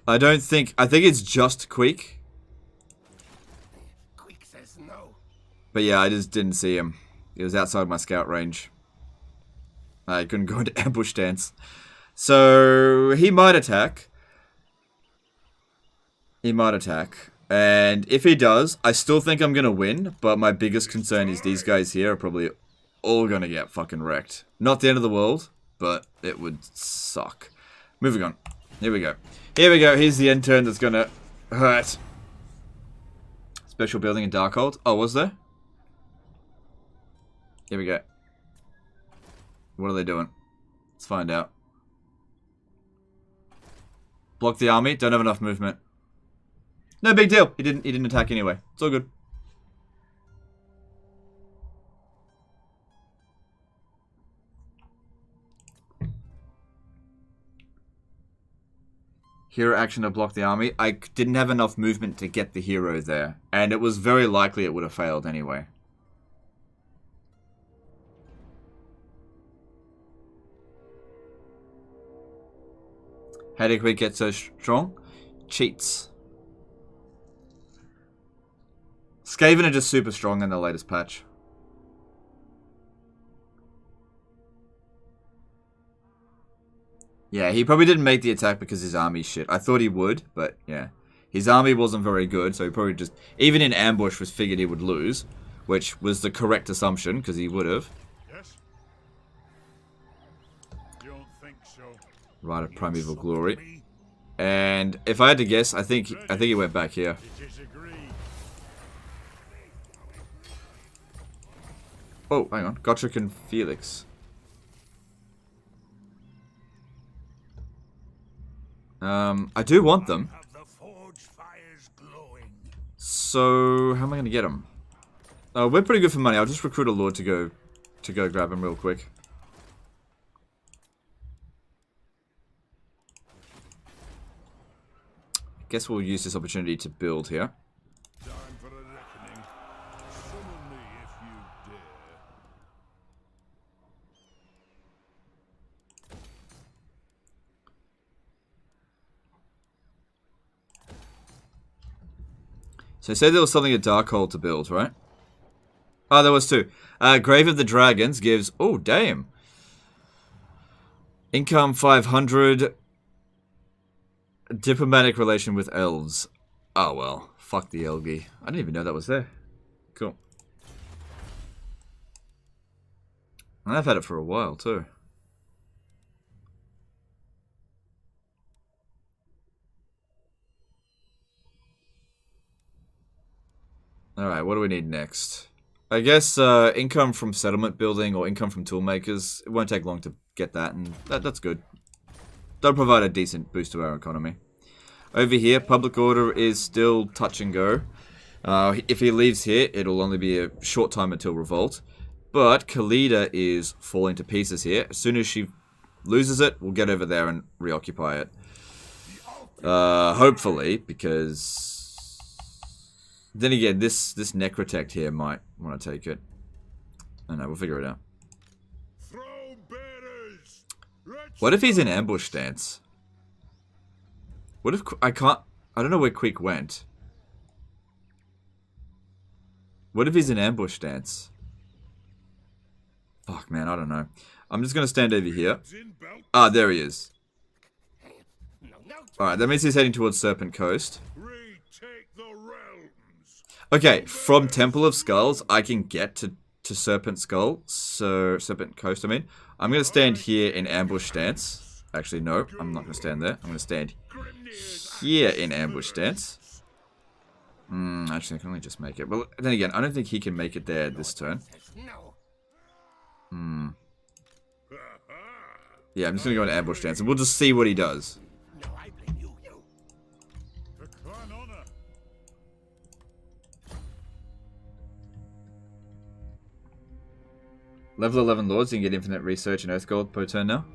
I think it's just Queek. Quick says no. But yeah, I just didn't see him. He was outside my scout range. I couldn't go into ambush stance. So he might attack. He might attack. And if he does, I still think I'm gonna win, but my biggest concern is these guys here are probably all gonna get fucking wrecked. Not the end of the world, but it would suck. Moving on. Here we go. Here we go. Here's the end turn that's gonna hurt. Special building in Darkhold. Oh, was there? Here we go. What are they doing? Let's find out. Block the army. Don't have enough movement. No big deal. He didn't attack anyway. It's all good. Hero action to block the army. I didn't have enough movement to get the hero there. And it was very likely it would have failed anyway. How did we get so strong? Cheats. Skaven are just super strong in the latest patch. Yeah, he probably didn't make the attack because his army's shit. I thought he would, but yeah. His army wasn't very good, so he probably just... Even in ambush was figured he would lose, which was the correct assumption, because he would have. Yes? You don't think so? Right of Primeval Glory. And if I had to guess, I think he went back here. It is agreed. Oh, hang on. Gotrek and Felix. I do want them. Have the forge fires glowing. So, how am I going to get them? We're pretty good for money. I'll just recruit a lord to go grab them real quick. Guess we'll use this opportunity to build here. Time for a reckoning. Summon me if you dare. So, say there was something at Darkhold to build, right? Oh, there was two. Grave of the Dragons gives... Oh, damn. Income 500. Diplomatic relation with elves. Oh, well. Fuck the Elgi. I didn't even know that was there. Cool. And I've had it for a while, too. Alright, what do we need next? I guess income from settlement building or income from toolmakers. It won't take long to get that, and that's good. That'll provide a decent boost to our economy. Over here, public order is still touch and go. If he leaves here, it'll only be a short time until revolt. But Khalida is falling to pieces here. As soon as she loses it, we'll get over there and reoccupy it. Hopefully, because... Then again, this Necrotect here might want to take it. I don't know, we'll figure it out. Throne bearers. What if he's in ambush stance? What if... I don't know where Quick went. What if he's in ambush stance? Fuck, man, I don't know. I'm just going to stand over here. Ah, there he is. Alright, that means he's heading towards Serpent Coast. Retake the realms. Okay, from Temple of Skulls, I can get to Serpent Skull. So, Serpent Coast, I mean. I'm going to stand here in ambush stance. Actually, no, I'm not going to stand there. I'm going to stand here in ambush stance. Actually, I can only just make it. Well, then again, I don't think he can make it there this turn. Yeah, I'm just going to go into ambush stance, and we'll just see what he does. The clan honor. Level 11 lords, you can get infinite research and earth gold per turn now.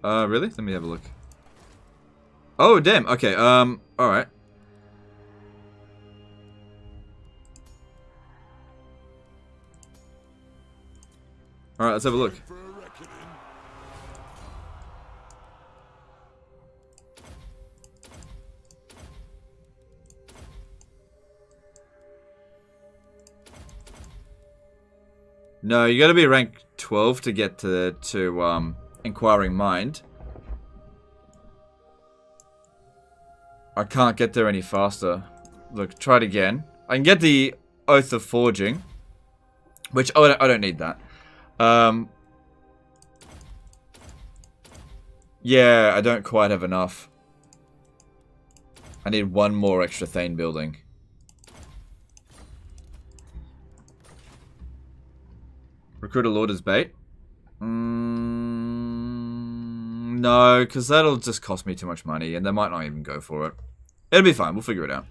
Really? Let me have a look. Oh, damn. Okay, alright. Alright, let's have a look. For a reckoning. No, you gotta be rank 12 to get to Inquiring Mind. I can't get there any faster. Look, try it again. I can get the Oath of Forging, which I don't need that. Yeah, I don't quite have enough. I need one more extra Thane building. Recruit a lord as bait? No, because that'll just cost me too much money, and they might not even go for it. It'll be fine. We'll figure it out.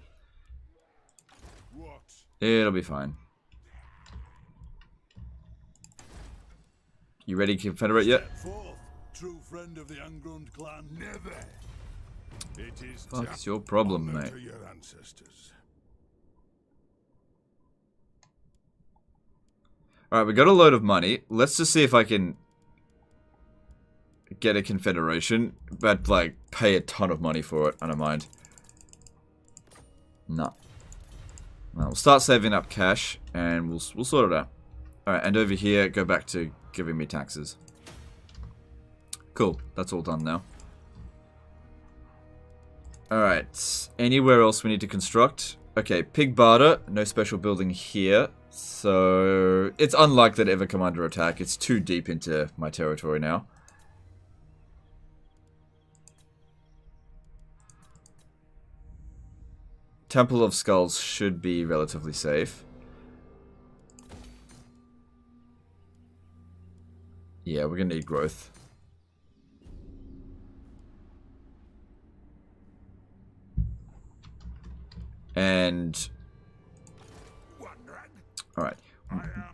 What? It'll be fine. You ready, Confederate, yet? Forth, true friend of the ungrown clan. Never. It is What's your problem, honor mate? to your ancestors. Alright, we got a load of money. Let's just see if I can get a Confederation, but, like, pay a ton of money for it. I don't mind. No. Well, we'll start saving up cash, and we'll sort it out. Alright, and over here, go back to giving me taxes. Cool, that's all done now. Alright, anywhere else we need to construct? Okay, Pig Barter, no special building here. So, it's unlikely to ever come under attack. It's too deep into my territory now. Temple of Skulls should be relatively safe. Yeah, we're gonna need growth. And alright.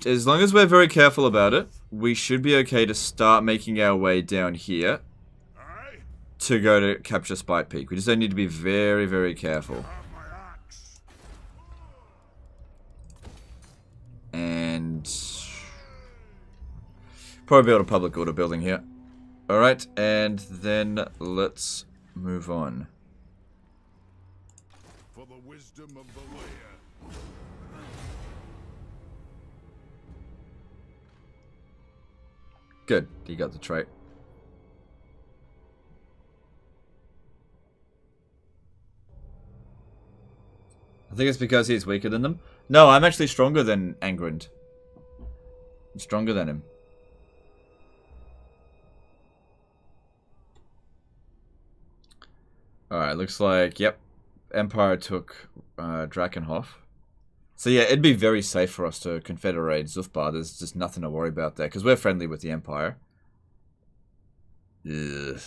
As long as we're very careful about it, we should be okay to start making our way down here to go to capture Spite Peak. We just don't need to be very, very careful. And probably build a public order building here. Alright, and then let's move on. For the wisdom of the layer. Good, you got the trait. I think it's because he's weaker than them. No, I'm actually stronger than Angrind. I'm stronger than him. Alright, looks like, yep. Empire took Drakenhof. So yeah, it'd be very safe for us to confederate Zufbar. There's just nothing to worry about there, because we're friendly with the Empire. Ugh.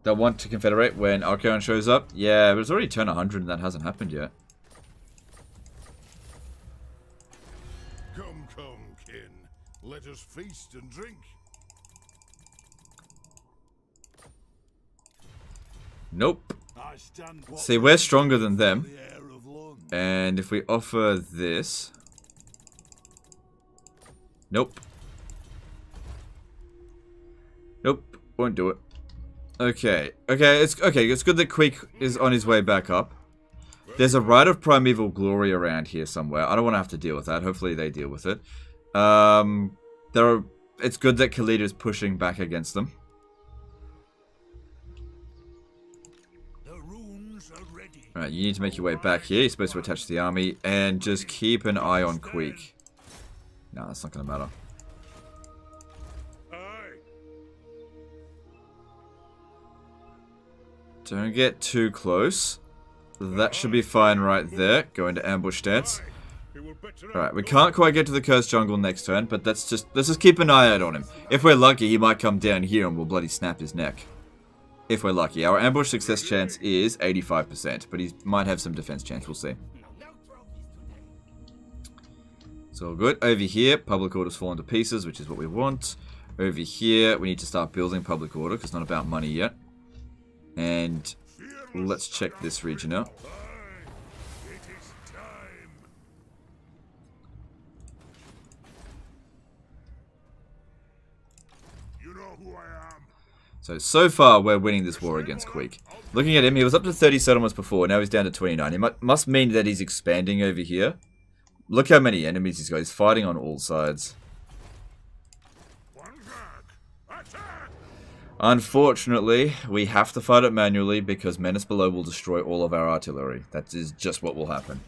They'll want to confederate when Archaon shows up? Yeah, but it's already turn 100 and that hasn't happened yet. Come, come, kin. Let us feast and drink. Nope. I stand See, we're stronger than them. the air of London. And if we offer this... Nope. Nope. Won't do it. Okay. It's good that Queek is on his way back up. There's a Rite of Primeval Glory around here somewhere. I don't want to have to deal with that. Hopefully they deal with it. It's good that Khalid is pushing back against them. Alright, you need to make your way back here. You're supposed to attach the army. And just keep an eye on Queek. No, that's not going to matter. Don't get too close. That should be fine right there. Go into ambush stance. Alright, we can't quite get to the cursed jungle next turn, but let's just keep an eye out on him. If we're lucky, he might come down here and we'll bloody snap his neck. If we're lucky. Our ambush success chance is 85%, but he might have some defense chance. We'll see. It's all good. Over here, public orders fall into pieces, which is what we want. Over here, we need to start building public order, because it's not about money yet. And let's check this region out. So far, we're winning this war against Queek. Looking at him, he was up to 30 settlements before, now he's down to 29. It must mean that he's expanding over here. Look how many enemies he's got. He's fighting on all sides. Unfortunately, we have to fight it manually because Menace Below will destroy all of our artillery. That is just what will happen.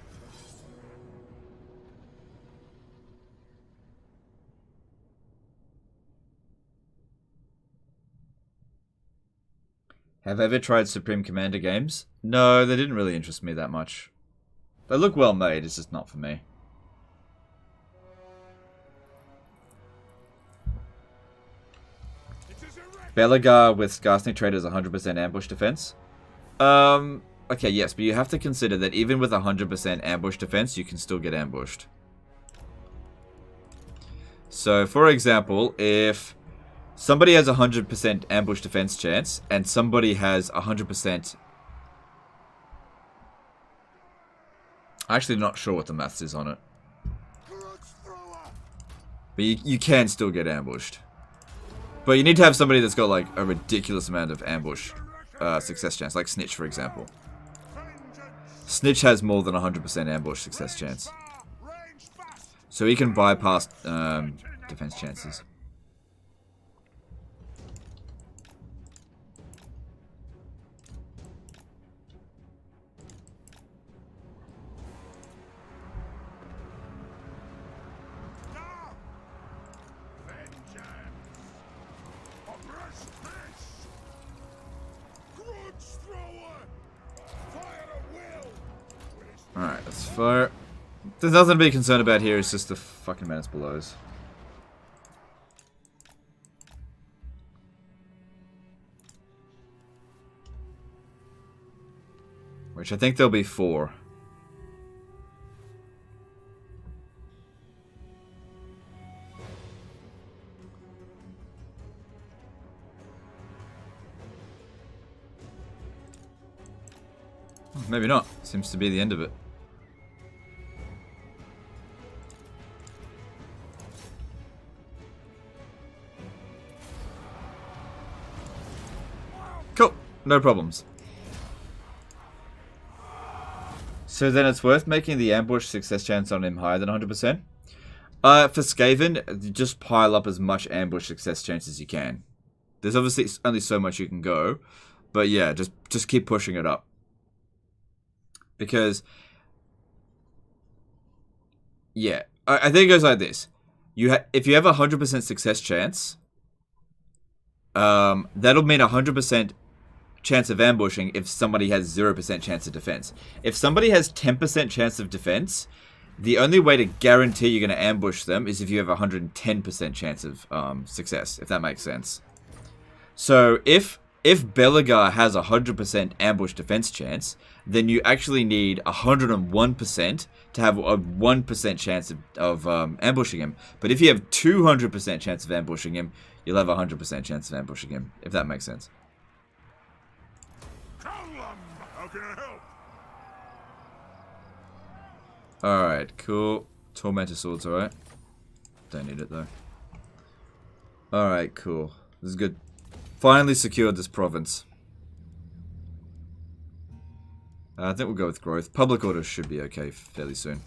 Have I ever tried Supreme Commander games? No, they didn't really interest me that much. They look well made, it's just not for me. Belagar with Scarcity Trade is 100% ambush defense. Okay, yes, but you have to consider that even with 100% ambush defense, you can still get ambushed. So, for example, if somebody has 100% ambush defense chance, and somebody has 100%... I'm actually not sure what the maths is on it. But you can still get ambushed. But you need to have somebody that's got, like, a ridiculous amount of ambush success chance. Like Snitch, for example. Snitch has more than 100% ambush success chance. So he can bypass defense chances. Alright, let's fire. There's nothing to be concerned about here, it's just the fucking menace below us. Which I think there'll be 4. Maybe not. Seems to be the end of it. Cool. No problems. So then it's worth making the ambush success chance on him higher than 100%. For Skaven, just pile up as much ambush success chance as you can. There's obviously only so much you can go, but yeah, just keep pushing it up. Because, yeah, I think it goes like this. If you have a 100% success chance, that'll mean 100% chance of ambushing if somebody has 0% chance of defense. If somebody has 10% chance of defense, the only way to guarantee you're going to ambush them is if you have a 110% chance of success, if that makes sense. So if Belagar has a 100% ambush defense chance, then you actually need 101% to have a 1% chance of ambushing him. But if you have 200% chance of ambushing him, you'll have a 100% chance of ambushing him, if that makes sense. How can I help? Alright, cool. Tormentor Sword's alright. Don't need it though. Alright, cool. This is good. Finally secured this province. I think we'll go with growth. Public order should be okay fairly soon.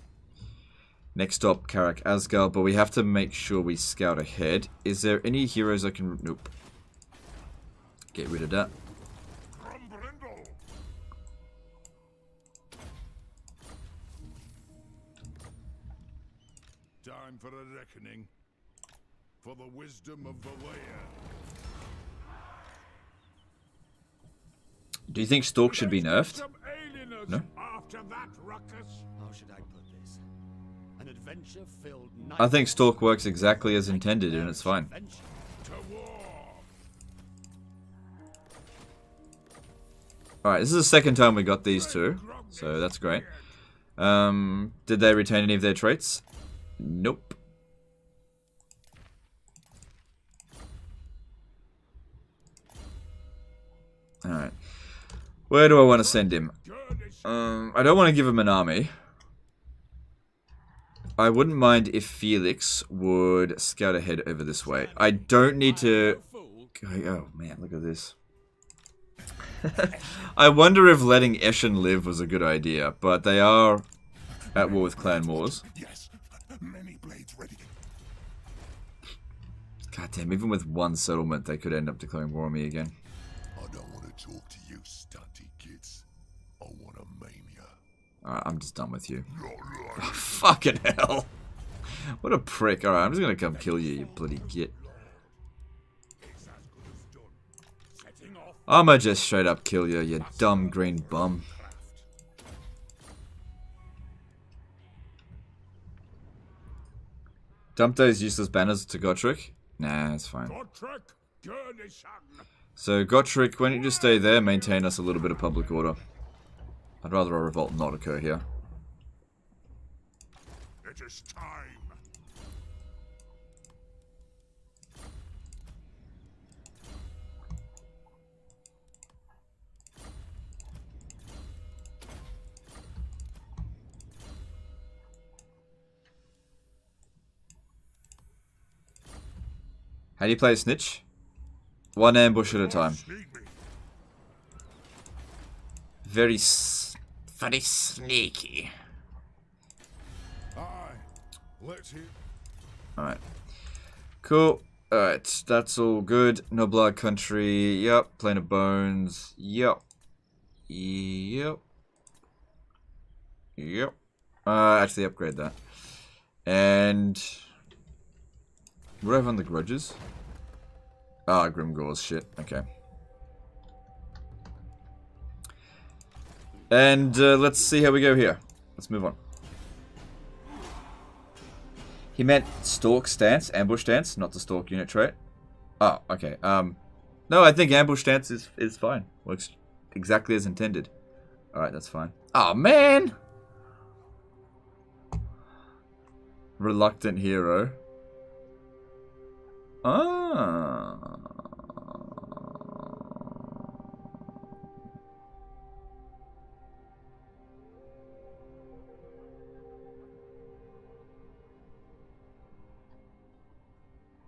Next stop, Karak Asgal, but we have to make sure we scout ahead. Is there any heroes I can... Nope. Get rid of that. Time for a reckoning. For the wisdom of Valea. Do you think Stalk should be nerfed? No? After that ruckus. How should I put this? An adventure-filled night. I think Stalk works exactly as intended and it's fine. To war. Alright, this is the second time we got these two, so that's great. Did they retain any of their traits? Nope. Alright. Where do I want to send him? I don't want to give him an army. I wouldn't mind if Felix would scout ahead over this way. I don't need to... Oh man, look at this. I wonder if letting Eshin live was a good idea, but they are at war with Clan Wars. Yes, many blades ready. God damn, even with one settlement, they could end up declaring war on me again. I don't want to talk to you, stunty kids. I want to maim you. Alright, I'm just done with you. Oh, fucking hell. What a prick. Alright, I'm just gonna come kill you, you bloody git. I'ma just straight up kill you, you dumb green bum. Dump those useless banners to Gotrek? Nah, it's fine. So, Gotrek, why don't you just stay there, maintain us a little bit of public order. I'd rather a revolt not occur here. It is time. How do you play a snitch? One ambush at a time. Very sneaky. Let's hear. Alright. Cool. Alright, that's all good. No blood country. Yep. Plane of bones. Yep. Yep. Yep. Actually upgrade that. And... what do I have on the grudges? Ah, Grimgor's shit. Okay. And let's see how we go here. Let's move on. He meant stalk stance, ambush stance, not the stalk unit trait. Oh, okay. No, I think ambush stance is fine. Works exactly as intended. Alright, that's fine. Oh, man! Reluctant hero. Ah.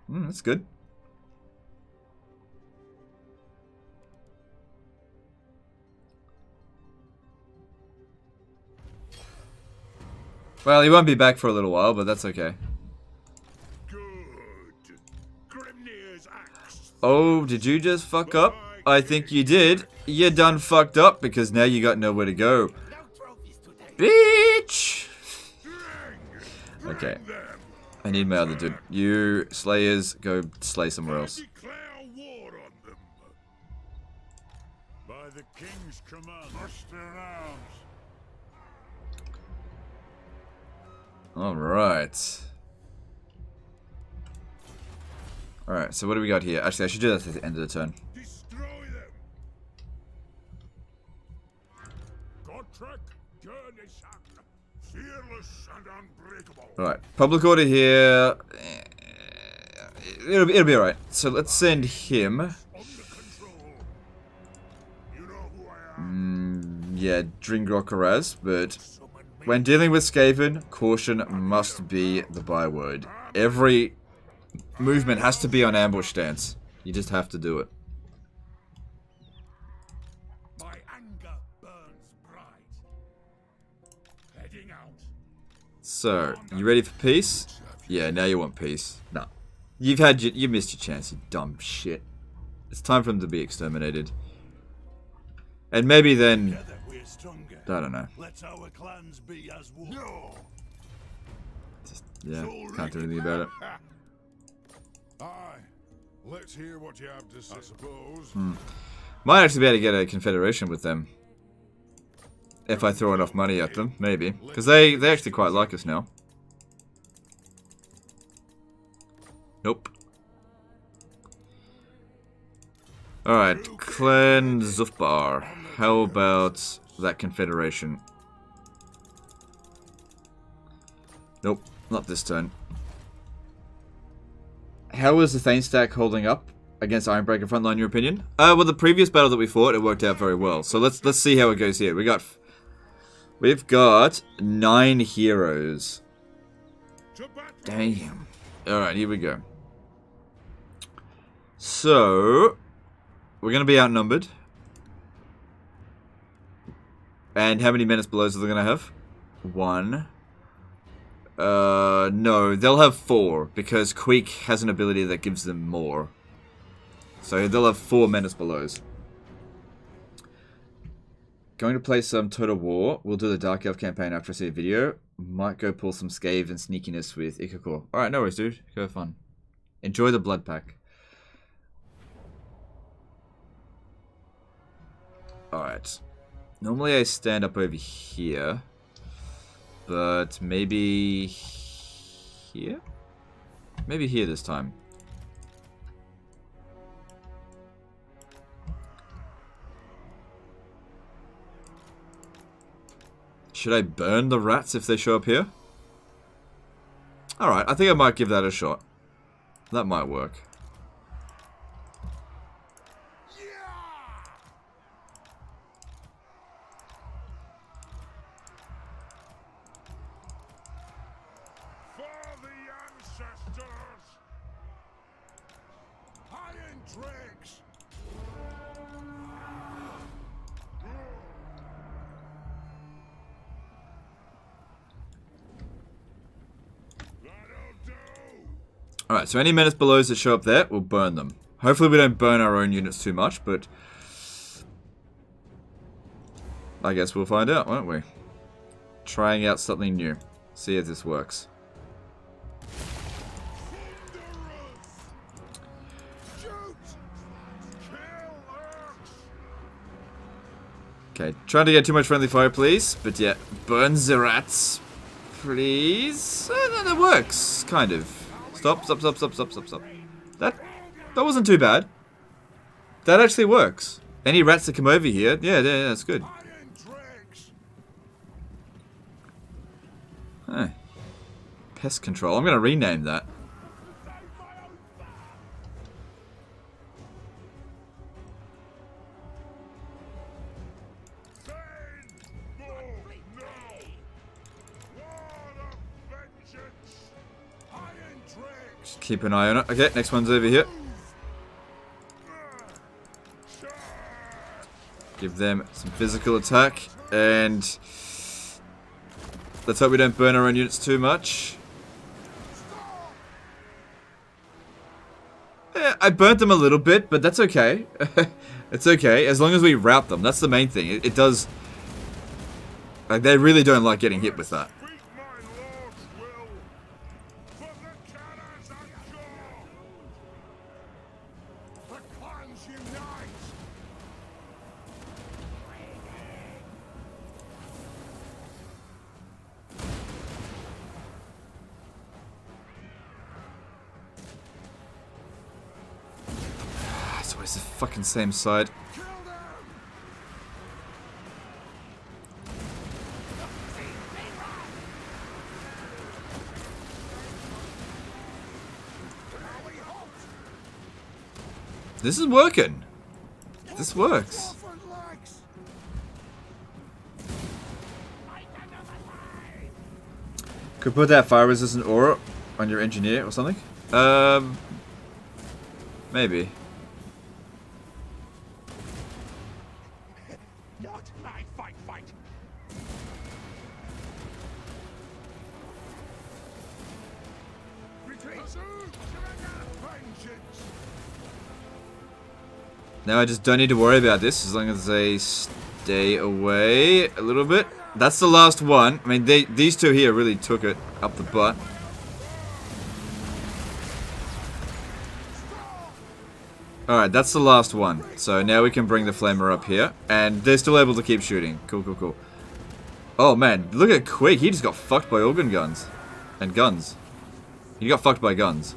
That's good. Well, he won't be back for a little while, but that's okay. Good. Grimnir's axe. Oh, did you just fuck up? I think you did. You done fucked up because now you got nowhere to go. Bitch! Okay. I need my other dude. You slayers, go slay somewhere else. Declare war on them. By the king's command. Muster arms. Alright. Alright, so what do we got here? Actually, I should do that at the end of the turn. Destroy them. Gotrek, Gurnisan, fearless and unbreakable. Alright, public order here. It'll be alright. So let's send him. Under control. You know who I am. Yeah, Dringrokaraz, but when dealing with Skaven, caution must be the byword. Every movement has to be on ambush stance. You just have to do it. My anger burns bright. Heading out. So, you ready for peace? Yeah, now you want peace. No. You missed your chance, you dumb shit. It's time for them to be exterminated. And maybe then, Together we're stronger. I don't know. Let our clans be as one. No. Yeah, can't do anything about it. Aye. Let's hear what you have to say. I suppose. Might actually be able to get a confederation with them. If I throw enough money at them, maybe. Because they actually quite like us now. Nope. Alright, Clan Zufbar. How about that confederation? Nope, not this turn. How is the Thane stack holding up against Ironbreaker Frontline, in your opinion? Well, the previous battle that we fought, it worked out very well. So let's see how it goes here. We've got 9 heroes. Damn. Alright, here we go. So, we're going to be outnumbered. And how many menace belows are they going to have? 1. No, they'll have 4, because Queek has an ability that gives them more. So they'll have 4 menace belows. Going to play some Total War. We'll do the Dark Elf campaign after I see a video. Might go pull some Skaven and sneakiness with Ikakor. Alright, no worries, dude. Go have fun. Enjoy the blood pack. Alright. Normally I stand up over here. But maybe here? Maybe here this time. Should I burn the rats if they show up here? Alright, I think I might give that a shot. That might work. Alright, so any menace belows that show up there, we'll burn them. Hopefully we don't burn our own units too much, but I guess we'll find out, won't we? Trying out something new. See if this works. Okay, trying to get too much friendly fire, please. But yeah, burn the rats. Please. That works, kind of. Stop. That wasn't too bad. That actually works. Any rats that come over here, yeah, that's good. Huh. Pest control. I'm gonna rename that. Just keep an eye on it. Okay, next one's over here. Give them some physical attack, and let's hope we don't burn our own units too much. Yeah, I burnt them a little bit, but that's okay. It's okay, as long as we rout them. That's the main thing. It does... Like, they really don't like getting hit with that. It's always the fucking same side. This is working. This works. Could put that fire resistant aura on your engineer or something. Maybe. Not my fight. Now I just don't need to worry about this as long as they stay away a little bit. That's the last one. I mean, these two here really took it up the butt. Alright, that's the last one. So now we can bring the flamer up here. And they're still able to keep shooting. Cool. Oh man, look at Quake. He just got fucked by organ guns. And guns. He got fucked by guns.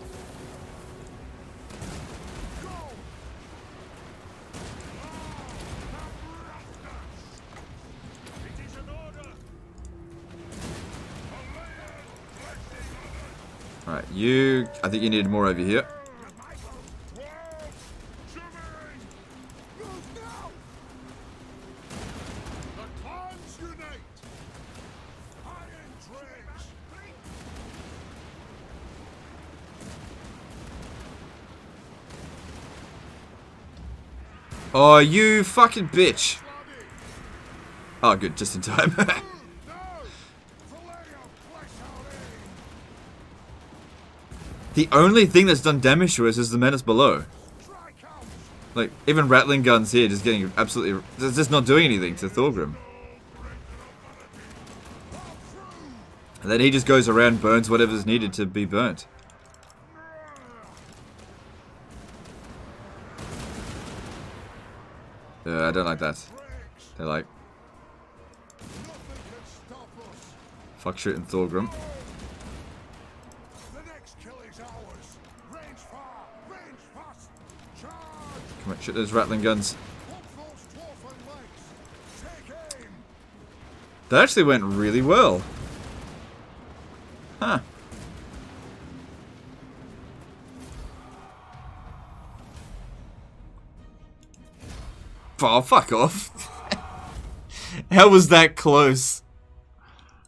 Alright, I think you needed more over here. Oh, you fucking bitch. Oh, good, just in time. The only thing that's done damage to us is the menace below. Like, even rattling guns here just getting absolutely... just not doing anything to Thorgrim. And then he just goes around, burns whatever's needed to be burnt. I don't like that. They're like... fuck shooting Thorgrim. Come on, shoot those rattling guns. That actually went really well. Huh. Oh, fuck off. How was that close?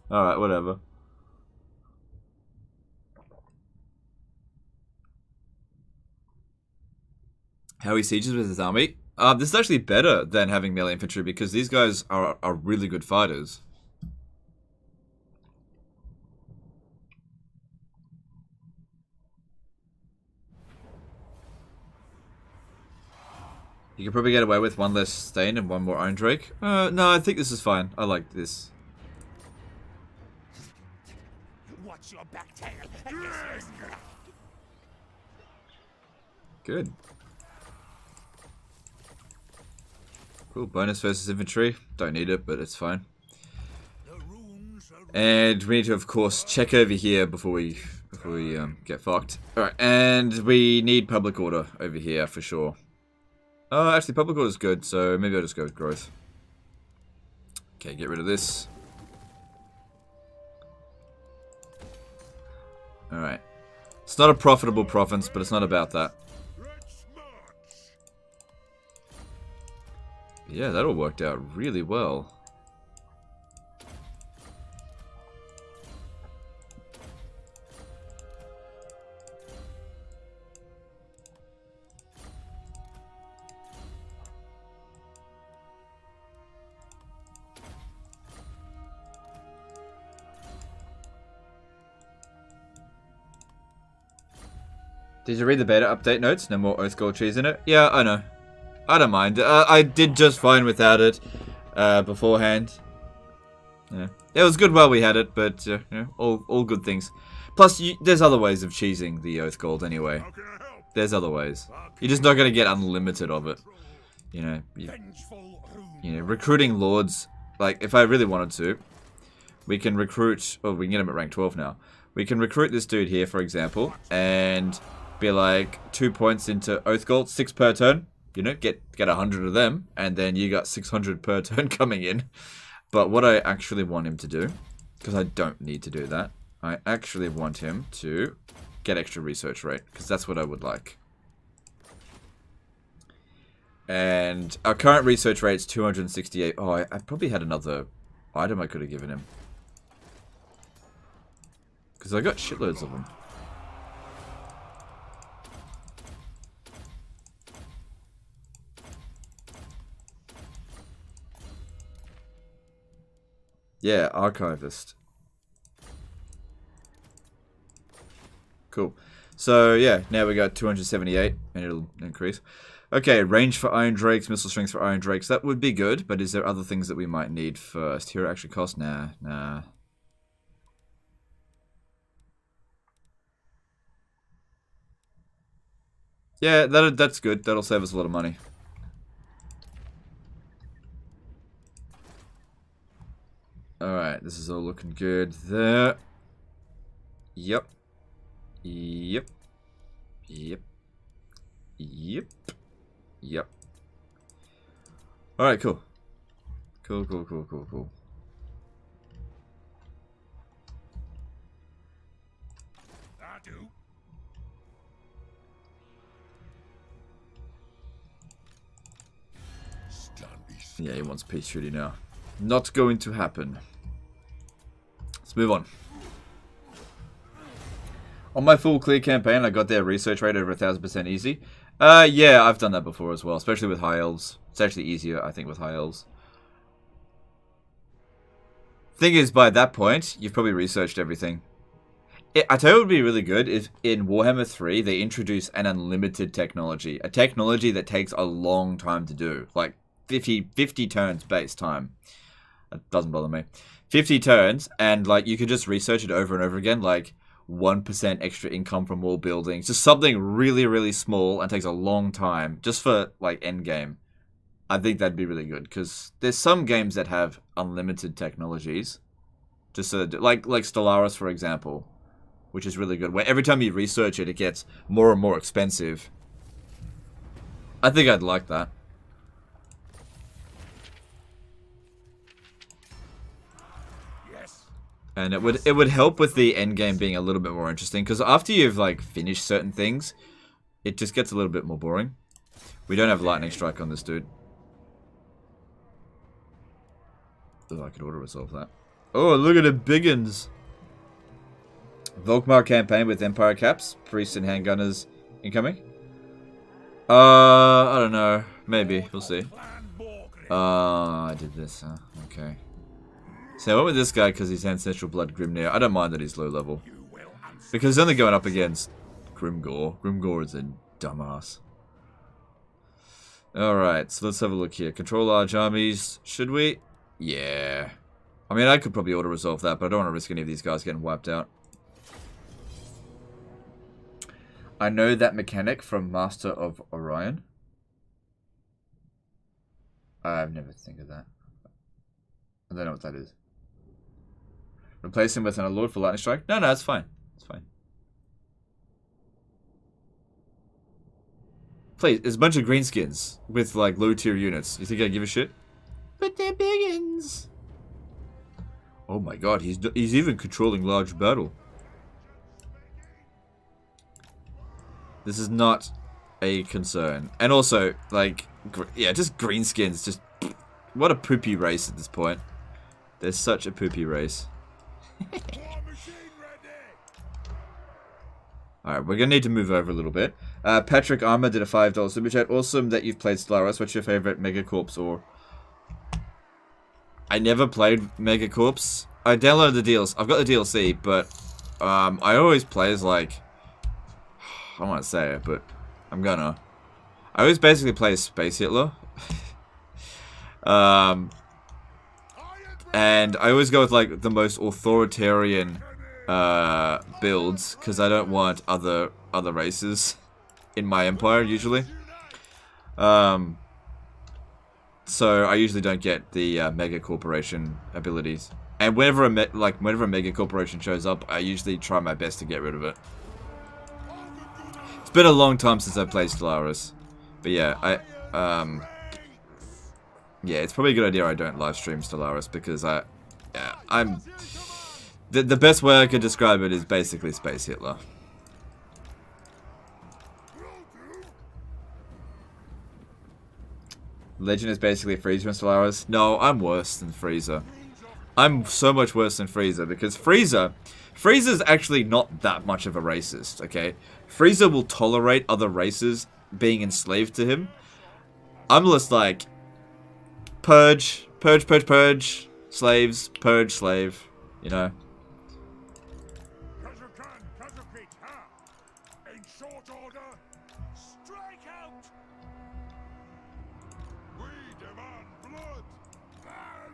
Alright, whatever. How he sieges with his army? This is actually better than having melee infantry because these guys are really good fighters. You could probably get away with one less stain and one more Iron Drake. No, I think this is fine. I like this. Watch your back tail. Good. Cool, bonus versus infantry. Don't need it, but it's fine. And we need to, of course, check over here before we get fucked. Alright, and we need public order over here for sure. Actually, public order is good, so maybe I'll just go with growth. Okay, get rid of this. Alright. It's not a profitable province, but it's not about that. Yeah, that all worked out really well. Did you read the beta update notes? No more Oath Gold cheese in it? Yeah, I know. I don't mind. I did just fine without it beforehand. Yeah. It was good while we had it, but you know, all good things. Plus, there's other ways of cheesing the Oath Gold anyway. There's other ways. You're just not going to get unlimited of it. You know, recruiting lords. Like, if I really wanted to, we can recruit... Oh, we can get him at rank 12 now. We can recruit this dude here, for example, and be like 2 points into Oath Gold, 6 per turn. You know, get 100 of them, and then you got 600 per turn coming in. But what I actually want him to do, because I don't need to do that, I actually want him to get extra research rate, because that's what I would like. And our current research rate is 268. Oh, I probably had another item I could have given him. Because I got shitloads of them. Yeah, archivist. Cool. So, yeah, now we got 278, and it'll increase. Okay, range for Iron Drakes, missile strength for Iron Drakes. That would be good, but is there other things that we might need first? Hero actually cost? Nah. Yeah, that's good. That'll save us a lot of money. Alright, this is all looking good there. Yep. Alright, cool. Cool. Yeah, he wants peace treaty now. Not going to happen. Let's move on. On my full clear campaign, I got their research rate over 1000% easy. Yeah, I've done that before as well, especially with high elves. It's actually easier, I think, with high elves. Thing is, by that point, you've probably researched everything. I tell you what would be really good if in Warhammer 3 they introduce an unlimited technology. A technology that takes a long time to do. Like 50 turns base time. That doesn't bother me. 50 turns, and like you could just research it over and over again, like 1% extra income from wall buildings. Just something really, really small and takes a long time. Just for like Endgame. I think that'd be really good. Because there's some games that have unlimited technologies. Just so that, like Stellaris, for example. Which is really good. Where every time you research it, it gets more and more expensive. I think I'd like that. And it would help with the end game being a little bit more interesting, because after you've like finished certain things, it just gets a little bit more boring. We don't have lightning strike on this dude. Oh, I could auto resolve that. Oh, look at the biggins. Volkmar campaign with Empire caps, priests and handgunners incoming. I don't know. Maybe we'll see. I did this. Huh? Okay. So I went with this guy because he's Ancestral Blood Grimnir. I don't mind that he's low level. Because he's only going up against Grimgore. Grimgore is a dumbass. Alright, so let's have a look here. Control large armies. Should we? Yeah. I mean, I could probably auto-resolve that, but I don't want to risk any of these guys getting wiped out. I know that mechanic from Master of Orion. I've never think of that. I don't know what that is. Replace him with an Lord for Lightning Strike? No, it's fine. It's fine. Please, there's a bunch of greenskins with like low tier units. You think I give a shit? But they're biggins. Oh my god, he's even controlling large battle. This is not a concern. And also, like, yeah, just greenskins. Just what a poopy race at this point. They're such a poopy race. Alright, we're gonna need to move over a little bit. Patrick Armour did a $5 super chat. Awesome that you've played Stellaris. What's your favorite Megacorps or? I never played Megacorps. I downloaded the DLC. I've got the DLC, but I always play as like, I don't want to say it, but I'm gonna. I always basically play as Space Hitler. And I always go with like the most authoritarian builds because I don't want other races in my empire usually. So I usually don't get the mega corporation abilities. And whenever a mega corporation shows up, I usually try my best to get rid of it. It's been a long time since I played Stellaris, but yeah, yeah, it's probably a good idea I don't live stream Stellaris because I'm the best way I could describe it is basically Space Hitler. Legend is basically Freezer and Stellaris. No, I'm worse than Freezer. I'm so much worse than Freezer because Freezer's actually not that much of a racist, okay? Freezer will tolerate other races being enslaved to him. I'm just like, purge, slaves, purge, slave, you know? In short order, strike out! We demand blood!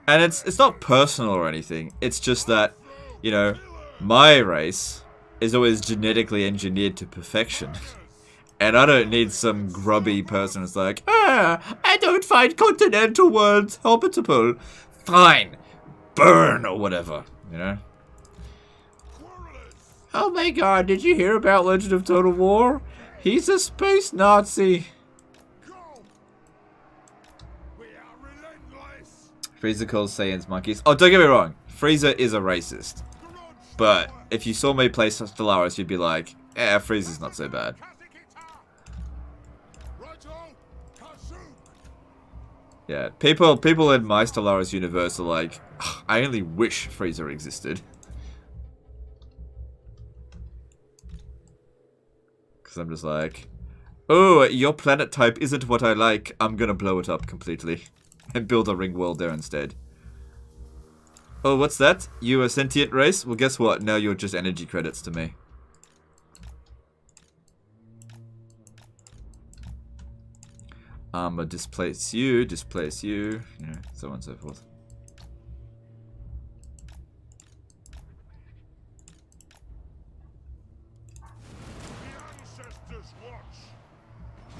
And it's not personal or anything. It's just that, you know, my race is always genetically engineered to perfection. And I don't need some grubby person who's like, I don't find continental words habitable. Fine. Burn or whatever, you know? Oh my god, did you hear about Legend of Total War? He's a space Nazi. Freezer calls Saiyans monkeys. Oh, don't get me wrong. Freezer is a racist. But if you saw me play Stellaris, you'd be like, yeah, Freezer's not so bad. Yeah, people in my Stellaris universe are like, I only wish Freezer existed. Because I'm just like, oh, your planet type isn't what I like. I'm gonna blow it up completely. And build a ring world there instead. Oh, what's that? You a sentient race? Well, guess what? Now you're just energy credits to me. Displace you, you know, so on and so forth.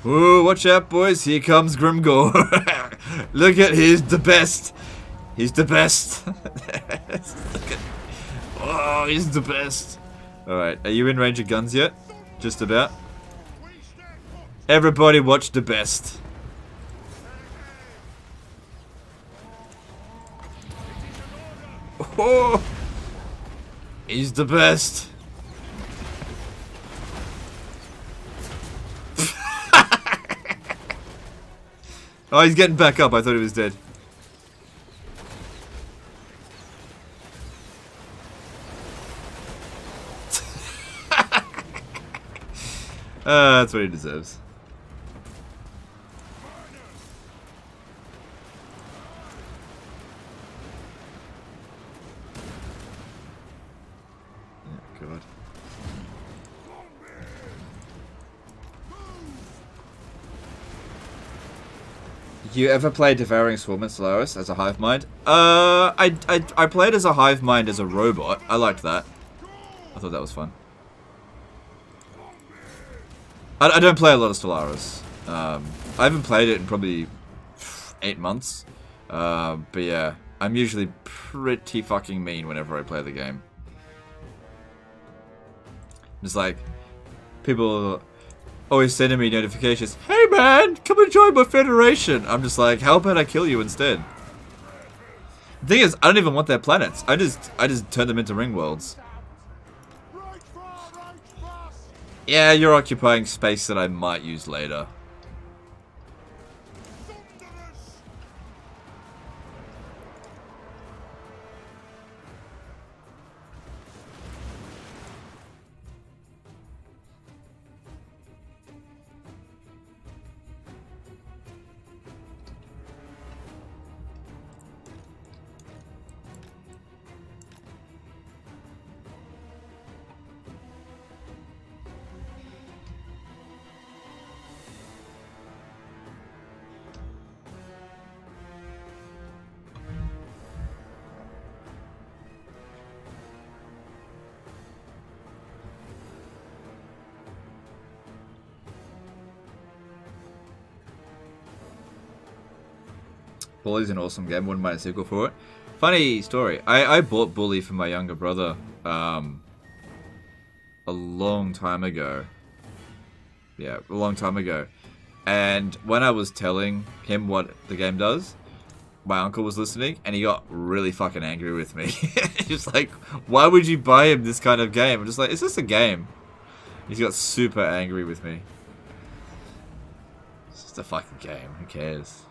Ooh, watch out, boys. Here comes Grimgor. Look at, he's the best. He's the best. Oh, he's the best. Alright, are you in range of guns yet? Just about. Everybody watch the best. Oh, he's the best. Oh, he's getting back up. I thought he was dead. That's what he deserves. Oh, God. You ever play Devouring Swarm in Stellaris as a hive mind? I played as a hive mind as a robot. I liked that. I thought that was fun. I don't play a lot of Stellaris. I haven't played it in probably 8 months. But yeah, I'm usually pretty fucking mean whenever I play the game. It's like, people always sending me notifications, "Hey man, come and join my federation." I'm just like, how about I kill you instead? The thing is, I don't even want their planets. I just turn them into ring worlds. Yeah, you're occupying space that I might use later. Bully's an awesome game, wouldn't mind a sequel for it. Funny story, I bought Bully for my younger brother a long time ago. Yeah, a long time ago. And when I was telling him what the game does, my uncle was listening and he got really fucking angry with me. He's like, why would you buy him this kind of game? I'm just like, it's just a game. He's got super angry with me. It's just a fucking game, who cares?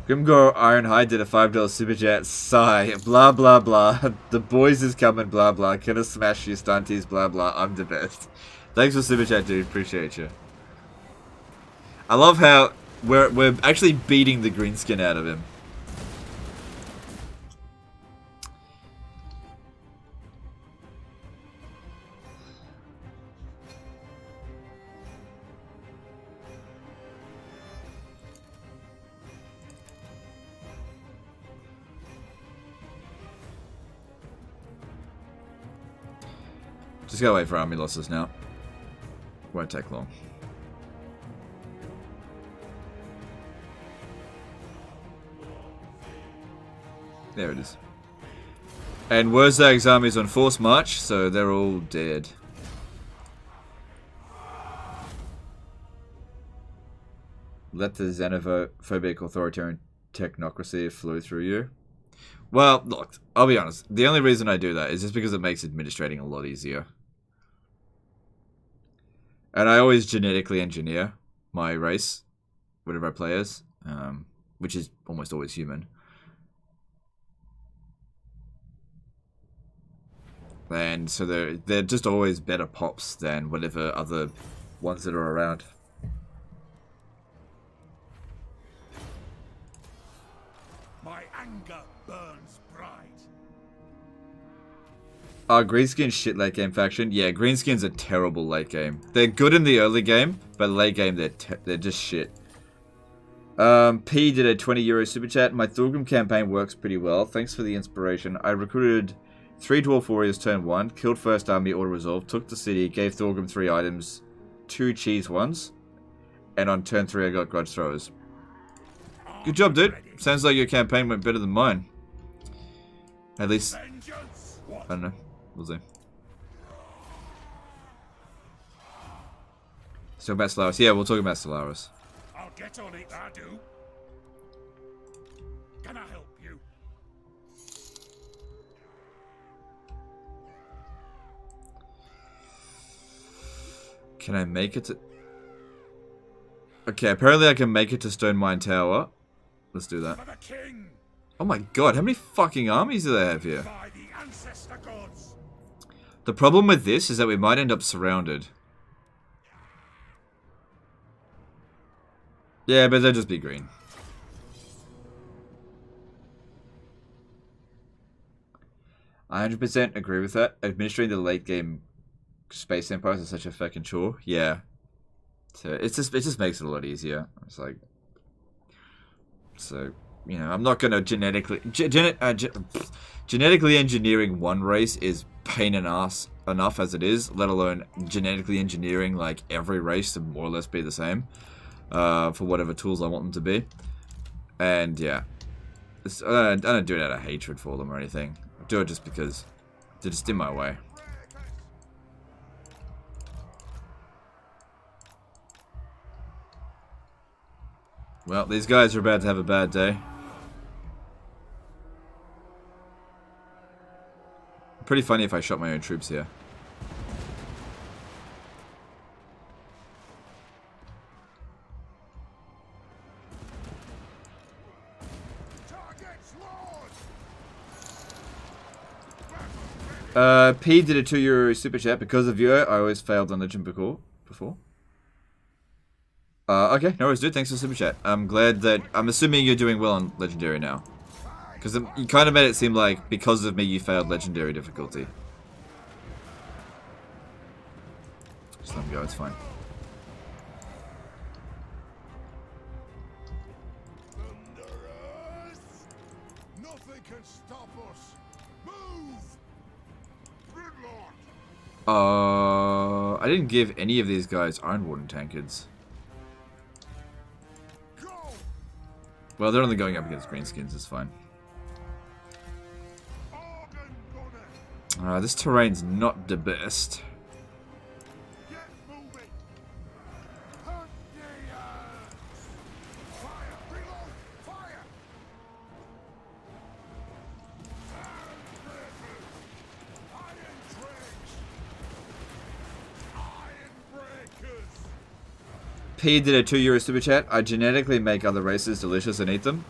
Grimgor Ironhide did a $5 super chat. Sigh. Blah blah blah. The boys is coming. Blah blah. Gonna smash you stunties. Blah blah. I'm the best. Thanks for super chat, dude. Appreciate you. I love how we're actually beating the green skin out of him. Just gotta wait for army losses now. Won't take long. There it is. And Wurzag's army's on force march, so they're all dead. Let the xenophobic authoritarian technocracy flow through you. Well, look, I'll be honest. The only reason I do that is just because it makes administrating a lot easier. And I always genetically engineer my race, whatever I play as, which is almost always human. And so they're just always better pops than whatever other ones that are around. My anger burns bright. Greenskins shit late game faction. Yeah, Greenskins are terrible late game. They're good in the early game, but late game they're just shit. P did a €20 super chat. My Thorgrim campaign works pretty well. Thanks for the inspiration. I recruited 3 Dwarf Warriors turn 1, killed first army auto-resolve, took the city, gave Thorgrim 3 items, 2 cheese ones, and on turn 3 I got grudge throwers. Good job, dude. Sounds like your campaign went better than mine. At least, I don't know. We'll see. Still about Stellaris. Yeah, we'll talk about Stellaris. I'll get on it, I do. Can I help you? Can I make it to... Okay, apparently I can make it to Stone Mine Tower. Let's do that. For the king, Oh my god, how many fucking armies do they have here? by the ancestor gods. The problem with this is that we might end up surrounded. Yeah, but they'll just be green. I 100% agree with that. Administering the late game space empires is such a fucking chore. Yeah. So it just makes it a lot easier. It's like, so you know, I'm not gonna genetically engineering one race is pain in ass enough as it is, let alone genetically engineering like every race to more or less be the same for whatever tools I want them to be. And yeah, I don't do it out of hatred for them or anything. I do it just because they're just in my way. Well, these guys are about to have a bad day. Pretty funny if I shot my own troops here. P did a €2 super chat. Because of you, I always failed on Legend before. Okay, no worries, dude. Thanks for the super chat. I'm glad that... I'm assuming you're doing well on Legendary now. Because you kind of made it seem like, because of me, you failed Legendary difficulty. Just let him go, it's fine. Nothing can stop us. Move! I didn't give any of these guys Iron Warden tankards. Well, they're only going up against greenskins, it's fine. This terrain's not the best. P did a €2 super chat. I genetically make other races delicious and eat them.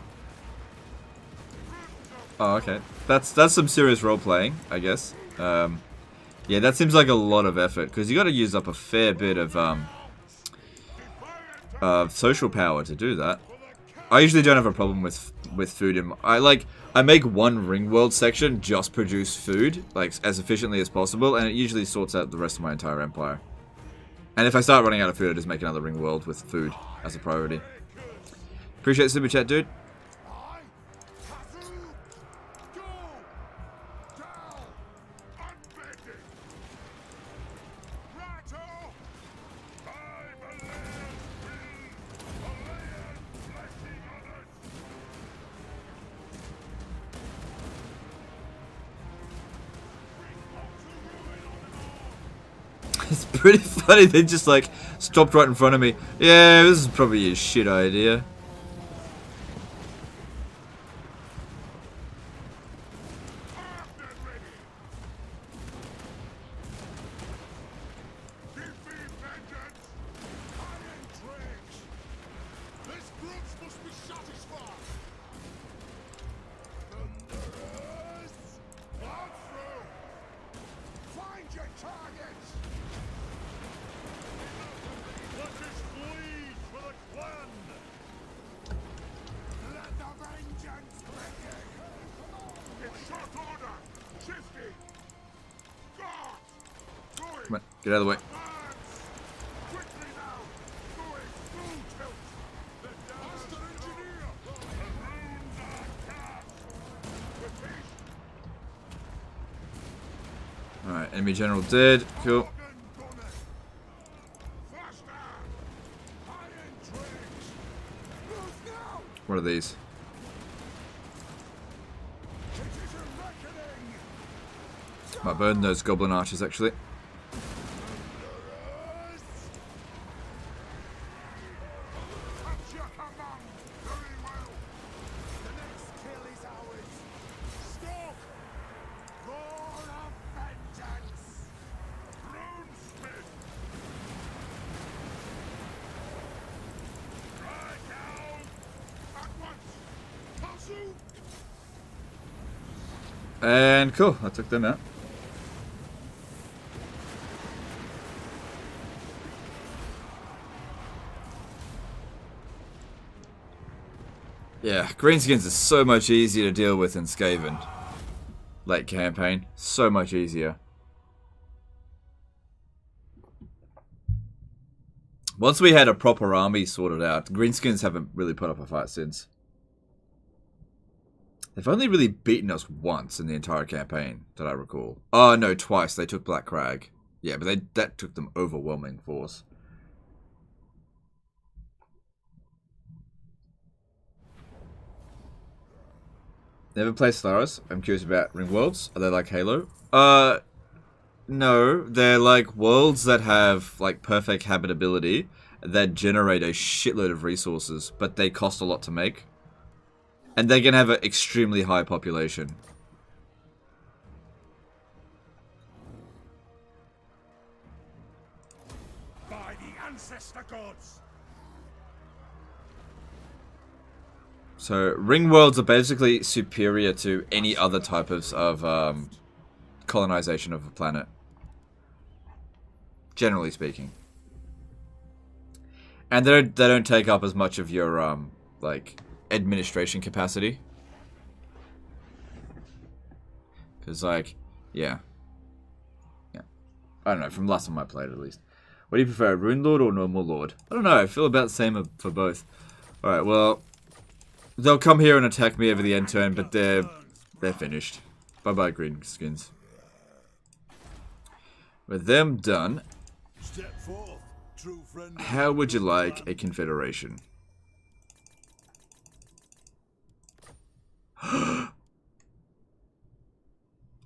Oh, okay. That's some serious role playing, I guess. Yeah, that seems like a lot of effort because you got to use up a fair bit of social power to do that. I usually don't have a problem with food. I make one ring world section just produce food like as efficiently as possible, and it usually sorts out the rest of my entire empire. And if I start running out of food, I just make another ring world with food as a priority. Appreciate the super chat, dude. It's pretty funny, they just like stopped right in front of me. Yeah, this is probably a shit idea. Come on, get out of the way. Alright, enemy general dead. Cool. What are these? Might burn those goblin archers actually. And cool, I took them out. Yeah, greenskins is so much easier to deal with in Skaven. Late campaign, so much easier. Once we had a proper army sorted out, greenskins haven't really put up a fight since. They've only really beaten us once in the entire campaign, that I recall. Oh, no, twice. They took Black Crag. Yeah, but that took them overwhelming force. Never played Stellaris. I'm curious about ring worlds. Are they like Halo? No. They're like worlds that have like perfect habitability that generate a shitload of resources, but they cost a lot to make. And they can have an extremely high population. By the ancestor gods. So, ring worlds are basically superior to any other type of colonization of a planet. Generally speaking. And they don't take up as much of your, like, administration capacity. Because, like, yeah. I don't know, from last time I played at least. What do you prefer, Rune Lord or Normal Lord? I don't know, I feel about the same for both. Alright, well... They'll come here and attack me over the end turn, but they're finished. Bye-bye, green skins. With them done, Step forth, true friend. how would you like a confederation?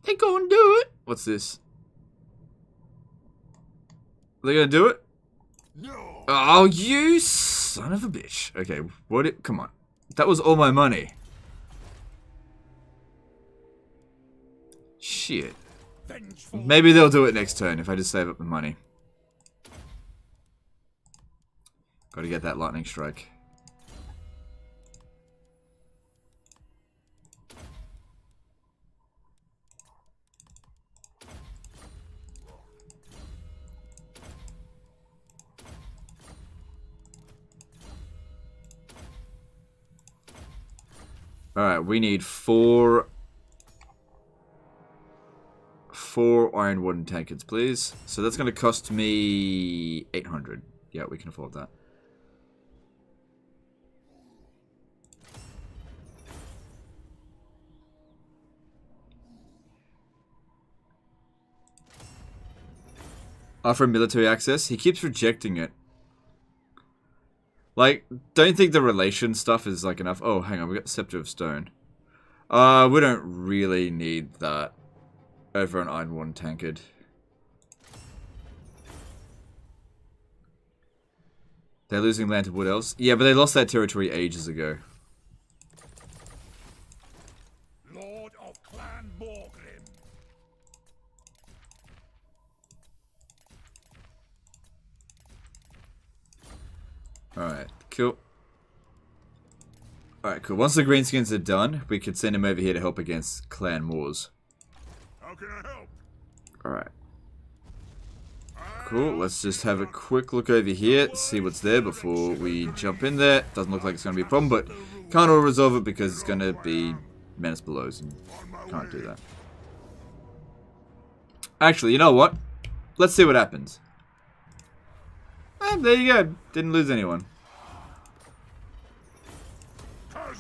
They gonna do it! What's this? Are they gonna do it? No. Oh, you son of a bitch. Okay, come on. That was all my money. Shit. Vengeful. Maybe they'll do it next turn if I just save up the money. Gotta get that lightning strike. Alright, we need four iron wooden tankards, please. So that's going to cost me 800. Yeah, we can afford that. Offer military access. He keeps rejecting it. Like, don't think the relation stuff is like enough. Oh, hang on, we got the Scepter of Stone. We don't really need that over an Iron One tankard. They're losing land to Wood Elves? Yeah, but they lost that territory ages ago. Lord of Clan Morgrim. Alright, cool. Alright, cool. Once the greenskins are done, we could send him over here to help against Clan Moors. How can I help? Alright. Cool, let's just have a quick look over here, see what's there before we jump in there. Doesn't look like it's going to be a problem, but can't all resolve it because it's going to be Menace Belows, and can't do that. Actually, you know what? Let's see what happens. There you go. Didn't lose anyone. 'Cause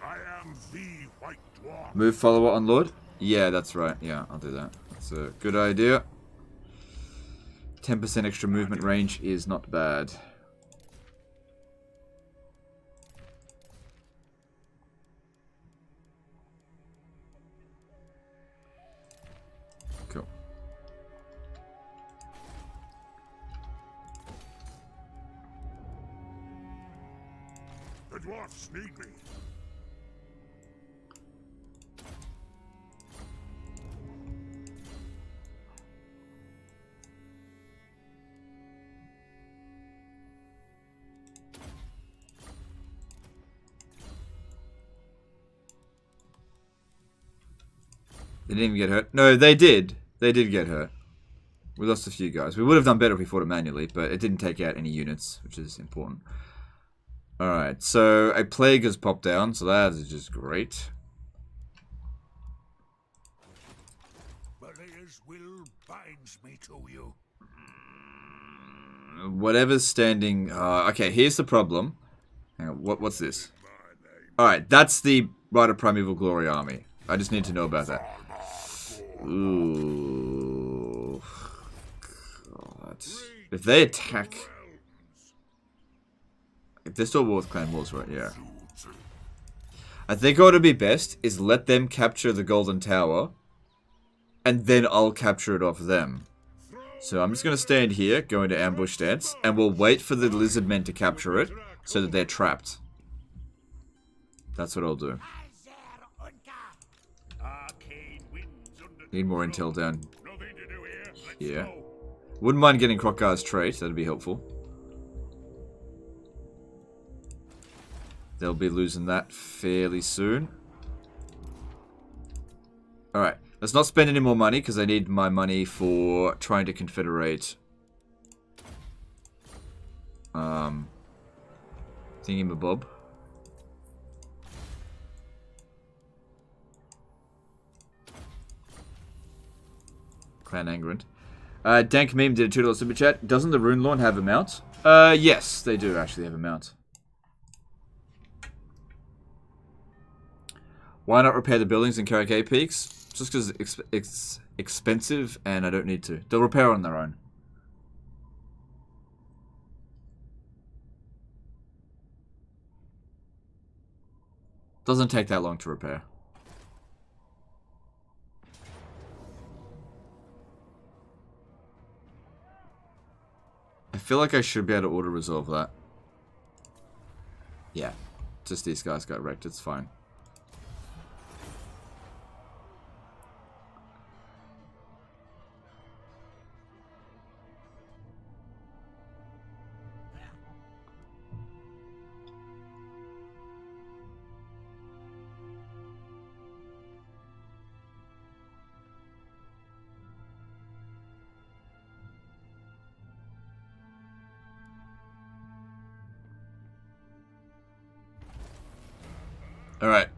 I am the White Dwarf. Move follower on Lord? Yeah, that's right. Yeah, I'll do that. That's a good idea. 10% extra movement range is not bad. Cool. The dwarfs need me. They didn't even get hurt. No, they did. They did get hurt. We lost a few guys. We would have done better if we fought it manually, but it didn't take out any units, which is important. Alright, so a plague has popped down, so that is just great. Balaya's will binds me to you. Whatever's standing... okay, here's the problem. Hang on, what's this? Alright, that's the Rite of Primeval Glory army. I just need to know about that. Ooh. God. If they attack... If they're still war with Clan Wars, right? Yeah. I think what would be best is let them capture the Golden Tower, and then I'll capture it off them. So I'm just going to stand here, go into ambush stance, and we'll wait for the lizard men to capture it, so that they're trapped. That's what I'll do. Need more intel down here. Wouldn't mind getting Krokgar's trait, that'd be helpful. They'll be losing that fairly soon. Alright, let's not spend any more money, because I need my money for trying to confederate... Thingamabob. Clan Angrand. Dank Meme did a $2 super chat. Doesn't the Rune Lawn have a mount? Yes, they do actually have a mount. Why not repair the buildings in Karakay Peaks? Just because it's expensive and I don't need to. They'll repair on their own. Doesn't take that long to repair. I feel like I should be able to auto-resolve that. Yeah. Just these guys got wrecked. It's fine. Alright.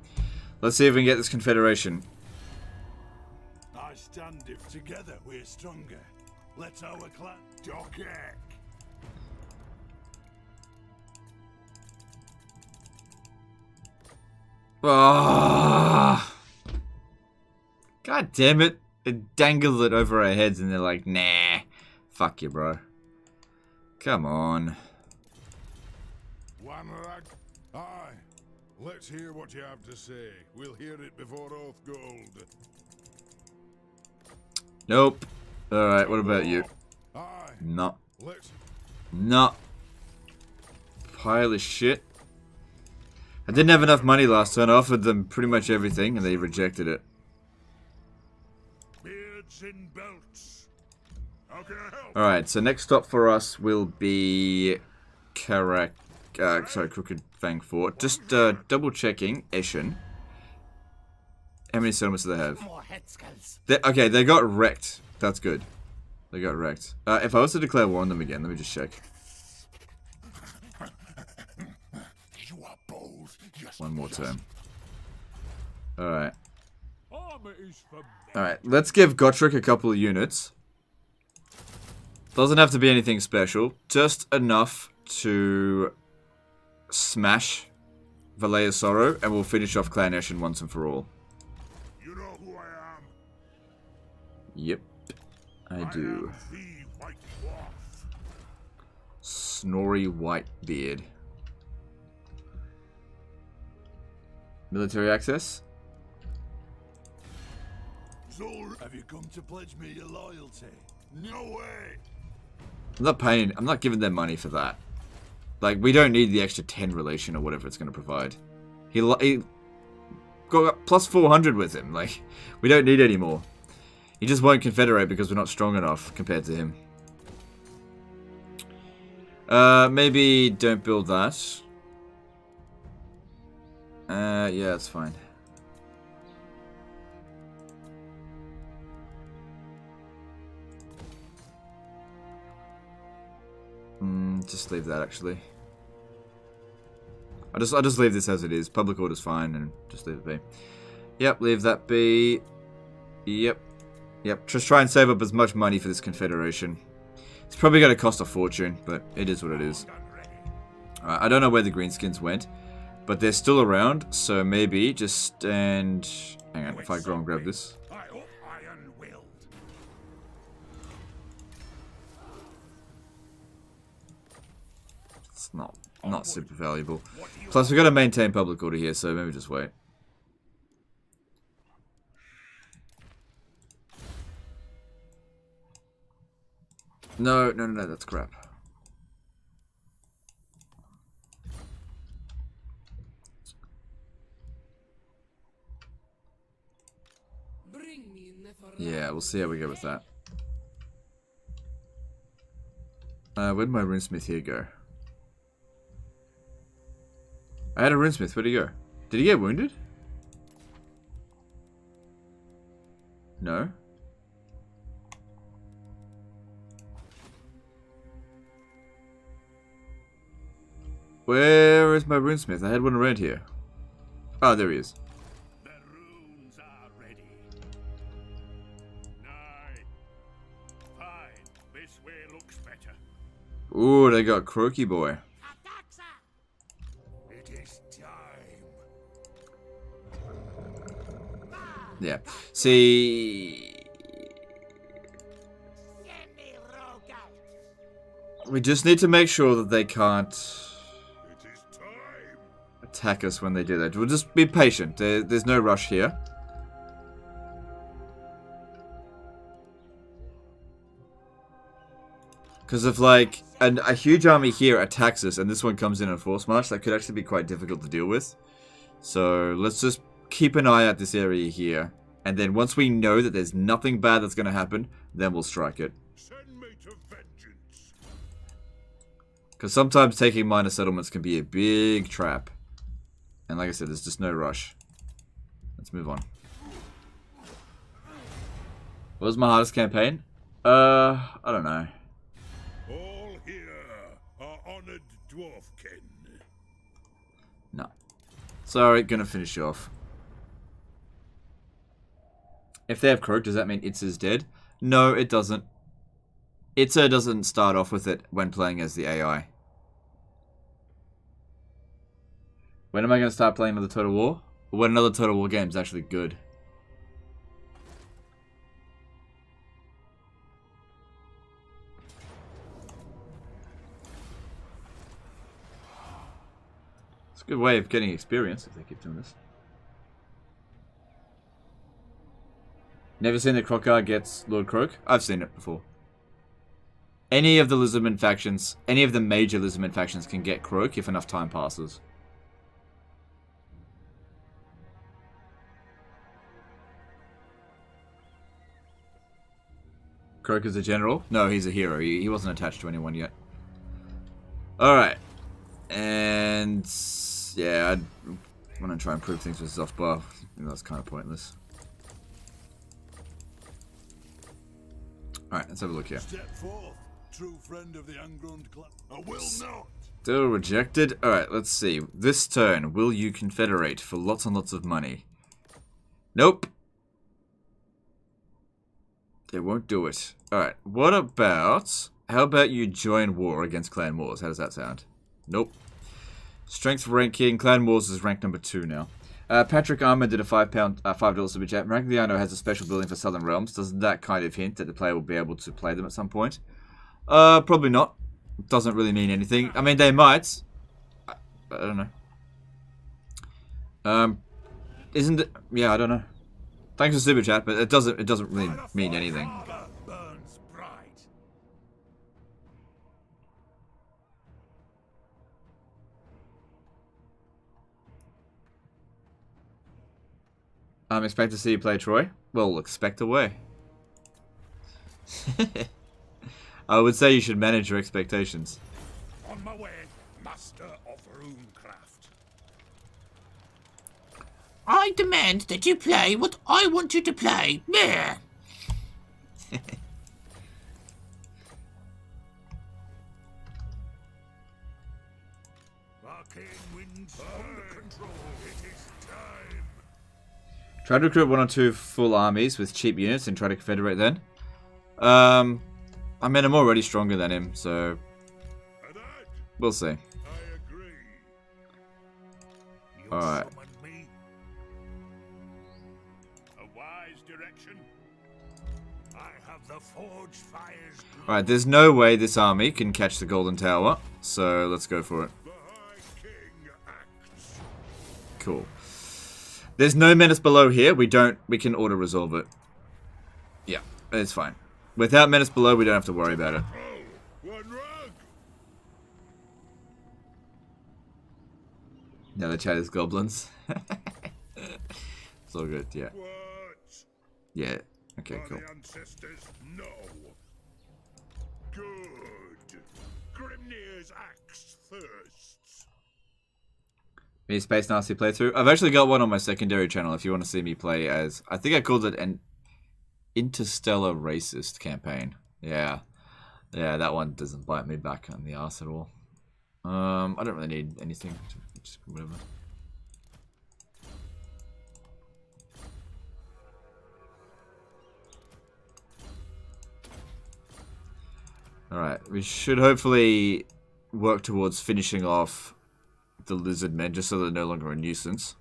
Let's see if we can get this confederation. I stand if together we're stronger. Let's our clan Dockek. Oh, God damn it. It dangled it over our heads and they're like, nah. Fuck you, bro. Come on. One rag. Aye. Let's hear what you have to say. We'll hear it before Oath Gold. Nope. Alright, what about you? Aye. No. Let's... No. Pile of shit. I didn't have enough money last turn. I offered them pretty much everything and they rejected it. Beards in belts. How can I help? Alright, so next stop for us will be Crooked Fang Fort. Just double checking Eshin. How many settlements do they have? Okay, they got wrecked. That's good. They got wrecked. If I was to declare war on them again, let me just check. One more turn. Alright. Alright, let's give Gotrek a couple of units. Doesn't have to be anything special. Just enough to smash Valea's Sorrow, and we'll finish off Clan Eshin once and for all. You know who I am? Yep, I do. I am the White Dwarf. Snorri Whitebeard. Military access? Zor, have you come to pledge me your loyalty? No way! I'm not giving them money for that. Like, we don't need the extra 10 relation or whatever it's going to provide. He got plus 400 with him. Like, we don't need any more. He just won't confederate because we're not strong enough compared to him. Maybe don't build that. Yeah, that's fine. Just leave that, actually. I'll just leave this as it is. Public order's fine, and just leave it be. Yep, leave that be. Yep. Yep, just try and save up as much money for this confederation. It's probably going to cost a fortune, but it is what it is. I don't know where the greenskins went, but they're still around, so maybe just stand... Hang on, if I go and grab this. It's not super valuable. Plus, we've got to maintain public order here, so maybe just wait. No, that's crap. Bring me Nefer. Yeah, we'll see how we go with that. Where'd my runesmith here go? I had a runesmith, where'd he go? Did he get wounded? No? Where is my runesmith? I had one around here. Oh, there he is. The runes are ready. Aye. Fine. This way looks better. Ooh, they got Croaky Boy. It is time. Yeah. See... We just need to make sure that they can't It is time. attack us when they do that. We'll just be patient. There's no rush here. Because if, like, a huge army here attacks us and this one comes in on force march, that could actually be quite difficult to deal with. So, let's just keep an eye out this area here. And then once we know that there's nothing bad that's going to happen, then we'll strike it. Send me to vengeance. Because sometimes taking minor settlements can be a big trap. And like I said, there's just no rush. Let's move on. What was my hardest campaign? I don't know. All here are honored dwarfkin. No. Sorry, gonna finish you off. If they have Croak, does that mean Itza's dead? No, it doesn't. Itza doesn't start off with it when playing as the AI. When am I going to start playing another Total War? When another Total War game is actually good. It's a good way of getting experience if they keep doing this. Never seen the Crocar gets Lord Croak? I've seen it before. Any of the Lizardman factions, any of the major Lizardman factions can get Croak if enough time passes. Croak is a general? No, he's a hero. He wasn't attached to anyone yet. Alright. And... yeah, I want to try and prove things with soft bar. That's kind of pointless. Alright, let's have a look here. Step forth, true friend of the ungrown clan. I will not. Still rejected? Alright, let's see. This turn, will you confederate for lots and lots of money? Nope. They won't do it. Alright, what about... how about you join war against Clan Wars? How does that sound? Nope. Strength ranking. Clan Wars is rank number 2 now. Patrick Armour did a $5 super chat. Maragliano has a special building for Southern Realms. Doesn't that kind of hint that the player will be able to play them at some point? Probably not. Doesn't really mean anything. I mean, they might. I don't know. Isn't it? Yeah, I don't know. Thanks for super chat, but it doesn't really mean anything. Burns bright. Expect to see you play Troy? Well, expect away. I would say you should manage your expectations. On my way, master of runecraft. I demand that you play what I want you to play. Yeah. Arcane winds under control. It is time. Try to recruit 1 or 2 full armies with cheap units and try to confederate then. I mean, I'm already stronger than him, so And that, we'll see. I agree. You Alright. summoned me. A wise direction. I have the forge fire's blood. Alright, there's no way this army can catch the Golden Tower, so let's go for it. The High King acts. Cool. There's no menace below here. We can auto-resolve it. Yeah, it's fine. Without menace below, we don't have to worry about it. Oh, Now the chat is goblins. It's all good, yeah. What? Yeah, okay, Are cool. the ancestors? No. Good. Grimnir's axe thirsts. Me Space Nasty playthrough. I've actually got one on my secondary channel if you want to see me play as... I think I called it an Interstellar Racist campaign. Yeah. Yeah, that one doesn't bite me back on the arse at all. I don't really need anything. Just whatever. Alright, we should hopefully work towards finishing off the lizard men just so they're no longer a nuisance.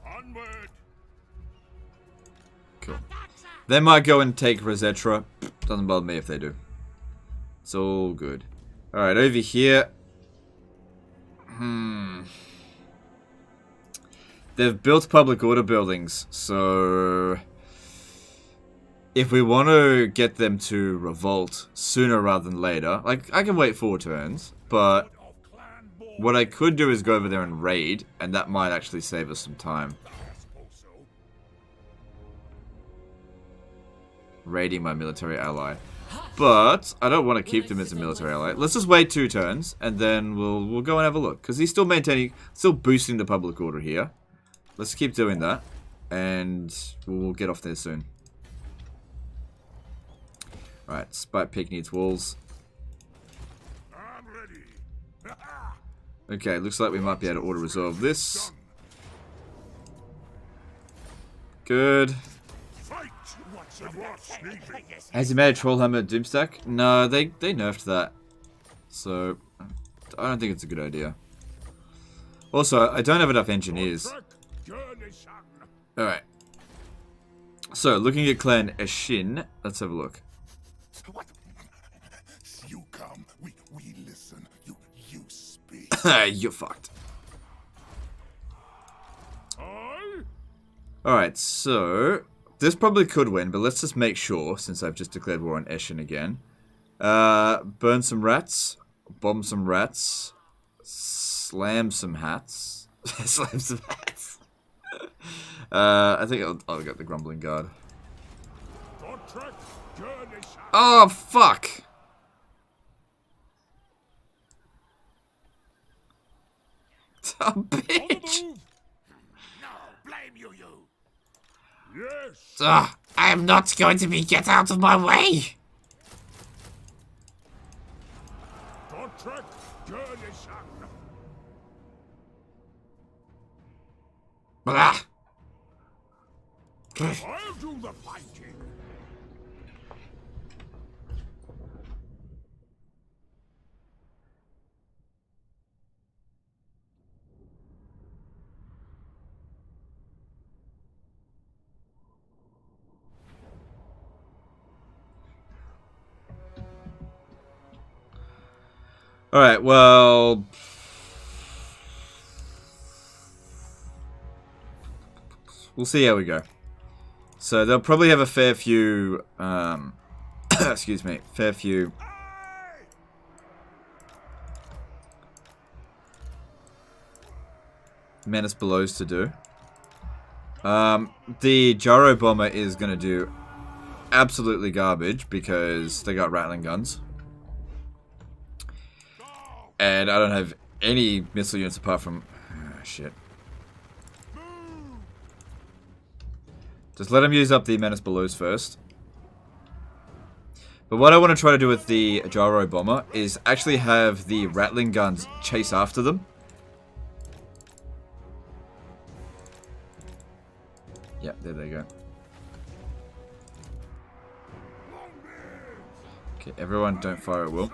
Onward. Cool. They might go and take Rosetra. Doesn't bother me if they do. It's all good. Alright, over here. They've built public order buildings, so if we want to get them to revolt sooner rather than later, like, I can wait 4 turns, but what I could do is go over there and raid, and that might actually save us some time. Raiding my military ally. But I don't want to keep them as a military ally. Let's just wait 2 turns, and then we'll go and have a look. Because he's still still boosting the public order here. Let's keep doing that, and we'll get off there soon. Alright, Spite Peak needs walls. I'm ready. Okay, looks like we might be able to auto-resolve this. Good. Fight. What's sneaking? Has he made a Trollhammer Doomstack? No, they nerfed that. So, I don't think it's a good idea. Also, I don't have enough engineers. Alright. So, looking at Clan Eshin, let's have a look. What? You come, we listen. You speak. You're fucked. Alright, so this probably could win, but let's just make sure, since I've just declared war on Eshin again. Burn some rats, bomb some rats, slam some hats. Slam some hats. I think I'll get the Grumbling Guard. Oh, fuck! Oh, bitch! No, blame you. Yes. Ugh, I am not going to be get out of my way! Blah. I'll do the fighting. Alright, well... we'll see how we go. So they'll probably have a fair few... excuse me, fair few... Menace Belows to do. The Gyro Bomber is going to do absolutely garbage because they got rattling guns. And I don't have any missile units apart from... shit. Just let him use up the Menace Belows first. But what I want to try to do with the Gyro Bomber is actually have the rattling guns chase after them. Yep, there they go. Okay, everyone don't fire at will.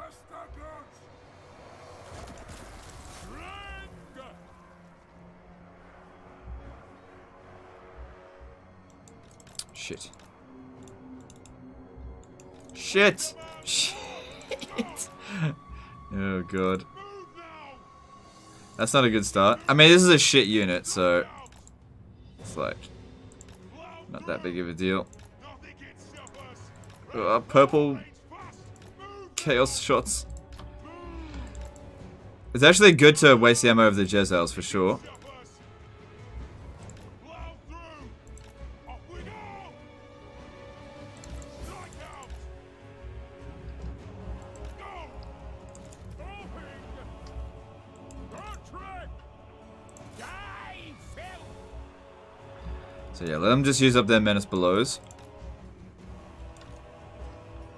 Shit. Shit! Shit! Oh god. That's not a good start. I mean, this is a shit unit, so... it's like... not that big of a deal. Purple chaos shots. It's actually good to waste the ammo of the Jezzails for sure. So yeah, let them just use up their menace belows.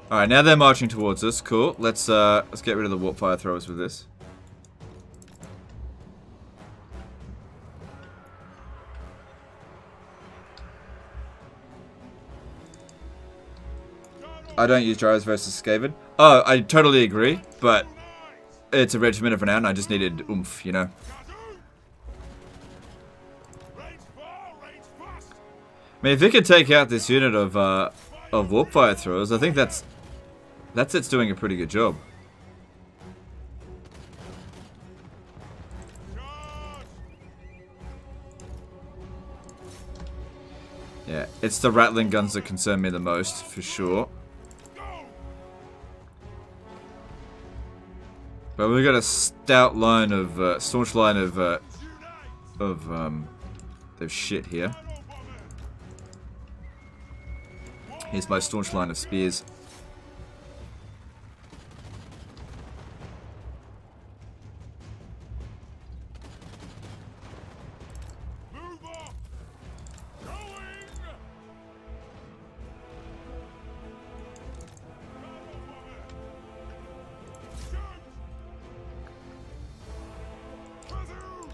Alright, now they're marching towards us. Cool. Let's get rid of the warp fire throwers with this. I don't use gyros versus Skaven. Oh, I totally agree, but it's a regiment of renown. I just needed oomph, you know. I mean, if it could take out this unit of warp fire throwers, I think that's it's doing a pretty good job. Yeah, it's the rattling guns that concern me the most, for sure. But we've got a stout line of, staunch line of shit here. Here's my staunch line of spears.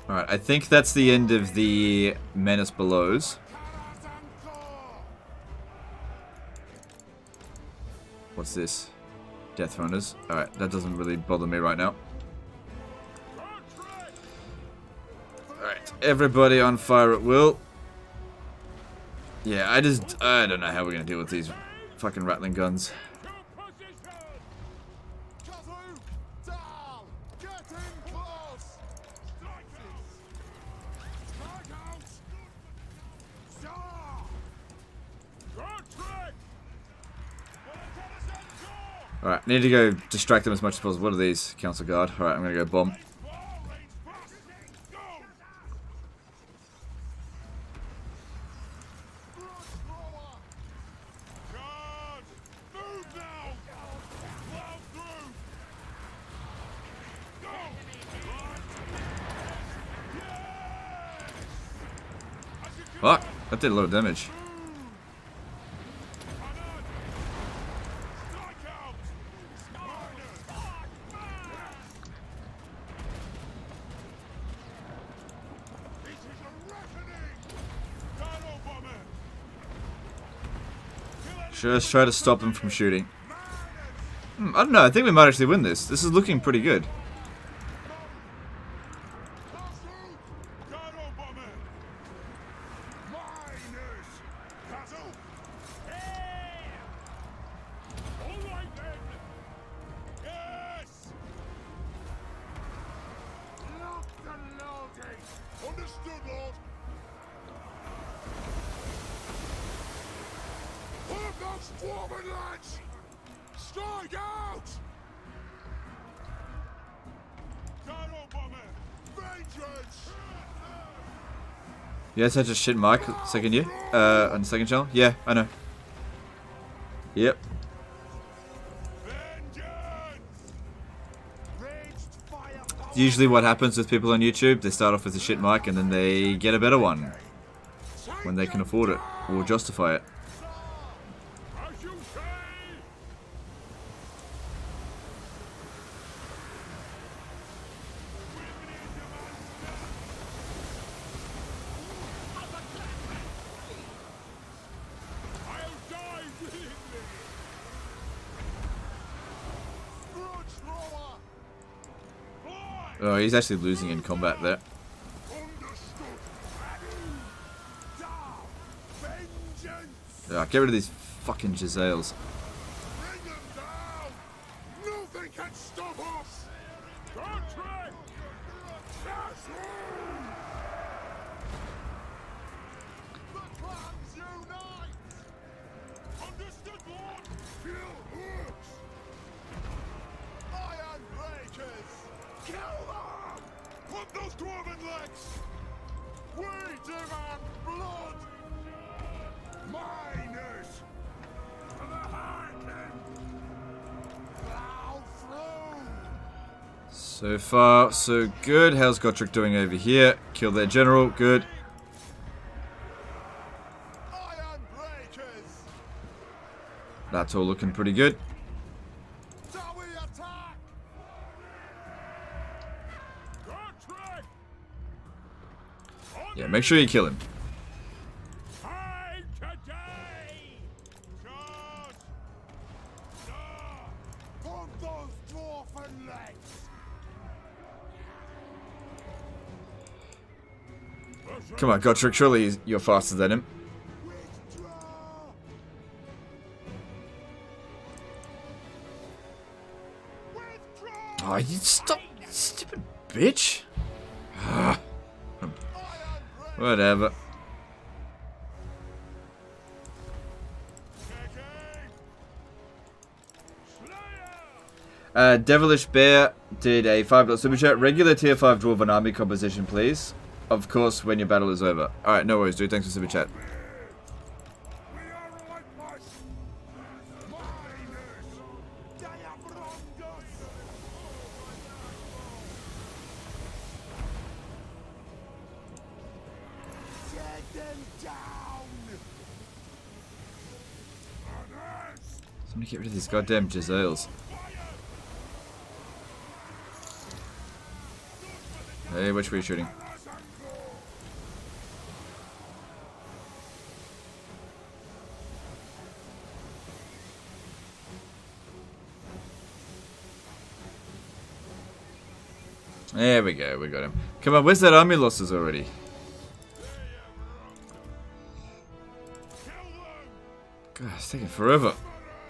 Alright, I think that's the end of the menace belows. What's this? Death runners. Alright, that doesn't really bother me right now. Alright, everybody on fire at will. Yeah, I don't know how we're gonna deal with these fucking rattling guns. Alright, need to go distract them as much as possible. What are these? Council Guard. Alright, I'm gonna go bomb. Fuck, that did a lot of damage. Just try to stop them from shooting. I don't know, I think we might actually win this. This is looking pretty good. You had such a shit mic second year? On the second channel? Yeah, I know. Yep. Usually what happens with people on YouTube, they start off with a shit mic and then they get a better one. When they can afford it, or justify it. Oh, he's actually losing in combat there. Yeah, get rid of these fucking Jezzails. want those dwarven legs! We demand blood! Miners! For the Harkin! Plow through! So far, so good. How's Gotrek doing over here? Kill their general. Good. Iron breakers! That's all looking pretty good. Shall we attack? Gotrek! Yeah, make sure you kill him. Time today! Charge! Put those dwarven legs! Come on, Gotrek. Surely you're faster than him. Withdraw! Withdraw! Oh, you stop, stupid bitch. Ah. Whatever. Devilish Bear did a $5 super chat. Regular tier 5 dwarven army composition, please. Of course, when your battle is over. Alright, no worries, dude. Thanks for super chat. We are relentless! Miners! They have wronged us! Take them down! Others! Somebody get rid of these goddamn Jezzails. Hey, which way are you shooting? There we go, we got him. Come on, where's that army losses already? God, it's taking forever.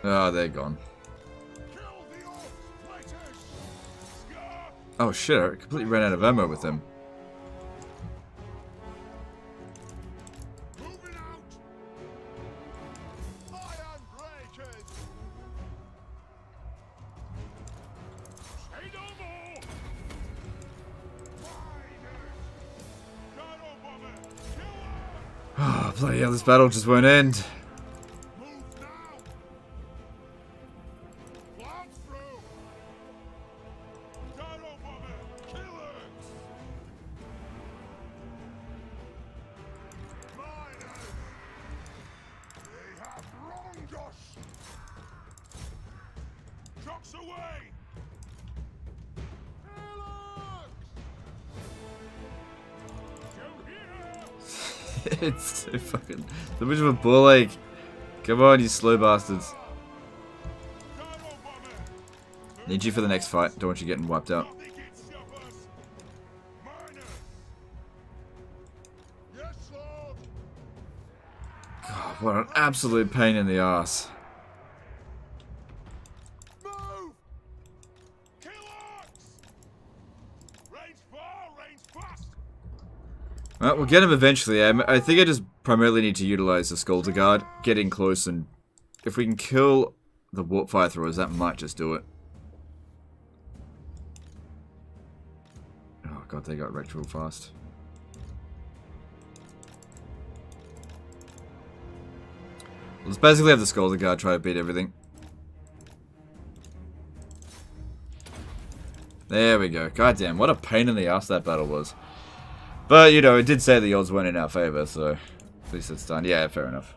Oh, they're gone. Oh shit, I completely ran out of ammo with them. Moving out! Iron breakers! Say no more! Miners! Shadow bomber! Kill Oh, bloody hell, this battle just won't end. her! Move now! Blast through! Shadow bomber! Killers! Miners! They have wronged us! Trucks away! It's so fucking... so much of a ball ache. Come on, you slow bastards. Need you for the next fight. Don't want you getting wiped out. God, what an absolute pain in the ass. Move! Kill orcs! Range far, range fast! Well, we'll get him eventually. I think I just primarily need to utilize the Skulder Guard, get in close, and if we can kill the warp fire throwers, that might just do it. Oh god, they got wrecked real fast. Let's basically have the Skulder Guard try to beat everything. There we go. Goddamn, what a pain in the ass that battle was. But, you know, it did say the odds weren't in our favor, so at least it's done. Yeah, fair enough.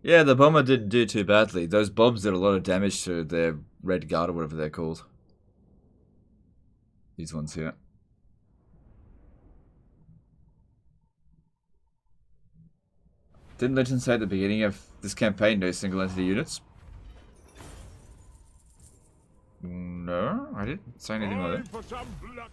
Yeah, the bomber didn't do too badly. Those bombs did a lot of damage to their red guard or whatever they're called. These ones here. Didn't Legend say at the beginning of this campaign no single entity units? No, I didn't say anything like that. For some blood.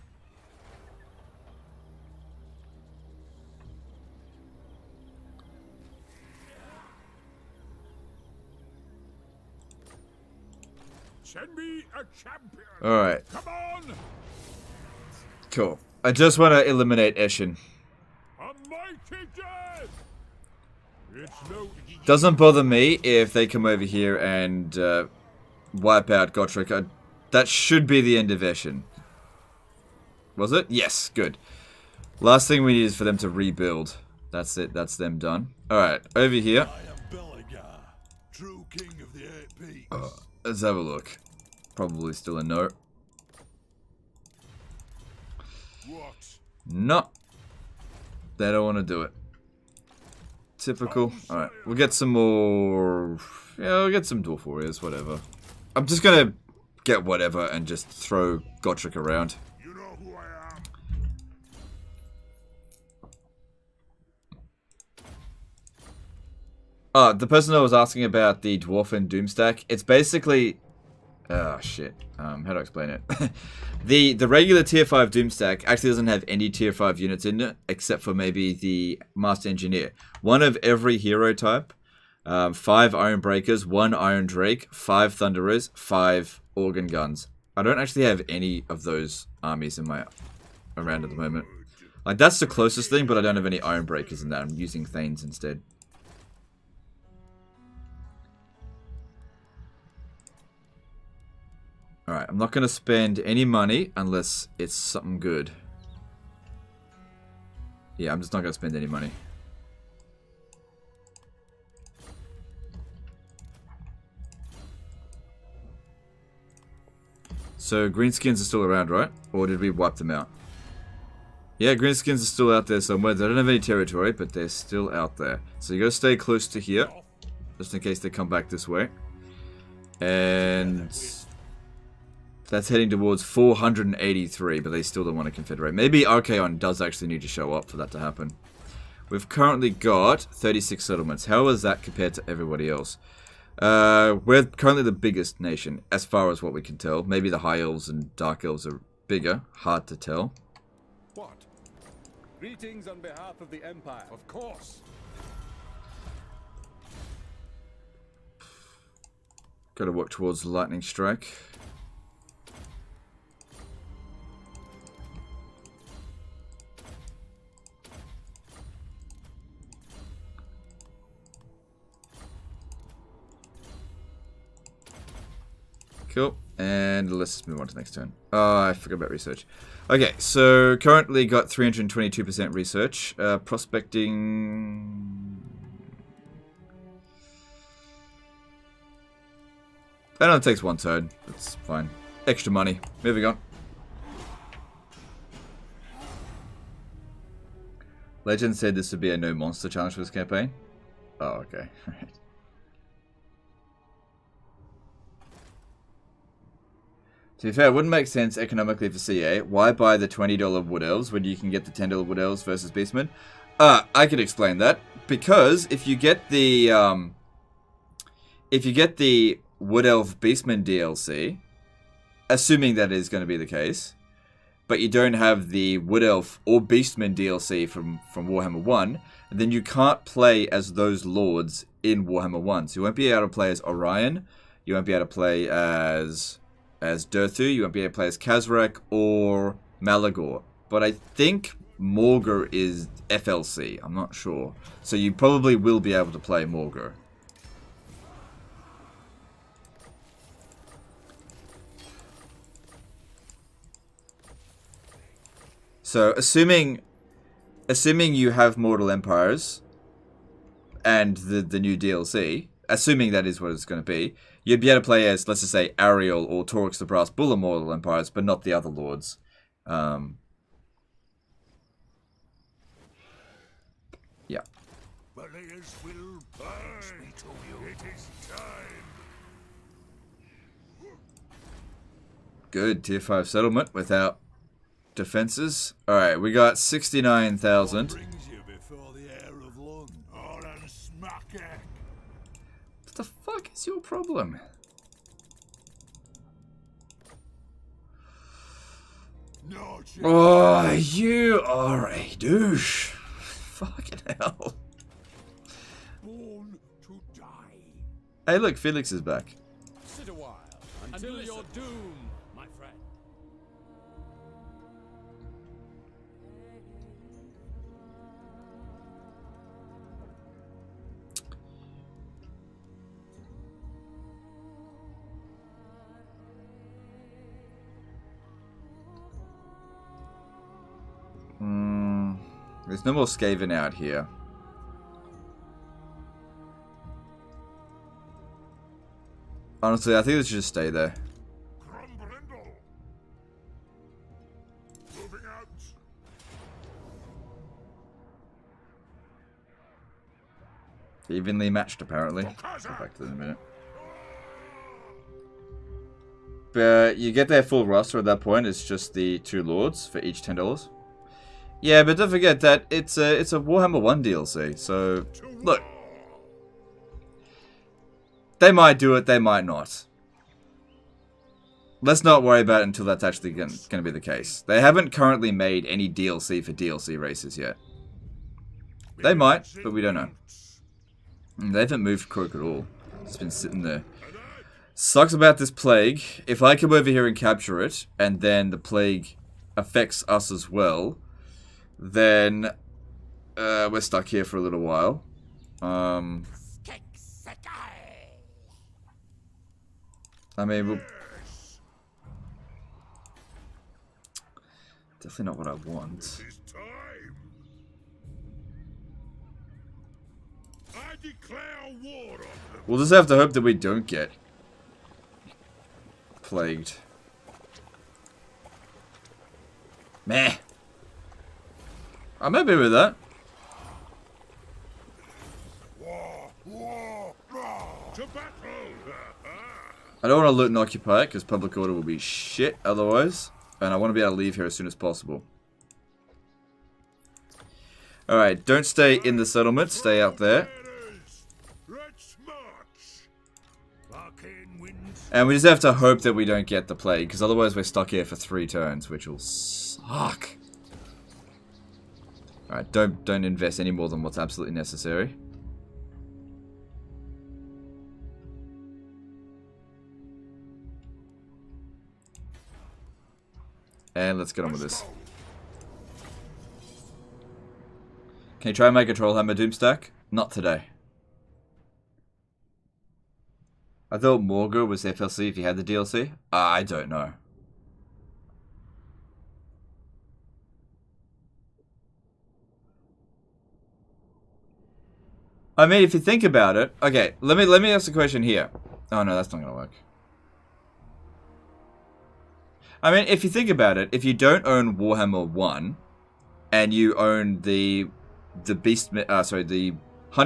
Send me a champion. Alright, Come on! cool. I just want to eliminate Eshin. A mighty death! Doesn't bother me if they come over here and wipe out Gotrek. That should be the end of Eshin. Was it? Yes, good. Last thing we need is for them to rebuild. That's it. That's them done. Alright, over here. True king of the Eight Peaks. Let's have a look. Probably still a no. What? No. They don't want to do it. Typical. Alright, we'll get some more... Yeah, we'll get some Dwarf Warriors, whatever. I'm just gonna get whatever and just throw Gotrek around. You know who I am. Oh, the person that was asking about the Dwarfen Doomstack, it's basically... Oh, shit. How do I explain it? The regular Tier 5 Doomstack actually doesn't have any Tier 5 units in it, except for maybe the Master Engineer. One of every hero type, 5 Iron Breakers, 1 Iron Drake, 5 Thunderers, 5 Organ Guns. I don't actually have any of those armies in my around at the moment. Like, that's the closest thing, but I don't have any Iron Breakers in that. I'm using Thanes instead. Alright, I'm not going to spend any money unless it's something good. Yeah, I'm just not going to spend any money. So, greenskins are still around, right? Or did we wipe them out? Yeah, greenskins are still out there somewhere. They don't have any territory, but they're still out there. So you got to stay close to here, just in case they come back this way. And... that's heading towards 483, but they still don't want to confederate. Maybe Archaon does actually need to show up for that to happen. We've currently got 36 settlements. How is that compared to everybody else? We're currently the biggest nation, as far as what we can tell. Maybe the High Elves and Dark Elves are bigger. Hard to tell. What? Greetings on behalf of the Empire. Of course. Gotta work towards the Lightning Strike. Cool. And let's just move on to the next turn. Oh, I forgot about research. Okay, so currently got 322% research. Prospecting... that only takes one turn. That's fine. Extra money. Moving on. Legend said this would be a no monster challenge for this campaign. Oh, okay. Right. To be fair, it wouldn't make sense economically for CA. Why buy the $20 Wood Elves when you can get the $10 Wood Elves versus Beastmen? I can explain that. Because if you get the Wood Elf Beastmen DLC, assuming that is going to be the case, but you don't have the Wood Elf or Beastmen DLC from Warhammer 1, then you can't play as those lords in Warhammer 1. So you won't be able to play as Orion, you won't be able to play as Durthu, you won't be able to play as Kazrak or Malagor. But I think Morgur is FLC, I'm not sure. So you probably will be able to play Morgur. So assuming you have Mortal Empires and the new DLC, assuming that is what it's going to be, you'd be able to play as, let's just say, Ariel or Torix the Brass Bull of Mortal Empires, but not the other lords. Yeah. Players will burn me to you. It is time. Good. Tier 5 settlement without defenses. Alright, we got 69,000. Brings you before the heir of Lund. Or and smack it. What the fuck is your problem? No chance. Oh, you are a douche. Fucking hell. Born to die. Hey, look, Felix is back. Sit a while until your doom, my friend. There's no more Skaven out here. Honestly, I think they should just stay there. Moving out. Evenly matched, apparently. Go back to that in a minute. But you get their full roster at that point. It's just the 2 lords for each $10. Yeah, but don't forget that it's a Warhammer 1 DLC. So look, they might do it, they might not. Let's not worry about it until that's actually going to be the case. They haven't currently made any DLC for DLC races yet. They might, but we don't know. They haven't moved Croak at all. It's been sitting there. Sucks about this plague. If I come over here and capture it, and then the plague affects us as well, then we're stuck here for a little while. I mean, we'll... definitely not what I want. I declare war on them. We'll just have to hope that we don't get plagued. Meh. I'm happy with that. To battle. I don't want to loot and occupy it because public order will be shit otherwise. And I want to be able to leave here as soon as possible. Alright, don't stay in the settlement. Stay out there. Let's march. Arcane winds. And we just have to hope that we don't get the plague, because otherwise we're stuck here for 3 turns, which will suck. Alright, don't invest any more than what's absolutely necessary. And let's get on with this. Can you try and make a Trollhammer Doomstack? Not today. I thought Morgul was FLC if you had the DLC. I don't know. I mean, if you think about it, okay. Let me ask a question here. Oh no, that's not gonna work. I mean, if you think about it, if you don't own Warhammer 1 and you own the Hunter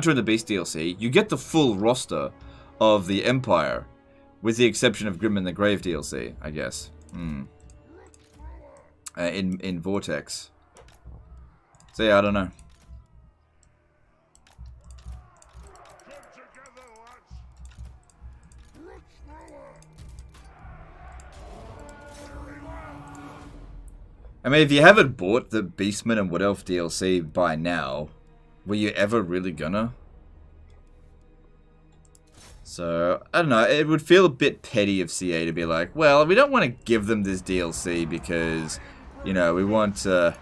and the Beast DLC, you get the full roster of the Empire, with the exception of Grim and the Grave DLC, I guess. In Vortex. So yeah, I don't know. I mean, if you haven't bought the Beastmen and Wood Elf DLC by now, were you ever really gonna? So, I don't know, it would feel a bit petty of CA to be like, well, we don't want to give them this DLC because, you know, we want so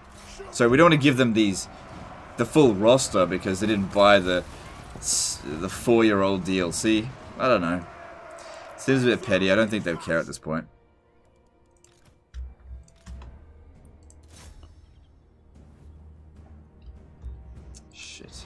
we don't want to give them the full roster because they didn't buy the 4-year-old DLC. I don't know. Seems a bit petty. I don't think they'd care at this point. Shit.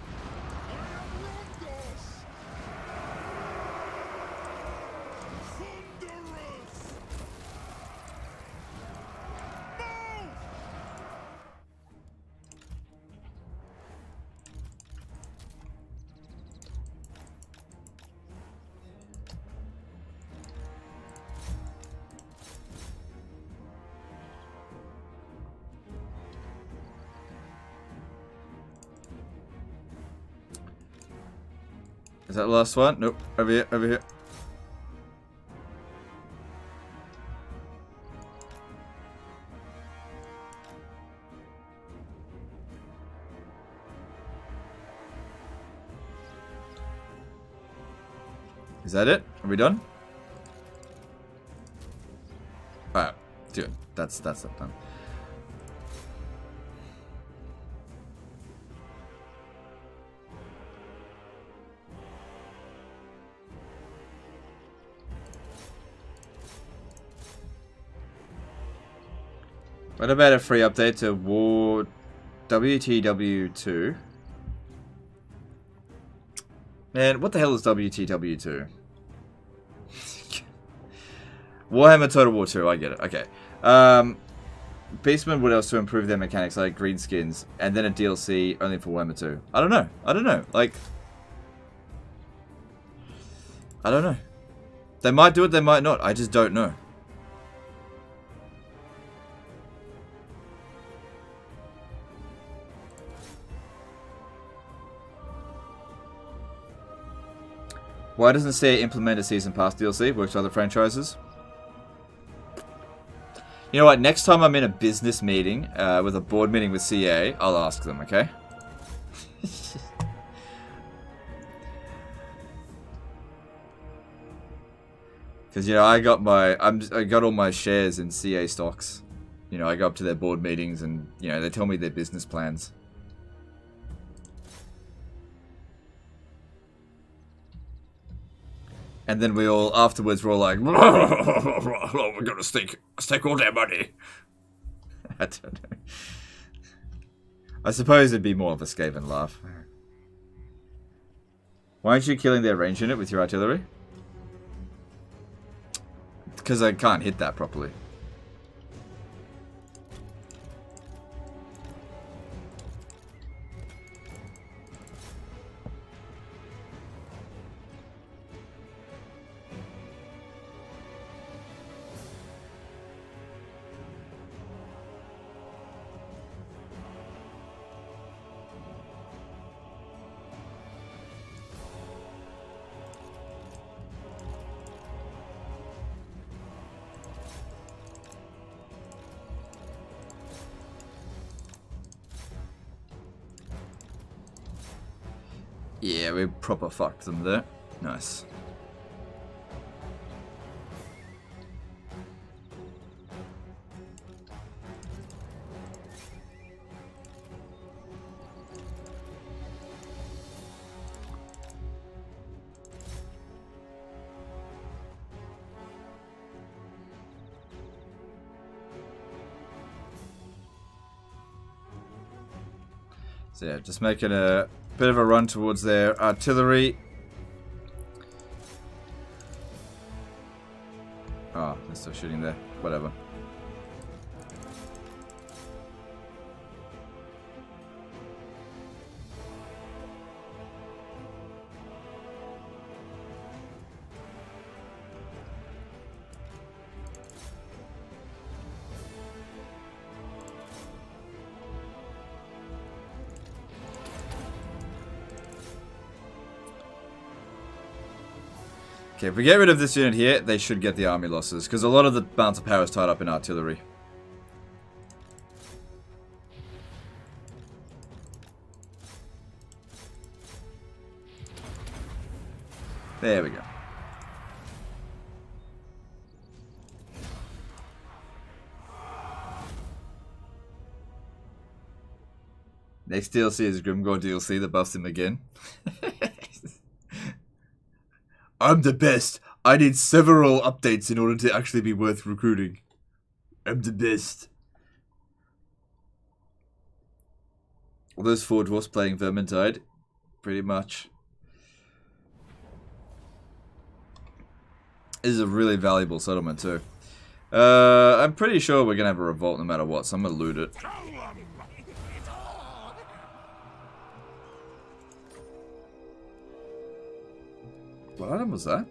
Is that the last one? Nope. Over here, over here. Is that it? Are we done? Alright, dude, that's that done. What about a free update to War WTW2. Man, what the hell is WTW2? Warhammer Total War 2, I get it. Okay. Beastmen would also improve their mechanics, like green skins, and then a DLC only for Warhammer 2. I don't know. I don't know. Like, I don't know. They might do it, they might not. I just don't know. Why doesn't it say implement a season pass DLC? Works for other franchises. You know what? Next time I'm in a business meeting, with a board meeting with CA, I'll ask them, okay? Because, you know, I got all my shares in CA stocks. You know, I go up to their board meetings and, you know, they tell me their business plans. And then we all, afterwards, we're all like, we're gonna stake all their money. I don't know. I suppose it'd be more of a Skaven laugh. Why aren't you killing their range unit with your artillery? Because I can't hit that properly. Yeah, we proper fucked them there. Nice. So yeah, just making a bit of a run towards their artillery. Oh, they're still shooting there. Whatever. Okay, if we get rid of this unit here, they should get the army losses, because a lot of the balance of power is tied up in artillery. There we go. Next DLC is Grimgore DLC that buffs him again. I'm the best. I need several updates in order to actually be worth recruiting. I'm the best. All those 4 dwarfs playing Vermintide, pretty much. This is a really valuable settlement too. I'm pretty sure we're gonna have a revolt no matter what, so I'm gonna loot it. What item was that?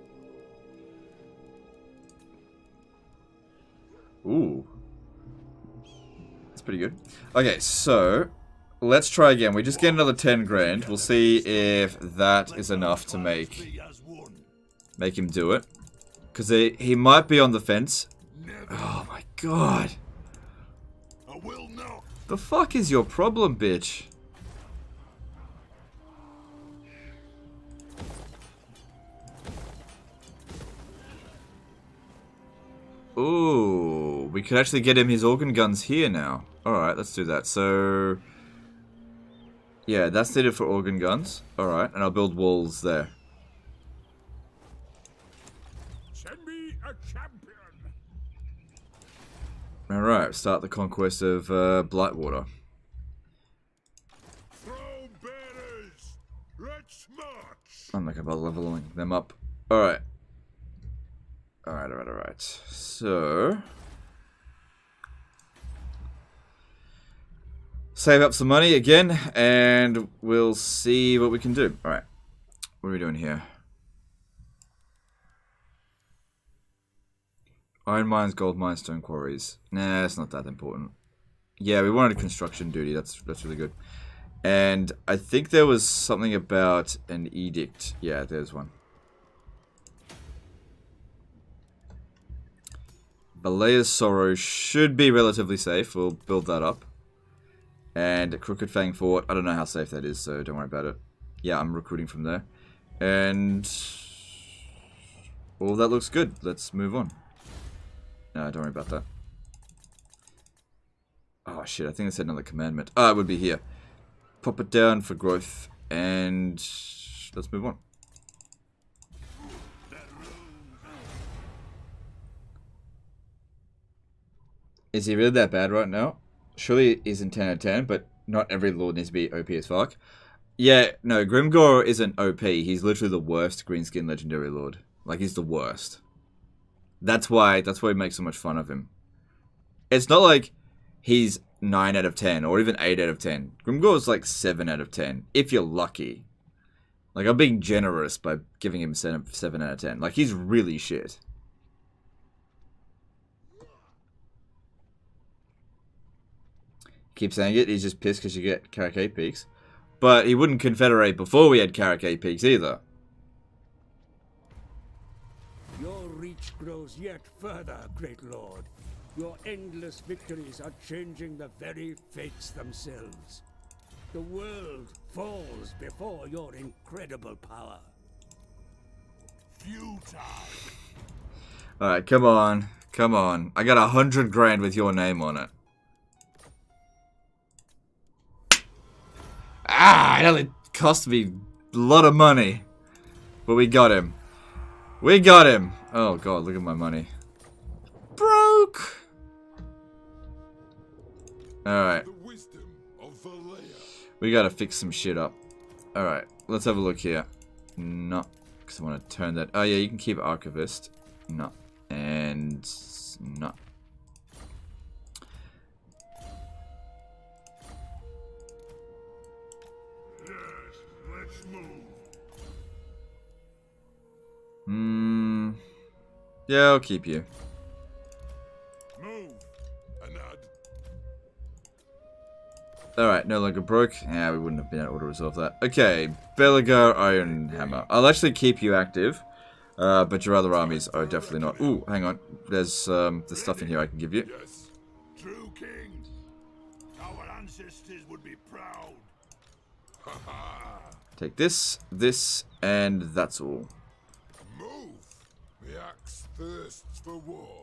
Ooh. That's pretty good. Okay, so let's try again. We just get another 10 grand. We'll see if that is enough to make him do it. Because he might be on the fence. Oh my god. The fuck is your problem, bitch? Ooh, we could actually get him his organ guns here now. Alright, let's do that. So, yeah, that's needed for organ guns. Alright, and I'll build walls there. Send me a champion. Alright, start the conquest of Blightwater. I'm not gonna bother leveling them up. Alright. Alright. So... save up some money again, and we'll see what we can do. Alright. What are we doing here? Iron mines, gold mines, stone quarries. Nah, it's not that important. Yeah, we wanted construction duty. That's really good. And I think there was something about an edict. Yeah, there's one. Balaya's Sorrow should be relatively safe. We'll build that up. And Crooked Fang Fort. I don't know how safe that is, so don't worry about it. Yeah, I'm recruiting from there. And all that looks good. Let's move on. No, don't worry about that. Oh shit, I think I said another commandment. Ah, it would be here. Pop it down for growth, and let's move on. Is he really that bad right now? Surely he isn't 10 out of 10, but not every lord needs to be OP as fuck. Yeah, no, Grimgor isn't OP. He's literally the worst greenskin legendary lord. Like, he's the worst. That's why we make so much fun of him. It's not like he's 9 out of 10 or even 8 out of 10. Grimgor's like 7 out of 10 if you're lucky. Like, I'm being generous by giving him 7 out of 10. Like, he's really shit. Keep saying it, he's just pissed because you get Karakay peaks. But he wouldn't confederate before we had Karakay peaks either. Your reach grows yet further, great lord. Your endless victories are changing the very fates themselves. The world falls before your incredible power. Futile. Alright, come on. Come on. I got 100 grand with your name on it. Ah, it only cost me a lot of money. But we got him. We got him. Oh god, look at my money. Broke. Alright. We gotta fix some shit up. Alright, let's have a look here. No. Because I want to turn that. Oh yeah, you can keep Archivist. No. And no. Yeah, I'll keep you. Move. Anad. Alright, no longer broke. Yeah, we wouldn't have been able to resolve that. Okay, Belagar Iron Hammer. I'll actually keep you active. But your other armies are definitely not. Ooh, hang on. There's stuff in here I can give you. Yes. True king. Our ancestors would be proud. Take this, and that's all. Move. The axe thirsts for war.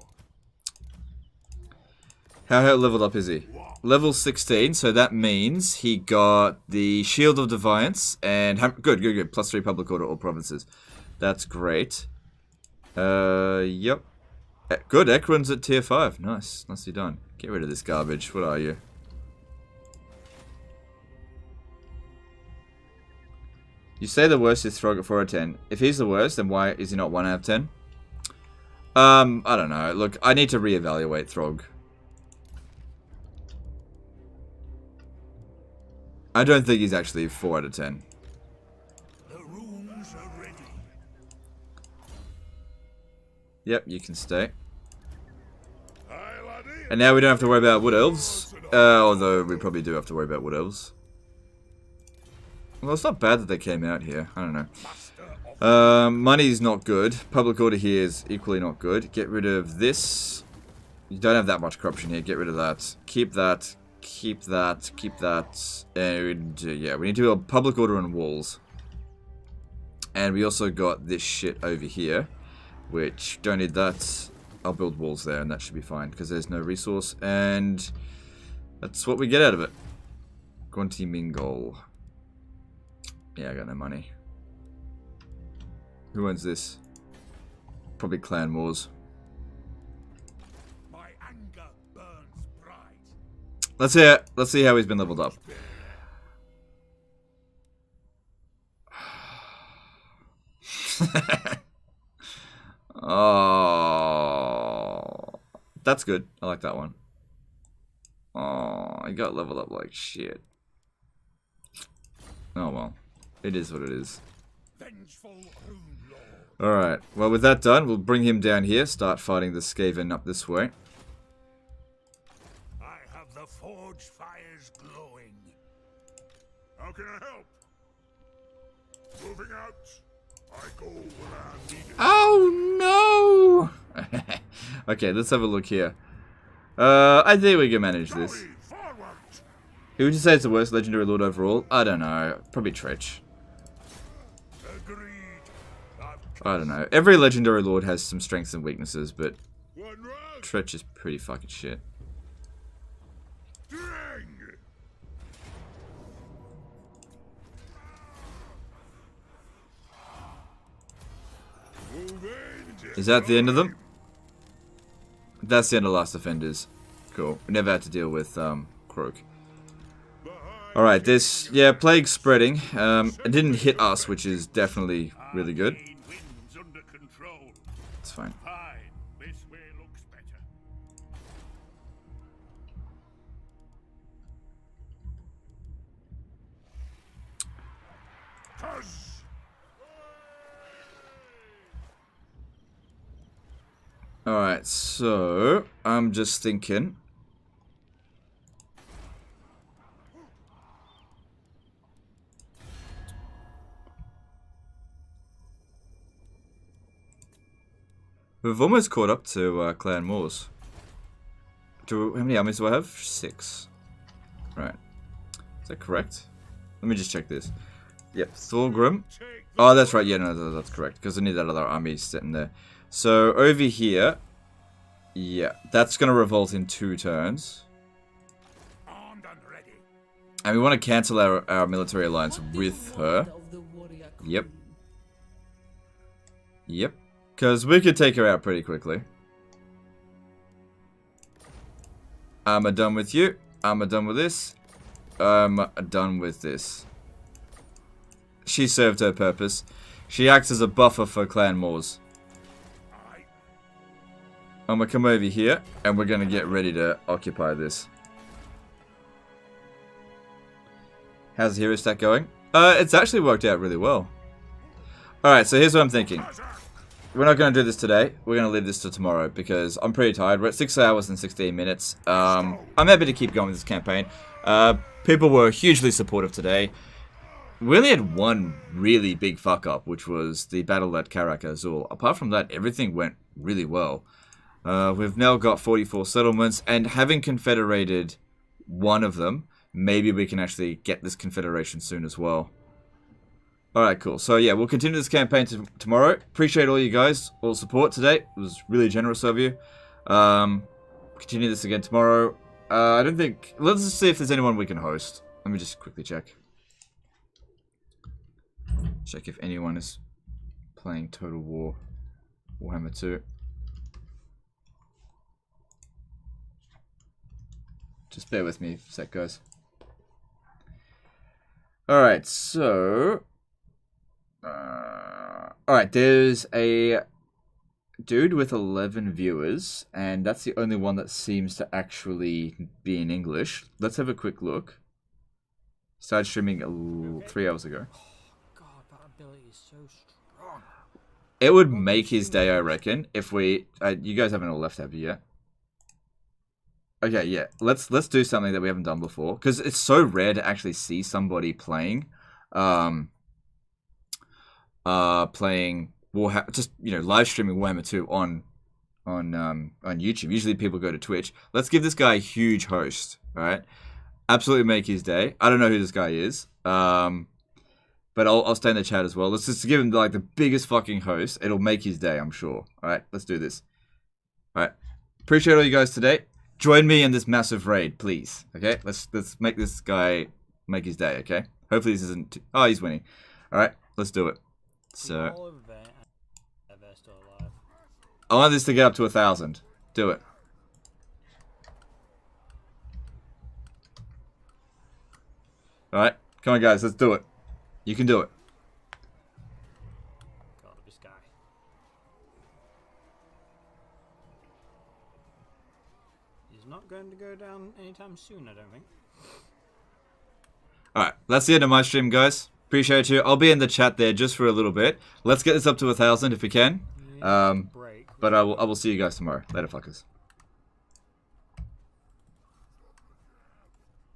How leveled up is he? Level 16, so that means he got the Shield of Defiance and good. +3 public order all provinces. That's great. Yep. Good. Ekron's at tier 5. Nice. Nicely done. Get rid of this garbage. What are you? You say the worst is Throg at 4 out of 10. If he's the worst, then why is he not 1 out of 10? I don't know. Look, I need to reevaluate Throg. I don't think he's actually 4 out of 10. The runes are ready. Yep, you can stay. And now we don't have to worry about Wood Elves. Although we probably do have to worry about Wood Elves. Well, it's not bad that they came out here. I don't know. Money's not good. Public order here is equally not good. Get rid of this. You don't have that much corruption here. Get rid of that. Keep that. Keep that. Keep that. And yeah, we need to build public order and walls. And we also got this shit over here. Which, don't need that. I'll build walls there and that should be fine. Because there's no resource. And that's what we get out of it. Gonti Mingol. Yeah, I got no money. Who owns this? Probably Clan Wars. My anger burns bright. Let's see how he's been leveled up. Oh, that's good. I like that one. Oh, I got leveled up like shit. Oh well, it is what it is. Alright, well with that done, we'll bring him down here, start fighting the Skaven up this way. I have the forge fires glowing. How can I help? Moving out. I go where I'm needed. Oh no! Okay, let's have a look here. I think we can manage this. Who would you say is the worst legendary lord overall? I don't know. Probably Tretch. I don't know. Every legendary lord has some strengths and weaknesses, but Tretch is pretty fucking shit. Is that the end of them? That's the end of Last Defenders. Cool. We never had to deal with Croak. Alright, this, yeah, plague spreading. It didn't hit us, which is definitely really good. It's fine. This way looks better. Alright, so I'm just thinking. We've almost caught up to Clan Moors. How many armies do I have? 6. Right. Is that correct? Let me just check this. Yep, Thorgrim. Oh, that's right. Yeah, no, that's correct. Because I need that other army sitting there. So, over here. Yeah, that's going to revolt in 2 turns. And we want to cancel our military alliance with her. Yep. Yep. Because we could take her out pretty quickly. I'm done with you. I'm done with this. I'm done with this. She served her purpose. She acts as a buffer for Clan Moors. I'm going to come over here, and we're going to get ready to occupy this. How's the hero stack going? It's actually worked out really well. Alright, so here's what I'm thinking. We're not going to do this today. We're going to leave this to tomorrow because I'm pretty tired. We're at 6 hours and 16 minutes. I'm happy to keep going with this campaign. People were hugely supportive today. We only had one really big fuck up, which was the battle at Karak Azul. Apart from that, everything went really well. We've now got 44 settlements, and having confederated one of them, maybe we can actually get this confederation soon as well. Alright, cool. So yeah, we'll continue this campaign tomorrow. Appreciate all you guys, all the support today. It was really generous of you. Continue this again tomorrow. I don't think... Let's just see if there's anyone we can host. Let me just quickly check. Check if anyone is playing Total War Warhammer 2. Just bear with me for a sec, guys. Alright, so... Alright, there's a dude with 11 viewers, and that's the only one that seems to actually be in English. Let's have a quick look. Started streaming 3 hours ago. God, that ability is so strong. It would make his day, I reckon, if we... you guys haven't all left, have you yet? Okay, yeah. Let's do something that we haven't done before, because it's so rare to actually see somebody playing... playing Warhammer, just, you know, live streaming Warhammer 2 on YouTube. Usually people go to Twitch. Let's give this guy a huge host, alright? Absolutely make his day. I don't know who this guy is, but I'll stay in the chat as well. Let's just give him, like, the biggest fucking host. It'll make his day, I'm sure. Alright, let's do this. Alright, appreciate all you guys today. Join me in this massive raid, please. Okay, let's make this guy make his day, okay? Hopefully this isn't... Oh, he's winning. Alright, let's do it. So... I want this to get up to 1,000. Do it. Alright, come on guys, let's do it. You can do it. God, this anytime soon, I don't think. Alright, that's the end of my stream, guys. Appreciate you. I'll be in the chat there just for a little bit. Let's get this up to 1,000 if we can. Yeah, break. But I will see you guys tomorrow. Later, fuckers.